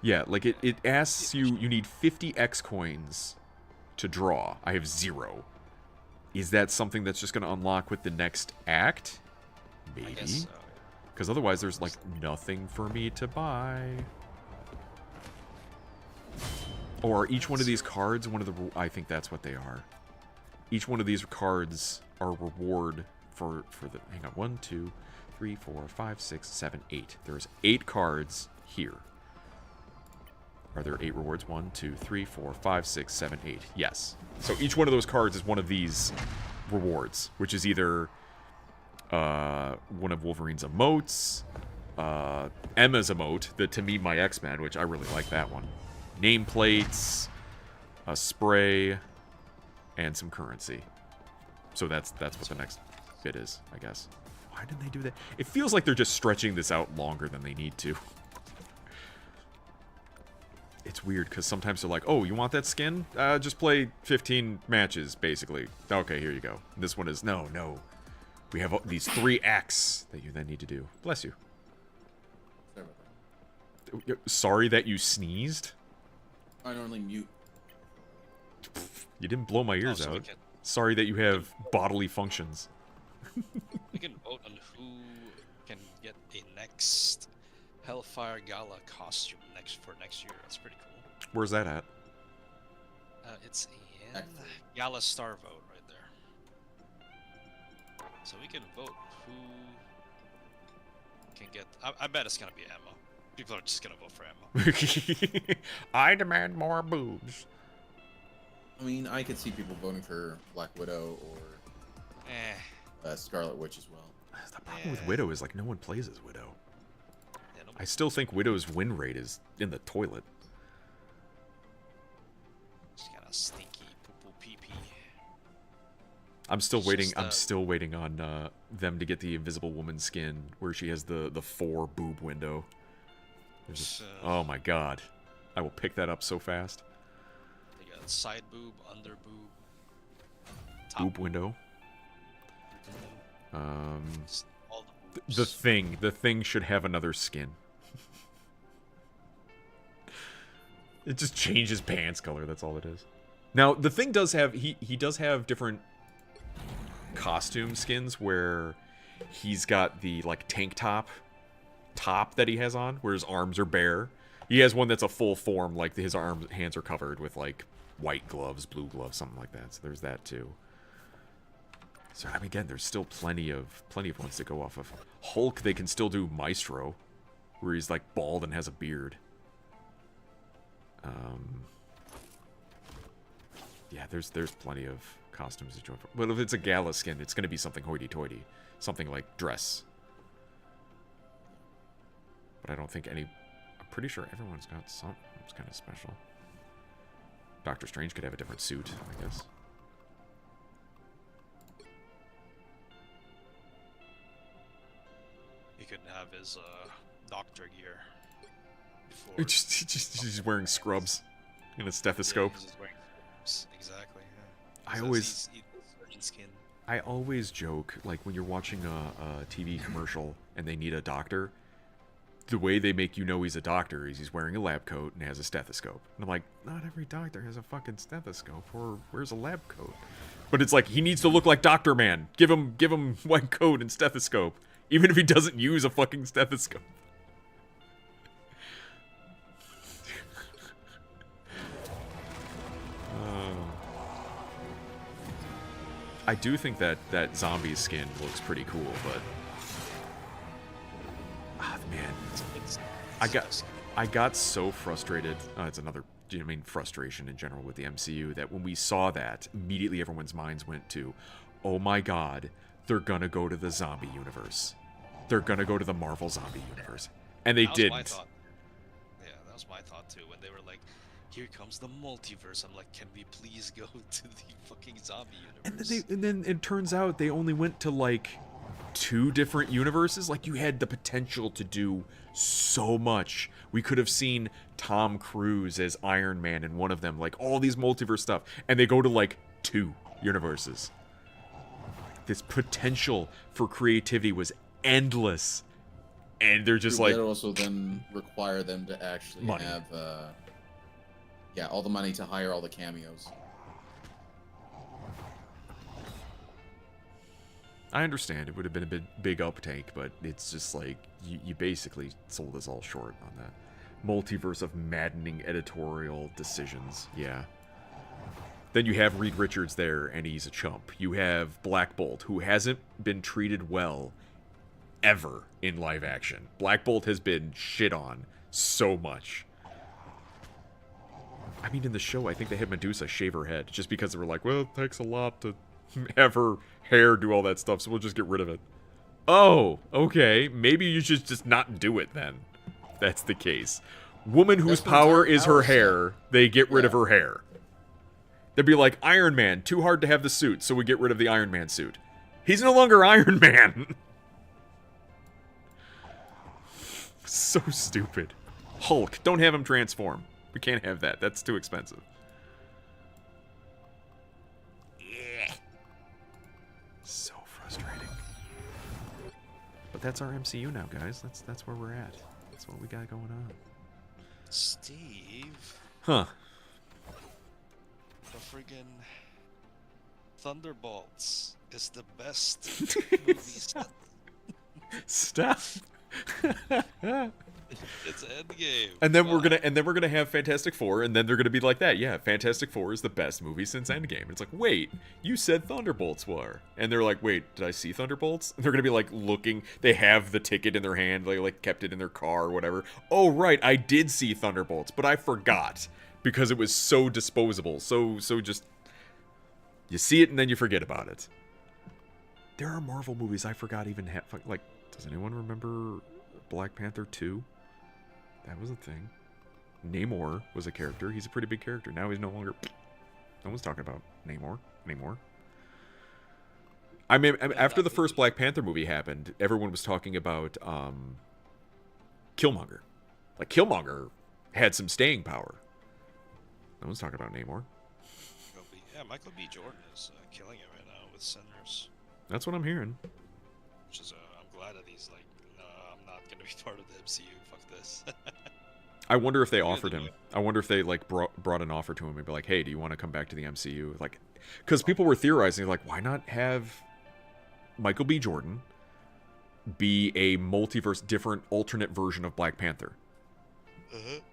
Yeah, like it asks you need 50 X coins to draw. I have 0. Is that something that's just going to unlock with the next act? Maybe. I guess so. Because otherwise there's like nothing for me to buy. Or each one of these cards, I think that's what they are. Each one of these cards are reward for the, hang on, 1, 2, 3, 4, 5, 6, 7, 8. There's 8 cards here. Are there 8 rewards? 1, 2, 3, 4, 5, 6, 7, 8. Yes. So each one of those cards is one of these rewards, which is either one of Wolverine's emotes, Emma's emote, the To Me My X-Men, which I really like that one, nameplates, a spray, and some currency. So that's what the next bit is, I guess. Why did they do that? It feels like they're just stretching this out longer than they need to. it's weird because sometimes they're like, oh, you want that skin? Just play 15 matches, basically. Okay, here you go. This one is, no. We have these 3 acts that you then need to do. Bless you. Sorry that you sneezed? I normally mute. You didn't blow my ears so we out. can- Sorry that you have bodily functions. We can vote on who can get a next Hellfire Gala costume for next year. That's pretty cool. Where's that at? It's in Gala Star vote right there. So we can vote who can get. I bet it's gonna be Emma. People are just gonna vote for Emma. I demand more boobs. I mean, I could see people voting for Black Widow or Scarlet Witch as well. The problem with Widow is, like, no one plays as Widow. I still think Widow's win rate is in the toilet. She's got a stinky poo-poo pee-pee. I'm still It's waiting. just, I'm still waiting on them to get the Invisible Woman skin where she has the 4 boob window. Oh my god, I will pick that up so fast. They got side boob, under boob, top Boob window. all the boobs. The thing should have another skin. It just changes pants color. That's all it is. Now the thing does have he does have different costume skins where he's got the like tank top that he has on where his arms are bare. He has one that's a full form, like his hands are covered with like white gloves, blue gloves, something like that. So there's that too. So I mean, again, there's still plenty of ones to go off of. Hulk, they can still do Maestro, where he's like bald and has a beard. Yeah, there's plenty of costumes to join for. But if it's a gala skin, it's going to be something hoity-toity, something like dress. But I don't think any. I'm pretty sure everyone's got something that's kind of special. Doctor Strange could have a different suit, I guess. He could have his doctor gear. He's wearing scrubs and a stethoscope. Yeah, he's just wearing scrubs. Exactly. Yeah. I So always. he's surgeon skin. I always joke, like, when you're watching a TV commercial and they need a doctor, the way they make you know he's a doctor is he's wearing a lab coat and has a stethoscope. And I'm like, not every doctor has a fucking stethoscope, or where's a lab coat? But it's like, he needs to look like Dr. Man. Give him white coat and stethoscope, even if he doesn't use a fucking stethoscope. I do think that zombie skin looks pretty cool, but man, I got so frustrated. It's another, frustration in general with the MCU, that when we saw that, immediately everyone's minds went to, oh my god, they're gonna go to the zombie universe. They're gonna go to the Marvel zombie universe, and they didn't. My thought. Yeah, that was my thought too. When they were like, "Here comes the multiverse," I'm like, "Can we please go to the fucking zombie universe?" And then it turns out they only went to like 2 different universes. Like, you had the potential to do so much. We could have seen Tom Cruise as Iron Man in one of them, like all these multiverse stuff, and they go to like 2 universes. This potential for creativity was endless, and they're just like. That also then require them to actually have, all the money to hire all the cameos. I understand it would have been a big uptake, but it's just like you basically sold us all short on that multiverse of maddening editorial decisions. Yeah. Then you have Reed Richards there, and he's a chump. You have Black Bolt, who hasn't been treated well ever in live action. Black Bolt has been shit on so much. I mean, in the show, I think they had Medusa shave her head just because they were like, well, it takes a lot to have her hair do all that stuff, so we'll just get rid of it. Oh, okay. Maybe you should just not do it then. That's the case. Woman whose power is her hair, they get rid of her hair. They'd be like, Iron Man, too hard to have the suit, so we get rid of the Iron Man suit. He's no longer Iron Man. So stupid. Hulk, don't have him transform. We can't have that. That's too expensive. Yeah. So frustrating. But that's our MCU now, guys. That's where we're at. That's what we got going on. Steve. Huh. The friggin' Thunderbolts is the best movie set. Stop. It's Endgame. And then we're gonna have Fantastic Four, and then they're gonna be like that. Yeah, Fantastic Four is the best movie since Endgame. It's like, wait, you said Thunderbolts were, and they're like, wait, did I see Thunderbolts? And they're gonna be like looking. They have the ticket in their hand. They like kept it in their car or whatever. Oh right, I did see Thunderbolts, but I forgot because it was so disposable. So just you see it and then you forget about it. There are Marvel movies I forgot even have. Like, does anyone remember Black Panther 2? That was a thing. Namor was a character. He's a pretty big character. Now he's no longer... No one's talking about Namor anymore. I mean, after the first Black Panther movie happened, everyone was talking about Killmonger. Like, Killmonger had some staying power. No one's talking about Namor. Yeah, Michael B. Jordan is killing it right now with Sinners. That's what I'm hearing. Which is, I'm glad that he's like, no, I'm not going to be part of the MCU. Fuck this. I wonder if they offered him. I wonder if they like brought an offer to him and be like, "Hey, do you want to come back to the MCU?" Like, because people were theorizing like, why not have Michael B. Jordan be a multiverse, different, alternate version of Black Panther?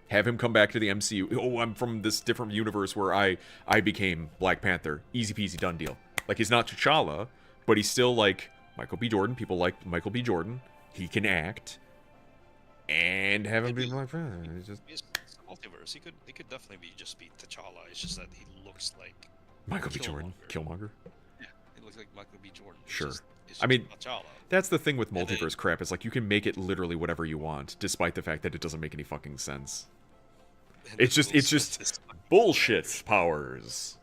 Have him come back to the MCU. Oh, I'm from this different universe where I became Black Panther. Easy peasy, done deal. Like, he's not T'Challa, but he's still like Michael B. Jordan. People like Michael B. Jordan. He can act. And have him be Black Panther. It's multiverse. He could definitely just be T'Challa. It's just that he looks like Michael B. Jordan. Killmonger. Yeah, he looks like Michael B. Jordan. Sure. It's I mean, T'Challa. That's the thing with multiverse crap. Is like you can make it literally whatever you want, despite the fact that it doesn't make any fucking sense. It's just bullshit powers.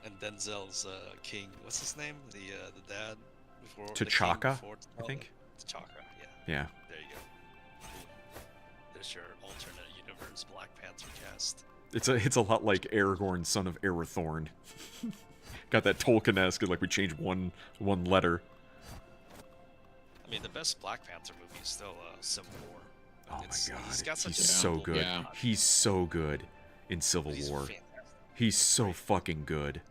And Denzel's king. What's his name? The dad before T'Chaka, I think. T'Chaka, yeah. Yeah. There you go. There's your alternate universe Black Panther cast. It's a lot like Aragorn, son of Arathorn. Got that Tolkien-esque, like we changed one letter. I mean, the best Black Panther movie is still Civil War. Oh my god, he's so good. Yeah. He's so good in Civil War. Fantastic. He's so fucking good.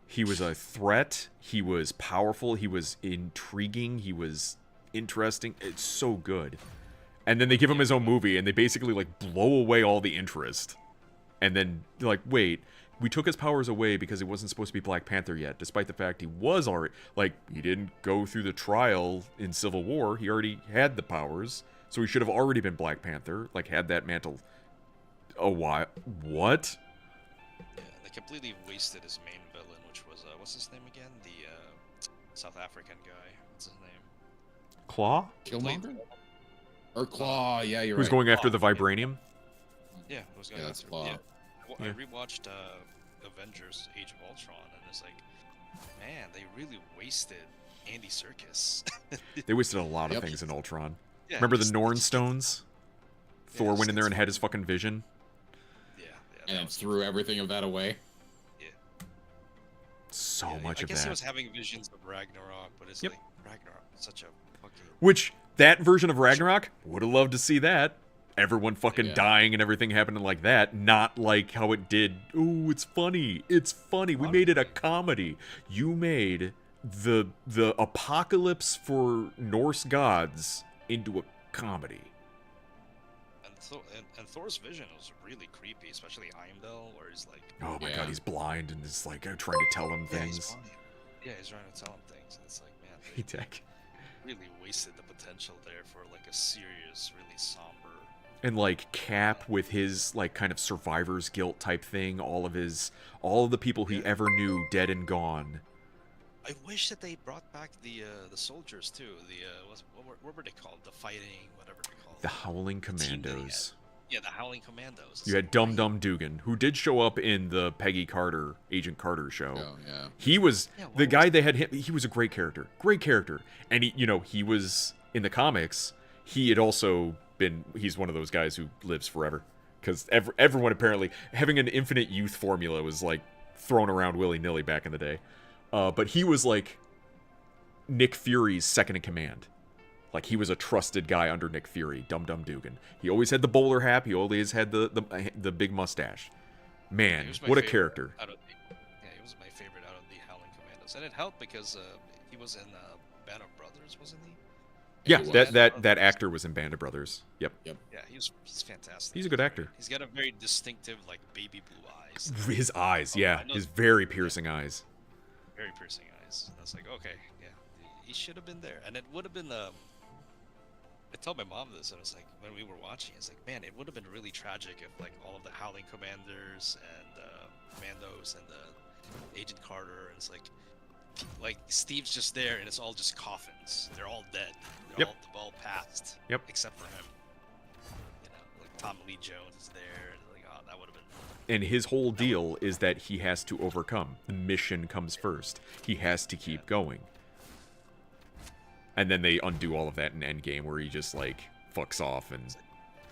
He was a threat. He was powerful. He was intriguing. He was interesting. It's so good. And then they give him his own movie, and they basically like blow away all the interest. And then like, wait, we took his powers away because he wasn't supposed to be Black Panther yet, despite the fact he was already like he didn't go through the trial in Civil War. He already had the powers, so he should have already been Black Panther. Like had that mantle. Oh, why? What? Yeah, they completely wasted his main villain, which was what's his name again? The South African guy. What's his name? Claw? Killmonger? Or Claw? Yeah, you're Who's right. going after the vibranium? Yeah, who's going that's after? Claw. Yeah. I Yeah. rewatched Avengers: Age of Ultron, and it's like, man, they really wasted Andy Serkis. They wasted a lot of Yep. things in Ultron. Yeah, Remember the just- Norn Stones? Thor just went in there and gets had his fucking vision. Yeah, And that then was- threw everything of that away. So yeah, much I of guess he that. was having visions of Ragnarok, but it's Yep. like Ragnarok is such a fucking. Which, that version of Ragnarok, would have loved to see that. Everyone fucking Yeah. dying and everything happening like that. Not like how it did. Ooh, it's funny. It's funny. We made it a comedy. You made the apocalypse for Norse gods into a comedy. And Thor's vision was really creepy, especially Heimdall, where he's like, Oh my Yeah. god, he's blind and is like trying to tell him yeah, he's things. blind. Yeah, he's trying to tell him things, and it's like, man, He they dick. really wasted the potential there for like a serious, really somber. And like Cap with his like kind of survivor's guilt type thing, all of the people he ever knew dead and gone. I wish that they brought back the soldiers too. The what were they called? The fighting, whatever they called. The Howling team that he had. Commandos. Yeah, the Howling Commandos. You had Dum Dum Dugan, who did show up in the Peggy Carter, Agent Carter show. Oh, yeah. He was Yeah, the guy they had him. He was a great character, and he was in the comics. he had also been, he's one of those guys who lives forever. Because everyone apparently, having an infinite youth formula was like thrown around willy-nilly back in the day. But he was like Nick Fury's second in command. Like, he was a trusted guy under Nick Fury, Dum Dum Dugan. He always had the bowler hat, he always had the big mustache. Man, what a character. He was my favorite out of the Howling Commandos. And it helped because he was in Band of Brothers, wasn't he? Yeah, that actor was in Band of Brothers. Yep. Yeah, he's fantastic. He's a good actor. He's got a very distinctive, like, baby blue eyes. His eyes, yeah. His very piercing eyes. Very piercing eyes. I was like, okay, yeah. He should have been there. And it would have been... I told my mom this, and I was like, when we were watching, it's like, man, it would have been really tragic if, like, all of the Howling Commanders and Commandos and the Agent Carter, and it's like Steve's just there, and it's all just coffins. They're all dead. They're all passed. Yep. Except for him. You know, like Tommy Lee Jones is there, and like, oh, that would have been. And his whole deal is that he has to overcome. The mission comes first. He has to keep going. And then they undo all of that in Endgame, where he just, like, fucks off and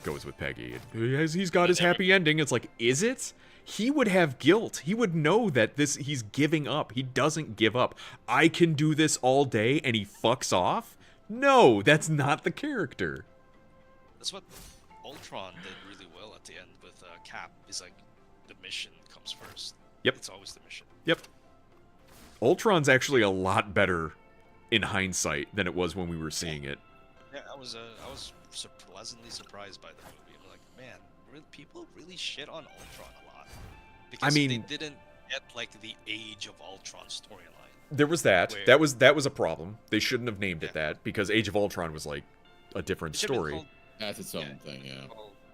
goes with Peggy. He's got his happy ending. It's like, is it? He would have guilt. He would know that he's giving up. He doesn't give up. I can do this all day, and he fucks off? No, that's not the character. That's what Ultron did really well at the end with Cap. He's like, the mission comes first. Yep. It's always the mission. Yep. Ultron's actually a lot better in hindsight than it was when we were seeing it. Yeah, I was pleasantly surprised by the movie. I'm like, man, people really shit on Ultron a lot because they didn't get like the Age of Ultron storyline. There was that. That was a problem. They shouldn't have named it that because Age of Ultron was like a different story. That's its own thing, yeah.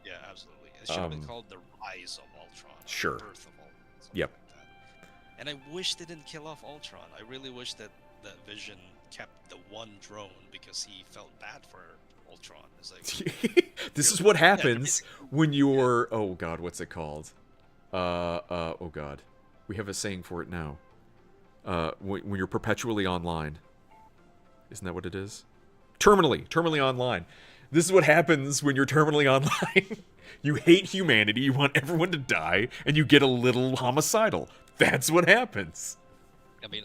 Yeah, absolutely. It should have been called The Rise of Ultron. Sure. The Birth of Ultron. Yep. Like that. And I wish they didn't kill off Ultron. I really wish that Vision kept the one drone because he felt bad for Ultron. It's like, this is what happens when you're... Oh, God, what's it called? Oh, God. We have a saying for it now. When you're perpetually online. Isn't that what it is? Terminally online. This is what happens when you're terminally online. You hate humanity, you want everyone to die, and you get a little homicidal. That's what happens. I mean,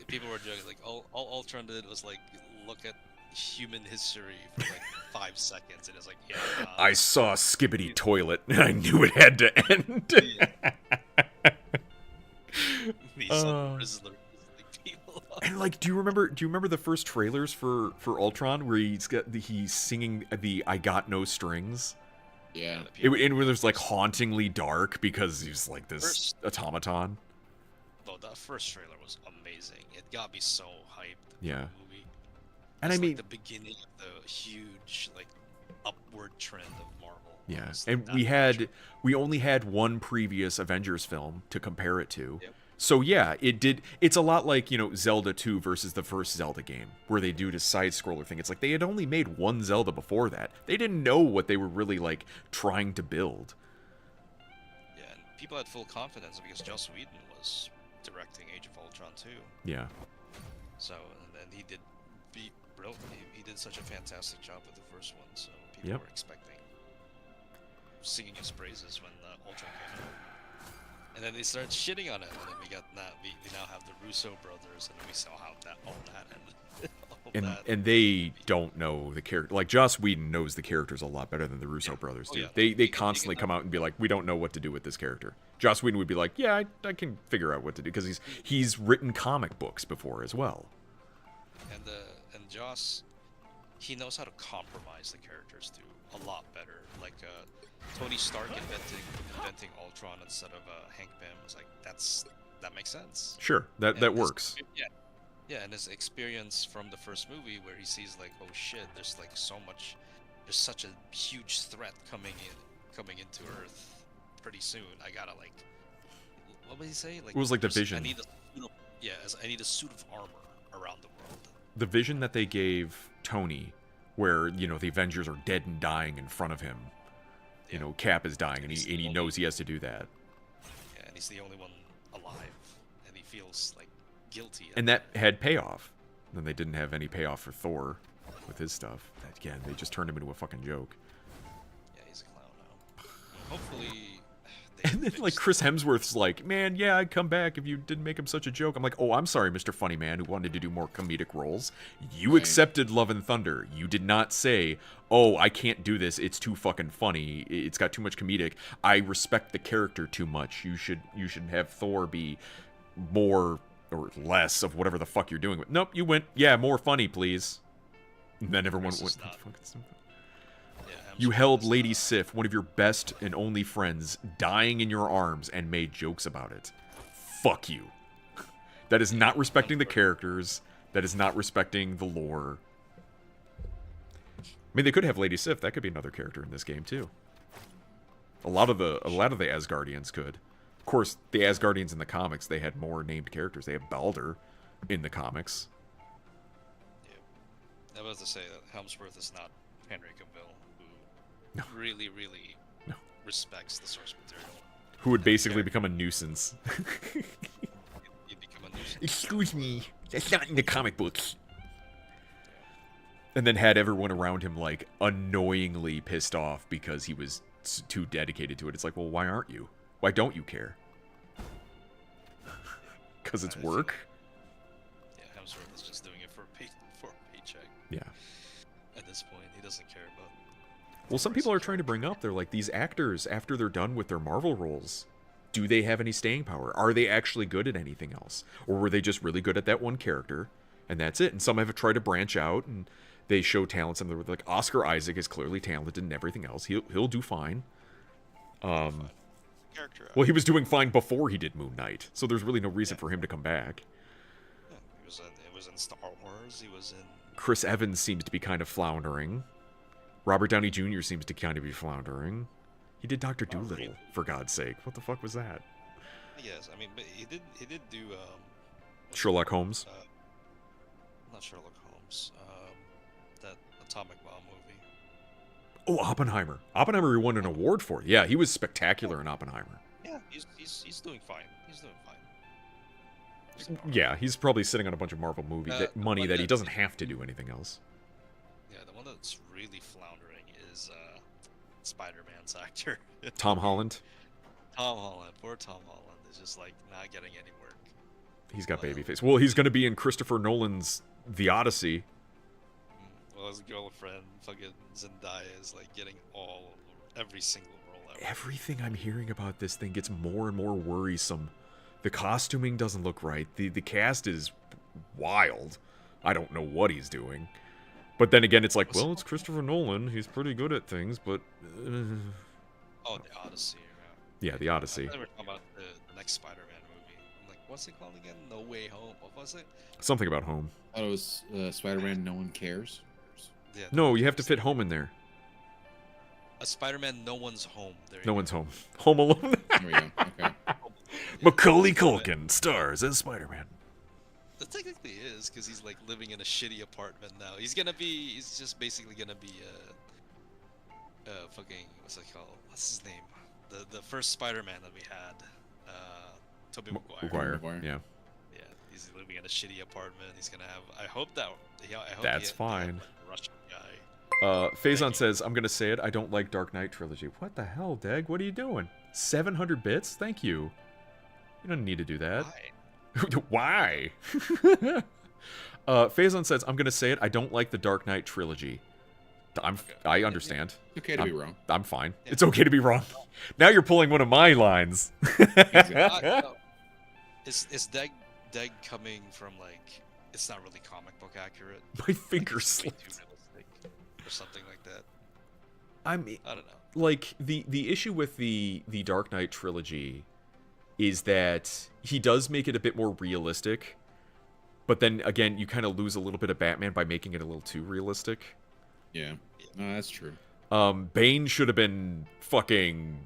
people were joking, like, all Ultron did was, like, look at human history for, like, 5 seconds, and it's like, yeah. I saw a skibbity toilet, and I knew it had to end. These unreasonable people. And, like, do you remember the first trailers for Ultron, where he's singing the I Got No Strings? Yeah. And it was, like, hauntingly dark, because he's, like, this automaton. Oh, that first trailer was amazing. It got me so hyped. Yeah. The movie. And it's I mean, like the beginning of the huge, like, upward trend of Marvel. Yeah, It's and that we only had one previous Avengers film to compare it to. Yep. So yeah, it's a lot like, Zelda 2 versus the first Zelda game, where they do this side-scroller thing. It's like they had only made one Zelda before that. They didn't know what they were really, like, trying to build. Yeah, and people had full confidence because Joss Whedon was directing Age of Ultron too. Yeah. So, and he did he did such a fantastic job with the first one, so people were expecting singing his praises when Ultron came out. And then they started shitting on it, and then we now have the Russo brothers, and then we saw how all that ended. And they don't know the character. Like, Joss Whedon knows the characters a lot better than the Russo brothers do. They constantly come out and be like, we don't know what to do with this character. Joss Whedon would be like, yeah, I can figure out what to do, because he's written comic books before as well. And Joss, he knows how to compromise the characters too a lot better. Like Tony Stark inventing Ultron instead of Hank Pym was like, that makes sense. Sure, that works. Yeah, and his experience from the first movie where he sees like, oh shit, there's such a huge threat coming into Earth pretty soon. I gotta, like, what would he say? Like, it was like the vision. I need a suit of armor around the world. The vision that they gave Tony, where the Avengers are dead and dying in front of him. Cap is dying, and he knows he has to do that. Yeah, and he's the only one alive, and he feels like guilty. And that had payoff. Then they didn't have any payoff for Thor. with his stuff. Again, they just turned him into a fucking joke. Yeah, he's a clown now. Hopefully. And then, like, Chris Hemsworth's like, man, yeah, I'd come back if you didn't make him such a joke. I'm like, oh, I'm sorry, Mr. Funny Man, who wanted to do more comedic roles. You accepted Love and Thunder. You did not say, oh, I can't do this. It's too fucking funny. It's got too much comedic. I respect the character too much. You should have Thor be more or less of whatever the fuck you're doing. Nope, you went, yeah, more funny, please. And then everyone went, what the fuck is that? You held Lady Sif, one of your best and only friends, dying in your arms and made jokes about it. Fuck you. That is not respecting the characters. That is not respecting the lore. I mean, they could have Lady Sif. That could be another character in this game too. A lot of the Asgardians could. Of course, the Asgardians in the comics, they had more named characters. They have Balder in the comics. Yeah. I was to say that Helmsworth is not Henry Cavill. No. Really respects the source material. Who would basically become a nuisance. He'd become a nuisance. Excuse me, that's not in the comic books. And then had everyone around him, like, annoyingly pissed off because he was too dedicated to it. It's like, well, why aren't you? Why don't you care? Because it's work? Yeah, Hemsworth is just doing it for a paycheck. Yeah. At this point, he doesn't care about... Well, some people are trying to bring up, they're like, these actors, after they're done with their Marvel roles, do they have any staying power? Are they actually good at anything else? Or were they just really good at that one character, and that's it? And some have tried to branch out, and they show talents, and they're like, Oscar Isaac is clearly talented in everything else. He'll do fine. Well, he was doing fine before he did Moon Knight, so there's really no reason for him to come back. Yeah, he was in Star Wars, he was in... Chris Evans seems to be kind of floundering. Robert Downey Jr. seems to kind of be floundering. He did Dr. Dolittle, for God's sake. What the fuck was that? Yes, I mean, but he did do Sherlock Holmes. Not Sherlock Holmes. That atomic bomb movie. Oh, Oppenheimer. Oppenheimer he won an award for. Yeah, he was spectacular in Oppenheimer. Yeah, he's doing fine. He's doing fine. Yeah, he's probably sitting on a bunch of Marvel movie money that he doesn't have to do anything else. Yeah, the one that's really floundering is Spider-Man's actor. Tom Holland. Tom Holland. Poor Tom Holland is just like not getting any work. He's got baby face. Well, he's going to be in Christopher Nolan's The Odyssey. Well, his girlfriend, fucking Zendaya, is like getting every single role ever. Everything I'm hearing about this thing gets more and more worrisome. The costuming doesn't look right. The cast is wild. I don't know what he's doing. But then again, it's like, well, it's Christopher Nolan. He's pretty good at things, but... Oh, The Odyssey. Yeah, The Odyssey. I never talk about the next Spider-Man movie. I'm like, what's it called again? No Way Home. What was it? Something about home. I thought it was Spider-Man No One Cares. Yeah, no, you have to fit home in there. A Spider-Man No One's Home. No One's Home. Home Alone. There we go. Okay. Macaulay Culkin stars as Spider-Man. That technically is, because he's like living in a shitty apartment now. He's just basically gonna be fucking, what's it called? What's his name? The first Spider-Man that we had. Tobey Maguire. Yeah. Yeah, he's living in a shitty apartment. He's gonna have, I hope that's fine. A Russian guy. Faison says, I'm gonna say it, I don't like Dark Knight trilogy. What the hell, Dag? What are you doing? 700 bits? Thank you. You don't need to do that. Why? Faison says, I'm gonna say it, I don't like the Dark Knight trilogy. I understand. It's okay to be wrong. I'm fine. Yeah. It's okay to be wrong. Now you're pulling one of my lines. Is Dag coming from like, it's not really comic book accurate? My finger slipped. Or something like that. I don't know. Like the issue with the Dark Knight trilogy is that he does make it a bit more realistic, but then again you kind of lose a little bit of Batman by making it a little too realistic. Yeah, no, that's true. Bane should have been fucking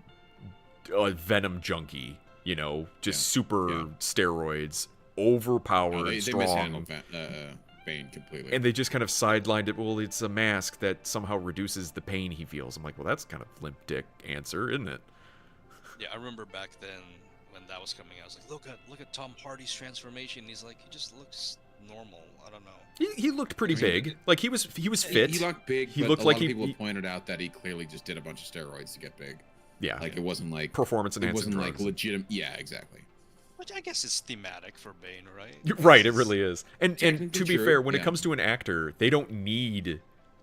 a Venom junkie, you know, just super steroids, overpowered, they strong. mishandled Bane completely. And they just kind of sidelined it. Well, it's a mask that somehow reduces the pain he feels. I'm like, well, that's kind of limp dick answer, isn't it? Yeah, I remember back then when that was coming out. I was like, look at Tom Hardy's transformation. He's like, he just looks normal. I don't know. He looked pretty I mean, big. Like he was fit. He looked big. He but looked a like lot of people pointed out that he clearly just did a bunch of steroids to get big. Yeah. Like it wasn't like performance enhancing It wasn't drugs. like legitimate. Yeah, exactly. Which I guess is thematic for Bane, right? You're right, it really is. And Technically to be true, fair, when it yeah. comes to an actor, they don't need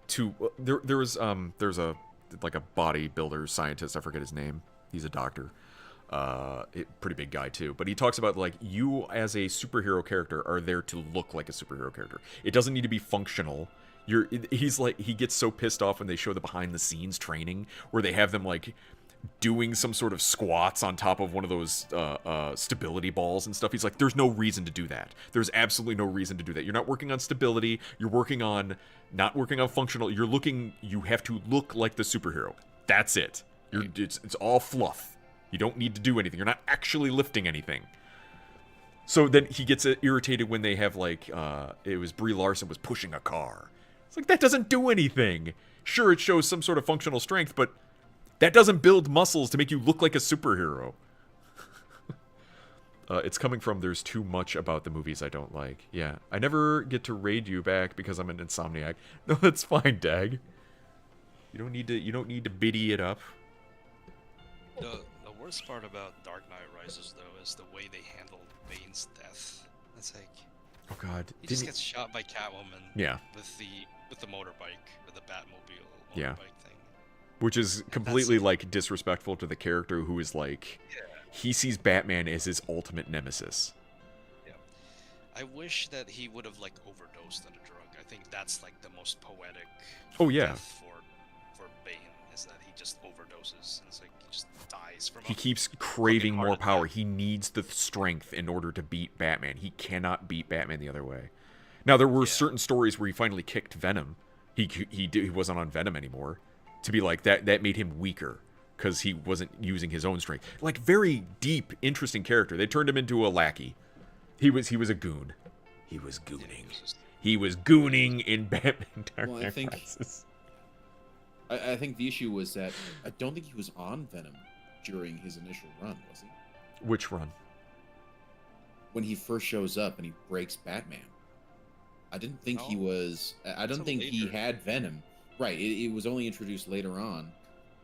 to. There's a like a bodybuilder scientist. I forget his name. He's a doctor. Pretty big guy too. But he talks about like you as a superhero character are there to look like a superhero character. It doesn't need to be functional. He's like he gets so pissed off when they show the behind the scenes training where they have them like doing some sort of squats on top of one of those stability balls and stuff. He's like, there's no reason to do that. There's absolutely no reason to do that. You're not working on stability. You're not working on functional. You have to look like the superhero. That's it. It's all fluff. You don't need to do anything. You're not actually lifting anything. So then he gets irritated when they have like, it was Brie Larson was pushing a car. It's like, that doesn't do anything. Sure, it shows some sort of functional strength, but that doesn't build muscles to make you look like a superhero. It's coming from there's too much about the movies I don't like. Yeah, I never get to raid you back because I'm an insomniac. No, that's fine, Dag. You don't need to biddy it up. The worst part about Dark Knight Rises though is the way they handled Bane's death. It's like, oh god, he just gets shot by Catwoman. Yeah. With the motorbike, with the Batmobile motorbike Yeah. thing. Which is completely like disrespectful to the character who is like, he sees Batman as his ultimate nemesis. Yeah. I wish that he would have like overdosed on a drug. I think that's like the most poetic. Oh, yeah. Death for Bane is that he just overdoses. And it's like he just dies from. He keeps craving more power. He needs the strength in order to beat Batman. He cannot beat Batman the other way. Now there were certain stories where he finally kicked Venom. He wasn't on Venom anymore. To be like that made him weaker because he wasn't using his own strength. Like very deep, interesting character. They turned him into a lackey. He was a goon. He was gooning. He was gooning in Batman Dark Knight Rises. I think the issue was that I don't think he was on Venom during his initial run, was he? Which run? When he first shows up and he breaks Batman. I didn't think he was. I don't think he had Venom. Right. It was only introduced later on,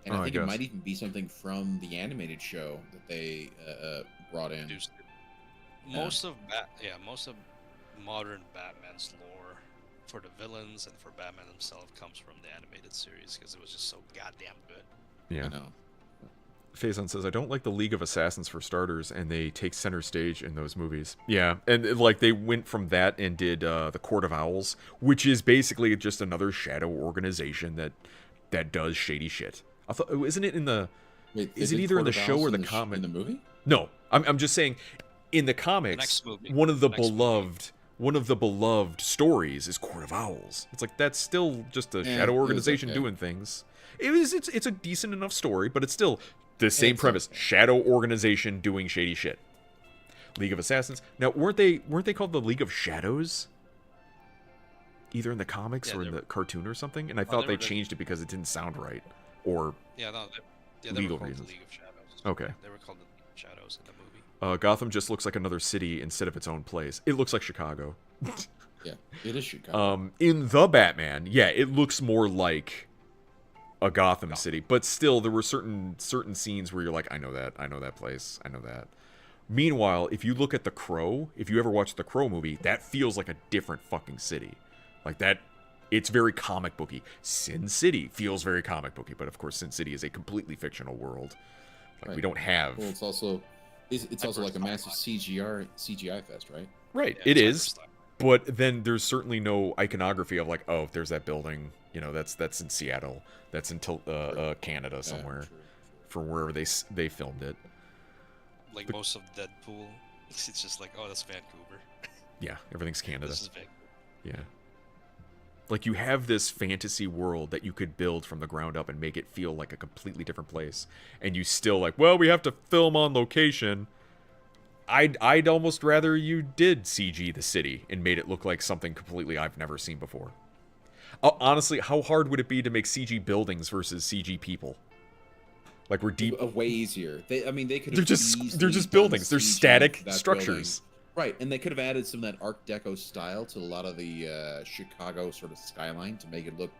and I think it might even be something from the animated show that they brought in. Most of modern Batman's lore for the villains and for Batman himself comes from the animated series because it was just so goddamn good. Yeah. I know. Faison says, I don't like the League of Assassins for starters, and they take center stage in those movies. Yeah, and like they went from that and did the Court of Owls, which is basically just another shadow organization that does shady shit. I thought, isn't it in the? Wait, is it either in the show or the comic? In the movie? No, I'm just saying, in the comics, one of the beloved stories is Court of Owls. It's like that's still just a shadow organization doing things. It's a decent enough story, but it's still the same premise: shadow organization doing shady shit. League of Assassins. Now, weren't they called the League of Shadows? Either in the comics or in the cartoon or something. And I thought they changed it because it didn't sound right, or legal reasons. The League of Shadows. Okay. They were called the League of Shadows in the movie. Gotham just looks like another city instead of its own place. It looks like Chicago. Yeah, it is Chicago. In the Batman, yeah, it looks more like a Gotham City, but still there were certain scenes where you're like, I know that place, I know that. Meanwhile, if you look at The Crow, if you ever watched the Crow movie, that feels like a different fucking city. Like that, it's very comic booky. Sin City feels very comic booky, but of course Sin City is a completely fictional world. Like we don't have. Well, it's also like a massive CGI fest, right? Right, it is. But then there's certainly no iconography of like, oh, there's that building, that's in Seattle, that's in Canada somewhere, from wherever they filmed it. Like most of Deadpool, it's just like, oh, that's Vancouver. Yeah, everything's Canada. This is Vancouver. Yeah. Like you have this fantasy world that you could build from the ground up and make it feel like a completely different place, and you still like, well, we have to film on location. I'd almost rather you did CG the city and made it look like something completely I've never seen before. Honestly, how hard would it be to make CG buildings versus CG people? Like we're deep. Way easier. They could. They're just buildings. They're static structures. Right, and they could have added some of that Art Deco style to a lot of the Chicago sort of skyline to make it look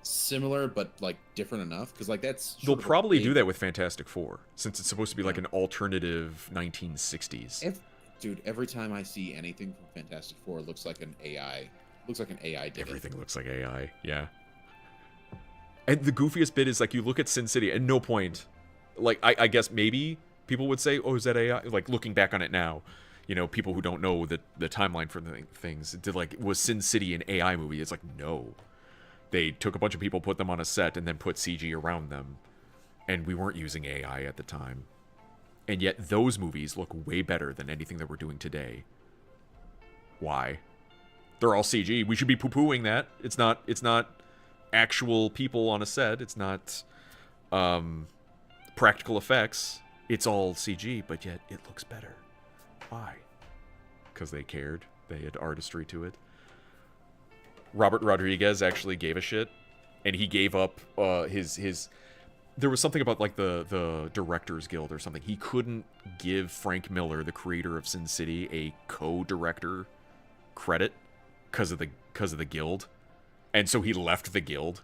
similar, but like different enough. Because like that's they'll probably do that with Fantastic Four, since it's supposed to be like an alternative 1960s. Dude, every time I see anything from Fantastic Four, it looks like an AI. Looks like an AI. Everything looks like AI. Yeah. And the goofiest bit is like you look at Sin City, at no point, like I guess maybe people would say, "Oh, is that AI?" Like looking back on it now. You know, people who don't know the timeline for the things, did like, was Sin City an AI movie? It's like, no. They took a bunch of people, put them on a set, and then put CG around them. And we weren't using AI at the time. And yet those movies look way better than anything that we're doing today. Why? They're all CG. We should be poo-pooing that. It's not actual people on a set. It's not practical effects. It's all CG, but yet it looks better. Why? Because they cared. They had artistry to it. Robert Rodriguez actually gave a shit, and he gave up his. There was something about like the Directors Guild or something. He couldn't give Frank Miller, the creator of Sin City, a co-director credit because of the guild, and so he left the guild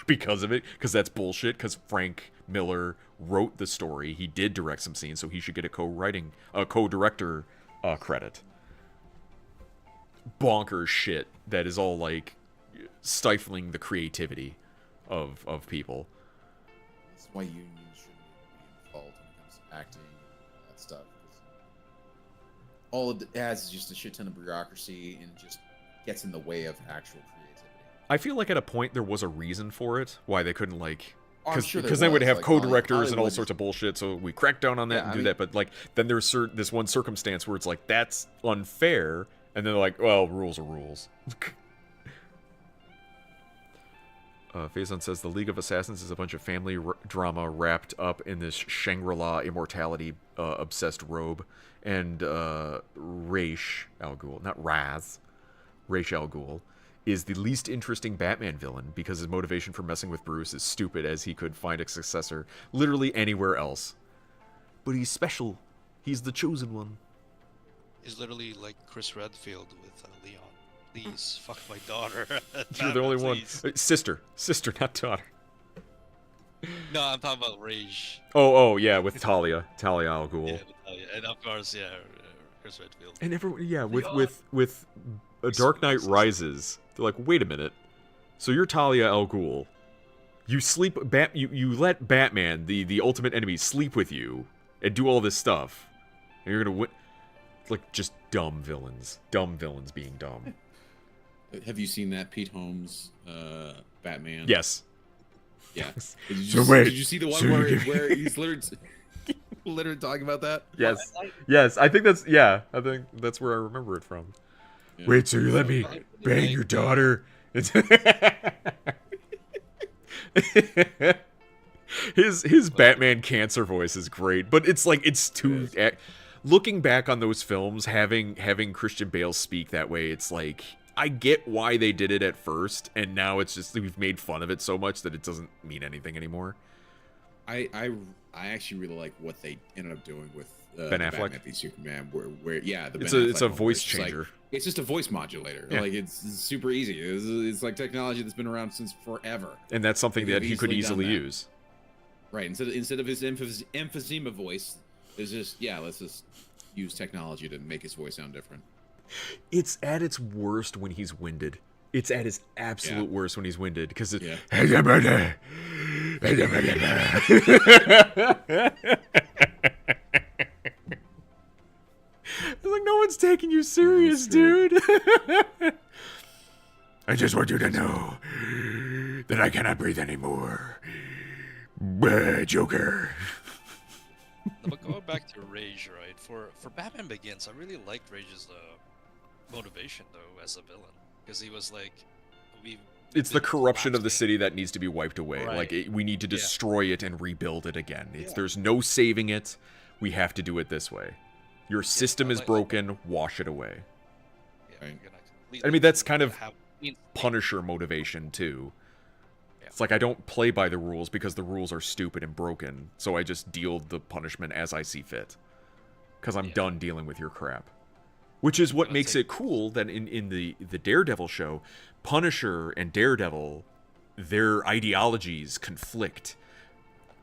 because of it. Because that's bullshit. Because Frank Miller wrote the story, he did direct some scenes, so he should get a co-director credit. Bonkers shit that is all like stifling the creativity of people. That's why unions shouldn't be involved when it comes to acting and that stuff. All it has is just a shit ton of bureaucracy and just gets in the way of actual creativity. I feel like at a point there was a reason for it, why they couldn't like. Because sure they would have like, co-directors and all Hollywood. sorts of bullshit, so we crack down on that and do that. But like, then there's this one circumstance where it's like that's unfair, and then they're like, well, rules are rules. Faison says the League of Assassins is a bunch of family drama wrapped up in this Shangri-La immortality obsessed robe, and Ra's al Ghul, not Raz, Ra's al Ghul, is the least interesting Batman villain because his motivation for messing with Bruce is stupid as he could find a successor literally anywhere else. But he's special. He's the chosen one. He's literally like Chris Redfield with Leon. Please, fuck my daughter. You're the only please. one. Sister, not daughter. No, I'm talking about Rage. Oh, yeah, with Talia al Ghul. Yeah, Talia. And of course, yeah, Chris Redfield. And everyone, yeah, with A Dark Knight Rises, they're like, wait a minute. So you're Talia al Ghul. You sleep, you let Batman, the ultimate enemy, sleep with you and do all this stuff, and you're gonna win. Like just dumb villains being dumb. Have you seen that Pete Holmes Batman? Yes. Yeah. Did you see the one where he's literally talking about that? Yes. I think that's where I remember it from. Yeah. Wait, so you let me bang your daughter? His Batman cancer voice is great, but it's like it's too. Looking back on those films, having Christian Bale speak that way, it's like I get why they did it at first, and now it's just we've made fun of it so much that it doesn't mean anything anymore. I actually really like what they ended up doing with Ben Affleck, Batman v Superman, where the it's a voice changer. It's just a voice modulator. Yeah. Like it's super easy. It's like technology that's been around since forever. And that's something that he could easily use. Right. Instead of his emphysema voice, it's just let's just use technology to make his voice sound different. It's at its worst when he's winded. It's at his absolute worst when he's winded because it's like no one's taking you serious, dude. I just want you to know that I cannot breathe anymore. Joker. But going back to Rage, right? For Batman Begins, I really liked Rage's motivation though as a villain, because he was like, it's the corruption of the city that needs to be wiped away. Right. Like we need to destroy it and rebuild it again. There's no saving it. We have to do it this way. Your system is broken. Wash it away. Yeah, right. I mean, that's kind of Punisher motivation too. It's like I don't play by the rules because the rules are stupid and broken, so I just deal the punishment as I see fit. Because I'm done dealing with your crap. Which is what Gonna makes take- it cool that in the Daredevil show, Punisher and Daredevil, their ideologies conflict.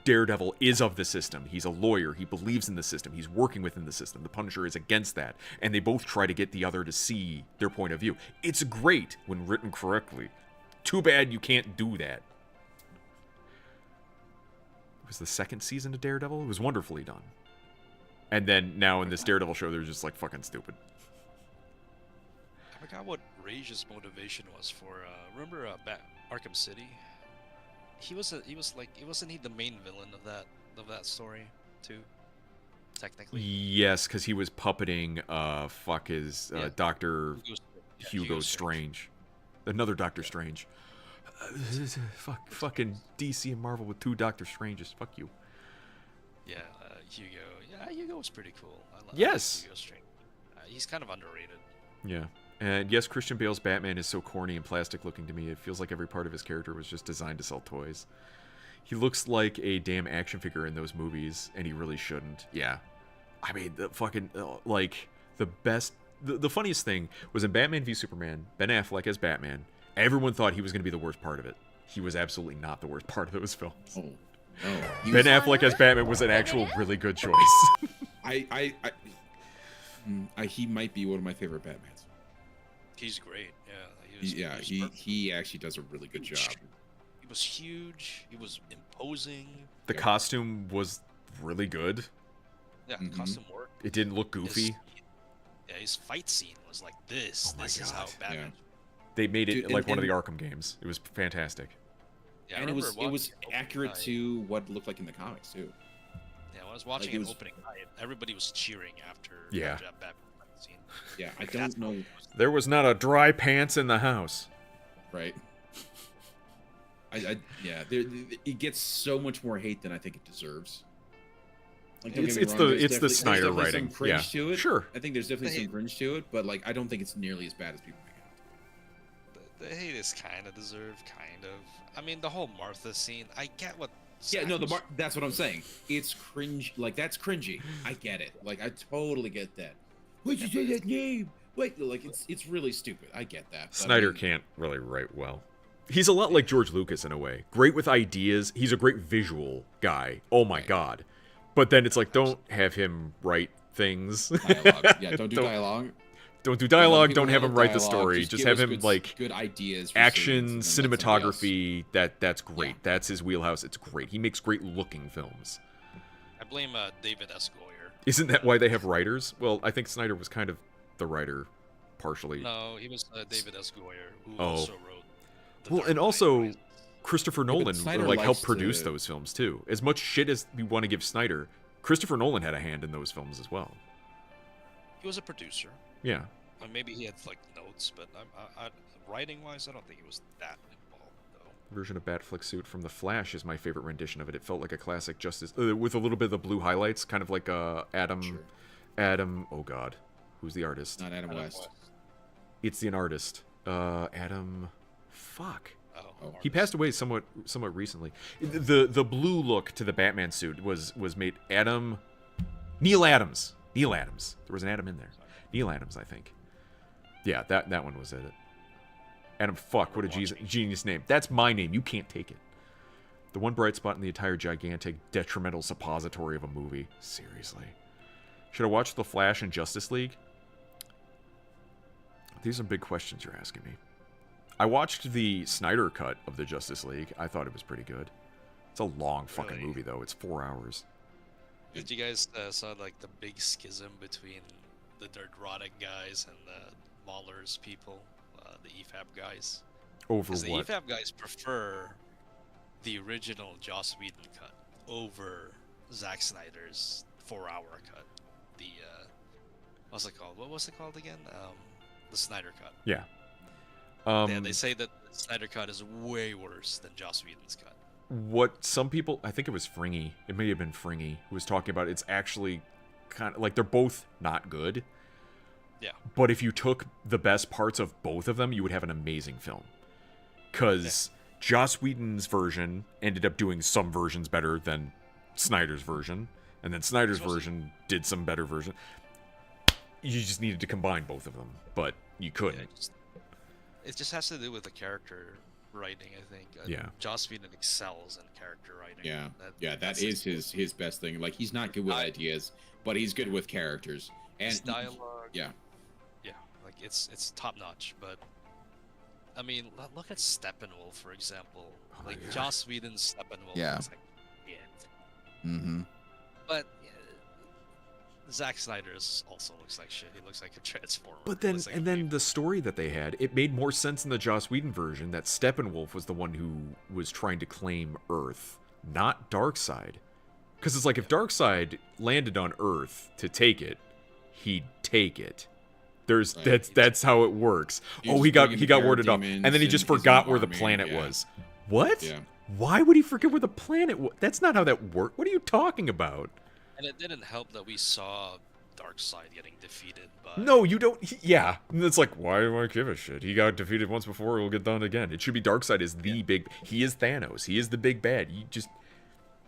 Daredevil is of the system. He's a lawyer. He believes in the system. He's working within the system. The Punisher is against that. And they both try to get the other to see their point of view. It's great when written correctly. Too bad you can't do that. It was the second season of Daredevil. It was wonderfully done. And then now in this Daredevil show, they're just like fucking stupid. I forgot what Rage's motivation was for. Remember Arkham City? Wasn't he the main villain of that story too? Technically. Yes, because he was puppeting Dr. Hugo Strange. Strange. Another Doctor Strange. Fucking DC and Marvel with two Doctor Stranges. Fuck you. Yeah, Hugo. Yeah, Hugo was pretty cool. I like Yes. Hugo Strange. He's kind of underrated. Yeah. And yes, Christian Bale's Batman is so corny and plastic looking to me. It feels like every part of his character was just designed to sell toys. He looks like a damn action figure in those movies, and he really shouldn't. Yeah. I mean, the fucking, the best... The funniest thing was in Batman v Superman, Ben Affleck as Batman, everyone thought he was going to be the worst part of it. He was absolutely not the worst part of those films. Ben Affleck as Batman was an actual really good choice. He might be one of my favorite Batmans. He's great. Yeah. He actually does a really good job. He was huge. He was imposing. The costume was really good. Yeah, the costume worked. It didn't look goofy. His fight scene was like this. Oh my This is how Batman. They made it Dude, like one of the Arkham games. It was fantastic. Yeah, and it was accurate to what it looked like in the comics too. Yeah, when I was watching an opening night, everybody was cheering after Yeah. that Batman fight scene. Yeah, I don't know. There was not a dry pants in the house. Right. It gets so much more hate than I think it deserves. Like, don't get me wrong, it's the Snyder there's definitely writing. Some cringe to it. Sure. I think there's definitely some cringe to it, but like I don't think it's nearly as bad as people make it. The hate is kind of deserved, kind of. I mean, the whole Martha scene. I get what. Yeah, no, that's what I'm saying. It's cringe. Like that's cringy. I get it. Like I totally get that. Why'd you say that name? Wait, like it's really stupid. I get that. Snyder can't really write well. He's a lot like George Lucas in a way. Great with ideas. He's a great visual guy. Oh my god. But then it's like, don't have him write things. Dialogue. Yeah, don't do dialogue. Don't do dialogue. Don't have him write the dialogue, story. Just have him good ideas. For action, scenes, and then let somebody cinematography. That's great. Yeah. That's his wheelhouse. It's great. He makes great looking films. I blame David S. Goyer. Isn't that why they have writers? Well, I think Snyder was kind of the writer, partially. No, he was David S. Goyer, who also wrote. And also, Christopher Nolan helped to produce those films too. As much shit as we want to give Snyder, Christopher Nolan had a hand in those films as well. He was a producer. Yeah. And maybe he had like notes, but writing-wise, I don't think he was that involved though. Version of Batfleck suit from The Flash is my favorite rendition of it. It felt like a classic Justice with a little bit of the blue highlights, kind of like Adam. Sure. Adam. Oh God, who's the artist? Not Adam West. It's an artist. Adam. Fuck. Oh, he passed away somewhat recently. The blue look to the Batman suit was made Neil Adams. Neil Adams. There was an Adam in there. Neil Adams, I think. Yeah, that one was it. Adam, fuck, what a genius name. That's my name. You can't take it. The one bright spot in the entire gigantic, detrimental suppository of a movie. Seriously. Should I watch The Flash and Justice League? These are big questions you're asking me. I watched the Snyder cut of the Justice League. I thought it was pretty good. It's a long fucking movie, though. It's 4 hours. Did you guys saw like the big schism between the Dirt Rotting guys and the Mahler's people, the EFAP guys? Over what? The EFAP guys prefer the original Joss Whedon cut over Zack Snyder's 4-hour cut. The what's it called? What was it called again? The Snyder cut. Yeah. They say that the Snyder cut is way worse than Joss Whedon's cut. What some people, I think it was Fringy, it may have been Fringy, who was talking about it's actually kind of like they're both not good. Yeah. But if you took the best parts of both of them, you would have an amazing film. Because Joss Whedon's version ended up doing some versions better than Snyder's version, and then Snyder's version did some better version. you just needed to combine both of them, but you couldn't. It just has to do with the character writing, I think. Yeah. Joss Whedon excels in character writing. That is his best thing. Like, he's not good with ideas, but he's good with characters. And his dialogue. Yeah, like it's top notch. But I mean, look at Steppenwolf, for example. Like Joss Whedon's Steppenwolf. Yeah. Is like shit. Mm-hmm. But Zack Snyder's also looks like shit. He looks like a transformer. But then, then the story that they had, it made more sense in the Joss Whedon version that Steppenwolf was the one who was trying to claim Earth, not Darkseid. Because it's like, if Darkseid landed on Earth to take it, he'd take it. That's how it works. He got warded off, and then he just forgot where the planet was. What? Yeah. Why would he forget where the planet was? That's not how that worked. What are you talking about? And it didn't help that we saw Darkseid getting defeated by... No, you don't. Yeah. It's like, why do I give a shit? He got defeated once before, he'll get done again. It should be Darkseid is the big... He is Thanos. He is the big bad.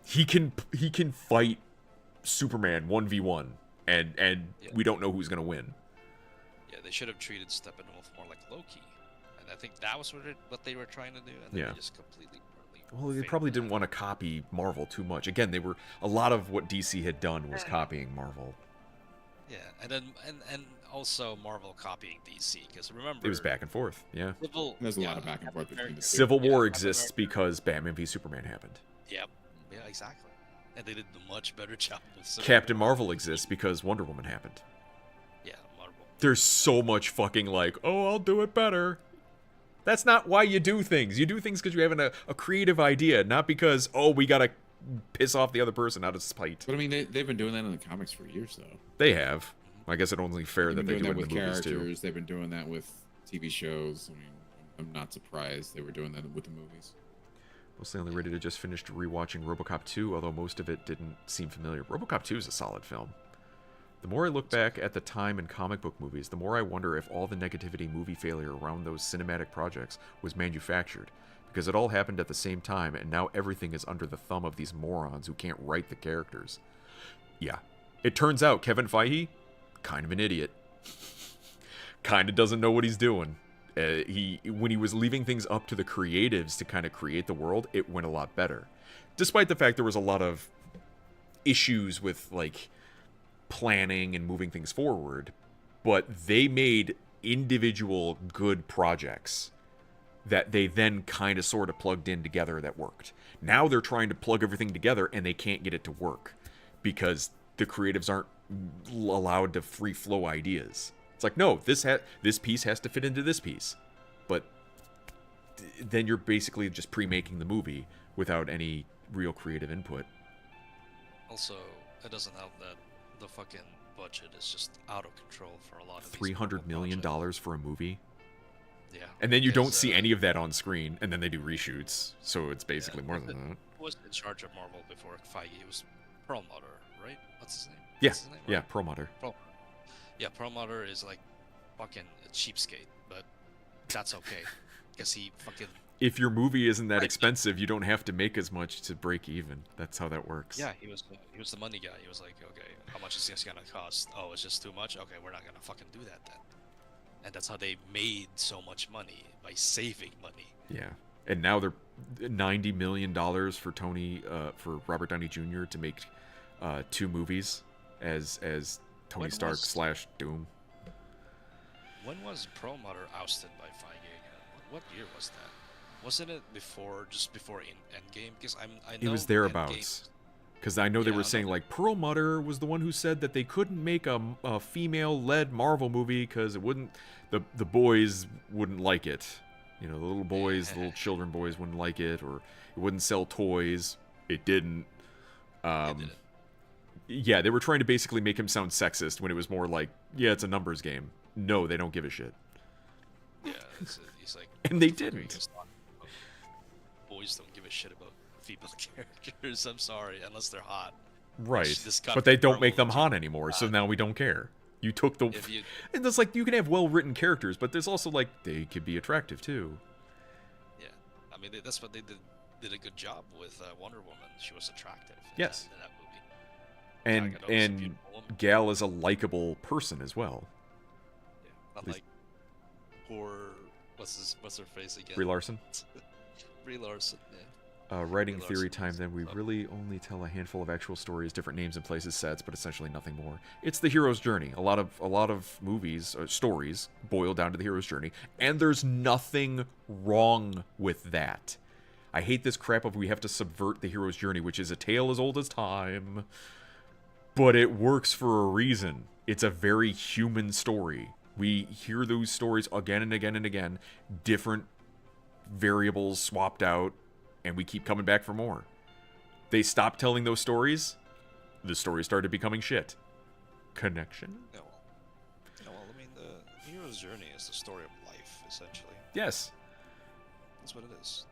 He can fight Superman 1v1, and we don't know who's going to win. Yeah, they should have treated Steppenwolf more like Loki. And I think that was what they were trying to do, and then they just completely... Well, they probably didn't want to copy Marvel too much. Again, a lot of what DC had done was copying Marvel. Yeah, and then and also Marvel copying DC, because remember, it was back and forth. Yeah, there's a lot of back and forth between the two. Civil War exists because Batman v Superman happened. Yep. Yeah, exactly. And they did a much better job with Civil Captain War. Marvel exists because Wonder Woman happened. Yeah, Marvel. There's so much fucking like, oh, I'll do it better. That's not why you do things. You do things because you're having a creative idea, not because, oh, we gotta piss off the other person out of spite. But I mean, they've been doing that in the comics for years, though. They have. I guess it's only fair that they do it in with the movies characters. too. They've been doing that with TV shows. I mean, I'm not surprised they were doing that with the movies. Mostly only rated. I just finished rewatching RoboCop 2, although most of it didn't seem familiar. RoboCop 2 is a solid film. The more I look back at the time in comic book movies, the more I wonder if all the negativity movie failure around those cinematic projects was manufactured, because it all happened at the same time, and now everything is under the thumb of these morons who can't write the characters. Yeah. It turns out Kevin Feige, kind of an idiot. Kind of doesn't know what he's doing. When he was leaving things up to the creatives to kind of create the world, it went a lot better. Despite the fact there was a lot of issues with, like, planning and moving things forward, but they made individual good projects that they then kind of sort of plugged in together that worked. Now they're trying to plug everything together and they can't get it to work because the creatives aren't allowed to free flow ideas. It's like, no, this piece has to fit into this piece. But then you're basically just pre-making the movie without any real creative input. Also, it doesn't help that the fucking budget is just out of control for a lot of $300 million for a movie. Yeah. And then you don't see any of that on screen, and then they do reshoots, so it's basically more than that. Who was in charge of Marvel before Feige? It was Perlmutter, right? What's his name? Yeah, What's his name, yeah, Perlmutter. Yeah, Perlmutter is like fucking a cheapskate, but that's okay, because he fucking... If your movie isn't that expensive, you don't have to make as much to break even. That's how that works. Yeah, he was the money guy. He was like, okay, how much is this gonna cost? Oh, it's just too much? Okay, we're not gonna fucking do that then. And that's how they made so much money, by saving money. Yeah. And now they're $90 million for Robert Downey Jr. to make 2 movies as Tony Stark / Doom. When was Perlmutter ousted by Feige again? What year was that? Wasn't it just before Endgame? Because I know it was thereabouts. Because I know they were saying, like, Perlmutter was the one who said that they couldn't make a female-led Marvel movie because it wouldn't, the boys wouldn't like it. You know, the little boys, the little children boys wouldn't like it, or it wouldn't sell toys. It didn't. Yeah, they were trying to basically make him sound sexist when it was more like, yeah, it's a numbers game. No, they don't give a shit. Yeah, he's like... And they didn't. Boys don't give a shit about female characters, I'm sorry, unless they're hot. Right, but they don't make them hot anymore, so now we don't care. You took the... And it's like, you can have well-written characters, but there's also, like, they could be attractive, too. Yeah, I mean, that's what they did a good job with Wonder Woman. She was attractive yes. in that movie. And Takedo's a beautiful woman. Gal is a likable person as well. Yeah, not least- like poor. What's her face again? Brie Larson. Brie Larson. Yeah. Writing Brie theory Larson time, is then we up. really only tell a handful of actual stories, different names and places, sets, but essentially nothing more. It's the hero's journey. A lot of movies, stories boil down to the hero's journey, and there's nothing wrong with that. I hate this crap of we have to subvert the hero's journey, which is a tale as old as time, but it works for a reason. It's a very human story. We hear those stories again and again and again, different variables swapped out, and we keep coming back for more. They stopped telling those stories, the story started becoming shit. Connection? Yeah, well, I mean, the hero's journey is the story of life, essentially. Yes. That's what it is.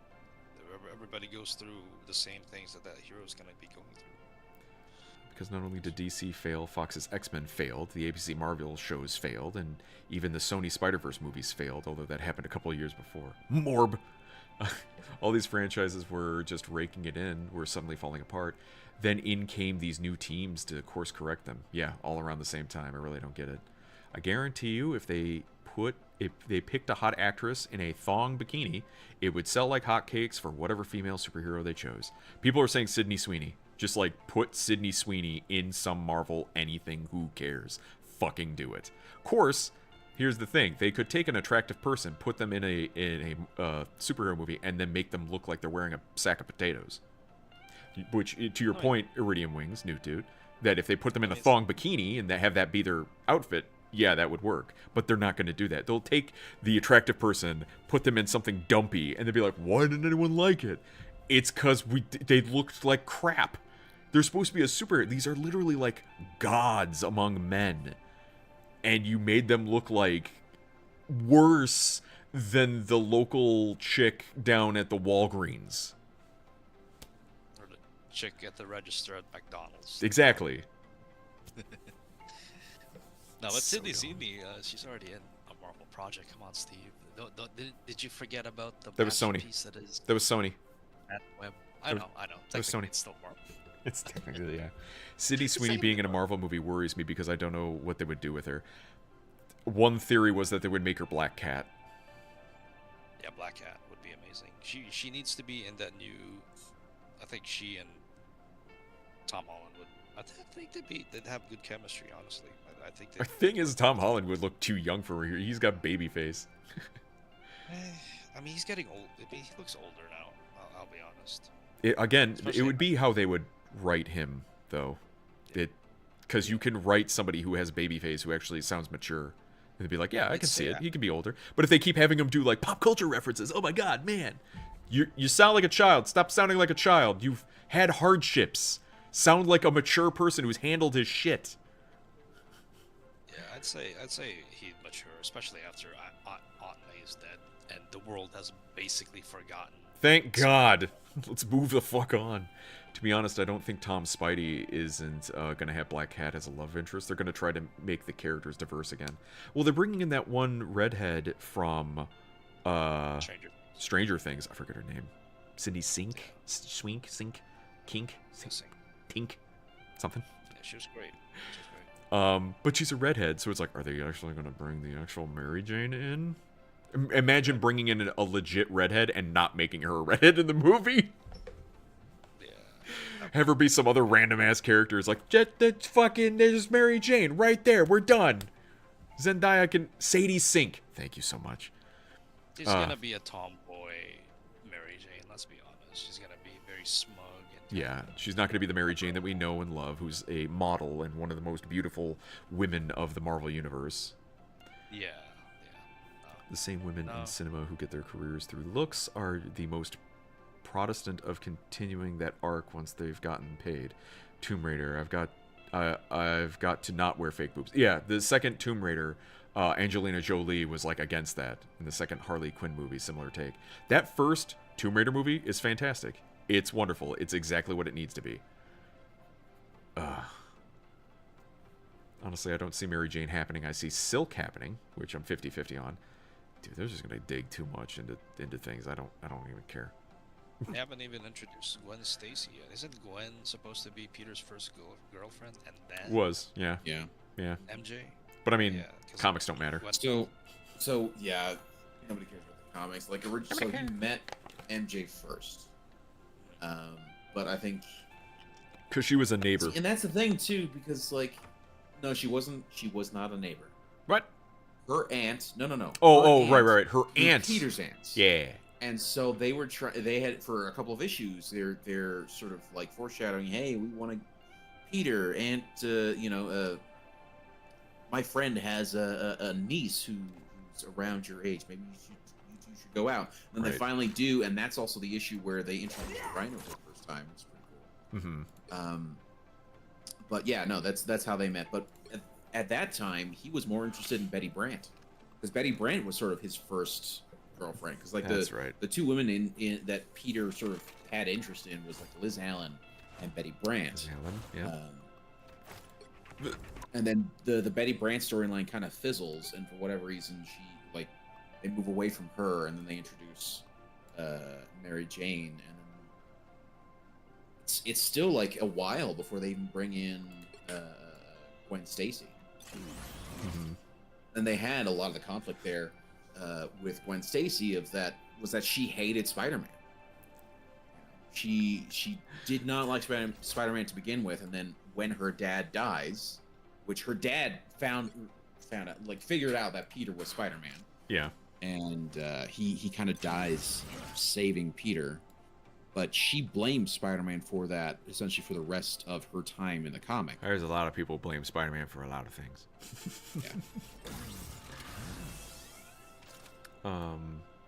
Everybody goes through the same things that hero's gonna be going through. Because not only did DC fail, Fox's X-Men failed, the ABC Marvel shows failed, and even the Sony Spider-Verse movies failed, although that happened a couple of years before. Morb! All these franchises were just raking it in, were suddenly falling apart. Then in came these new teams to course correct them. Yeah, all around the same time. I really don't get it. I guarantee you, if they picked a hot actress in a thong bikini, it would sell like hotcakes for whatever female superhero they chose. People are saying Sydney Sweeney. Just like put Sydney Sweeney in some Marvel anything, who cares? Fucking do it. Of course, here's the thing. They could take an attractive person, put them in a superhero movie, and then make them look like they're wearing a sack of potatoes. Which, to your point, Iridium Wings, Newt Dude, that if they put them in a thong bikini and they have that be their outfit, yeah, that would work. But they're not going to do that. They'll take the attractive person, put them in something dumpy, and they'll be like, why didn't anyone like it? It's because they looked like crap. They're supposed to be a superhero. These are literally like gods among men. And you made them look like worse than the local chick down at the Walgreens. Or the chick at the register at McDonald's. Exactly. No, but So Sydney dumb. Sweeney, she's already in a Marvel project. Come on, Steve. Did you forget about the That was Sony. masterpiece that is That was Sony. at Web? I know. That was Technically, Sony. it's still Marvel. It's technically, yeah. Sydney Sweeney being in a Marvel movie worries me because I don't know what they would do with her. One theory was that they would make her Black Cat. Yeah, Black Cat would be amazing. She needs to be in that new. I think she and Tom Holland would. I think they'd have good chemistry. Honestly, I think. The thing is, Tom Holland would look too young for her. He's got baby face. I mean, he's getting old. He looks older now. I'll be honest. It would be how they would write him, though. Because you can write somebody who has baby face who actually sounds mature. And they'd be like, yeah, I can see it. He can be older. But if they keep having him do like pop culture references, oh my god, man, you sound like a child. Stop sounding like a child. You've had hardships. Sound like a mature person who's handled his shit. Yeah, I'd say he'd mature, especially after Aunt May's dead, and the world has basically forgotten. Thank God. Let's move the fuck on. To be honest, I don't think Tom Spidey isn't going to have Black Cat as a love interest. They're going to try to make the characters diverse again. Well, they're bringing in that one redhead from Stranger Things. I forget her name. Cindy Sink? Swink? Sink? Kink? Tink? Something? Yeah, she was great. But she's a redhead, so it's like, are they actually going to bring the actual Mary Jane in? Imagine bringing in a legit redhead and not making her a redhead in the movie. Yeah. Have her be some other random ass characters like there's Mary Jane right there. We're done. Zendaya can Sadie Sink. Thank you so much. She's gonna be a tomboy Mary Jane. Let's be honest. She's gonna be very smug. And Yeah, she's not going to be the Mary Jane that we know and love, who's a model and one of the most beautiful women of the Marvel universe. Yeah. The same women in cinema who get their careers through looks are the most Protestant of continuing that arc once they've gotten paid. Tomb Raider, I've got to not wear fake boobs. Yeah, the second Tomb Raider, Angelina Jolie was like against that. In the second Harley Quinn movie, similar take. That first Tomb Raider movie is fantastic. It's wonderful. It's exactly what it needs to be. Honestly, I don't see Mary Jane happening. I see Silk happening, which I'm 50-50 on. Dude, they're just gonna dig too much into things. I don't even care. They haven't even introduced Gwen Stacy yet. Isn't Gwen supposed to be Peter's first girlfriend and then Was, yeah. Yeah. Yeah. MJ? But I mean, Yeah, 'cause comics don't matter. Gwen- So yeah, nobody cares about the comics. Like, so he met MJ first, but I think Because she was a neighbor. and that's the thing too, because like, no, she wasn't. She was not a neighbor. What? Her aunt. No. Right. Her aunt. Peter's aunt. Yeah. And so they were trying. They had for a couple of issues. They're sort of like foreshadowing. Hey, we want to. Peter, aunt. My friend has a niece who's around your age. Maybe you two should go out. And then they finally do, and that's also the issue where they introduced the Rhino for the first time. It's pretty cool. Mm-hmm. But yeah, no, that's how they met. But at that time, he was more interested in Betty Brant, because Betty Brant was sort of his first girlfriend. Because like the two women in that Peter sort of had interest in was like Liz Allen and Betty Brant. And then the Betty Brant storyline kind of fizzles, and for whatever reason, they move away from her, and then they introduce Mary Jane, and then it's still like a while before they even bring in Gwen Stacy. Mm-hmm. And they had a lot of the conflict there with Gwen Stacy that she hated Spider-Man. She did not like Spider-Man to begin with, and then when her dad dies, which her dad found out, like figured out that Peter was Spider-Man. Yeah. And he kind of dies saving Peter, but she blames Spider-Man for that essentially for the rest of her time in the comic. There's a lot of people blame Spider-Man for a lot of things.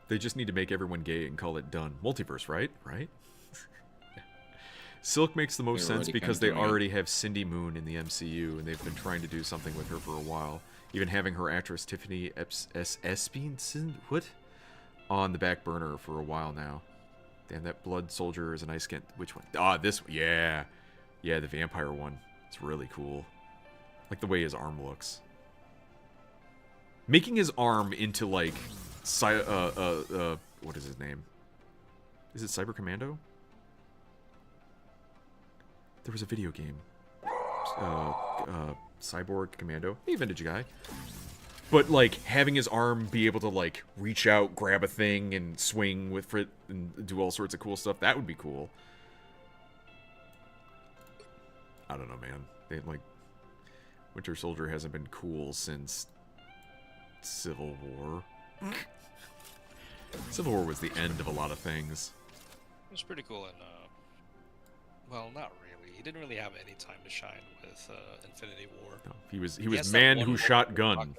They just need to make everyone gay and call it done. Multiverse, right? Right? Silk makes the most sense because they already have Cindy Moon in the MCU, and they've been trying to do something with her for a while. Even having her actress Tiffany Espinson on the back burner for a while now. Damn, that Blood Soldier is a nice skin. Which one? Ah, this one. Yeah, the vampire one. It's really cool. Like the way his arm looks. Making his arm into like, what is his name? Is it Cyber Commando? There was a video game. Cyborg Commando. Hey, vintage guy. But, like, having his arm be able to, like, reach out, grab a thing, and swing with it, and do all sorts of cool stuff, that would be cool. I don't know, man. They, like, Winter Soldier hasn't been cool since Civil War. Civil War was the end of a lot of things. It was pretty cool in, well, not really. He didn't really have any time to shine with Infinity War. No, he was man who shot gun.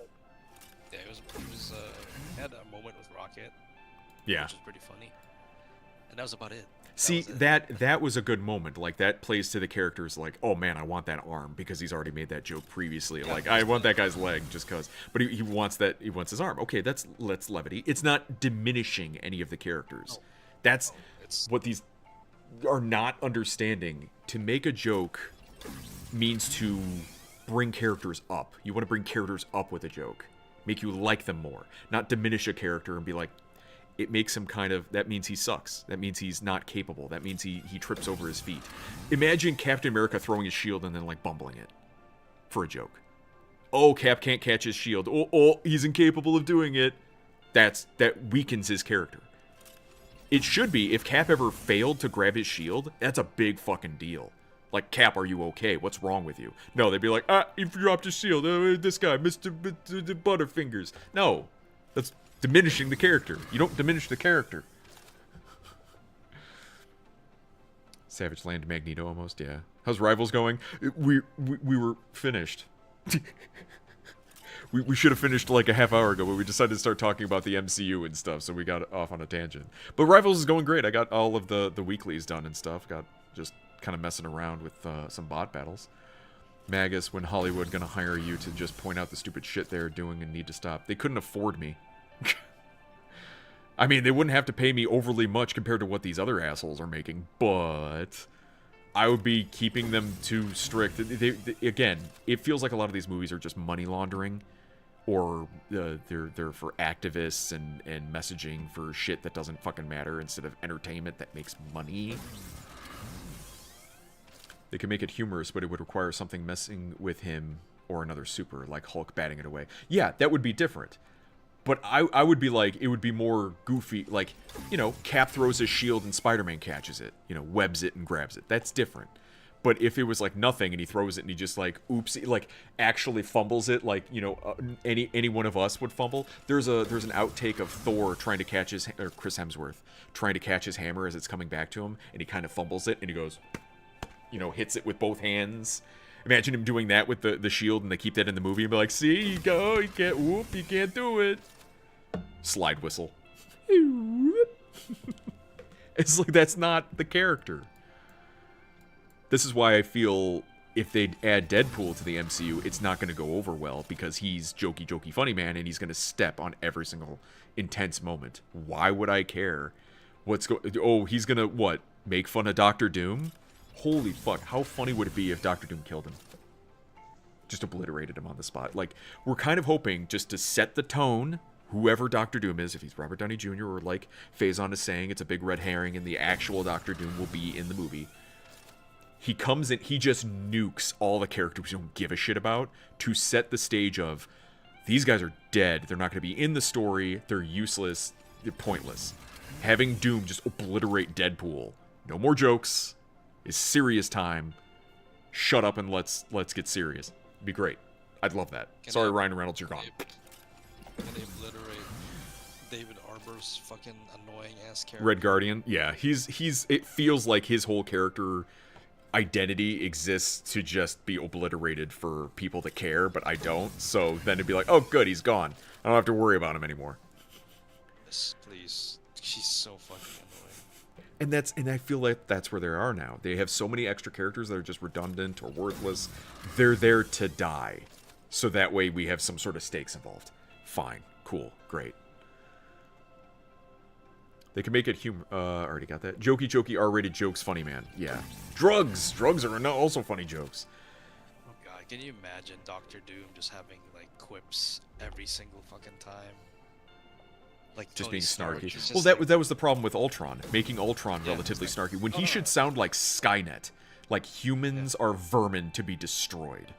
Yeah, he had a moment with Rocket. Yeah. Which was pretty funny. And that was about it. See, that was a good moment. Like, that plays to the characters like, oh man, I want that arm, because he's already made that joke previously. Yeah, like, I want that guy's leg just cause. But he wants his arm. Okay, that's levity. It's not diminishing any of the characters. That's what these are not understanding. To make a joke means to bring characters up. You want to bring characters up with a joke. Make you like them more. Not diminish a character and be like, it makes him kind of, that means he sucks. That means he's not capable. That means he trips over his feet. Imagine Captain America throwing his shield and then like bumbling it for a joke. Oh, Cap can't catch his shield. Oh, he's incapable of doing it. That weakens his character. It should be, if Cap ever failed to grab his shield, that's a big fucking deal. Like, Cap, are you okay? What's wrong with you? No, they'd be like, he dropped his shield. This guy, Mr. Butterfingers. No, that's diminishing the character. You don't diminish the character. Savage Land Magneto almost, yeah. How's Rivals going? We were finished. We should have finished like a half hour ago, but we decided to start talking about the MCU and stuff, so we got off on a tangent. But Rivals is going great. I got all of the weeklies done and stuff. Got just kind of messing around with some bot battles. Magus, when Hollywood gonna hire you to just point out the stupid shit they're doing and need to stop? They couldn't afford me. I mean, they wouldn't have to pay me overly much compared to what these other assholes are making, but I would be keeping them too strict. Again, it feels like a lot of these movies are just money laundering. or they're for activists and messaging for shit that doesn't fucking matter instead of entertainment that makes money. They could make it humorous, but it would require something messing with him or another super, like Hulk batting it away. Yeah, that would be different. But I would be like, it would be more goofy, like, you know, Cap throws his shield and Spider-Man catches it, you know, webs it and grabs it. That's different. But if it was like nothing and he throws it and he just like, oops, like actually fumbles it, like, you know, any one of us would fumble. There's an outtake of Thor trying to catch his, or Chris Hemsworth trying to catch his hammer as it's coming back to him, and he kind of fumbles it and he goes, you know, hits it with both hands. Imagine him doing that with the shield, and they keep that in the movie and be like, see, you go, you can't, whoop, you can't do it. Slide whistle. It's like, that's not the character. This is why I feel if they add Deadpool to the MCU, it's not going to go over well, because he's jokey funny man, and he's going to step on every single intense moment. Why would I care? Oh, he's going to, what, make fun of Doctor Doom? Holy fuck, how funny would it be if Doctor Doom killed him? Just obliterated him on the spot. Like, we're kind of hoping just to set the tone, whoever Doctor Doom is, if he's Robert Downey Jr. or like Faison is saying, it's a big red herring and the actual Doctor Doom will be in the movie. He comes in, he just nukes all the characters we don't give a shit about to set the stage of, these guys are dead, they're not going to be in the story, they're useless, they're pointless. Having Doom just obliterate Deadpool. No more jokes. It's serious time. Shut up and let's get serious. It'd be great. I'd love that. Sorry, Ryan Reynolds, you're gone. Can they obliterate David Harbour's fucking annoying ass character? Red Guardian? Yeah, he's it feels like his whole character identity exists to just be obliterated for people that care, but I don't. So then it'd be like, oh good, he's gone. I don't have to worry about him anymore. Yes, please. She's so fucking annoying. And I feel like that's where they are now. They have so many extra characters that are just redundant or worthless. They're there to die. So that way we have some sort of stakes involved. Fine. Cool. Great. They can make it humor. Already got that. Jokey, R-rated jokes, funny man. Yeah. Drugs are also funny jokes. Oh god, can you imagine Doctor Doom just having like quips every single fucking time? Like just Tony being Stark, snarky. Well, that was the problem with Ultron, making Ultron relatively snarky when he should sound like Skynet, like humans are vermin to be destroyed.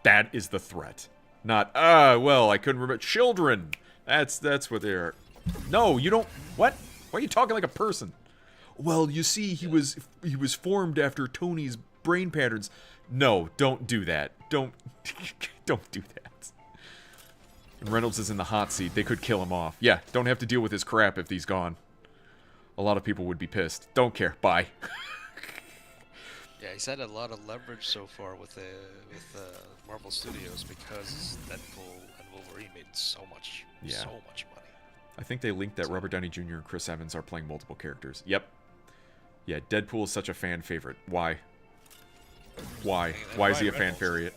That is the threat, not well, I couldn't remember children. That's what they are. No, you don't. What? Why are you talking like a person? Well, you see, he was formed after Tony's brain patterns. No, don't do that. Don't do that. And Reynolds is in the hot seat. They could kill him off. Yeah, don't have to deal with his crap if he's gone. A lot of people would be pissed. Don't care. Bye. Yeah, he's had a lot of leverage so far with Marvel Studios because Deadpool and Wolverine made so much money. I think they linked that Robert Downey Jr. and Chris Evans are playing multiple characters. Yep. Yeah, Deadpool is such a fan favorite. Why? Why is he a fan favorite?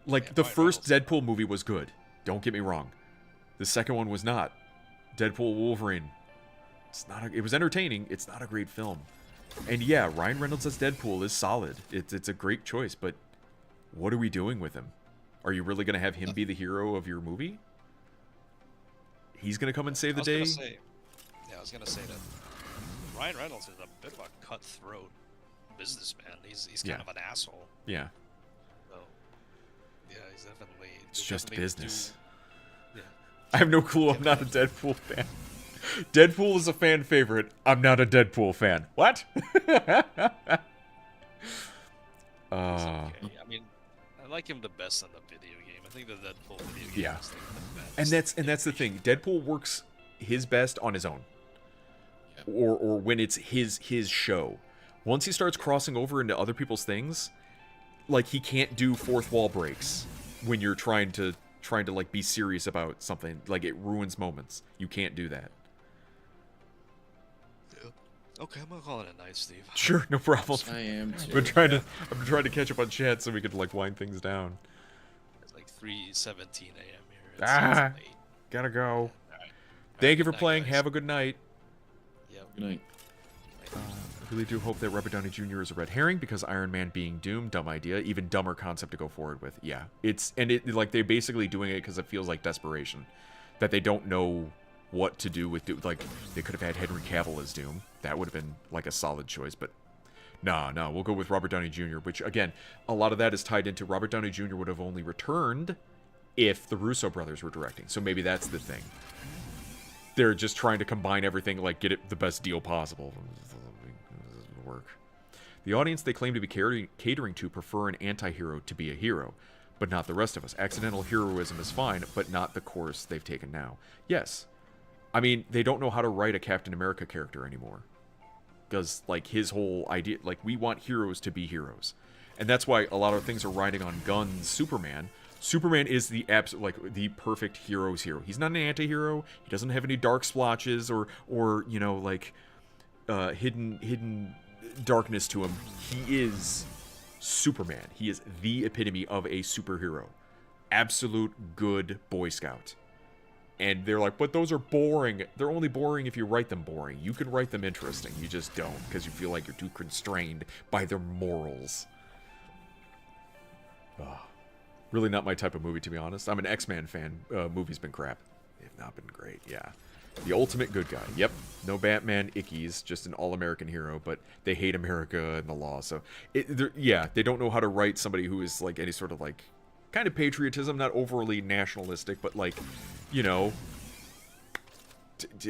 Like, the first Deadpool movie was good. Don't get me wrong. The second one was not. Deadpool Wolverine. It was entertaining. It's not a great film. And yeah, Ryan Reynolds as Deadpool is solid. It's a great choice, but what are we doing with him? Are you really going to have him be the hero of your movie? He's going to come and save the day? I was going to say that Ryan Reynolds is a bit of a cutthroat businessman. He's kind of an asshole. Yeah. So, yeah, he's definitely... It's just business. Yeah. I have no clue. I'm not a Deadpool fan. Deadpool is a fan favorite. I'm not a Deadpool fan. What? Okay. I mean, I like him the best in the video game. I think the Deadpool video game is like the best. And that's the thing. Deadpool works his best on his own. Yeah. Or when it's his show. Once he starts crossing over into other people's things, like he can't do fourth wall breaks when you're trying to like be serious about something. Like it ruins moments. You can't do that. Okay, I'm gonna call it a night, Steve. Sure, no problem. I am too. I've been trying to catch up on chat so we could like wind things down. It's like 3:17 a.m. here. It's late. Gotta go. Right. Thank you for Good night, playing. guys. Have a good night. Yep. Good night. Really do hope that Robert Downey Jr. is a red herring because Iron Man being Doom, dumb idea, even dumber concept to go forward with. Yeah, like they're basically doing it because it feels like desperation, that they don't know what to do with Doom. Like they could have had Henry Cavill as Doom, that would have been like a solid choice, but no, we'll go with Robert Downey Jr., which again, a lot of that is tied into Robert Downey Jr. would have only returned if the Russo brothers were directing, so maybe that's the thing. They're just trying to combine everything, like get it the best deal possible. Work. The audience they claim to be catering to prefer an anti-hero to be a hero, but not the rest of us. Accidental heroism is fine, but not the course they've taken now. Yes. I mean, they don't know how to write a Captain America character anymore. Because, like, his whole idea, like, we want heroes to be heroes. And that's why a lot of things are riding on Gunn's Superman. Superman is the the perfect hero's hero. He's not an anti-hero. He doesn't have any dark splotches or you know, like, hidden darkness to him. He is Superman. He is the epitome of a superhero. Absolute good Boy Scout. And they're like, but those are boring. They're only boring if you write them boring. You can write them interesting. You just don't, because you feel like you're too constrained by their morals. Ugh. Really not my type of movie, to be honest. I'm an X-Men fan. Movie's been crap. They've not been great, yeah. The ultimate good guy. Yep. No Batman ickies, just an all-American hero, but they hate America and the law. So, yeah, they don't know how to write somebody who is, like, any sort of, like, kind of patriotism, not overly nationalistic, but, like, you know,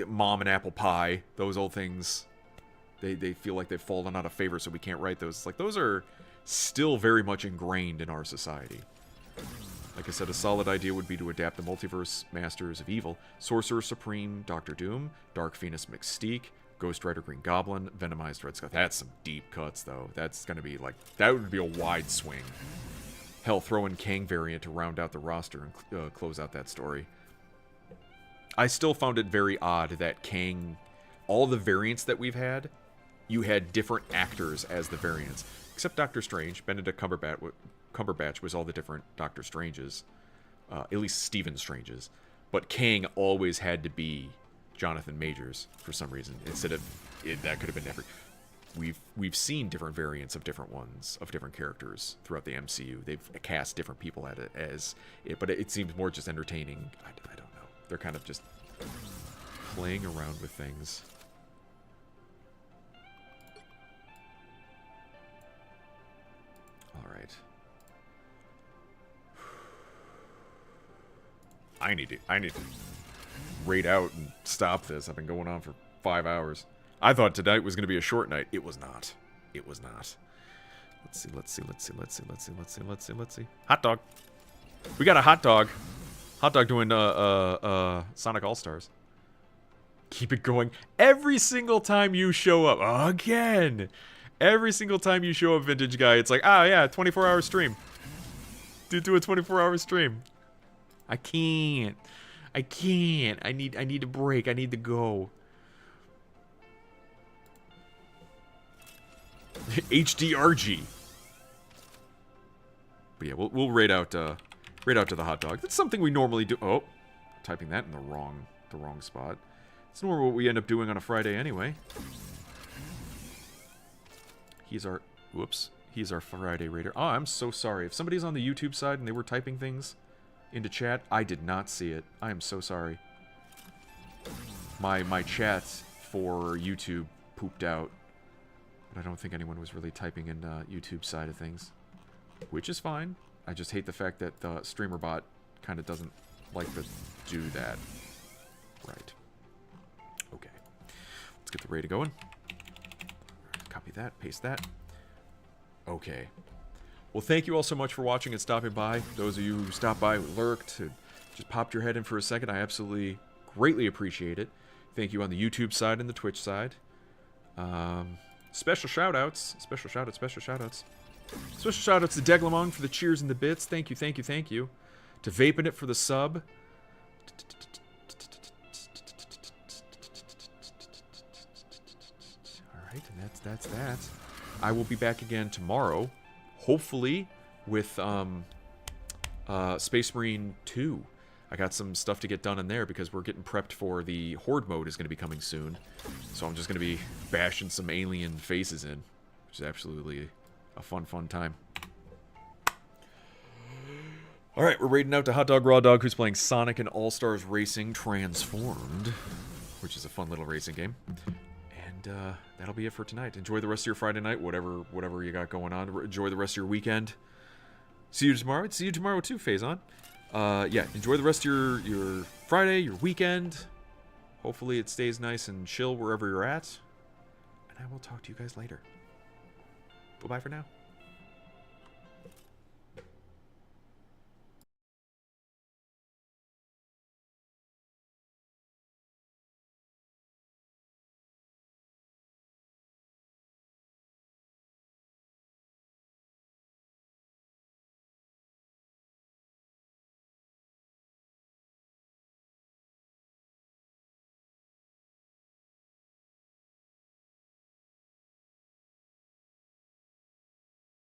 mom and apple pie, those old things. They feel like they've fallen out of favor, so we can't write those. It's like, those are still very much ingrained in our society. Like I said, a solid idea would be to adapt the multiverse Masters of Evil, Sorcerer Supreme, Doctor Doom, Dark Phoenix Mystique, Ghost Rider Green Goblin, Venomized Red Skull. That's some deep cuts, though. That's going to be, like, that would be a wide swing. Hell, throw in Kang variant to round out the roster and close out that story. I still found it very odd that Kang, all the variants that we've had, you had different actors as the variants. Except Doctor Strange. Benedict Cumberbatch was all the different Doctor Stranges. At least Stephen Stranges. But Kang always had to be Jonathan Majors for some reason. Instead of... that could have been every... We've seen different variants of different ones, of different characters throughout the MCU. They've cast different people at it as it, but it seems more just entertaining. I don't know. They're kind of just playing around with things. All right. I need to raid out and stop this. I've been going on for 5 hours. I thought tonight was going to be a short night. It was not. It was not. Let's see. Hot dog. We got a hot dog. Hot dog doing Sonic All-Stars. Keep it going. Every single time you show up. Again. Every single time you show up, Vintage Guy, it's like, oh yeah, 24-hour stream. Do a 24-hour stream. I can't. I need a break. I need to go. HDRG. But yeah, we'll raid out to the hot dog. That's something we normally do. Oh, typing that in the wrong spot. It's normally what we end up doing on a Friday anyway. He's our Friday raider. Oh, I'm so sorry. If somebody's on the YouTube side and they were typing things into chat, I did not see it. I am so sorry. My chat for YouTube pooped out. But I don't think anyone was really typing in YouTube side of things. Which is fine. I just hate the fact that the streamer bot kind of doesn't like to do that. Right. Okay. Let's get the raid going. Copy that, paste that. Okay. Well, thank you all so much for watching and stopping by. Those of you who stopped by, who lurked, who just popped your head in for a second, I absolutely greatly appreciate it. Thank you on the YouTube side and the Twitch side. Special shout-outs. Special shout-outs. Special shout-outs to Deglamong for the cheers and the bits. Thank you. To Vaping It for the sub. Alright, and that's that. I will be back again tomorrow. Hopefully with Space Marine 2. I got some stuff to get done in there because we're getting prepped for the Horde mode is going to be coming soon. So I'm just going to be bashing some alien faces in, which is absolutely a fun time. Alright, we're raiding out to Hot Dog Raw Dog, who's playing Sonic and All-Stars Racing Transformed, which is a fun little racing game. And that'll be it for tonight. Enjoy the rest of your Friday night, whatever you got going on. Enjoy the rest of your weekend. See you tomorrow. See you tomorrow too, Faison. Yeah, enjoy the rest of your Friday, your weekend. Hopefully it stays nice and chill wherever you're at. And I will talk to you guys later. Bye-bye for now.